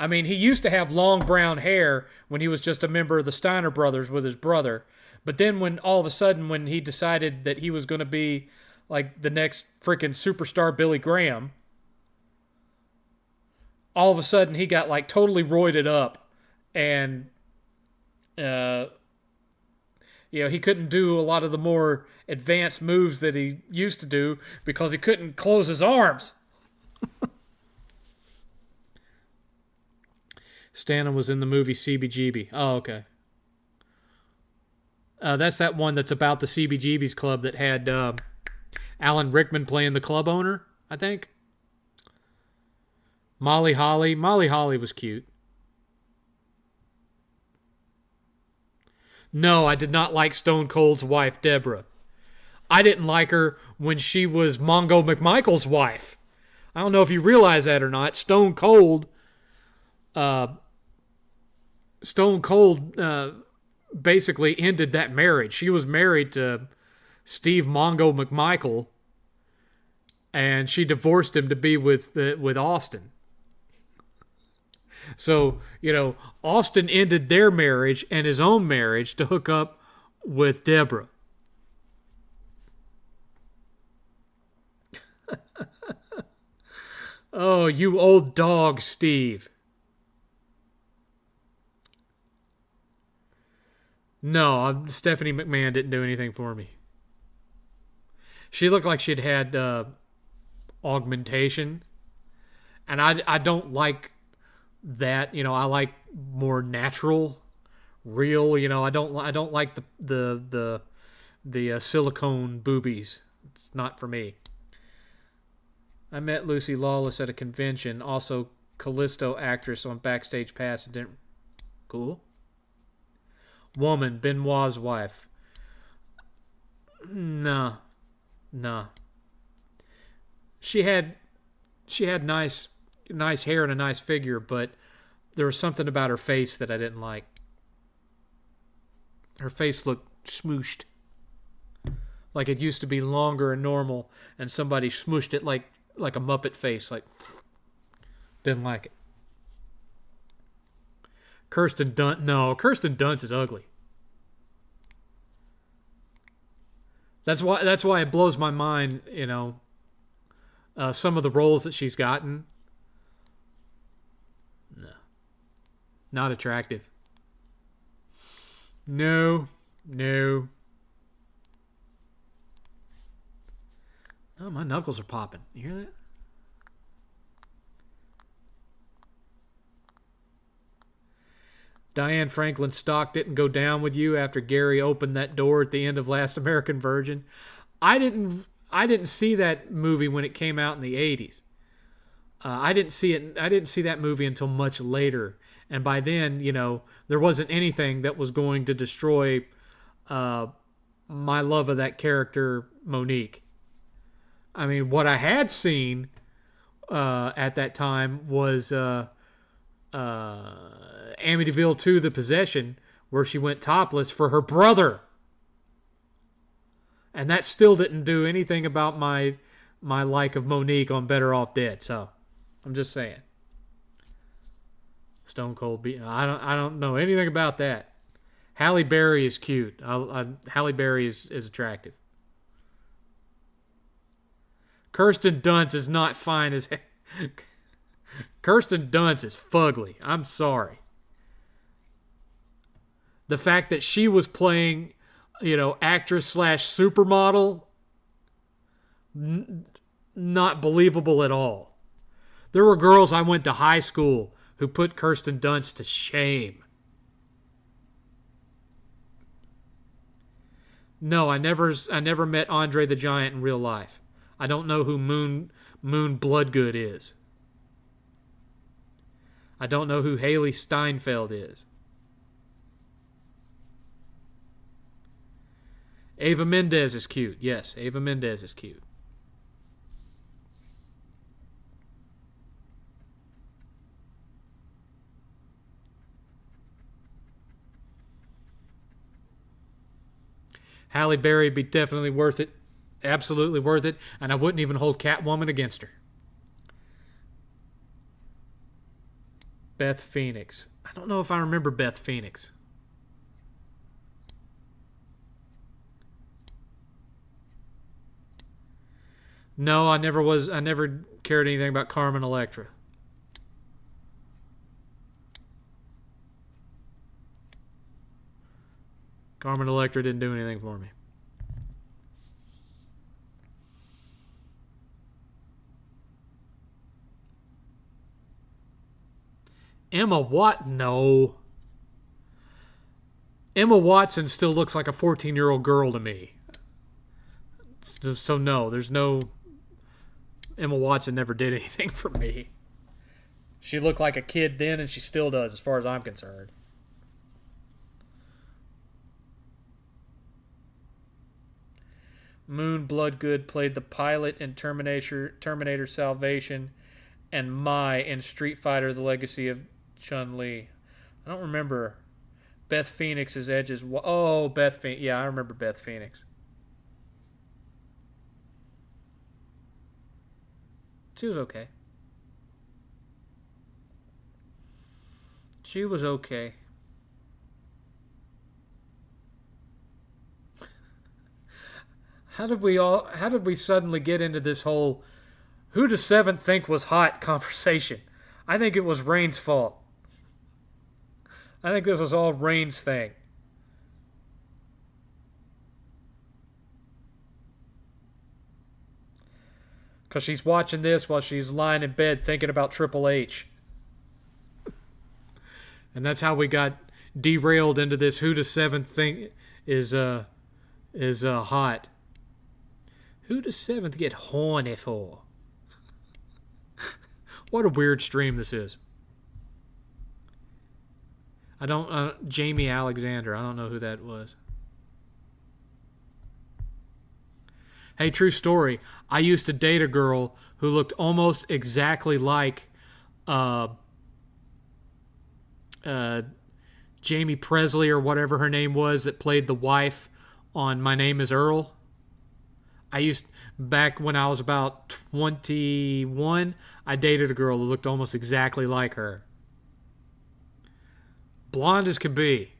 mean, he used to have long brown hair when he was just a member of the Steiner brothers with his brother. But then when all of a sudden when he decided that he was going to be like the next freaking superstar Billy Graham, all of a sudden he got like totally roided up and he couldn't do a lot of the more advanced moves that he used to do because he couldn't close his arms. Stanton was in the movie CBGB. Oh, okay. That's that one that's about the CBGB's club that had Alan Rickman playing the club owner, I think. Molly Holly. Molly Holly was cute. No, I did not like Stone Cold's wife, Deborah. I didn't like her when she was Mongo McMichael's wife. I don't know if you realize that or not. Stone Cold basically ended that marriage. She was married to Steve Mongo McMichael, and she divorced him to be with Austin. So, Austin ended their marriage and his own marriage to hook up with Deborah. Oh, you old dog, Steve. No, Stephanie McMahon didn't do anything for me. She looked like she'd had augmentation, and I don't like that. I like more natural, real. I don't like the silicone boobies. It's not for me. I met Lucy Lawless at a convention. Also, Callisto actress on Backstage Pass. Didn't cool. Woman, Benoit's wife. No. She had nice hair and a nice figure, but there was something about her face that I didn't like. Her face looked smooshed. Like it used to be longer and normal, and somebody smooshed it like a Muppet face. Like, didn't like it. Kirsten Dunst. No, Kirsten Dunst is ugly. That's why it blows my mind, some of the roles that she's gotten. No. Not attractive. No. Oh, my knuckles are popping. You hear that? Diane Franklin's stock didn't go down with you after Gary opened that door at the end of Last American Virgin. I didn't see that movie when it came out in the 80s. I didn't see that movie until much later, and by then, there wasn't anything that was going to destroy my love of that character, Monique. I mean, what I had seen at that time was Amityville 2: The Possession, where she went topless for her brother. And that still didn't do anything about my like of Monique on Better Off Dead. So, I'm just saying. Stone Cold I don't know anything about that. Halle Berry is cute. Halle Berry is attractive. Kirsten Dunst is not fine as Kirsten Dunst is fugly. I'm sorry. The fact that she was playing, actress / supermodel, not believable at all. There were girls I went to high school who put Kirsten Dunst to shame. No, I never met Andre the Giant in real life. I don't know who Moon Bloodgood is. I don't know who Haley Steinfeld is. Ava Mendez is cute. Yes, Ava Mendez is cute. Halle Berry would be definitely worth it. Absolutely worth it. And I wouldn't even hold Catwoman against her. Beth Phoenix. I don't know if I remember Beth Phoenix. No, I never cared anything about Carmen Electra. Carmen Electra didn't do anything for me. Emma Watt? No. Emma Watson still looks like a 14-year-old girl to me. So no, there's no... Emma Watson never did anything for me. She looked like a kid then, and she still does, as far as I'm concerned. Moon Bloodgood played the pilot in Terminator Salvation and Mai in Street Fighter: The Legacy of Chun-Li. I don't remember Beth Phoenix's Edge's... Oh, Beth Phoenix. Yeah, I remember Beth Phoenix. She was okay. She was okay. How did we suddenly get into this whole who does 7th think was hot conversation? I think it was Rain's fault. I think this was all Rain's thing. Because she's watching this while she's lying in bed thinking about Triple H. And that's how we got derailed into this who does 7th think is hot. Who does 7th get horny for? What a weird stream this is. I don't... Jamie Alexander. I don't know who that was. Hey, true story. I used to date a girl who looked almost exactly like Jamie Presley or whatever her name was that played the wife on My Name is Earl. Back when I was about 21, I dated a girl who looked almost exactly like her. Blonde as could be.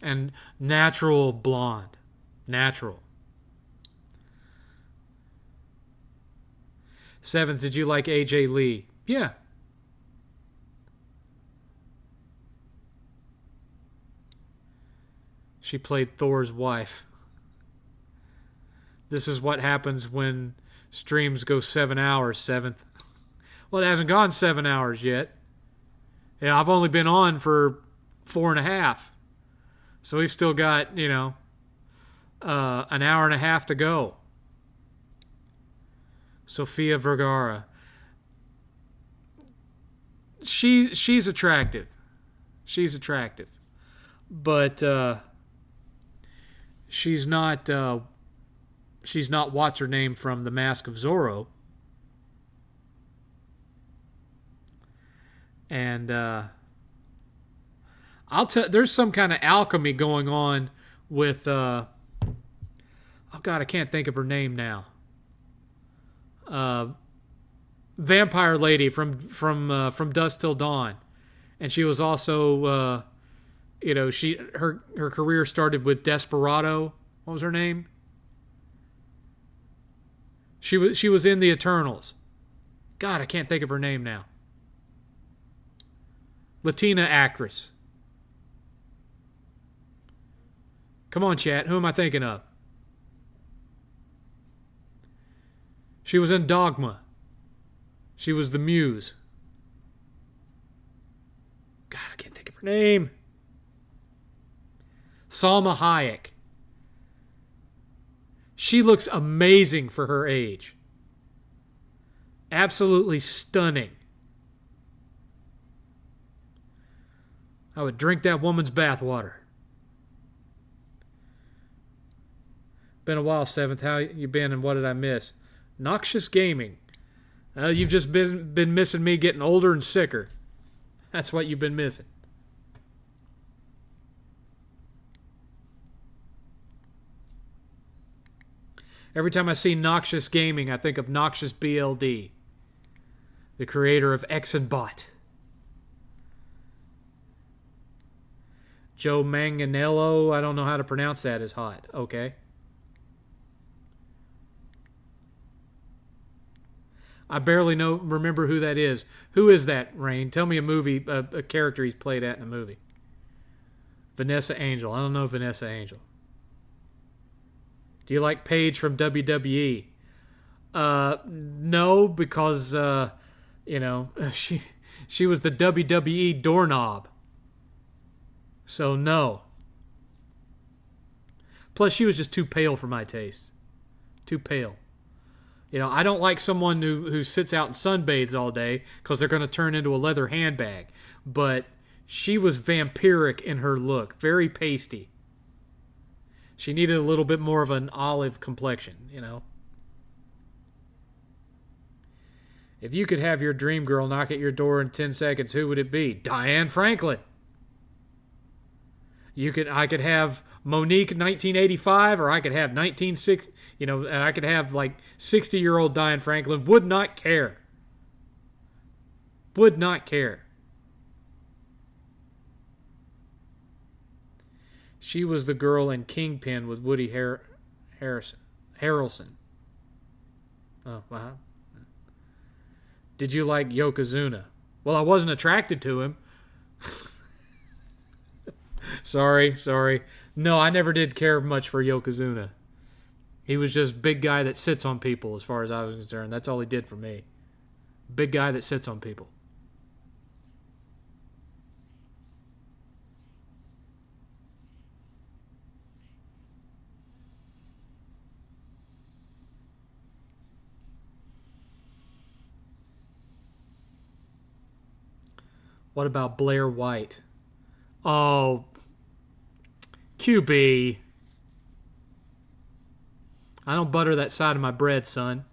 And natural blonde. Natural. 7th, did you like AJ Lee? Yeah. She played Thor's wife. This is what happens when streams go 7 hours, 7th. Well, it hasn't gone 7 hours yet. Yeah, I've only been on for 4.5. So we've still got, an hour and a half to go. Sofia Vergara. She's attractive. She's attractive. But she's not what's her name from The Mask of Zorro. And there's some kind of alchemy going on with oh God, I can't think of her name now. Vampire lady from Dusk Till Dawn, and she was also her career started with Desperado. What was her name? She was in the Eternals. God, I can't think of her name now. Latina actress. Come on, chat. Who am I thinking of? She was in Dogma. She was the Muse. God, I can't think of her name. Salma Hayek. She looks amazing for her age. Absolutely stunning. I would drink that woman's bathwater. Been a while, 7th. How you been and what did I miss? Noxious Gaming. You've just been missing me getting older and sicker. That's what you've been missing. Every time I see Noxious Gaming, I think of Noxious BLD, the creator of X and Bot. Joe Manganiello, I don't know how to pronounce that, is hot. Okay. I barely remember who that is. Who is that, Rain? Tell me a character he's played at in a movie. Vanessa Angel. I don't know Vanessa Angel. Do you like Paige from WWE? No, because You know, she was the WWE doorknob. So no. Plus, she was just too pale for my taste. Too pale. You know, I don't like someone who sits out and sunbathes all day because they're going to turn into a leather handbag. But she was vampiric in her look. Very pasty. She needed a little bit more of an olive complexion, you know. If you could have your dream girl knock at your door in 10 seconds, who would it be? Diane Franklin. I could have Monique 1985, or I could have 1960, you know, and I could have like 60-year-old Diane Franklin. Would not care. Would not care. She was the girl in Kingpin with Woody Harrelson. Oh, wow. Did you like Yokozuna? Well, I wasn't attracted to him. Sorry. No, I never did care much for Yokozuna. He was just big guy that sits on people as far as I was concerned. That's all he did for me. Big guy that sits on people. What about Blair White? Oh, QB. I don't butter that side of my bread, son.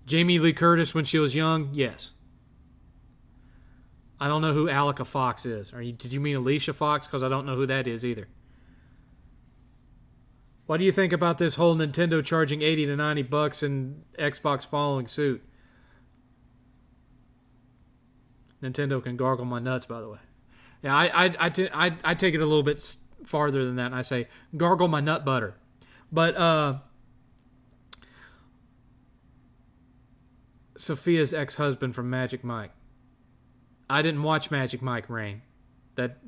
Jamie Lee Curtis when she was young? Yes. I don't know who Alika Fox is. Did you mean Alicia Fox? Because I don't know who that is either. What do you think about this whole Nintendo charging 80 to 90 bucks and Xbox following suit? Nintendo can gargle my nuts, by the way. Yeah, I take it a little bit farther than that, and I say gargle my nut butter. But Sophia's ex-husband from Magic Mike. I didn't watch Magic Mike, Rain. That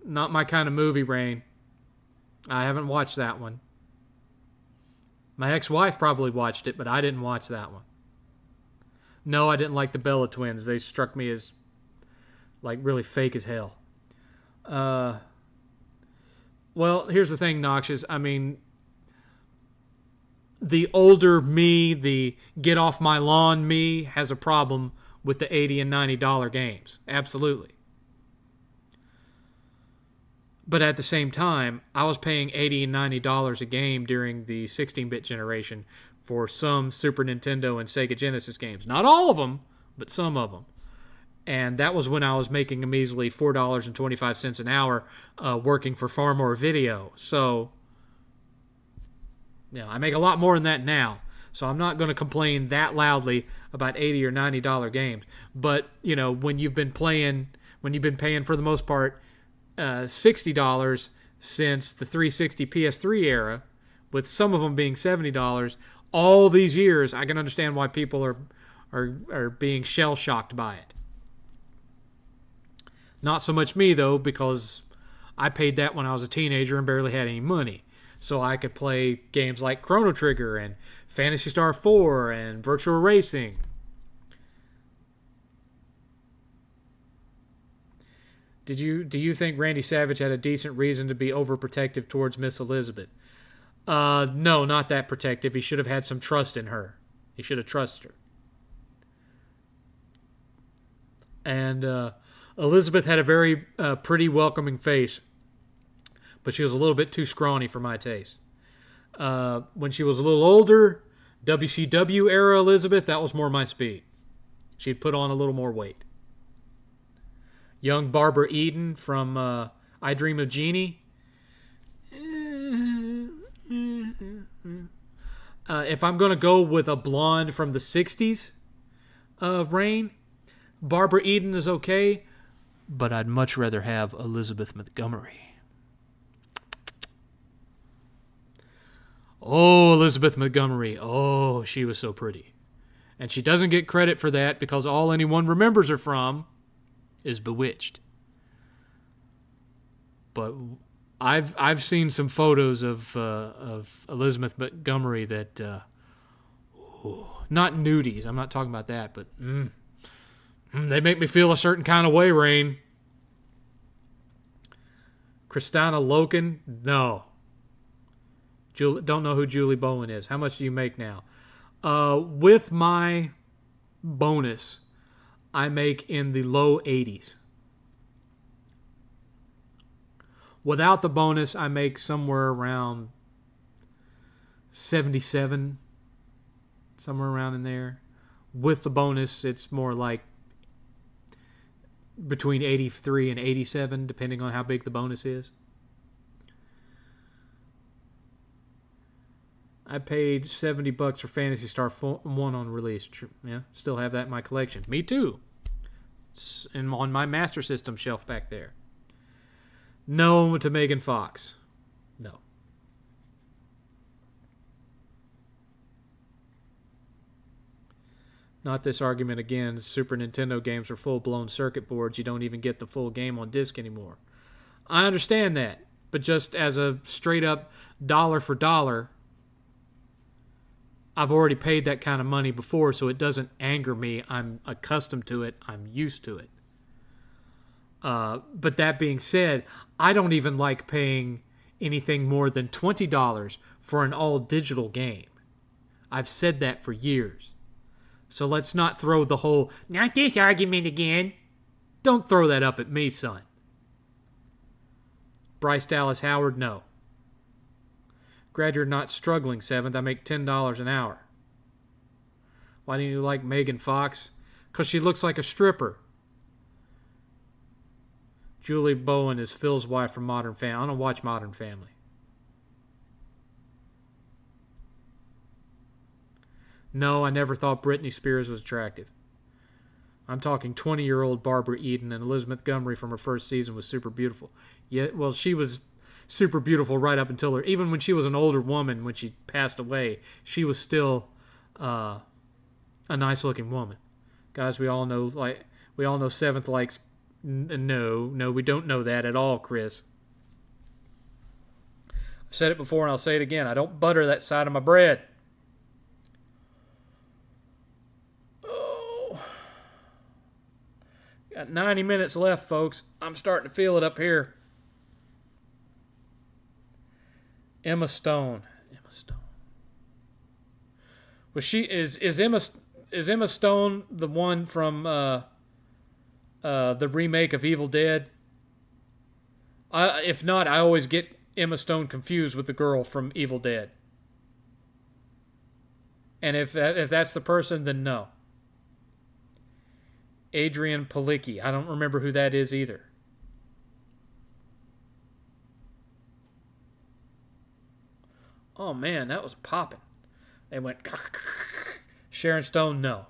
not my kind of movie, Rain. I haven't watched that one. My ex-wife probably watched it, but I didn't watch that one. No, I didn't like the Bella twins. They struck me as like really fake as hell. Well, here's the thing, Noxious. I mean, the older me, the get off my lawn me, has a problem with the $80 and $90 games. Absolutely. But at the same time, I was paying $80 and $90 a game during the 16-bit generation for some Super Nintendo and Sega Genesis games. Not all of them, but some of them. And that was when I was making a measly $4.25 an hour working for Far More Video. So, you know, I make a lot more than that now. So I'm not going to complain that loudly about $80 or $90 games. But, you know, when you've been paying for the most part $60 since the 360 PS3 era, with some of them being $70, all these years, I can understand why people are being shell-shocked by it. Not so much me, though, because I paid that when I was a teenager and barely had any money. So I could play games like Chrono Trigger and Phantasy Star 4 and Virtual Racing. Do you think Randy Savage had a decent reason to be overprotective towards Miss Elizabeth? No, not that protective. He should have had some trust in her. He should have trusted her. And Elizabeth had a very pretty, welcoming face, but she was a little bit too scrawny for my taste. When she was a little older, WCW era Elizabeth, that was more my speed. She'd put on a little more weight. Young Barbara Eden from I Dream of Jeannie. If I'm going to go with a blonde from the 60s, Rain, Barbara Eden is okay, but I'd much rather have Elizabeth Montgomery. Oh, Elizabeth Montgomery. Oh, she was so pretty. And she doesn't get credit for that because all anyone remembers her from is Bewitched. But I've seen some photos of Elizabeth Montgomery that not nudies. I'm not talking about that, but they make me feel a certain kind of way, Rain. Kristana Loken? No. Don't know who Julie Bowen is. How much do you make now? With my bonus, I make in the low 80s. Without the bonus, I make somewhere around 77, somewhere around in there. With the bonus, it's more like between 83 and 87, depending on how big the bonus is. I paid $70 for Phantasy Star 1 on release. Yeah, still have that in my collection. Me too. It's on my Master System shelf back there. No to Megan Fox. No. Not this argument again. Super Nintendo games are full-blown circuit boards. You don't even get the full game on disc anymore. I understand that. But just as a straight-up dollar for dollar, I've already paid that kind of money before, so it doesn't anger me. I'm accustomed to it. I'm used to it. But that being said, I don't even like paying anything more than $20 for an all-digital game. I've said that for years. So let's not throw the whole, not this argument again. Don't throw that up at me, son. Bryce Dallas Howard, no. Glad you're not struggling, 7th. I make $10 an hour. Why do you like Megan Fox? Because she looks like a stripper. Julie Bowen is Phil's wife from Modern Family. I don't watch Modern Family. No, I never thought Britney Spears was attractive. I'm talking 20-year-old Barbara Eden, and Elizabeth Montgomery from her first season was super beautiful. Yeah, well, she was super beautiful right up until her. Even when she was an older woman, when she passed away, she was still a nice-looking woman. Guys, we all know 7th likes. No, we don't know that at all, Chris. I've said it before and I'll say it again. I don't butter that side of my bread. Oh. Got 90 minutes left, folks. I'm starting to feel it up here. Emma Stone. Was she is Emma Stone the one from the remake of Evil Dead? If not, I always get Emma Stone confused with the girl from Evil Dead. And if that's the person, then no. Adrian Palicki. I don't remember who that is either. Oh man, that was popping. They went. Sharon Stone, no.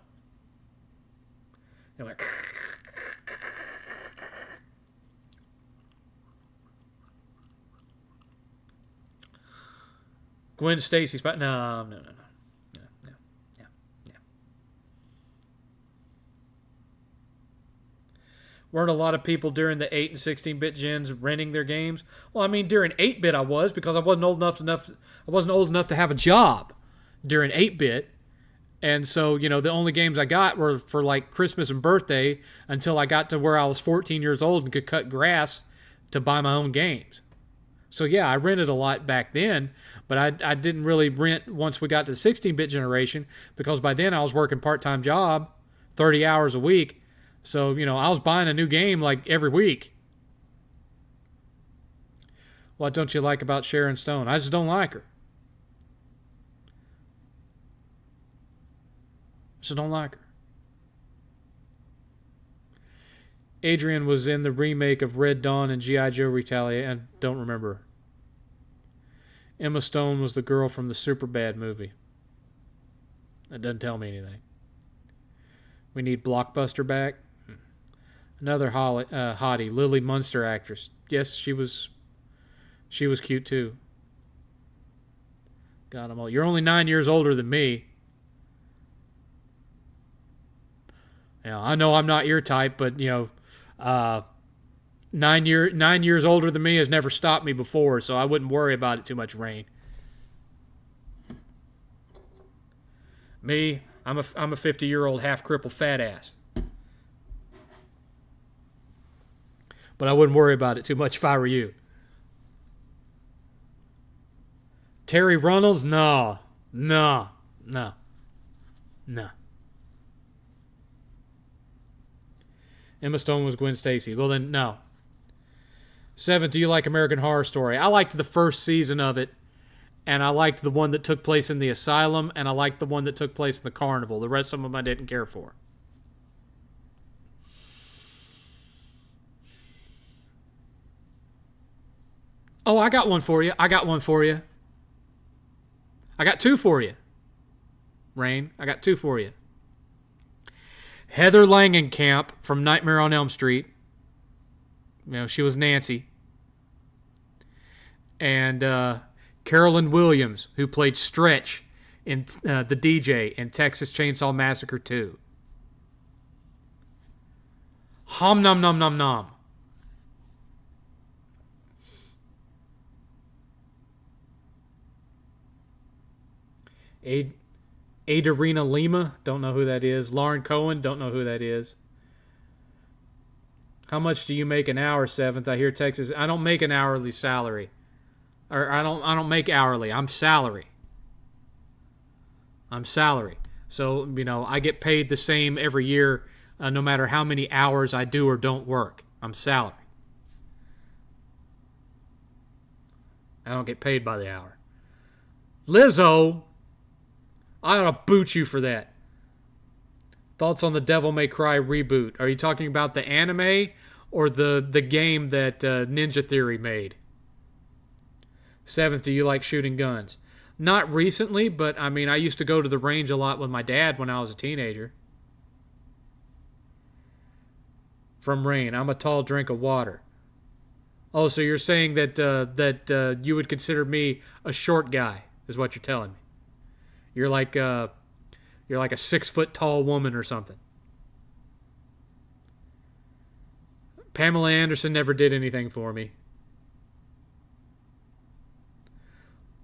They went. Gwen Stacy's back. No. Weren't a lot of people during the 8 and 16-bit gens renting their games? Well, I mean, during 8-bit I was, because I wasn't old enough to have a job during 8-bit. And so, the only games I got were for like Christmas and birthday until I got to where I was 14 years old and could cut grass to buy my own games. So yeah, I rented a lot back then, but I didn't really rent once we got to the 16-bit generation, because by then I was working part-time job, 30 hours a week. So, I was buying a new game like every week. What don't you like about Sharon Stone? I just don't like her. Adrian was in the remake of Red Dawn and G.I. Joe Retaliate. I don't remember. Emma Stone was the girl from the Superbad movie. That doesn't tell me anything. We need Blockbuster back. Another hottie, Lily Munster actress. Yes, she was cute too. God, I'm old. You're only 9 years older than me. I know I'm not your type, but 9 years older than me has never stopped me before, so I wouldn't worry about it too much, Rain. Me, I'm a 50-year-old half-crippled fat ass. But I wouldn't worry about it too much if I were you. Terry Runnels? No. Emma Stone was Gwen Stacy. Well, then, no. 7th, do you like American Horror Story? I liked the first season of it, and I liked the one that took place in the asylum, and I liked the one that took place in the carnival. The rest of them I didn't care for. Oh, I got one for you. I got two for you. Rain, I got two for you. Heather Langenkamp from Nightmare on Elm Street. She was Nancy. And Carolyn Williams, who played Stretch in the DJ in Texas Chainsaw Massacre 2. Hom nom nom nom nom. Adarina Lima, don't know who that is. Lauren Cohen, don't know who that is. How much do you make an hour, 7th? I hear Texas. I don't make an hourly salary. Or I don't make hourly. I'm salary. So, I get paid the same every year no matter how many hours I do or don't work. I'm salary. I don't get paid by the hour. Lizzo, I ought to boot you for that. Thoughts on the Devil May Cry reboot? Are you talking about the anime or the game that Ninja Theory made? 7th, do you like shooting guns? Not recently, but I used to go to the range a lot with my dad when I was a teenager. From Rain, I'm a tall drink of water. Oh, so you're saying that you would consider me a short guy, is what you're telling me. You're like a 6-foot tall woman or something. Pamela Anderson never did anything for me.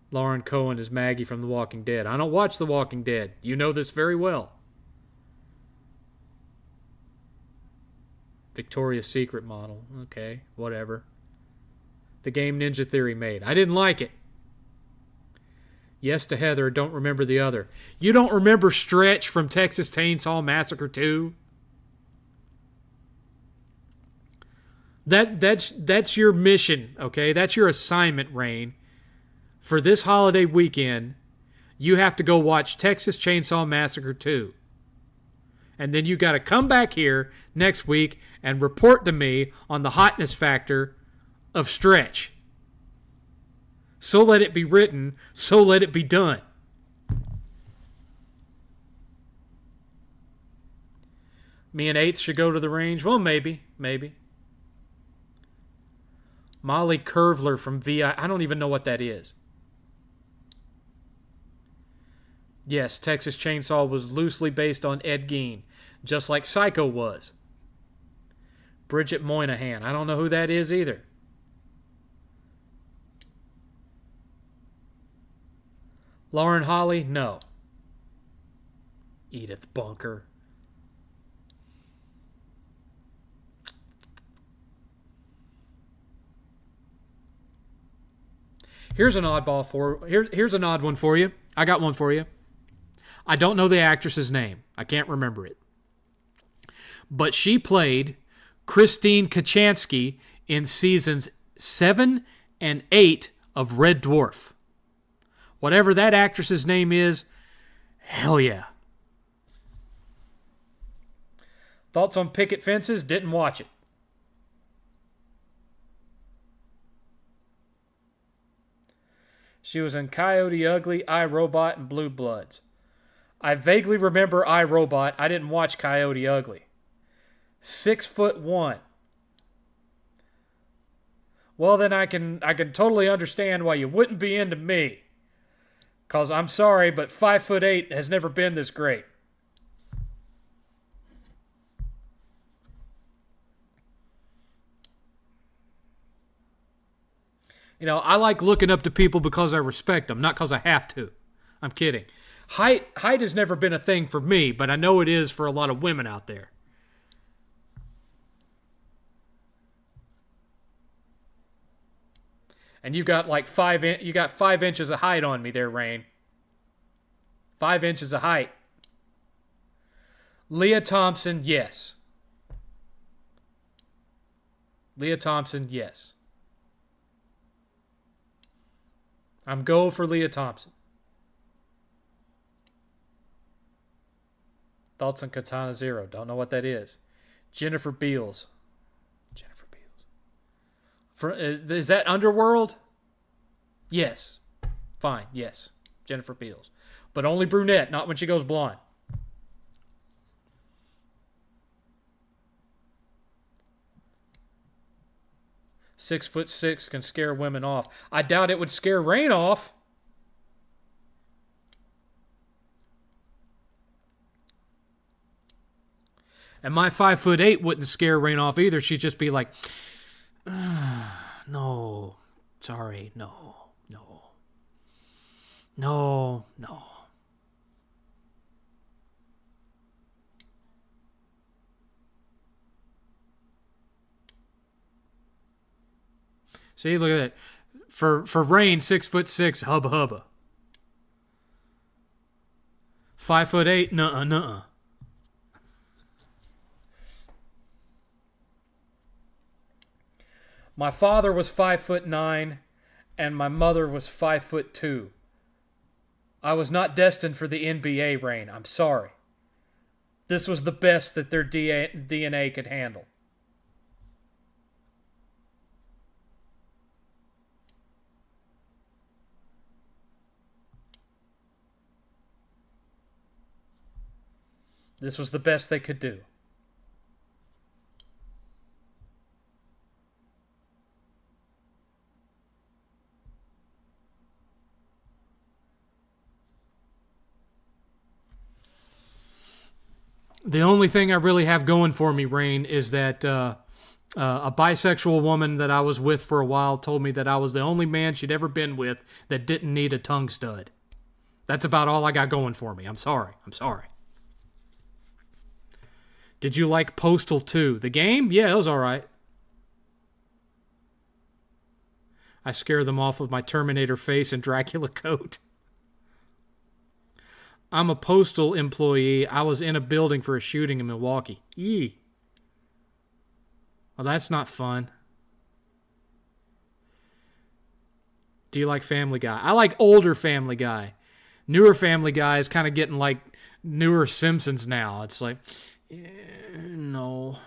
Lauren Cohen is Maggie from The Walking Dead. I don't watch The Walking Dead. You know this very well. Victoria's Secret model. Okay, whatever. The game Ninja Theory made. I didn't like it. Yes to Heather, don't remember the other. You don't remember Stretch from Texas Chainsaw Massacre 2? That's your mission, okay? That's your assignment, Rain. For this holiday weekend, you have to go watch Texas Chainsaw Massacre 2. And then you got to come back here next week and report to me on the hotness factor of Stretch. So let it be written, so let it be done. Me and 8th should go to the range? Well, maybe. Molly Curvler from VI. I don't even know what that is. Yes, Texas Chainsaw was loosely based on Ed Gein, just like Psycho was. Bridget Moynihan. I don't know who that is either. Lauren Holly? No. Edith Bunker. Here's an odd one for you. I got one for you. I don't know the actress's name. I can't remember it. But she played Christine Kachansky in seasons 7 and 8 of Red Dwarf. Whatever that actress's name is, hell yeah. Thoughts on Picket Fences? Didn't watch it. She was in Coyote Ugly, I, Robot, and Blue Bloods. I vaguely remember I, Robot. I didn't watch Coyote Ugly. 6'1". Well, then I can totally understand why you wouldn't be into me. Because I'm sorry, but 5'8" has never been this great. I like looking up to people because I respect them, not because I have to. I'm kidding. Height has never been a thing for me, but I know it is for a lot of women out there. And you got like 5 inches of height on me there, Rain. 5 inches of height. Leah Thompson, yes. Leah Thompson, yes. I'm go for Leah Thompson. Thoughts on Katana Zero? Don't know what that is. Jennifer Beals. Jennifer Beals. Is that Underworld? Yes. Fine, yes. Jennifer Beals. But only brunette, not when she goes blonde. "6'6" can scare women off. I doubt it would scare Rain off. And my 5'8" wouldn't scare Rain off either. She'd just be like, no, sorry, no. See, look at that. For Rain, 6'6", hubba hubba. 5'8", nuh-uh. My father was 5'9", and my mother was 5'2". I was not destined for the NBA, Rain. I'm sorry. This was the best that their DNA could handle. This was the best they could do. The only thing I really have going for me, Rain, is that a bisexual woman that I was with for a while told me that I was the only man she'd ever been with that didn't need a tongue stud. That's about all I got going for me. I'm sorry. Did you like Postal 2? The game? Yeah, it was all right. I scare them off with my Terminator face and Dracula coat. I'm a postal employee. I was in a building for a shooting in Milwaukee. Yee. Well, that's not fun. Do you like Family Guy? I like older Family Guy. Newer Family Guy is kind of getting like newer Simpsons now. It's like, no.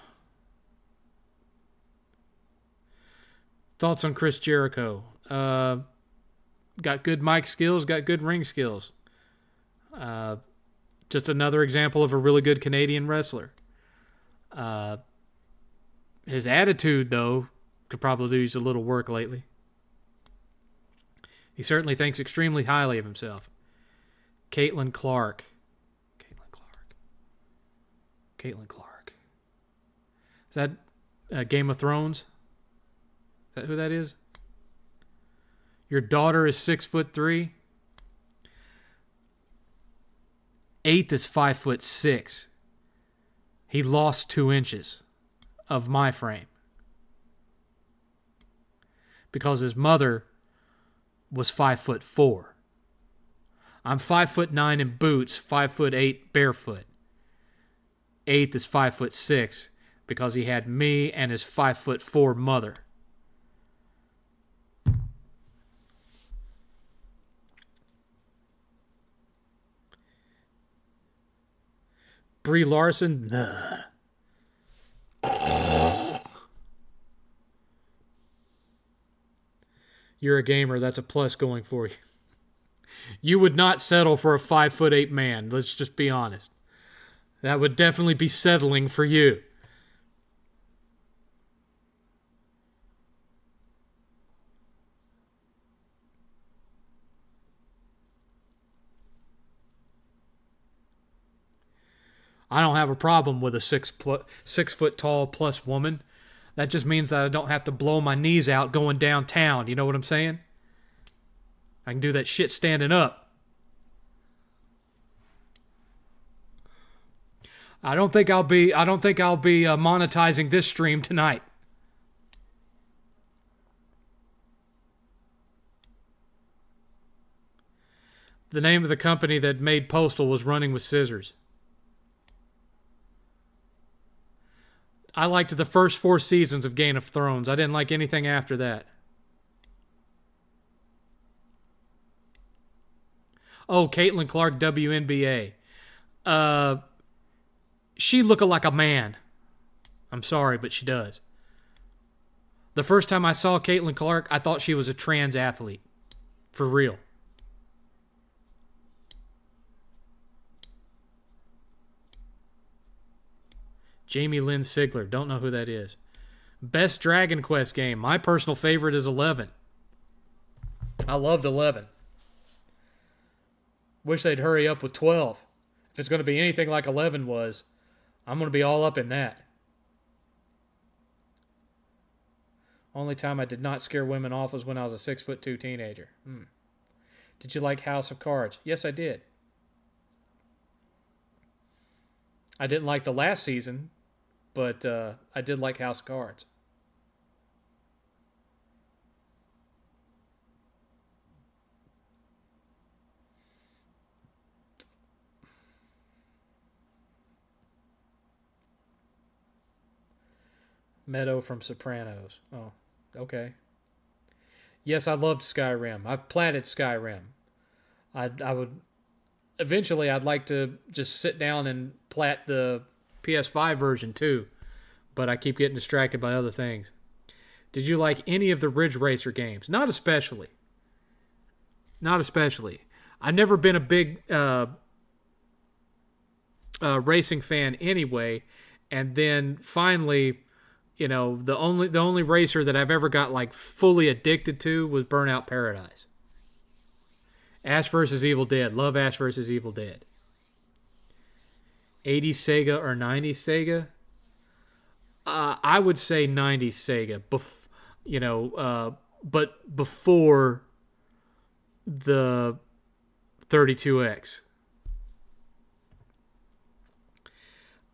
Thoughts on Chris Jericho? Got good mic skills, got good ring skills. Just another example of a really good Canadian wrestler. His attitude, though, could probably use a little work lately. He certainly thinks extremely highly of himself. Caitlin Clark. Is that Game of Thrones? Is that who that is? Your daughter is 6'3". 8th is 5'6". He lost 2 inches of my frame because his mother was 5'4". I'm 5'9" in boots, 5'8" barefoot. 8th is 5'6" because he had me and his 5'4" mother. Brie Larson? Nah. You're a gamer. That's a plus going for you. You would not settle for a 5'8" man. Let's just be honest. That would definitely be settling for you. I don't have a problem with a 6 foot tall plus woman. That just means that I don't have to blow my knees out going downtown. You know what I'm saying? I can do that shit standing up. I don't think I'll be monetizing this stream tonight. The name of the company that made Postal was Running with Scissors. I liked the first 4 seasons of Game of Thrones. I didn't like anything after that. Oh, Caitlin Clark, WNBA. She looked like a man. I'm sorry, but she does. The first time I saw Caitlin Clark, I thought she was a trans athlete. For real. Jamie Lynn Sigler. Don't know who that is. Best Dragon Quest game. My personal favorite is 11. I loved 11. Wish they'd hurry up with 12. If it's going to be anything like 11 was, I'm going to be all up in that. Only time I did not scare women off was when I was a 6'2" teenager. Did you like House of Cards? Yes, I did. I didn't like the last season, but I did like House of Cards. Meadow from Sopranos. Oh, okay. Yes, I loved Skyrim. I've platted Skyrim. I would eventually. I'd like to just sit down and plat the PS5 version too, but I keep getting distracted by other things. Did you like any of the Ridge Racer games? Not especially. Not especially. I've never been a big racing fan anyway, and then finally, you know, the only racer that I've ever got like fully addicted to was Burnout Paradise. Ash vs. Evil Dead. Love Ash vs. Evil Dead. 80s Sega or 90s Sega? I would say 90s Sega. But before the 32X.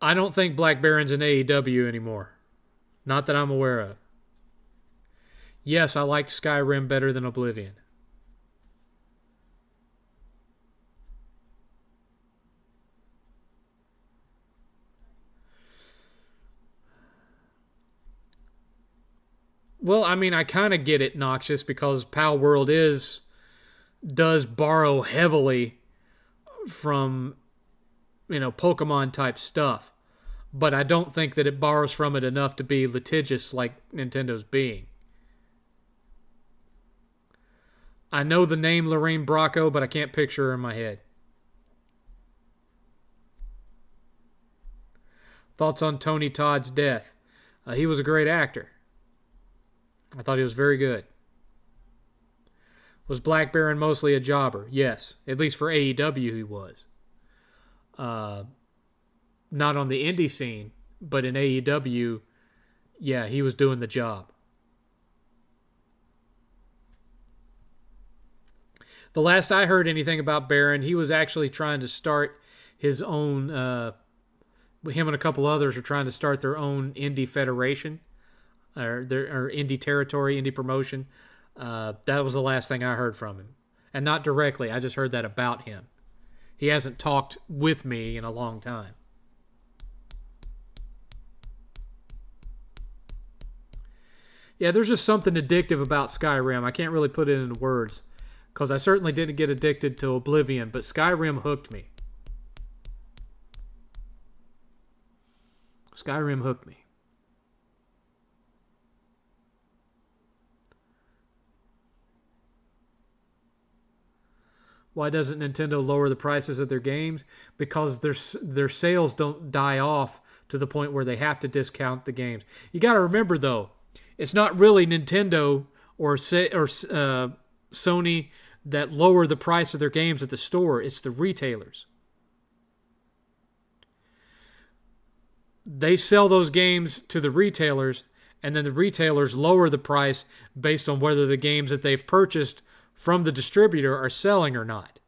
I don't think Black Baron's in AEW anymore. Not that I'm aware of. Yes, I liked Skyrim better than Oblivion. Well, I mean, I kind of get it, Noxious, because Pal World does borrow heavily from, Pokemon type stuff. But I don't think that it borrows from it enough to be litigious like Nintendo's being. I know the name Lorraine Bracco, but I can't picture her in my head. Thoughts on Tony Todd's death? He was a great actor. I thought he was very good. Was Black Baron mostly a jobber? Yes. At least for AEW he was. Not on the indie scene, but in AEW, yeah, he was doing the job. The last I heard anything about Baron, he was actually trying to start his own, him and a couple others are trying to start their own indie federation, or indie territory, indie promotion. That was the last thing I heard from him. And not directly, I just heard that about him. He hasn't talked with me in a long time. Yeah, there's just something addictive about Skyrim. I can't really put it into words, because I certainly didn't get addicted to Oblivion, but Skyrim hooked me. Skyrim hooked me. Why doesn't Nintendo lower the prices of their games? Because their sales don't die off to the point where they have to discount the games. You got to remember, though, it's not really Nintendo or Sony that lower the price of their games at the store. It's the retailers. They sell those games to the retailers, and then the retailers lower the price based on whether the games that they've purchased from the distributor are selling or not.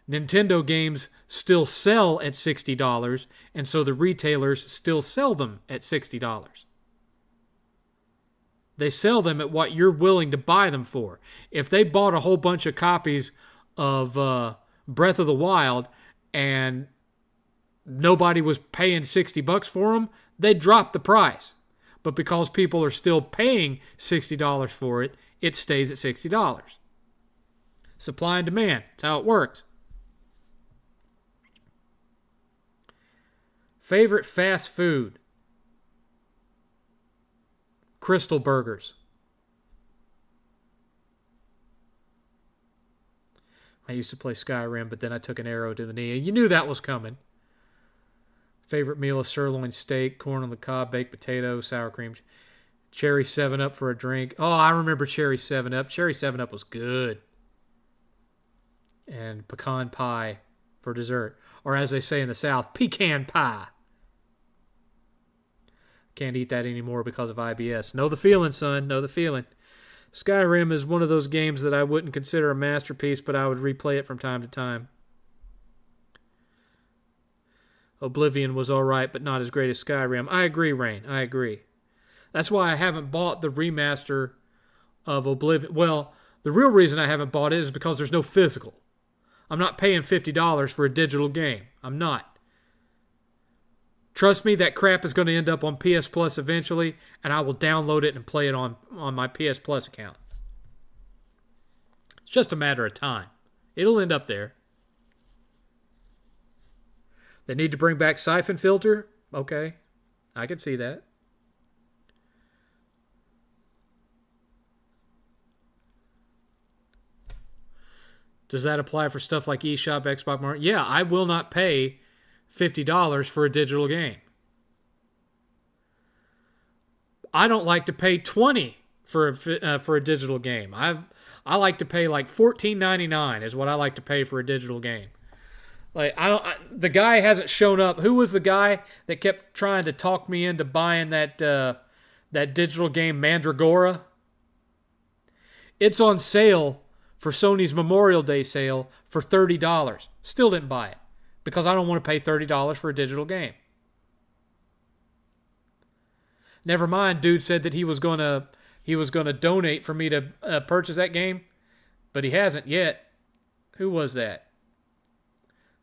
Nintendo games still sell at $60, and so the retailers still sell them at $60. They sell them at what you're willing to buy them for. If they bought a whole bunch of copies of Breath of the Wild and nobody was paying $60 for them, they'd drop the price. But because people are still paying $60 for it, it stays at $60. Supply and demand. That's how it works. Favorite fast food? Crystal Burgers. I used to play Skyrim, but then I took an arrow to the knee. You knew that was coming. Favorite meal is sirloin steak, corn on the cob, baked potato, sour cream, cherry 7-Up for a drink. Oh, I remember cherry 7-Up. Cherry 7-Up was good. And pecan pie for dessert. Or as they say in the South, pecan pie. Can't eat that anymore because of IBS. Know the feeling, son. Know the feeling. Skyrim is one of those games that I wouldn't consider a masterpiece, but I would replay it from time to time. Oblivion was alright, but not as great as Skyrim. I agree, Rain. I agree. That's why I haven't bought the remaster of Oblivion. Well, the real reason I haven't bought it is because there's no physical. I'm not paying $50 for a digital game. I'm not. Trust me, that crap is going to end up on PS Plus eventually, and I will download it and play it on my PS Plus account. It's just a matter of time. It'll end up there. They need to bring back Siphon Filter? Okay, I can see that. Does that apply for stuff like eShop, Xbox Market? Yeah, I will not pay $50 for a digital game. I don't like to pay $20 for a digital game. I like to pay like $14.99 is what I like to pay for a digital game. Like the guy hasn't shown up. Who was the guy that kept trying to talk me into buying that digital game Mandragora? It's on sale for Sony's Memorial Day sale for $30. Still didn't buy it because I don't want to pay $30 for a digital game. Never mind, dude said that he was gonna donate for me to purchase that game, but he hasn't yet. Who was that?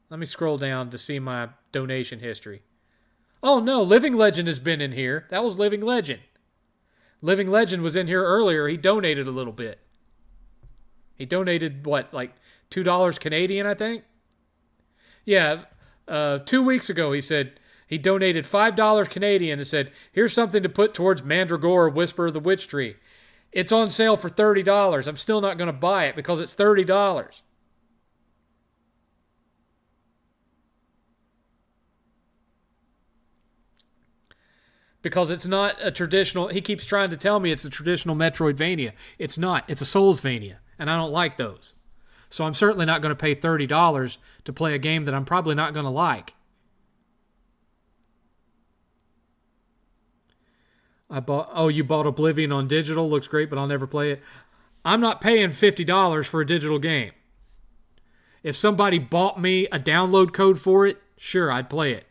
Let me scroll down to see my donation history. Oh no, Living Legend has been in here. That was Living Legend. Living Legend was in here earlier. He donated a little bit. He donated, what, like $2 Canadian, I think? Yeah, 2 weeks ago he said he donated $5 Canadian and said, here's something to put towards Mandragora, Whisper of the Witch Tree. It's on sale for $30. I'm still not going to buy it because it's $30. Because it's not a traditional... He keeps trying to tell me it's a traditional Metroidvania. It's not. It's a Soulsvania. And I don't like those. So I'm certainly not going to pay $30 to play a game that I'm probably not going to like. You bought Oblivion on digital. Looks great, but I'll never play it. I'm not paying $50 for a digital game. If somebody bought me a download code for it, sure, I'd play it.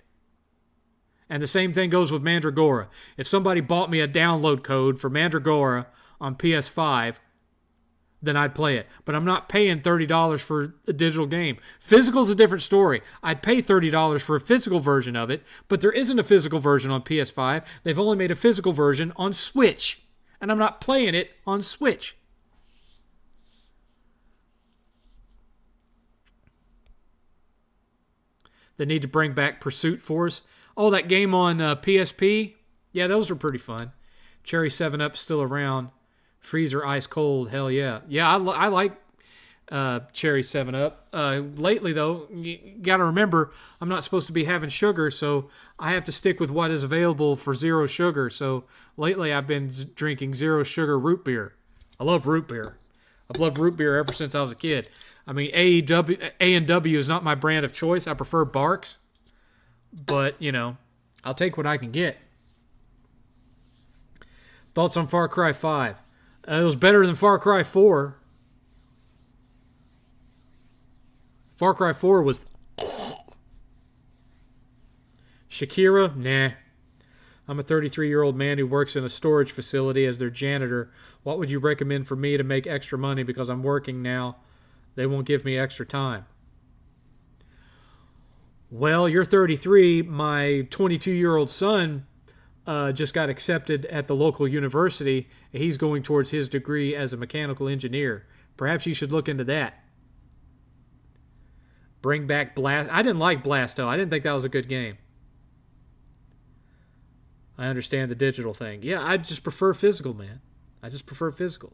And the same thing goes with Mandragora. If somebody bought me a download code for Mandragora on PS5, then I'd play it. But I'm not paying $30 for a digital game. Physical's a different story. I'd pay $30 for a physical version of it, but there isn't a physical version on PS5. They've only made a physical version on Switch. And I'm not playing it on Switch. They need to bring back Pursuit Force. Oh, that game on PSP? Yeah, those were pretty fun. Cherry 7-Up still around. Freezer Ice Cold, hell yeah. Yeah, I like Cherry 7-Up. Lately, though, you got to remember, I'm not supposed to be having sugar, so I have to stick with what is available for zero sugar. So lately, I've been drinking zero sugar root beer. I love root beer. I've loved root beer ever since I was a kid. I mean, A&W is not my brand of choice. I prefer Barks. But, you know, I'll take what I can get. Thoughts on Far Cry 5? It was better than Far Cry 4. Far Cry 4 was... Shakira? Nah. I'm a 33-year-old man who works in a storage facility as their janitor. What would you recommend for me to make extra money because I'm working now? They won't give me extra time. Well, you're 33. My 22-year-old son just got accepted at the local university. He's going towards his degree as a mechanical engineer. Perhaps you should look into that. Bring back Blast. I didn't like Blasto. I didn't think that was a good game. I understand the digital thing. Yeah, I just prefer physical, man. I just prefer physical.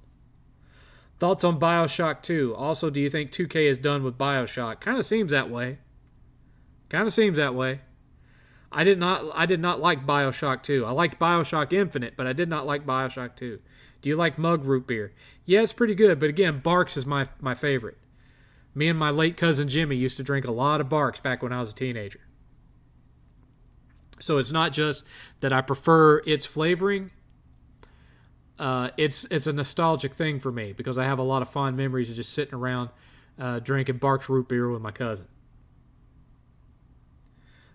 Thoughts on BioShock 2? Also, do you think 2K is done with BioShock? Kind of seems that way. I did not like BioShock 2. I liked BioShock Infinite, but I did not like BioShock 2. Do you like mug root beer? Yeah, it's pretty good, but again, Barks is my favorite. Me and my late cousin Jimmy used to drink a lot of Barks back when I was a teenager. So it's not just that I prefer its flavoring. It's a nostalgic thing for me because I have a lot of fond memories of just sitting around drinking Barks root beer with my cousin.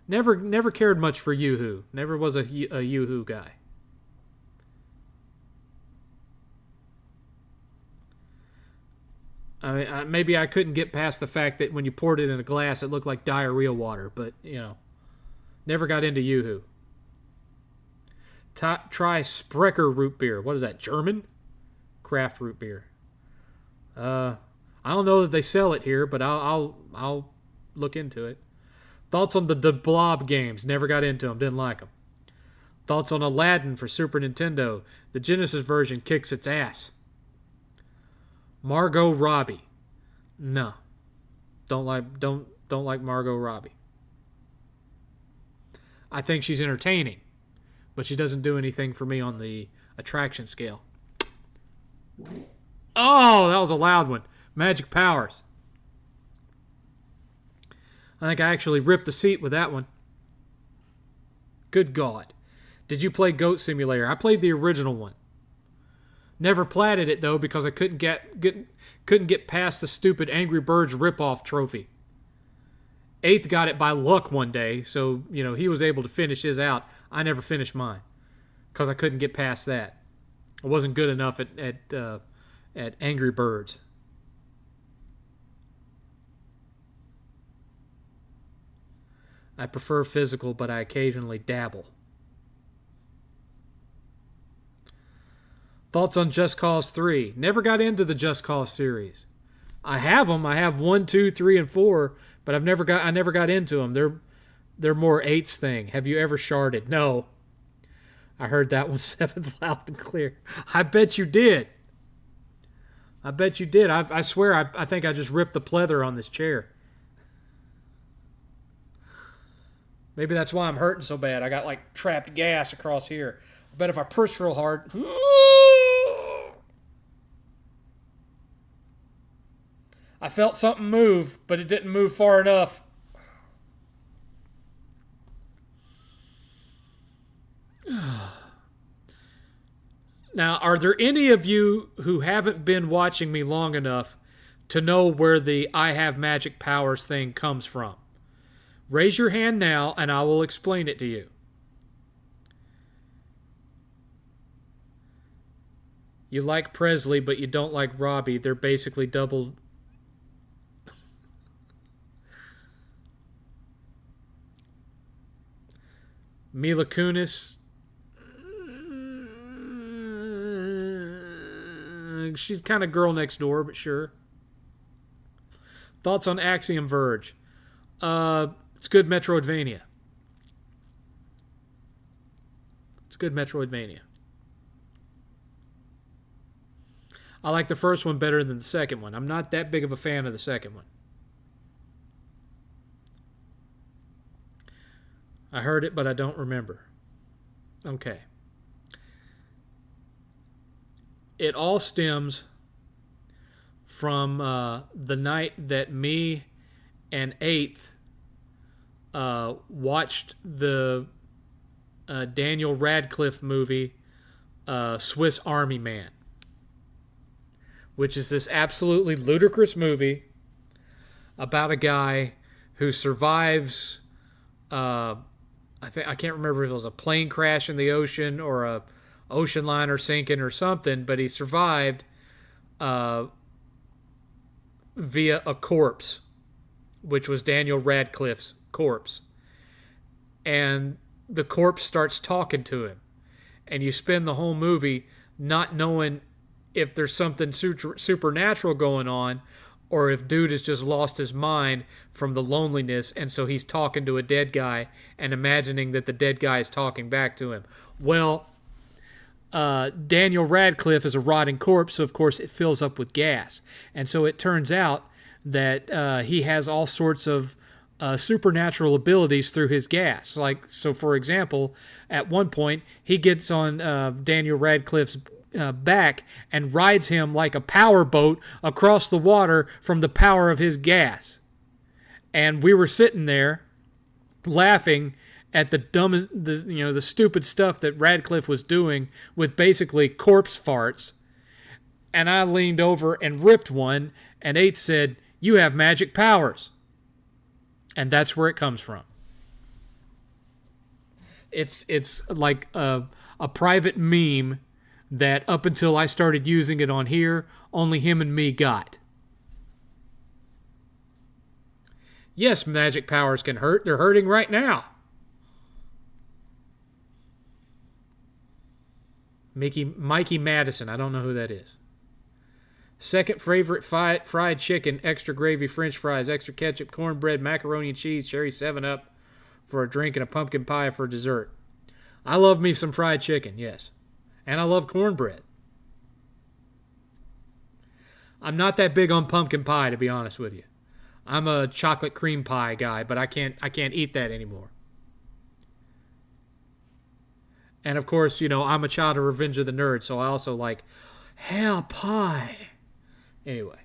Never cared much for Yoo-Hoo. Never was a Yoo-Hoo guy. Maybe I couldn't get past the fact that when you poured it in a glass, it looked like diarrhea water. But, never got into Yoo-Hoo. Try Sprecher root beer. What is that, German? Craft root beer. I don't know that they sell it here, but I'll look into it. Thoughts on the Blob games. Never got into them. Didn't like them. Thoughts on Aladdin for Super Nintendo. The Genesis version kicks its ass. Margot Robbie. No. Don't like Margot Robbie. I think she's entertaining, but she doesn't do anything for me on the attraction scale. Oh, that was a loud one. Magic Powers. I think I actually ripped the seat with that one. Good God. Did you play Goat Simulator? I played the original one. Never platted it, though, because I couldn't get past the stupid Angry Birds ripoff trophy. 8th got it by luck one day, so, he was able to finish his out. I never finished mine because I couldn't get past that. I wasn't good enough at Angry Birds. I prefer physical, but I occasionally dabble. Thoughts on Just Cause 3? Never got into the Just Cause series. I have them. I have 1, 2, 3, and 4, but I never got into them. They're more 8's thing. Have you ever sharded? No. I heard that one 7th loud and clear. I bet you did. I swear I think I just ripped the pleather on this chair. Maybe that's why I'm hurting so bad. I got like trapped gas across here. I bet if I push real hard. I felt something move, but it didn't move far enough. Now, are there any of you who haven't been watching me long enough to know where the I have magic powers thing comes from? Raise your hand now, and I will explain it to you. You like Presley, but you don't like Robbie. They're basically double... Mila Kunis. She's kind of girl next door, but sure. Thoughts on Axiom Verge? It's good Metroidvania. I like the first one better than the second one. I'm not that big of a fan of the second one. I heard it, but I don't remember. Okay. It all stems from the night that me and 8th watched the Daniel Radcliffe movie, Swiss Army Man, which is this absolutely ludicrous movie about a guy who survives. I can't remember if it was a plane crash in the ocean or a ocean liner sinking or something, but he survived via a corpse, which was Daniel Radcliffe's corpse. And the corpse starts talking to him. And you spend the whole movie not knowing if there's something supernatural going on or if dude has just lost his mind from the loneliness, and so he's talking to a dead guy and imagining that the dead guy is talking back to him. Well, Daniel Radcliffe is a rotting corpse, so of course it fills up with gas. And so it turns out that he has all sorts of supernatural abilities through his gas. Like, so for example, at one point, he gets on Daniel Radcliffe's back and rides him like a power boat across the water from the power of his gas. And we were sitting there laughing at the stupid stuff that Radcliffe was doing with basically corpse farts. And I leaned over and ripped one, and Eight said, "You have magic powers." And that's where it comes from. It's like a private meme that up until I started using it on here, only him and me got. Yes, magic powers can hurt. They're hurting right now. Mikey Madison. I don't know who that is. Second favorite fried chicken, extra gravy, french fries, extra ketchup, cornbread, macaroni and cheese, cherry 7-Up for a drink, and a pumpkin pie for dessert. I love me some fried chicken, yes. And I love cornbread. I'm not that big on pumpkin pie, to be honest with you. I'm a chocolate cream pie guy, but I can't eat that anymore. And of course, I'm a child of Revenge of the Nerds, so I also like hell pie. Anyway.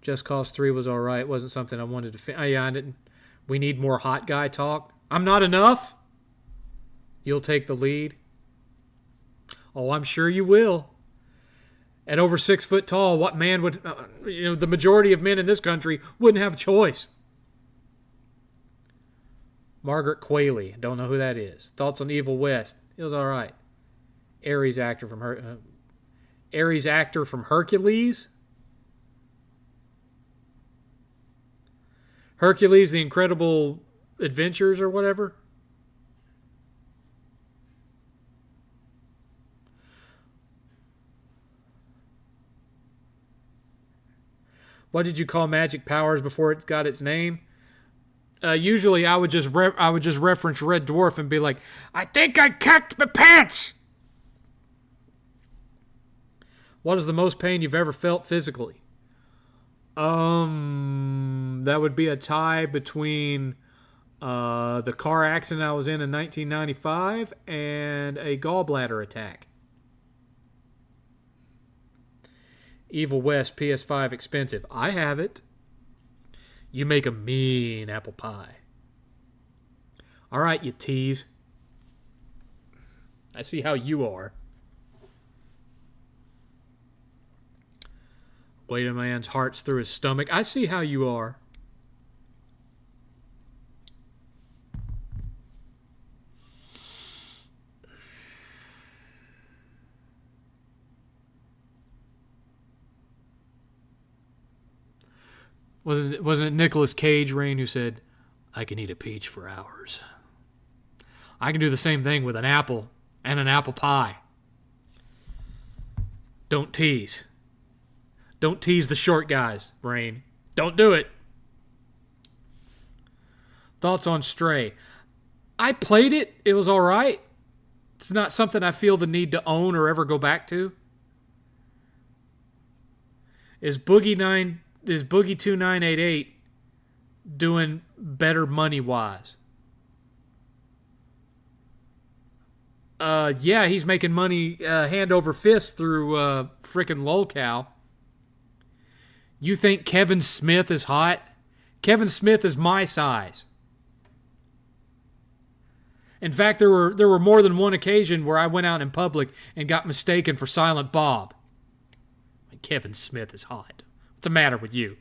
Just Cause 3 was alright. Wasn't something I wanted to... I didn't... We need more hot guy talk. I'm not enough? You'll take the lead? Oh, I'm sure you will. At over 6 foot tall, what man would... the majority of men in this country wouldn't have a choice. Margaret Qualley. Don't know who that is. Thoughts on Evil West? It was alright. Ares actor from Hercules? Hercules, The Incredible Adventures or whatever? What did you call magic powers before it got its name? Usually I would just reference Red Dwarf and be like, I think I cacked my pants! What is the most pain you've ever felt physically? That would be a tie between the car accident I was in 1995 and a gallbladder attack. Evil West, PS5 expensive. I have it. You make a mean apple pie. All right, you tease. I see how you are. Weight of a man's heart's through his stomach. I see how you are. Wasn't it Nicolas Cage, Rain, who said, I can eat a peach for hours. I can do the same thing with an apple and an apple pie. Don't tease. Don't tease the short guys, Rain. Don't do it. Thoughts on Stray? I played it. It was all right. It's not something I feel the need to own or ever go back to. Is Boogie 2988 doing better money-wise? Yeah, he's making money hand over fist through frickin' LolCow. You think Kevin Smith is hot? Kevin Smith is my size. In fact, there were more than one occasion where I went out in public and got mistaken for Silent Bob. Kevin Smith is hot. What's the matter with you?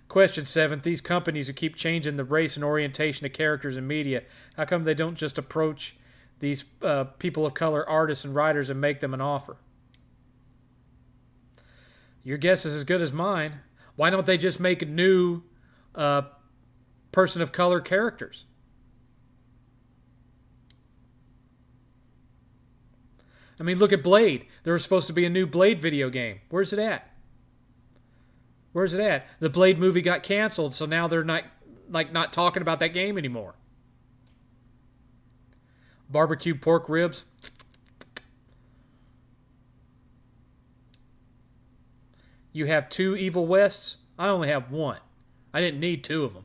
Question 7. These companies who keep changing the race and orientation of characters in media, how come they don't just approach these people of color artists and writers and make them an offer? Your guess is as good as mine. Why don't they just make new person of color characters? I mean, look at Blade. There was supposed to be a new Blade video game. Where's it at? Where's it at? The Blade movie got canceled, so now they're not talking about that game anymore. Barbecue pork ribs. You have 2 Evil Wests? I only have 1. I didn't need 2 of them.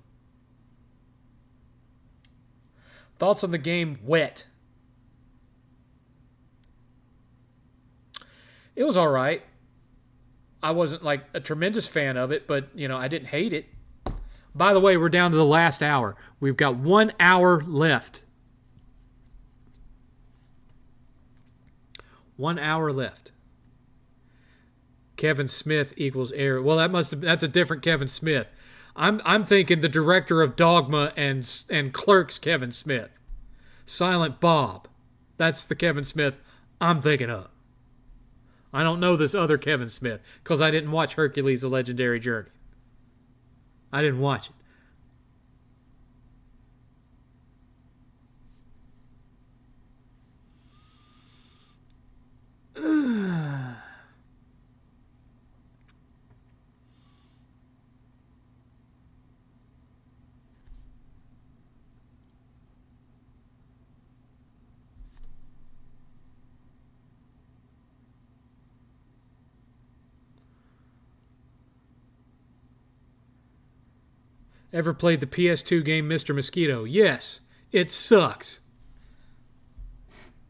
Thoughts on the game Wet? It was all right. I wasn't like a tremendous fan of it, but, I didn't hate it. By the way, we're down to the last hour. We've got 1 hour left. 1 hour left. Kevin Smith equals error. Well, that's a different Kevin Smith. I'm thinking the director of Dogma and Clerks, Kevin Smith. Silent Bob. That's the Kevin Smith I'm thinking of. I don't know this other Kevin Smith because I didn't watch Hercules: The Legendary Journey. I didn't watch it. Ever played the PS2 game Mr. Mosquito? Yes. It sucks.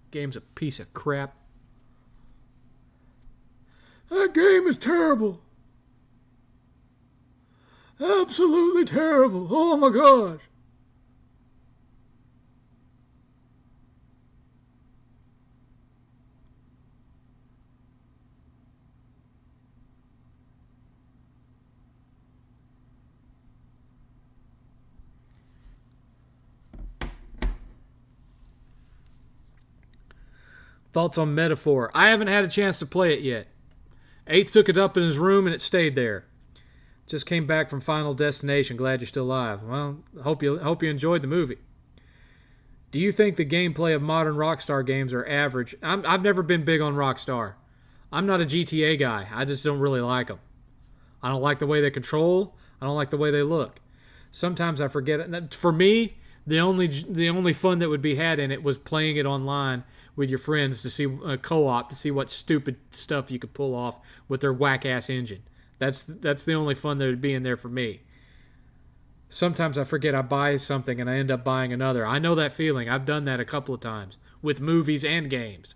Game's a piece of crap. That game is terrible. Absolutely terrible. Oh my gosh. Thoughts on Metaphor? I haven't had a chance to play it yet. 8th took it up in his room and it stayed there. Just came back from Final Destination. Glad you're still alive. Well, hope you enjoyed the movie. Do you think the gameplay of modern Rockstar games are average? I've never been big on Rockstar. I'm not a GTA guy. I just don't really like them. I don't like the way they control. I don't like the way they look. Sometimes I forget it. For me, the only fun that would be had in it was playing it online with your friends to see co-op to see what stupid stuff you could pull off with their whack-ass engine. That's the only fun that would be in there for me. Sometimes I forget I buy something and I end up buying another. I know that feeling. I've done that a couple of times with movies and games.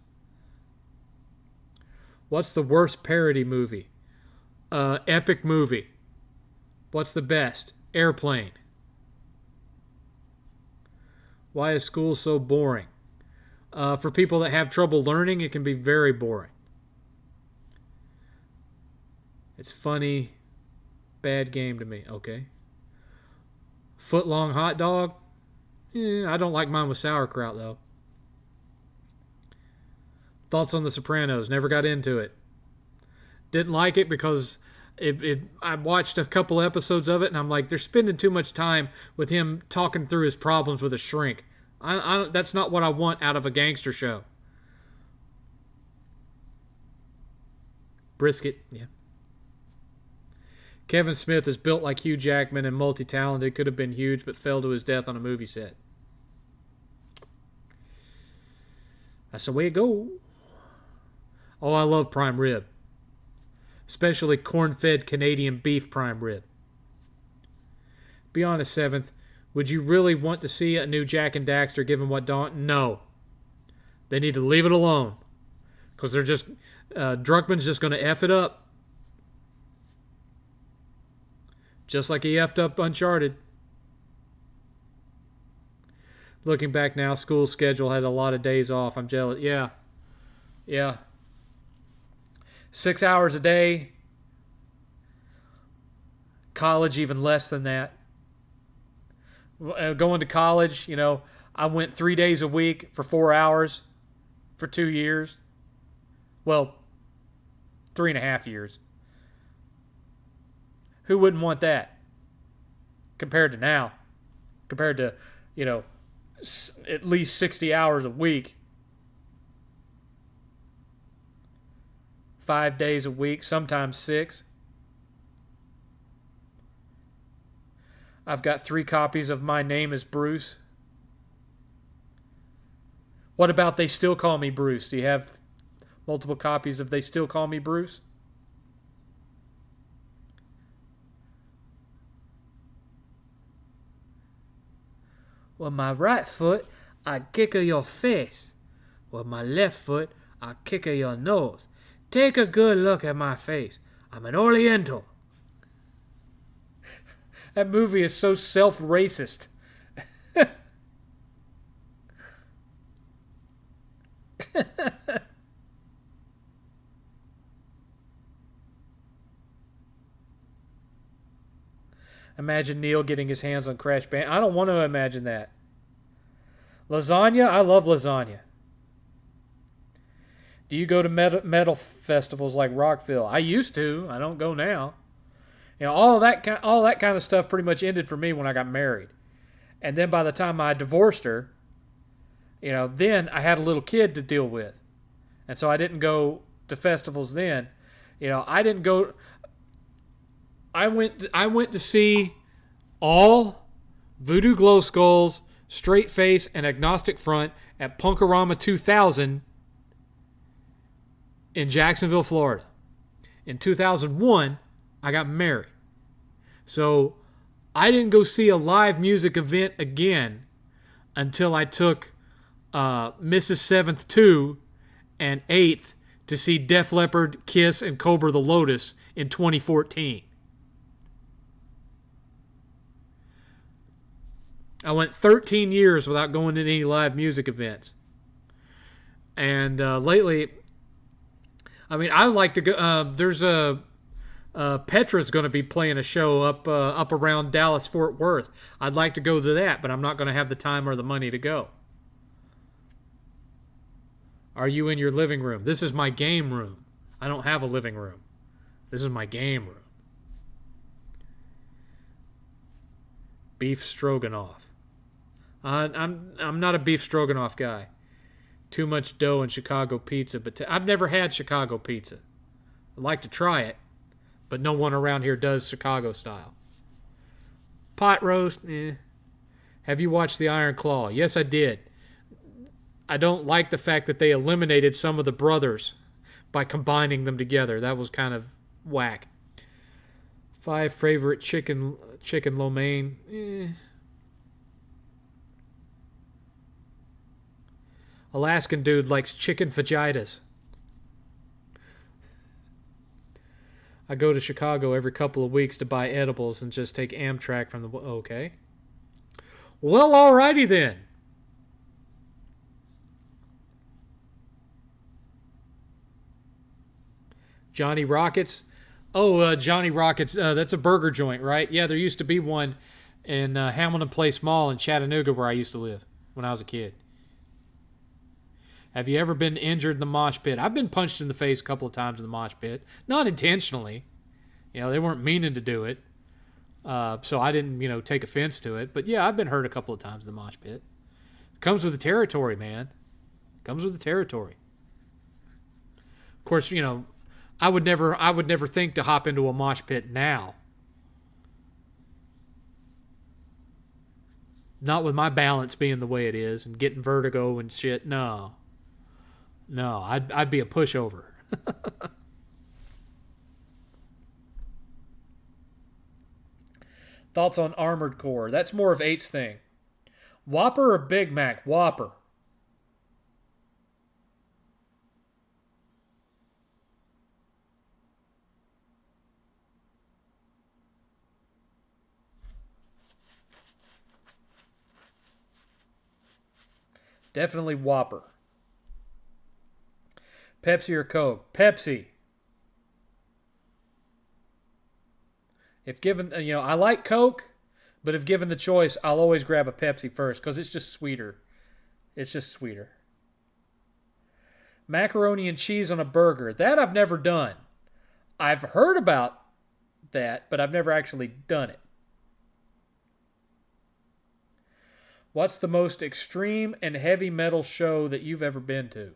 What's the worst parody movie? Epic movie. What's the best? Airplane. Why is school so boring? For people that have trouble learning, it can be very boring. It's funny. Bad game to me. Okay. Foot-long hot dog? I don't like mine with sauerkraut, though. Thoughts on The Sopranos? Never got into it. Didn't like it because I watched a couple episodes of it, and I'm like, they're spending too much time with him talking through his problems with a shrink. That's not what I want out of a gangster show. Brisket, yeah. Kevin Smith is built like Hugh Jackman and multi-talented. Could have been huge, but fell to his death on a movie set. That's the way it goes. Oh, I love prime rib. Especially corn-fed Canadian beef prime rib. Be honest, 7th. Would you really want to see a new Jack and Daxter given what Dawn? No. They need to leave it alone. Because they're just... Druckmann's just going to F it up. Just like he effed up Uncharted. Looking back now, school schedule had a lot of days off. I'm jealous. Yeah, yeah. 6 hours a day. College even less than that. Going to college, I went 3 days a week for 4 hours for 2 years. Well, 3.5 years. Who wouldn't want that? Compared to now, compared to, at least 60 hours a week, 5 days a week, sometimes six. I've got 3 copies of My Name is Bruce. What about They Still Call Me Bruce? Do you have multiple copies of They Still Call Me Bruce? With my right foot, I kick her your face. With my left foot, I kick her your nose. Take a good look at my face. I'm an Oriental. That movie is so self-racist. Imagine Neil getting his hands on Crash Band. I don't want to imagine that. Lasagna? I love lasagna. Do you go to metal festivals like Rockville? I used to. I don't go now. All that kind of stuff pretty much ended for me when I got married. And then by the time I divorced her, then I had a little kid to deal with. And so I didn't go to festivals then. I didn't go. I went to see all Voodoo Glow Skulls, Straight Face, and Agnostic Front at Punkorama 2000 in Jacksonville, Florida. In 2001, I got married. So I didn't go see a live music event again until I took Mrs. 7th 2 and 8th to see Def Leppard, Kiss, and Cobra the Lotus in 2014. I went 13 years without going to any live music events. And lately, I like to go. There's Petra's going to be playing a show up around Dallas, Fort Worth. I'd like to go to that, but I'm not going to have the time or the money to go. Are you in your living room? This is my game room. I don't have a living room. This is my game room. Beef stroganoff. I'm not a beef stroganoff guy. Too much dough in Chicago pizza, but I've never had Chicago pizza. I'd like to try it, but no one around here does Chicago style. Pot roast, Have you watched The Iron Claw? Yes, I did. I don't like the fact that they eliminated some of the brothers by combining them together. That was kind of whack. 5 favorite chicken lo mein. Alaskan dude likes chicken fajitas. I go to Chicago every couple of weeks to buy edibles and just take Amtrak from the... Okay. Well, alrighty then. Johnny Rockets. Oh, Johnny Rockets. That's a burger joint, right? Yeah, there used to be one in Hamilton Place Mall in Chattanooga where I used to live when I was a kid. Have you ever been injured in the mosh pit? I've been punched in the face a couple of times in the mosh pit. Not intentionally. They weren't meaning to do it. So I didn't, take offense to it. But yeah, I've been hurt a couple of times in the mosh pit. Comes with the territory, man. Comes with the territory. Of course, I would never think to hop into a mosh pit now. Not with my balance being the way it is and getting vertigo and shit. No, I'd be a pushover. Thoughts on Armored Core? That's more of 8's thing. Whopper or Big Mac? Whopper. Definitely Whopper. Pepsi or Coke? Pepsi. If given, I like Coke, but if given the choice, I'll always grab a Pepsi first because it's just sweeter. It's just sweeter. Macaroni and cheese on a burger. That I've never done. I've heard about that, but I've never actually done it. What's the most extreme and heavy metal show that you've ever been to?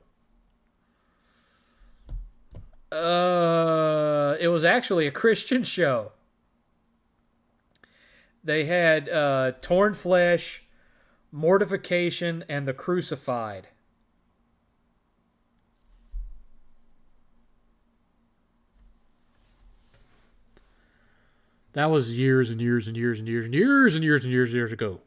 It was actually a Christian show. They had Torn Flesh, Mortification, and The Crucified. That was years and years and years and years and years and years and years ago.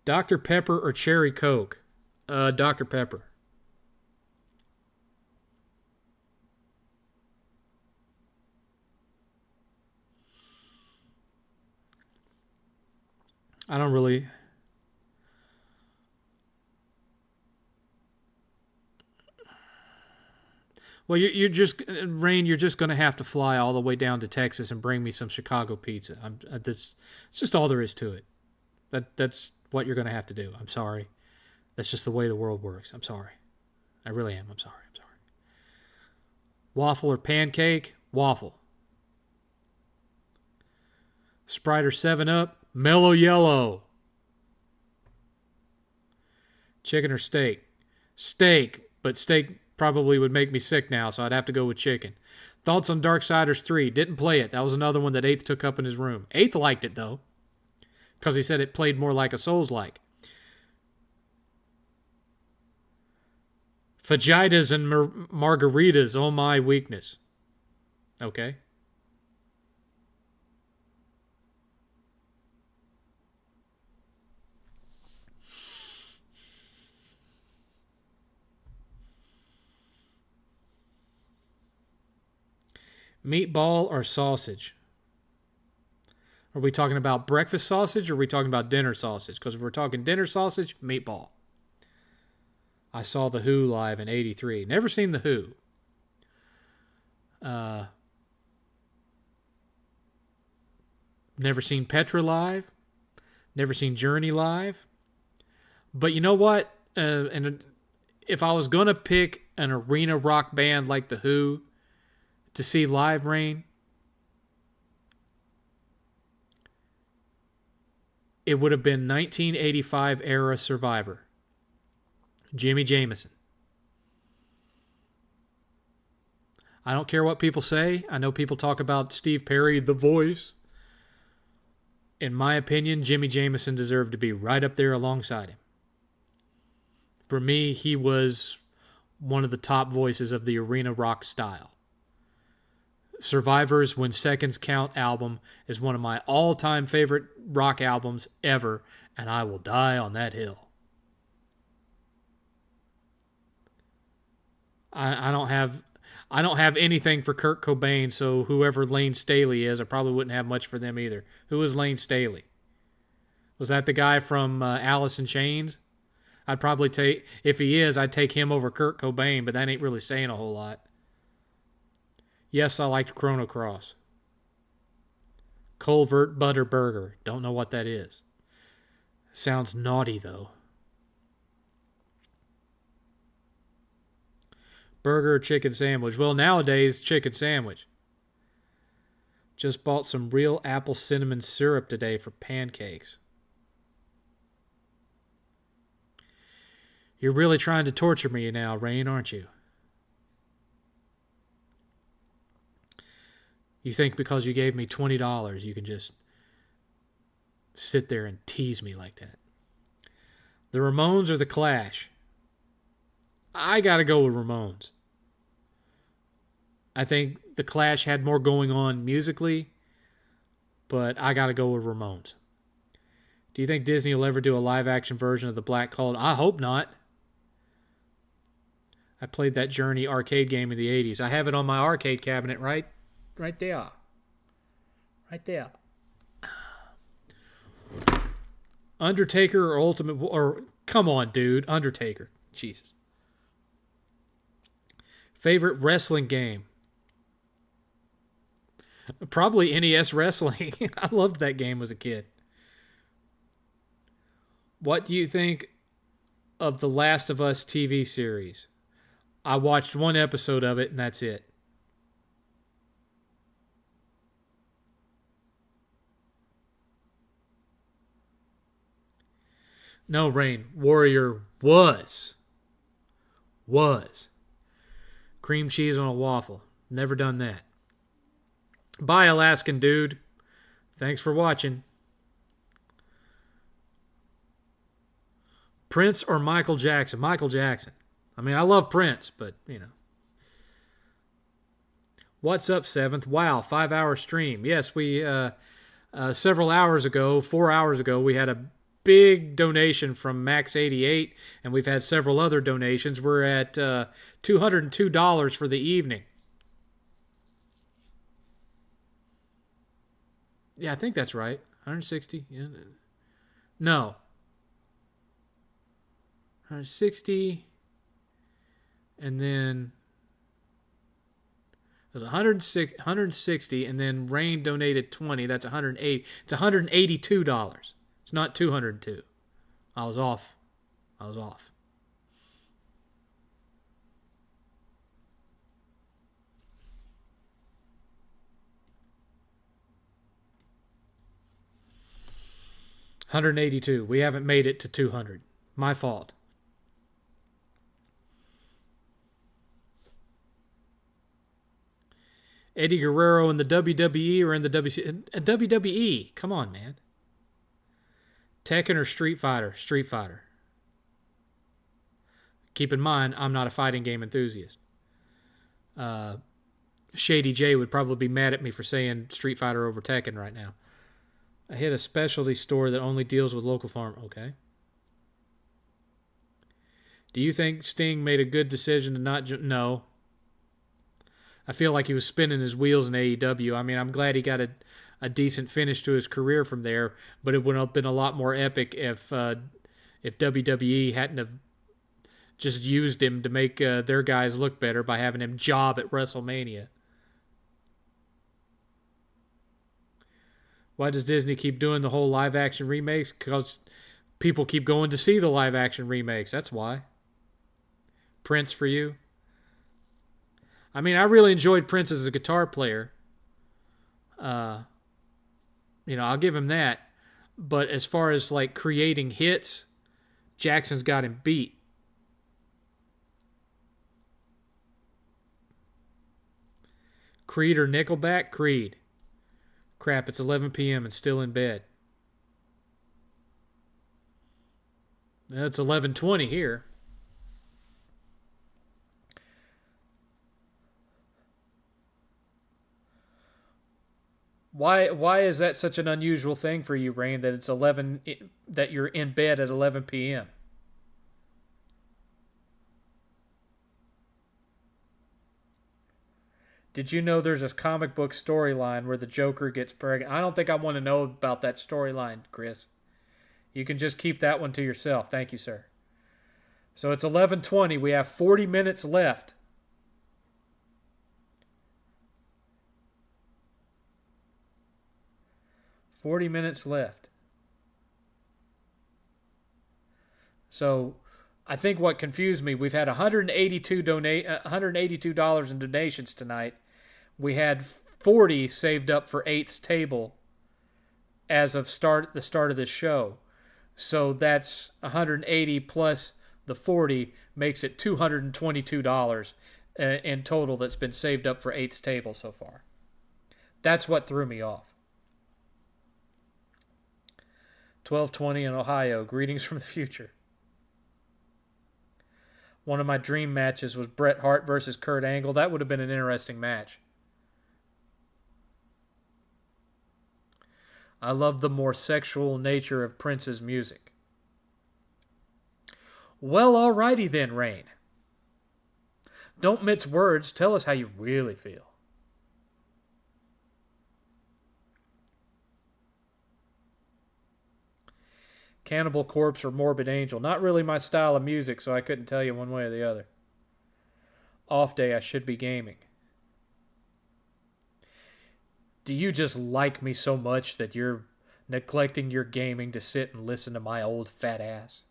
Dr. Pepper or Cherry Coke? Dr. Pepper. I don't really... Well, you're just... Rain, you're just going to have to fly all the way down to Texas and bring me some Chicago pizza. It's just all there is to it. That's what you're going to have to do. I'm sorry. That's just the way the world works. I'm sorry. I really am. I'm sorry. Waffle or pancake? Waffle. Sprite or 7-Up? Mellow Yellow. Chicken or steak? Steak, but steak probably would make me sick now, so I'd have to go with chicken. Thoughts on Darksiders 3? Didn't play it. That was another one that 8th took up in his room. 8th liked it, though, because he said it played more like a Souls-like. Fajitas and margaritas, oh my weakness. Okay. Meatball or sausage? Are we talking about breakfast sausage or are we talking about dinner sausage? Because if we're talking dinner sausage, meatball. I saw The Who live in 83. Never seen The Who. Never seen Petra live. Never seen Journey live. But you know what? And if I was going to pick an arena rock band like The Who to see live, Rain, it would have been 1985 era Survivor. Jimmy Jamison. I don't care what people say. I know people talk about Steve Perry, the voice. In my opinion, Jimmy Jamison deserved to be right up there alongside him. For me, he was one of the top voices of the arena rock style. Survivor's When Seconds Count album is one of my all-time favorite rock albums ever, and I will die on that hill. I don't have anything for Kurt Cobain, so whoever Lane Staley is, I probably wouldn't have much for them either. Who is Lane Staley? Was that the guy from Alice in Chains? I'd probably take, if he is, I'd take him over Kurt Cobain, but that ain't really saying a whole lot. Yes, I liked Chrono Cross. Colvert Butter Burger. Don't know what that is. Sounds naughty, though. Burger or chicken sandwich? Well, nowadays, chicken sandwich. Just bought some real apple cinnamon syrup today for pancakes. You're really trying to torture me now, Rain, aren't you? You think because you gave me $20, you can just sit there and tease me like that. The Ramones or the Clash? I gotta go with Ramones. I think the Clash had more going on musically, but I gotta go with Ramones. Do you think Disney will ever do a live-action version of the Black Cauldron? I hope not. I played that Journey arcade game in the 80s. I have it on my arcade cabinet right there. Right there. Undertaker or Ultimate... Or, come on, dude. Undertaker. Jesus. Favorite wrestling game? Probably NES Wrestling. I loved that game as a kid. What do you think of the Last of Us TV series? I watched one episode of it, and that's it. No, Rain. Warrior was. Was. Cream cheese on a waffle. Never done that. Bye, Alaskan dude. Thanks for watching. Prince or Michael Jackson? Michael Jackson. I mean, I love Prince, but, you know. What's up, 7th? Wow, 5-hour stream. Yes, we, several hours ago, 4 hours ago, we had a big donation from Max88, and we've had several other donations. We're at $202 for the evening. Yeah, I think that's right. 160. Yeah. No. 160. And then it was 160, and then Rain donated 20. That's 180. It's $182. It's not 202. I was off. $182. We haven't made it to 200. My fault. Eddie Guerrero in the WWE or in the WWE? Come on, man. Tekken or Street Fighter? Street Fighter. Keep in mind, I'm not a fighting game enthusiast. Shady J would probably be mad at me for saying Street Fighter over Tekken right now. I hit a specialty store that only deals with local farm. Okay. Do you think Sting made a good decision to not... No. I feel like he was spinning his wheels in AEW. I mean, I'm glad he got a decent finish to his career from there, but it would have been a lot more epic if WWE hadn't have just used him to make their guys look better by having him job at WrestleMania. Why does Disney keep doing the whole live-action remakes? Because people keep going to see the live-action remakes. That's why. Prince for you? I mean, I really enjoyed Prince as a guitar player. I'll give him that. But as far as, like, creating hits, Jackson's got him beat. Creed or Nickelback? Creed. Crap, it's 11 p.m. and still in bed. It's 11:20 here. Why is that such an unusual thing for you, Rain, that it's 11 that you're in bed at 11 p.m.? Did you know there's a comic book storyline where the Joker gets pregnant? I don't think I want to know about that storyline, Chris. You can just keep that one to yourself. Thank you, sir. So it's 11:20. We have 40 minutes left. So I think what confused me, we've had $182 in donations tonight. We had 40 saved up for 8th's table as of the start of this show. So that's 180 plus the 40 makes it $222 in total that's been saved up for 8th's table so far. That's what threw me off. 12:20 in Ohio. Greetings from the future. One of my dream matches was Bret Hart versus Kurt Angle. That would have been an interesting match. I love the more sexual nature of Prince's music. Well, alrighty then, Rain. Don't mince words. Tell us how you really feel. Cannibal Corpse or Morbid Angel. Not really my style of music, so I couldn't tell you one way or the other. Off day, I should be gaming. Do you just like me so much that you're neglecting your gaming to sit and listen to my old fat ass?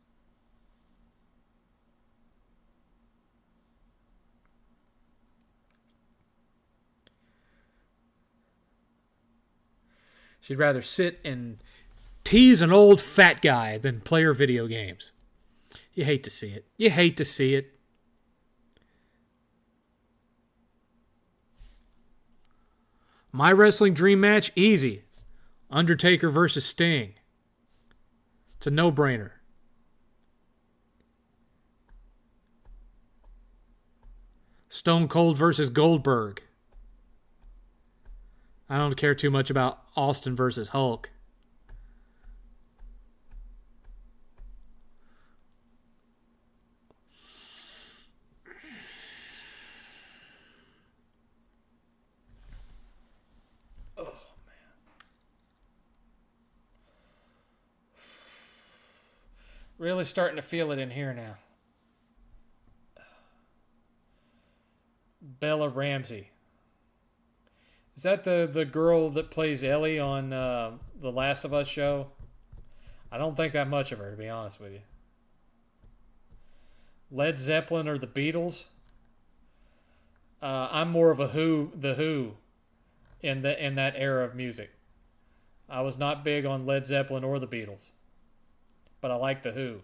She'd rather sit and tease an old fat guy than play her video games. You hate to see it. You hate to see it. My wrestling dream match, easy. Undertaker versus Sting. It's a no-brainer. Stone Cold versus Goldberg. I don't care too much about Austin versus Hulk. Oh, man. Really starting to feel it in here now. Bella Ramsey. Is that the girl that plays Ellie on the Last of Us show? I don't think that much of her, to be honest with you. Led Zeppelin or the Beatles? I'm more of the Who in that era of music. I was not big on Led Zeppelin or the Beatles, but I like the Who.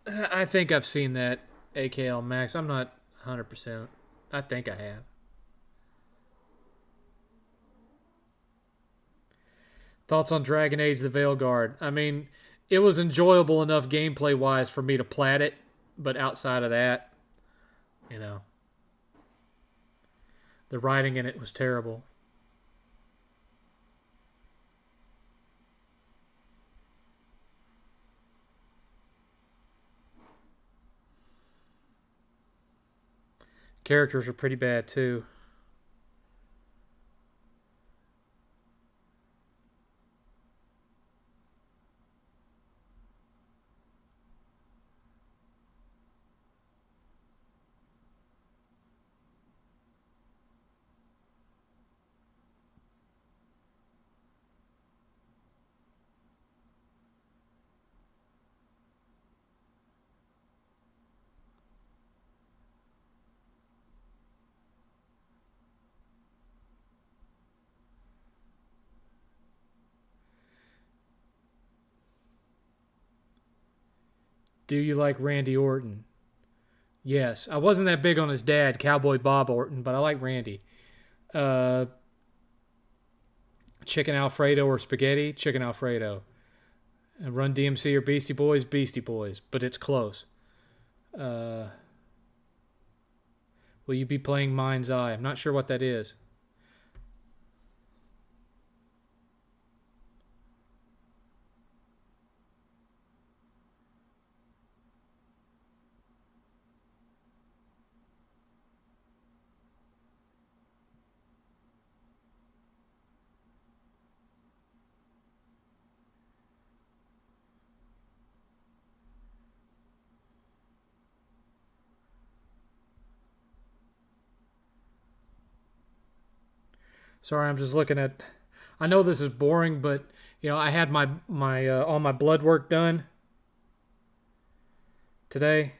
I think I've seen that AKL Max. I'm not 100%. I think I have. Thoughts on Dragon Age the Veilguard? I mean, it was enjoyable enough gameplay-wise for me to plat it, but outside of that, you know, the writing in it was terrible. Characters are pretty bad too. Do you like Randy Orton? Yes. I wasn't that big on his dad, Cowboy Bob Orton, but I like Randy. Uh, Chicken Alfredo or spaghetti? Chicken Alfredo. And Run DMC or Beastie Boys? Beastie Boys. But it's close. Uh, will you be playing Mind's Eye? I'm not sure what that is. Sorry, I'm just looking at. I know this is boring, but I had my all my blood work done today,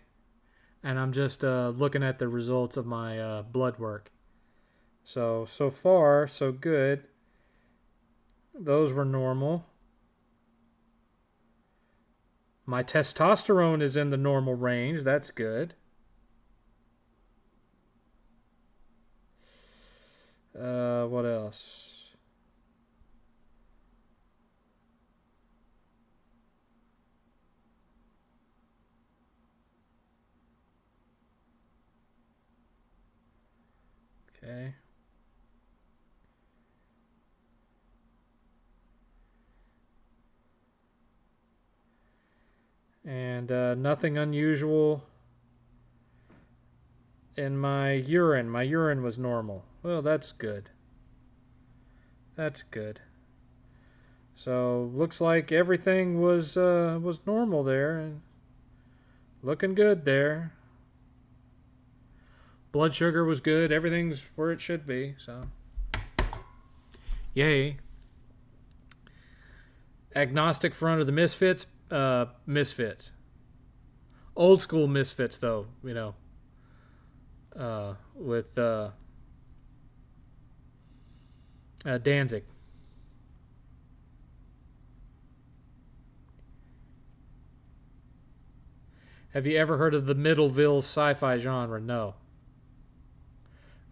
and I'm just looking at the results of my blood work. So far, so good. Those were normal. My testosterone is in the normal range. That's good. What else? Okay. And nothing unusual in my urine. My urine was normal. Well, that's good. That's good. So looks like everything was normal there, and looking good there. Blood sugar was good. Everything's where it should be. So, yay. Agnostic for Under the Misfits. Misfits. Old school Misfits, though. You know, with Danzig. Have you ever heard of the Middleville sci-fi genre? No.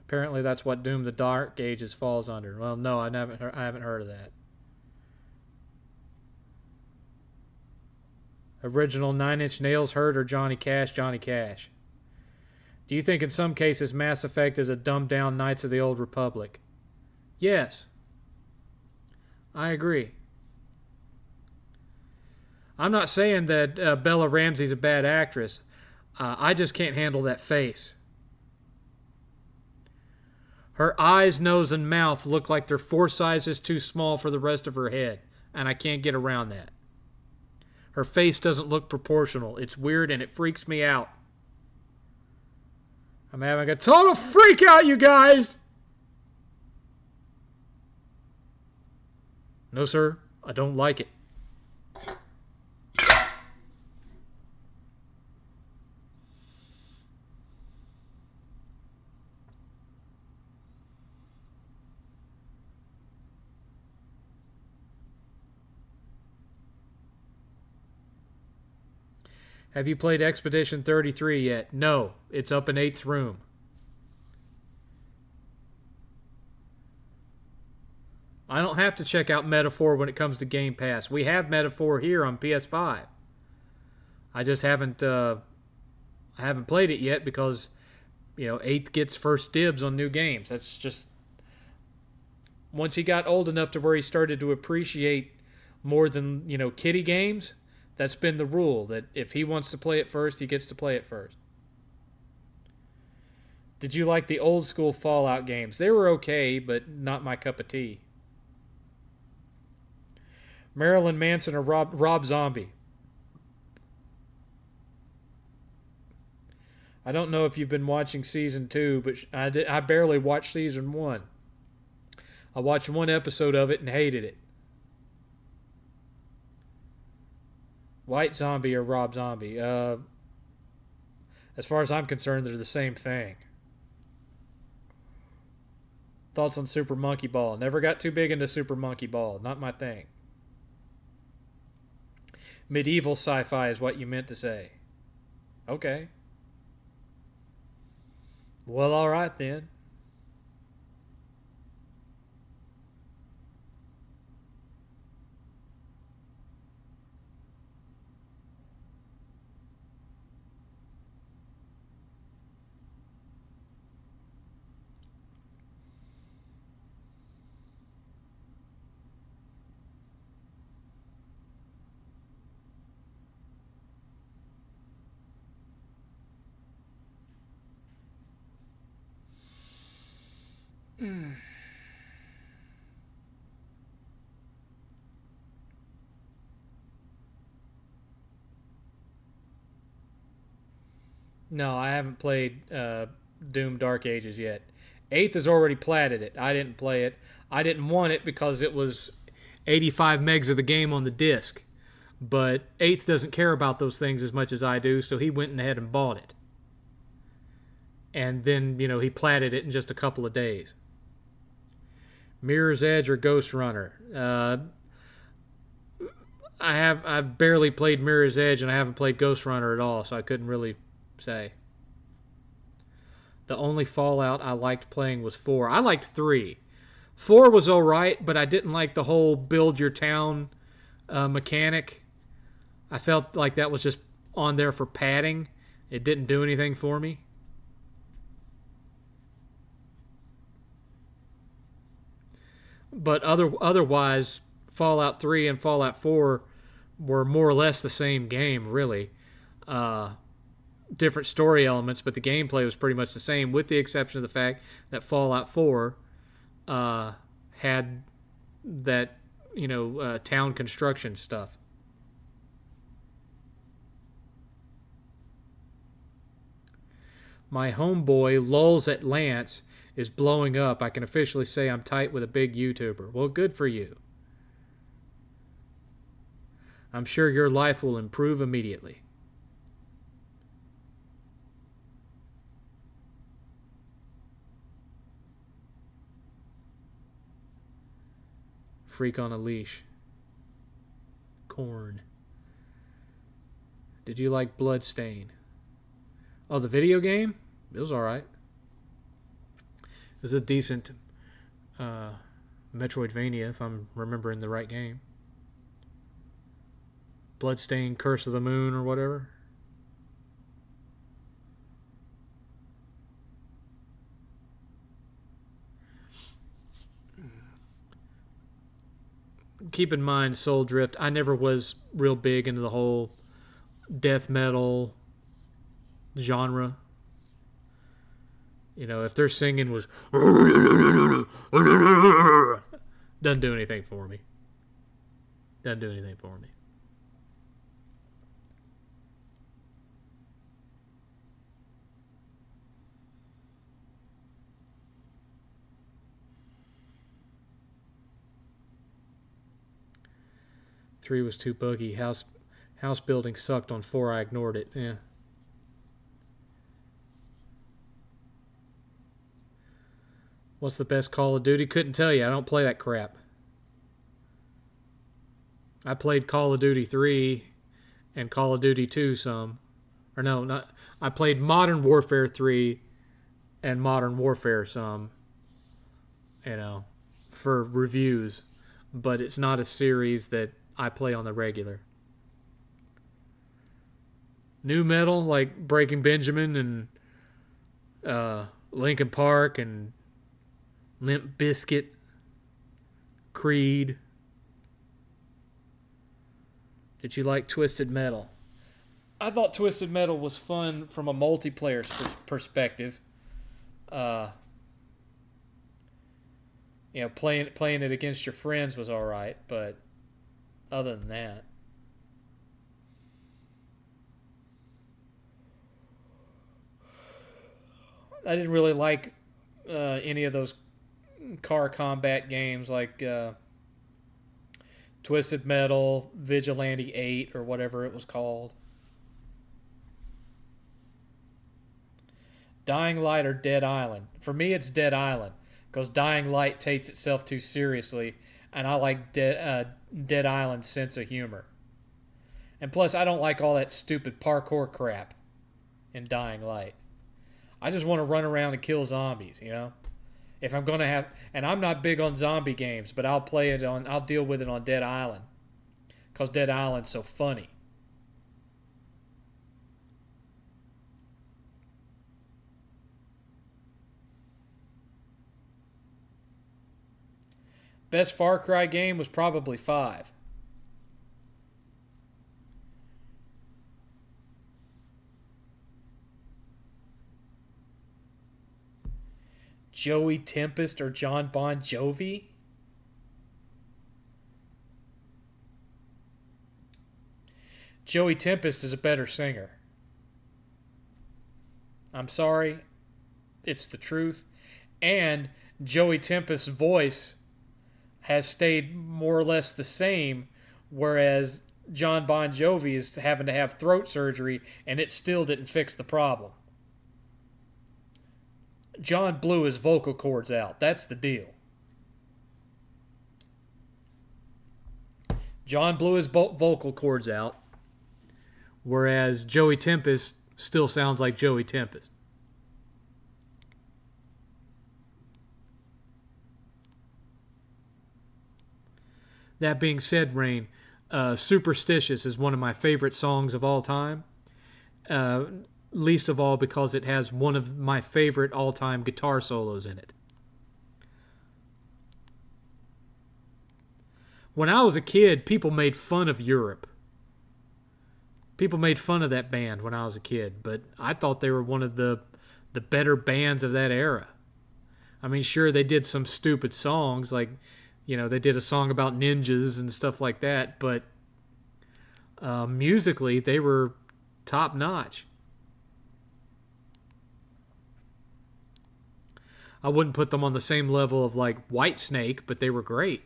Apparently, that's what Doom the Dark Ages falls under. Well, no, I haven't heard of that. Original Nine Inch Nails Hurt or Johnny Cash? Johnny Cash. Do you think in some cases Mass Effect is a dumbed down Knights of the Old Republic? Yes. I agree. I'm not saying that Bella Ramsey's a bad actress. I just can't handle that face. Her eyes, nose, and mouth look like they're 4 sizes too small for the rest of her head, and I can't get around that. Her face doesn't look proportional. It's weird and it freaks me out. I'm having a total freak out, you guys! No, sir. I don't like it. Have you played Expedition 33 yet? No. It's up in 8th room. I don't have to check out Metaphor when it comes to Game Pass. We have Metaphor here on PS5. I just haven't played it yet because, 8th gets first dibs on new games. That's just... Once he got old enough to where he started to appreciate more than, kiddie games... That's been the rule, that if he wants to play it first, he gets to play it first. Did you like the old school Fallout games? They were okay, but not my cup of tea. Marilyn Manson or Rob Zombie? I don't know if you've been watching season 2, but I barely watched season 1. I watched one episode of it and hated it. White Zombie or Rob Zombie? As far as I'm concerned, they're the same thing. Thoughts on Super Monkey Ball? Never got too big into Super Monkey Ball. Not my thing. Medieval sci-fi is what you meant to say. Okay. Well, alright then. No, I haven't played Doom Dark Ages yet. 8th has already platted it. I didn't play it. I didn't want it because it was 85 megs of the game on the disc. But 8th doesn't care about those things as much as I do, so he went ahead and bought it. And then, he platted it in just a couple of days. Mirror's Edge or Ghost Runner? I've barely played Mirror's Edge and I haven't played Ghost Runner at all, so I couldn't really say. The only Fallout I liked playing was 4. I liked 3. 4 was alright, but I didn't like the whole build your town mechanic. I felt like that was just on there for padding. It didn't do anything for me. But otherwise, Fallout 3 and Fallout 4 were more or less the same game, really. Different story elements, but the gameplay was pretty much the same, with the exception of the fact that Fallout 4 had that, town construction stuff. My homeboy Lulz at Lance is blowing up. I can officially say I'm tight with a big YouTuber. Well, good for you. I'm sure your life will improve immediately. Freak on a leash. Corn. Did you like Bloodstain? Oh, the video game? It was alright. It was a decent Metroidvania, if I'm remembering the right game. Bloodstain, Curse of the Moon, or whatever. Keep in mind, Soul Drift, I never was real big into the whole death metal genre. If their singing was doesn't do anything for me. Doesn't do anything for me. Three was too buggy. House building sucked on 4. I ignored it. Yeah. What's the best Call of Duty? Couldn't tell you. I don't play that crap. I played Call of Duty 3 and Call of Duty 2 some. Or no, not. I played Modern Warfare 3 and Modern Warfare some. For reviews. But it's not a series that I play on the regular. New metal, like Breaking Benjamin and Linkin Park and Limp Bizkit, Creed. Did you like Twisted Metal? I thought Twisted Metal was fun from a multiplayer perspective. Playing it against your friends was alright, but other than that. I didn't really like any of those car combat games like Twisted Metal, Vigilante 8, or whatever it was called. Dying Light or Dead Island? For me, it's Dead Island, because Dying Light takes itself too seriously, and I like Dead Island's sense of humor. And plus, I don't like all that stupid parkour crap in Dying Light. I just want to run around and kill zombies, If I'm going to have... And I'm not big on zombie games, but I'll deal with it on Dead Island. Because Dead Island's so funny. Best Far Cry game was probably 5. Joey Tempest or John Bon Jovi? Joey Tempest is a better singer. I'm sorry. It's the truth. And Joey Tempest's voice has stayed more or less the same, whereas John Bon Jovi is having to have throat surgery, and it still didn't fix the problem. John blew his vocal cords out. That's the deal. John blew his vocal cords out, whereas Joey Tempest still sounds like Joey Tempest. That being said, Rain, Superstitious is one of my favorite songs of all time. Uh, Least of all because it has one of my favorite all-time guitar solos in it. When I was a kid, people made fun of Europe. People made fun of that band when I was a kid, but I thought they were one of the better bands of that era. I mean, sure, they did some stupid songs, like, they did a song about ninjas and stuff like that, but musically, they were top notch. I wouldn't put them on the same level of like Whitesnake, but they were great.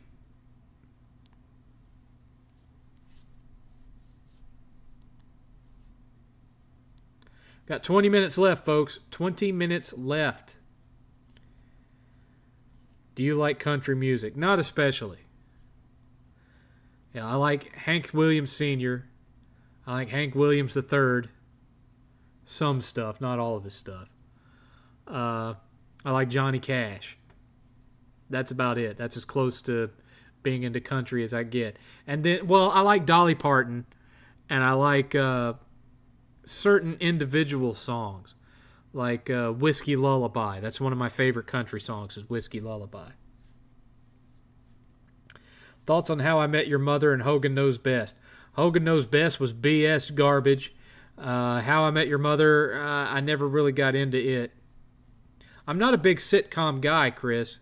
Got 20 minutes left, folks. 20 minutes left. Do you like country music? Not especially. Yeah, I like Hank Williams Sr. I like Hank Williams III. Some stuff, not all of his stuff. I like Johnny Cash. That's about it. That's as close to being into country as I get. And then, well, I like Dolly Parton, and I like certain individual songs, like Whiskey Lullaby. That's one of my favorite country songs, is Whiskey Lullaby. Thoughts on How I Met Your Mother and Hogan Knows Best? Hogan Knows Best was BS garbage. How I Met Your Mother, I never really got into it. I'm not a big sitcom guy, Chris.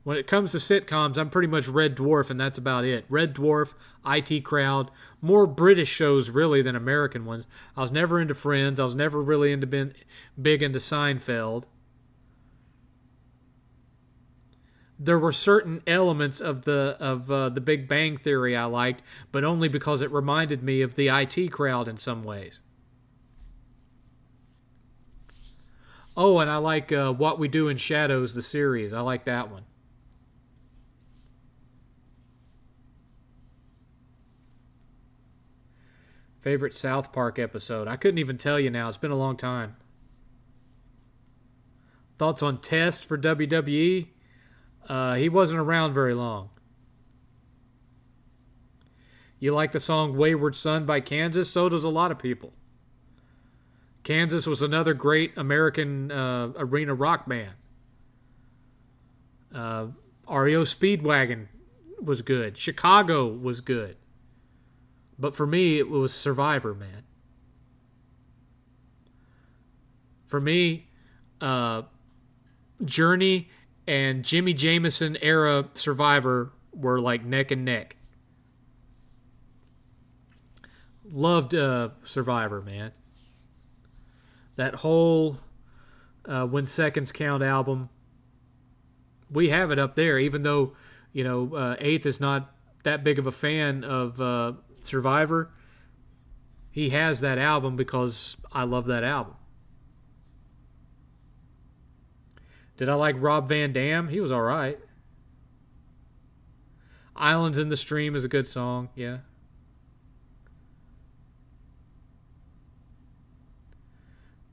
When it comes to sitcoms, I'm pretty much Red Dwarf, and that's about it. Red Dwarf, IT Crowd, more British shows really than American ones. I was never into Friends. I was never really big into Seinfeld. There were certain elements of the Big Bang Theory I liked, but only because it reminded me of the IT Crowd in some ways. Oh, and I like What We Do in Shadows, the series. I like that one. Favorite South Park episode? I couldn't even tell you now. It's been a long time. Thoughts on Test for WWE? He wasn't around very long. You like the song Wayward Son by Kansas? So does a lot of people. Kansas was another great American arena rock band. REO Speedwagon was good. Chicago was good. But for me, it was Survivor, man. For me, Journey and Jimmy Jameson era Survivor were like neck and neck. Loved Survivor, man. That whole When Seconds Count album, we have it up there, even though, 8th is not that big of a fan of Survivor. He has that album because I love that album. Did I like Rob Van Dam? He was all right. Islands in the Stream is a good song, yeah.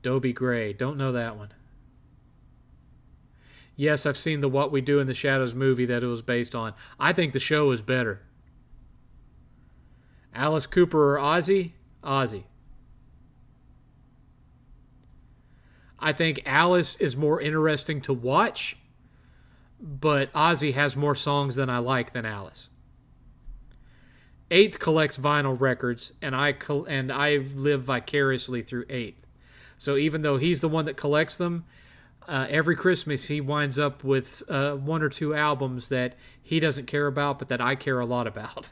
Dobie Gray. Don't know that one. Yes, I've seen the What We Do in the Shadows movie that it was based on. I think the show is better. Alice Cooper or Ozzy? Ozzy. I think Alice is more interesting to watch, but Ozzy has more songs than I like than Alice. 8th collects vinyl records, and I live vicariously through 8th. So even though he's the one that collects them, every Christmas he winds up with one or two albums that he doesn't care about, but that I care a lot about.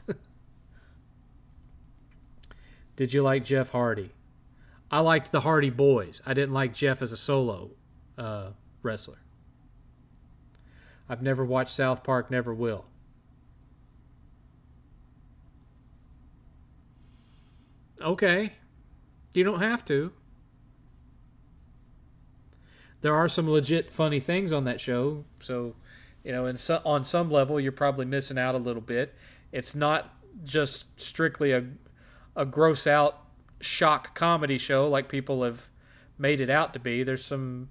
Did you like Jeff Hardy? I liked the Hardy Boys. I didn't like Jeff as a solo wrestler. I've never watched South Park, never will. Okay. You don't have to. There are some legit funny things on that show, so on some level you're probably missing out a little bit. It's not just strictly a gross out shock comedy show like people have made it out to be. There's some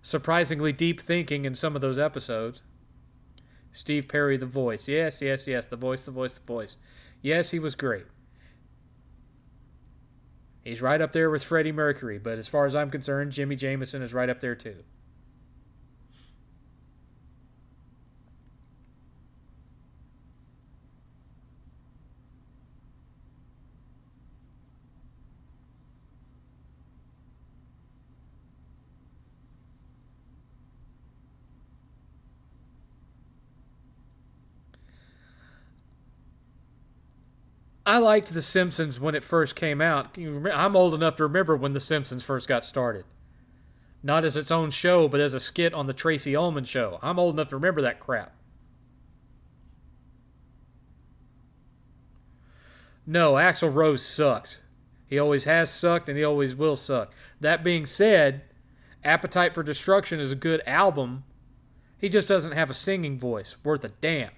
surprisingly deep thinking in some of those episodes. Steve Perry, the voice. Yes, yes, yes. The voice, the voice, the voice. Yes, he was great. He's right up there with Freddie Mercury, but as far as I'm concerned, Jimmy Jamison is right up there too. I liked The Simpsons when it first came out. I'm old enough to remember when The Simpsons first got started. Not as its own show, but as a skit on the Tracy Ullman show. I'm old enough to remember that crap. No, Axl Rose sucks. He always has sucked and he always will suck. That being said, Appetite for Destruction is a good album. He just doesn't have a singing voice worth a damn.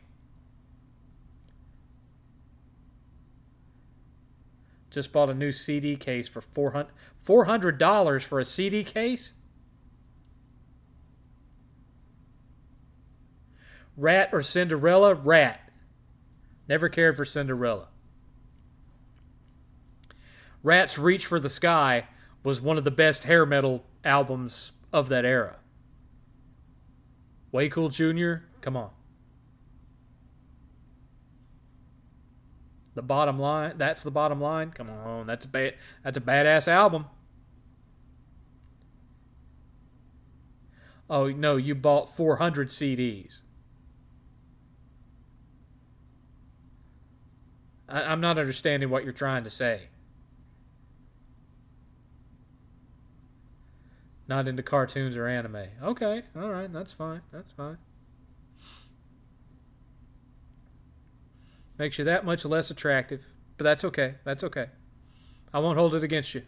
Just bought a new CD case for $400 for a CD case? Rat or Cinderella? Rat. Never cared for Cinderella. Rat's Reach for the Sky was one of the best hair metal albums of that era. Way Cool Jr.? Come on. The Bottom Line? That's The Bottom Line? Come on. That's a badass album. Oh, no, you bought 400 CDs. I'm not understanding what you're trying to say. Not into cartoons or anime. Okay, alright, that's fine. That's fine. Makes you that much less attractive. But that's okay. That's okay. I won't hold it against you.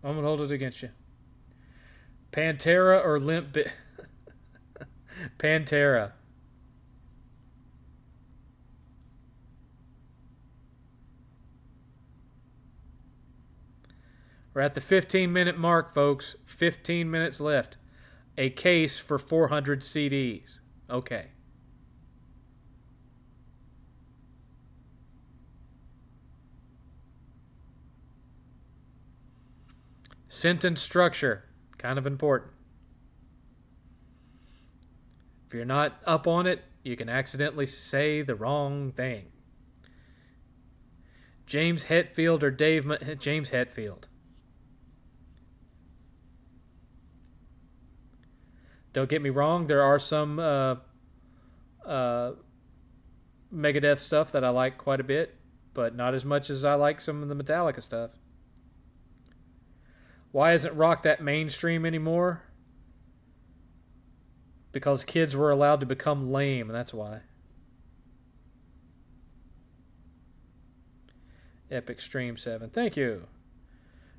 I won't hold it against you. Pantera or Limp Bizkit? Pantera. We're at the 15-minute mark, folks. 15 minutes left. A case for 400 CDs. Okay. Sentence structure. Kind of important. If you're not up on it, you can accidentally say the wrong thing. James Hetfield or James Hetfield. Don't get me wrong, there are some Megadeth stuff that I like quite a bit, but not as much as I like some of the Metallica stuff. Why isn't rock that mainstream anymore? Because kids were allowed to become lame, and that's why. Epic Stream 7. Thank you.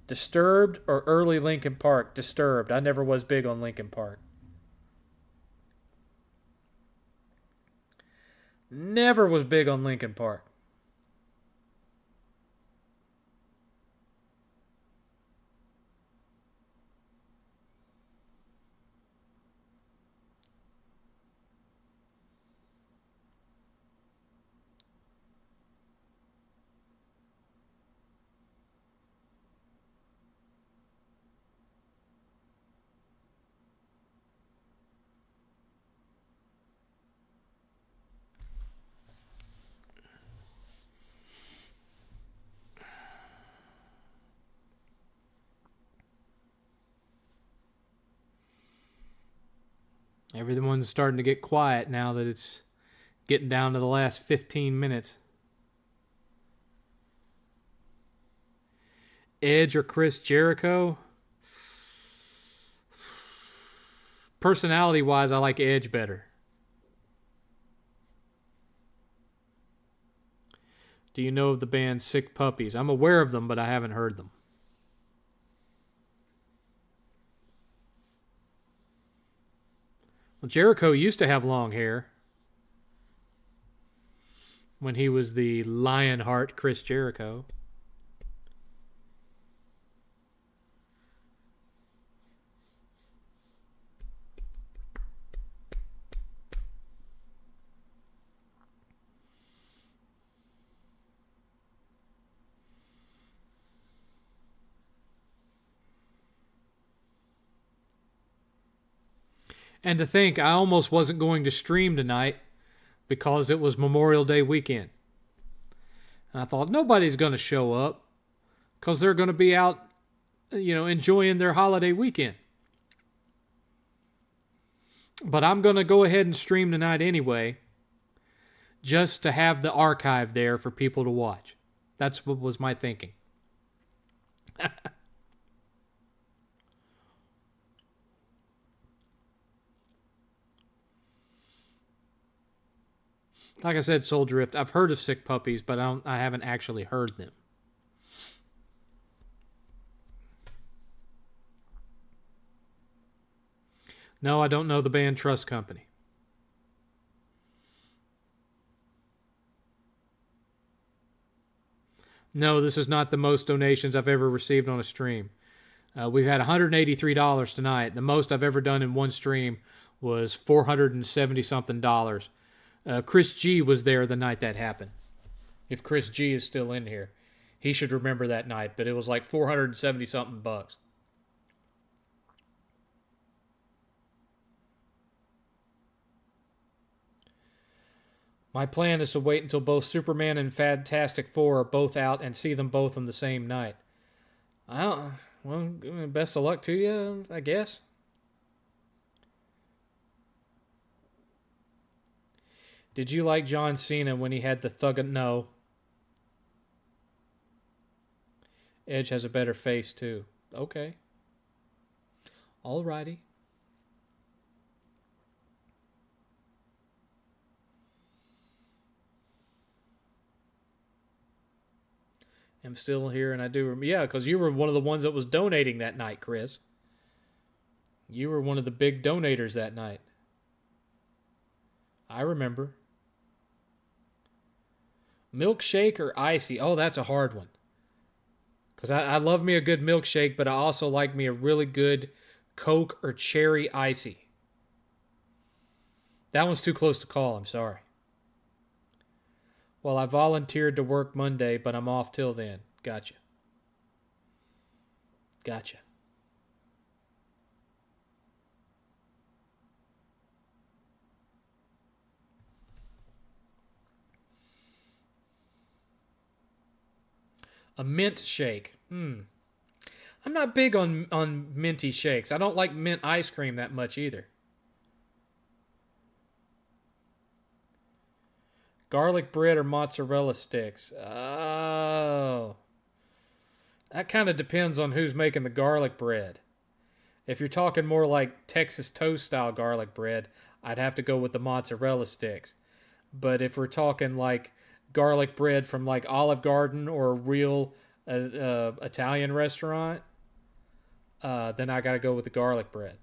Disturbed or early Linkin Park? Disturbed. I never was big on Linkin Park. Never was big on Linkin Park. Everyone's starting to get quiet now that it's getting down to the last 15 minutes. Edge or Chris Jericho? Personality-wise, I like Edge better. Do you know of the band Sick Puppies? I'm aware of them, but I haven't heard them. Well, Jericho used to have long hair when he was the Lionheart Chris Jericho. And to think, I almost wasn't going to stream tonight because it was Memorial Day weekend. And I thought, nobody's going to show up because they're going to be out, enjoying their holiday weekend. But I'm going to go ahead and stream tonight anyway, just to have the archive there for people to watch. That's what was my thinking. Like I said, Soul Drift, I've heard of Sick Puppies, but I haven't actually heard them. No, I don't know the band Trust Company. No, this is not the most donations I've ever received on a stream. We've had $183 tonight. The most I've ever done in one stream was $470-something. Chris G was there the night that happened. If Chris G is still in here, he should remember that night, but it was like $470-something bucks. My plan is to wait until both Superman and Fantastic Four are both out and see them both on the same night. Well, best of luck to you, I guess. Did you like John Cena when he had the thug? No. Edge has a better face, too. Okay. Alrighty. I'm still here, and I do remember. Yeah, because you were one of the ones that was donating that night, Chris. You were one of the big donators that night. I remember. Milkshake or icy? Oh, that's a hard one. Because I love me a good milkshake, but I also like me a really good Coke or cherry icy. That one's too close to call, I'm sorry. Well, I volunteered to work Monday, but I'm off till then. Gotcha. A mint shake. I'm not big on minty shakes. I don't like mint ice cream that much either. Garlic bread or mozzarella sticks? Oh. That kind of depends on who's making the garlic bread. If you're talking more like Texas toast style garlic bread, I'd have to go with the mozzarella sticks. But if we're talking like garlic bread from like Olive Garden or a real Italian restaurant, then I got to go with the garlic bread.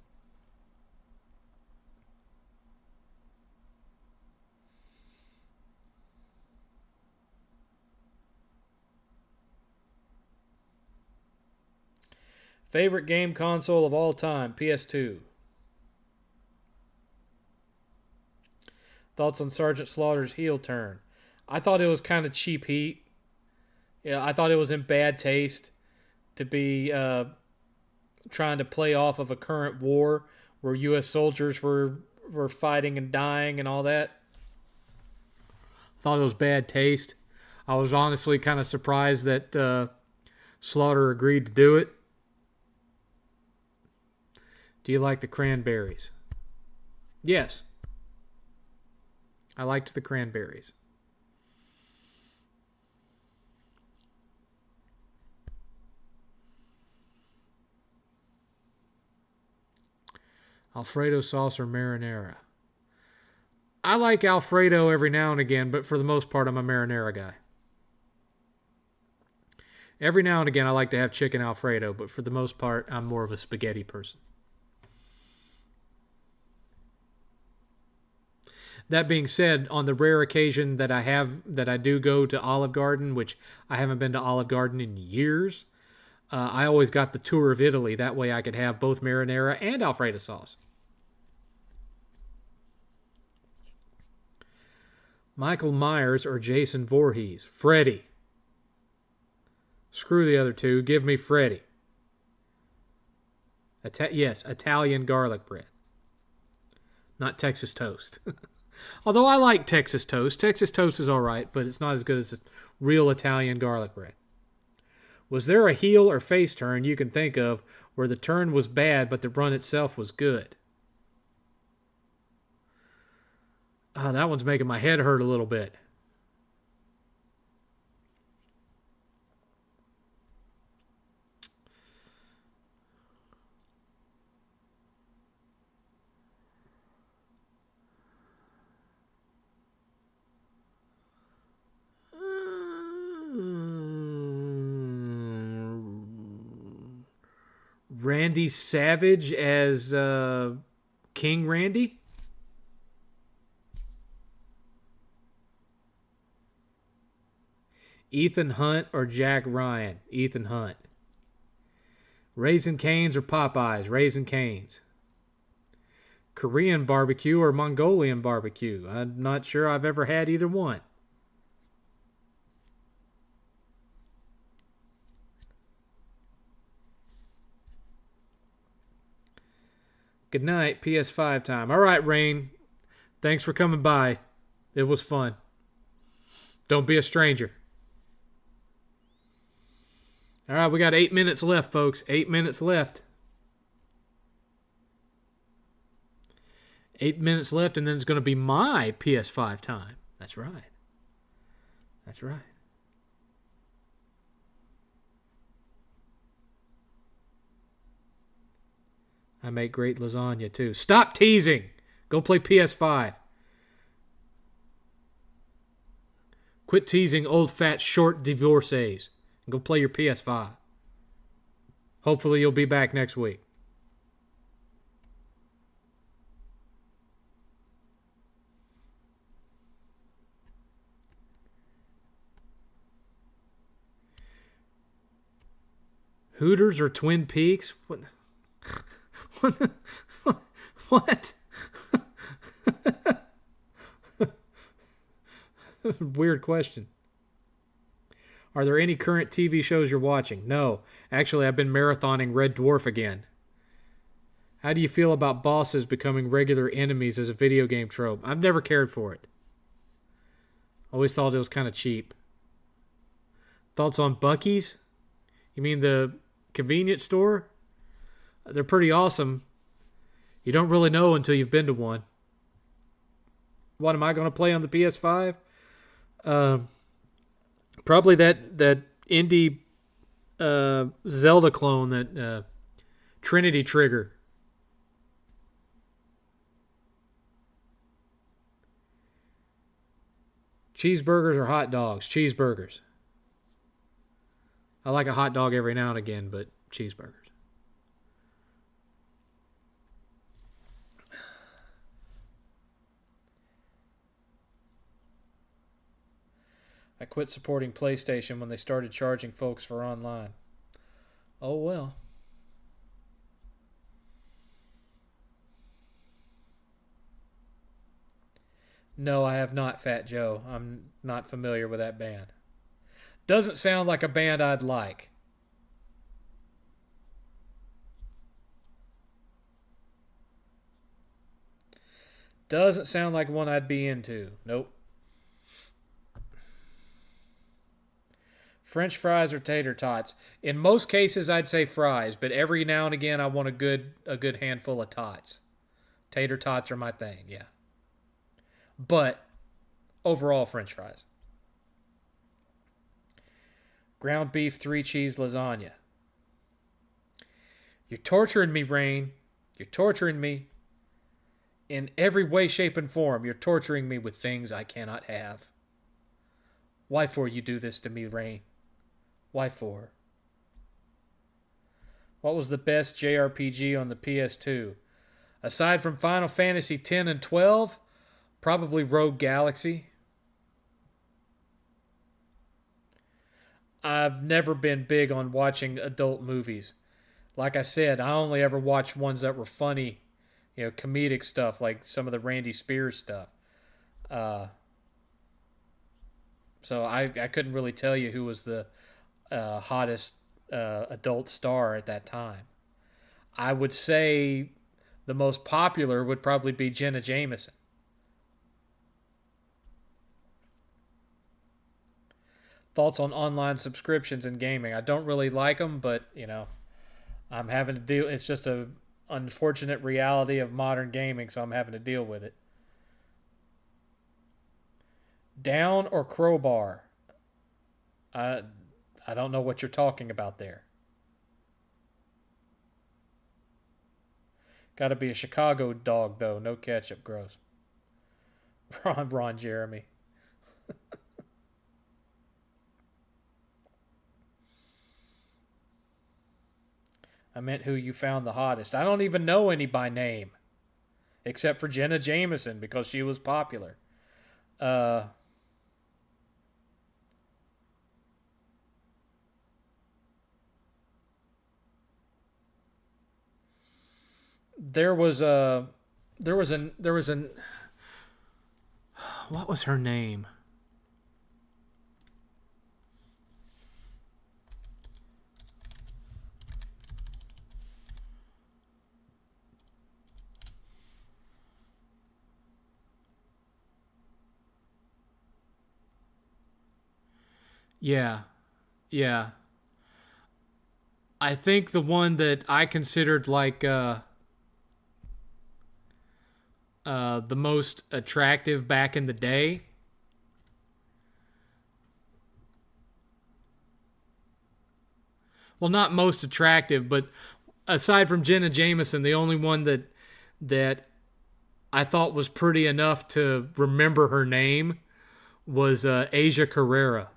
Favorite game console of all time, PS2. Thoughts on Sergeant Slaughter's heel turn? I thought it was kind of cheap heat. Yeah, I thought it was in bad taste to be trying to play off of a current war where U.S. soldiers were fighting and dying and all that. Thought it was bad taste. I was honestly kind of surprised that Slaughter agreed to do it. Do you like the cranberries? Yes. I liked the cranberries. Alfredo sauce or marinara? I like Alfredo every now and again, but for the most part, I'm a marinara guy. Every now and again, I like to have chicken Alfredo, but for the most part, I'm more of a spaghetti person. That being said, on the rare occasion that I do go to Olive Garden, which I haven't been to Olive Garden in years, I always got the tour of Italy. That way I could have both marinara and Alfredo sauce. Michael Myers or Jason Voorhees? Freddy. Screw the other two. Give me Freddy. Yes, Italian garlic bread. not Texas toast. Although I like Texas toast. Texas toast is all right, but it's not as good as real Italian garlic bread. Was there a heel or face turn you can think of where the turn was bad but the run itself was good? Oh, that one's making my head hurt a little bit. Randy Savage as King Randy? Ethan Hunt or Jack Ryan? Ethan Hunt. Raising Cane's or Popeyes? Raising Cane's. Korean barbecue or Mongolian barbecue? I'm not sure I've ever had either one. Good night, PS5 time. All right, Rain. Thanks for coming by. It was fun. Don't be a stranger. All right, we got 8 minutes left, folks. 8 minutes left. 8 minutes left, and then it's going to be my PS5 time. That's right. That's right. I make great lasagna, too. Stop teasing! Go play PS5. Quit teasing old, fat, short divorcees. And go play your PS5. Hopefully you'll be back next week. Hooters or Twin Peaks? What? What? Weird question. Are there any current TV shows you're watching? No. Actually, I've been marathoning Red Dwarf again. How do you feel about bosses becoming regular enemies as a video game trope? I've never cared for it. Always thought it was kind of cheap. Thoughts on Buc-ee's? You mean the convenience store? They're pretty awesome. You don't really know until you've been to one. What am I going to play on the PS5? Probably that indie Zelda clone, that Trinity Trigger. Cheeseburgers or hot dogs? Cheeseburgers. I like a hot dog every now and again, but cheeseburgers. I quit supporting PlayStation when they started charging folks for online. Oh well. No, I have not, Fat Joe. I'm not familiar with that band. Doesn't sound like a band I'd like. Doesn't sound like one I'd be into. Nope. French fries or tater tots? In most cases, I'd say fries, but every now and again, I want a good handful of tots. Tater tots are my thing, yeah. But overall, French fries. Ground beef, 3 cheese lasagna. You're torturing me, Rain. You're torturing me. In every way, shape, and form, you're torturing me with things I cannot have. Why for you do this to me, Rain? Why for? What was the best JRPG on the PS2? Aside from Final Fantasy X and 12, probably Rogue Galaxy. I've never been big on watching adult movies. Like I said, I only ever watched ones that were funny, comedic stuff, like some of the Randy Spears stuff. So I couldn't really tell you who was the hottest adult star at that time. I would say The most popular would probably be Jenna Jameson. Thoughts on online subscriptions and gaming? I don't really like them, but I'm having to deal. It's just a unfortunate reality of modern gaming, so I'm having to deal with it. Down or crowbar? I I don't know what you're talking about there. Got to be a Chicago dog though. No ketchup. Gross. Ron Jeremy. I meant who you found the hottest. I don't even know any by name, except for Jenna Jameson because she was popular. Uh, there was a, there was an, what was her name? Yeah, yeah. I think the one that I considered like the most attractive back in the day. Well, not most attractive, but aside from Jenna Jameson, the only one that I thought was pretty enough to remember her name was Asia Carrera.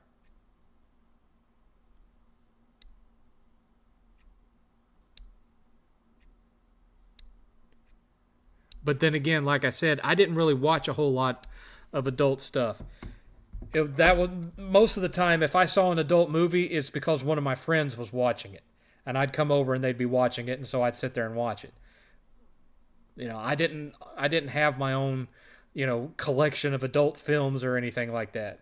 But then again, like I said, I didn't really watch a whole lot of adult stuff. That was most of the time. If I saw an adult movie, it's because one of my friends was watching it, and I'd come over and they'd be watching it, and so I'd sit there and watch it. I didn't have my own, collection of adult films or anything like that.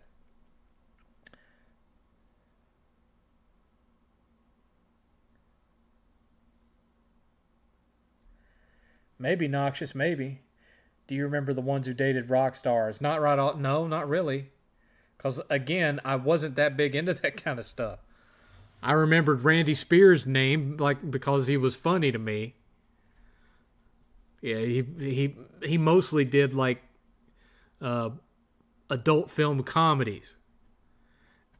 Maybe Noxious, maybe. Do you remember the ones who dated rock stars? Not right all, no, not really. Because again, I wasn't that big into that kind of stuff. I remembered Randy Spears' name like because he was funny to me. Yeah, he mostly did like uh, adult film comedies,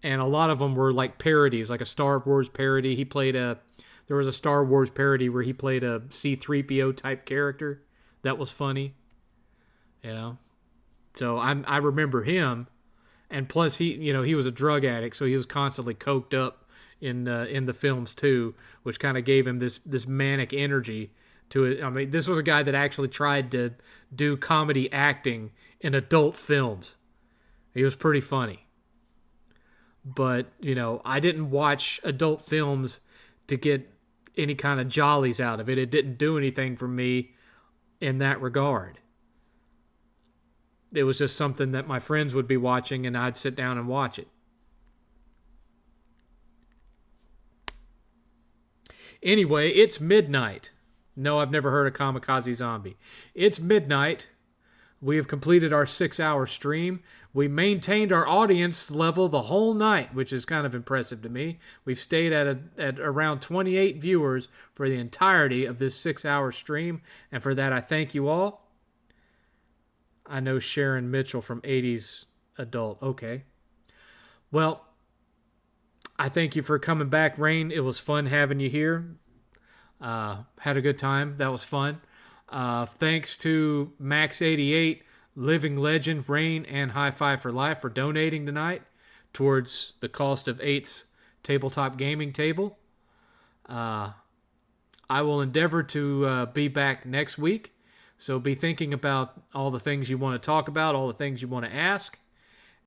and a lot of them were like parodies, like a Star Wars parody. He played a There was a Star Wars parody where he played a C-3PO type character. That was funny, you know. So I remember him, and plus he was a drug addict, so he was constantly coked up in the films too, which kind of gave him this manic energy to it. I mean, this was a guy that actually tried to do comedy acting in adult films. He was pretty funny. But, I didn't watch adult films to get any kind of jollies out of it. It didn't do anything for me in that regard. It was just something that my friends would be watching and I'd sit down and watch it. Anyway, it's midnight. No, I've never heard of Kamikaze Zombie. It's midnight. We have completed our 6-hour stream. We maintained our audience level the whole night, which is kind of impressive to me. We've stayed at around 28 viewers for the entirety of this 6-hour stream, and for that I thank you all. I know Sharon Mitchell from 80s Adult. Okay. Well, I thank you for coming back, Rain. It was fun having you here. Had a good time. That was fun. Thanks to Max88, Living Legend, Rain, and High Five for Life for donating tonight towards the cost of 8th's tabletop gaming table. I will endeavor to be back next week. So be thinking about all the things you want to talk about, all the things you want to ask.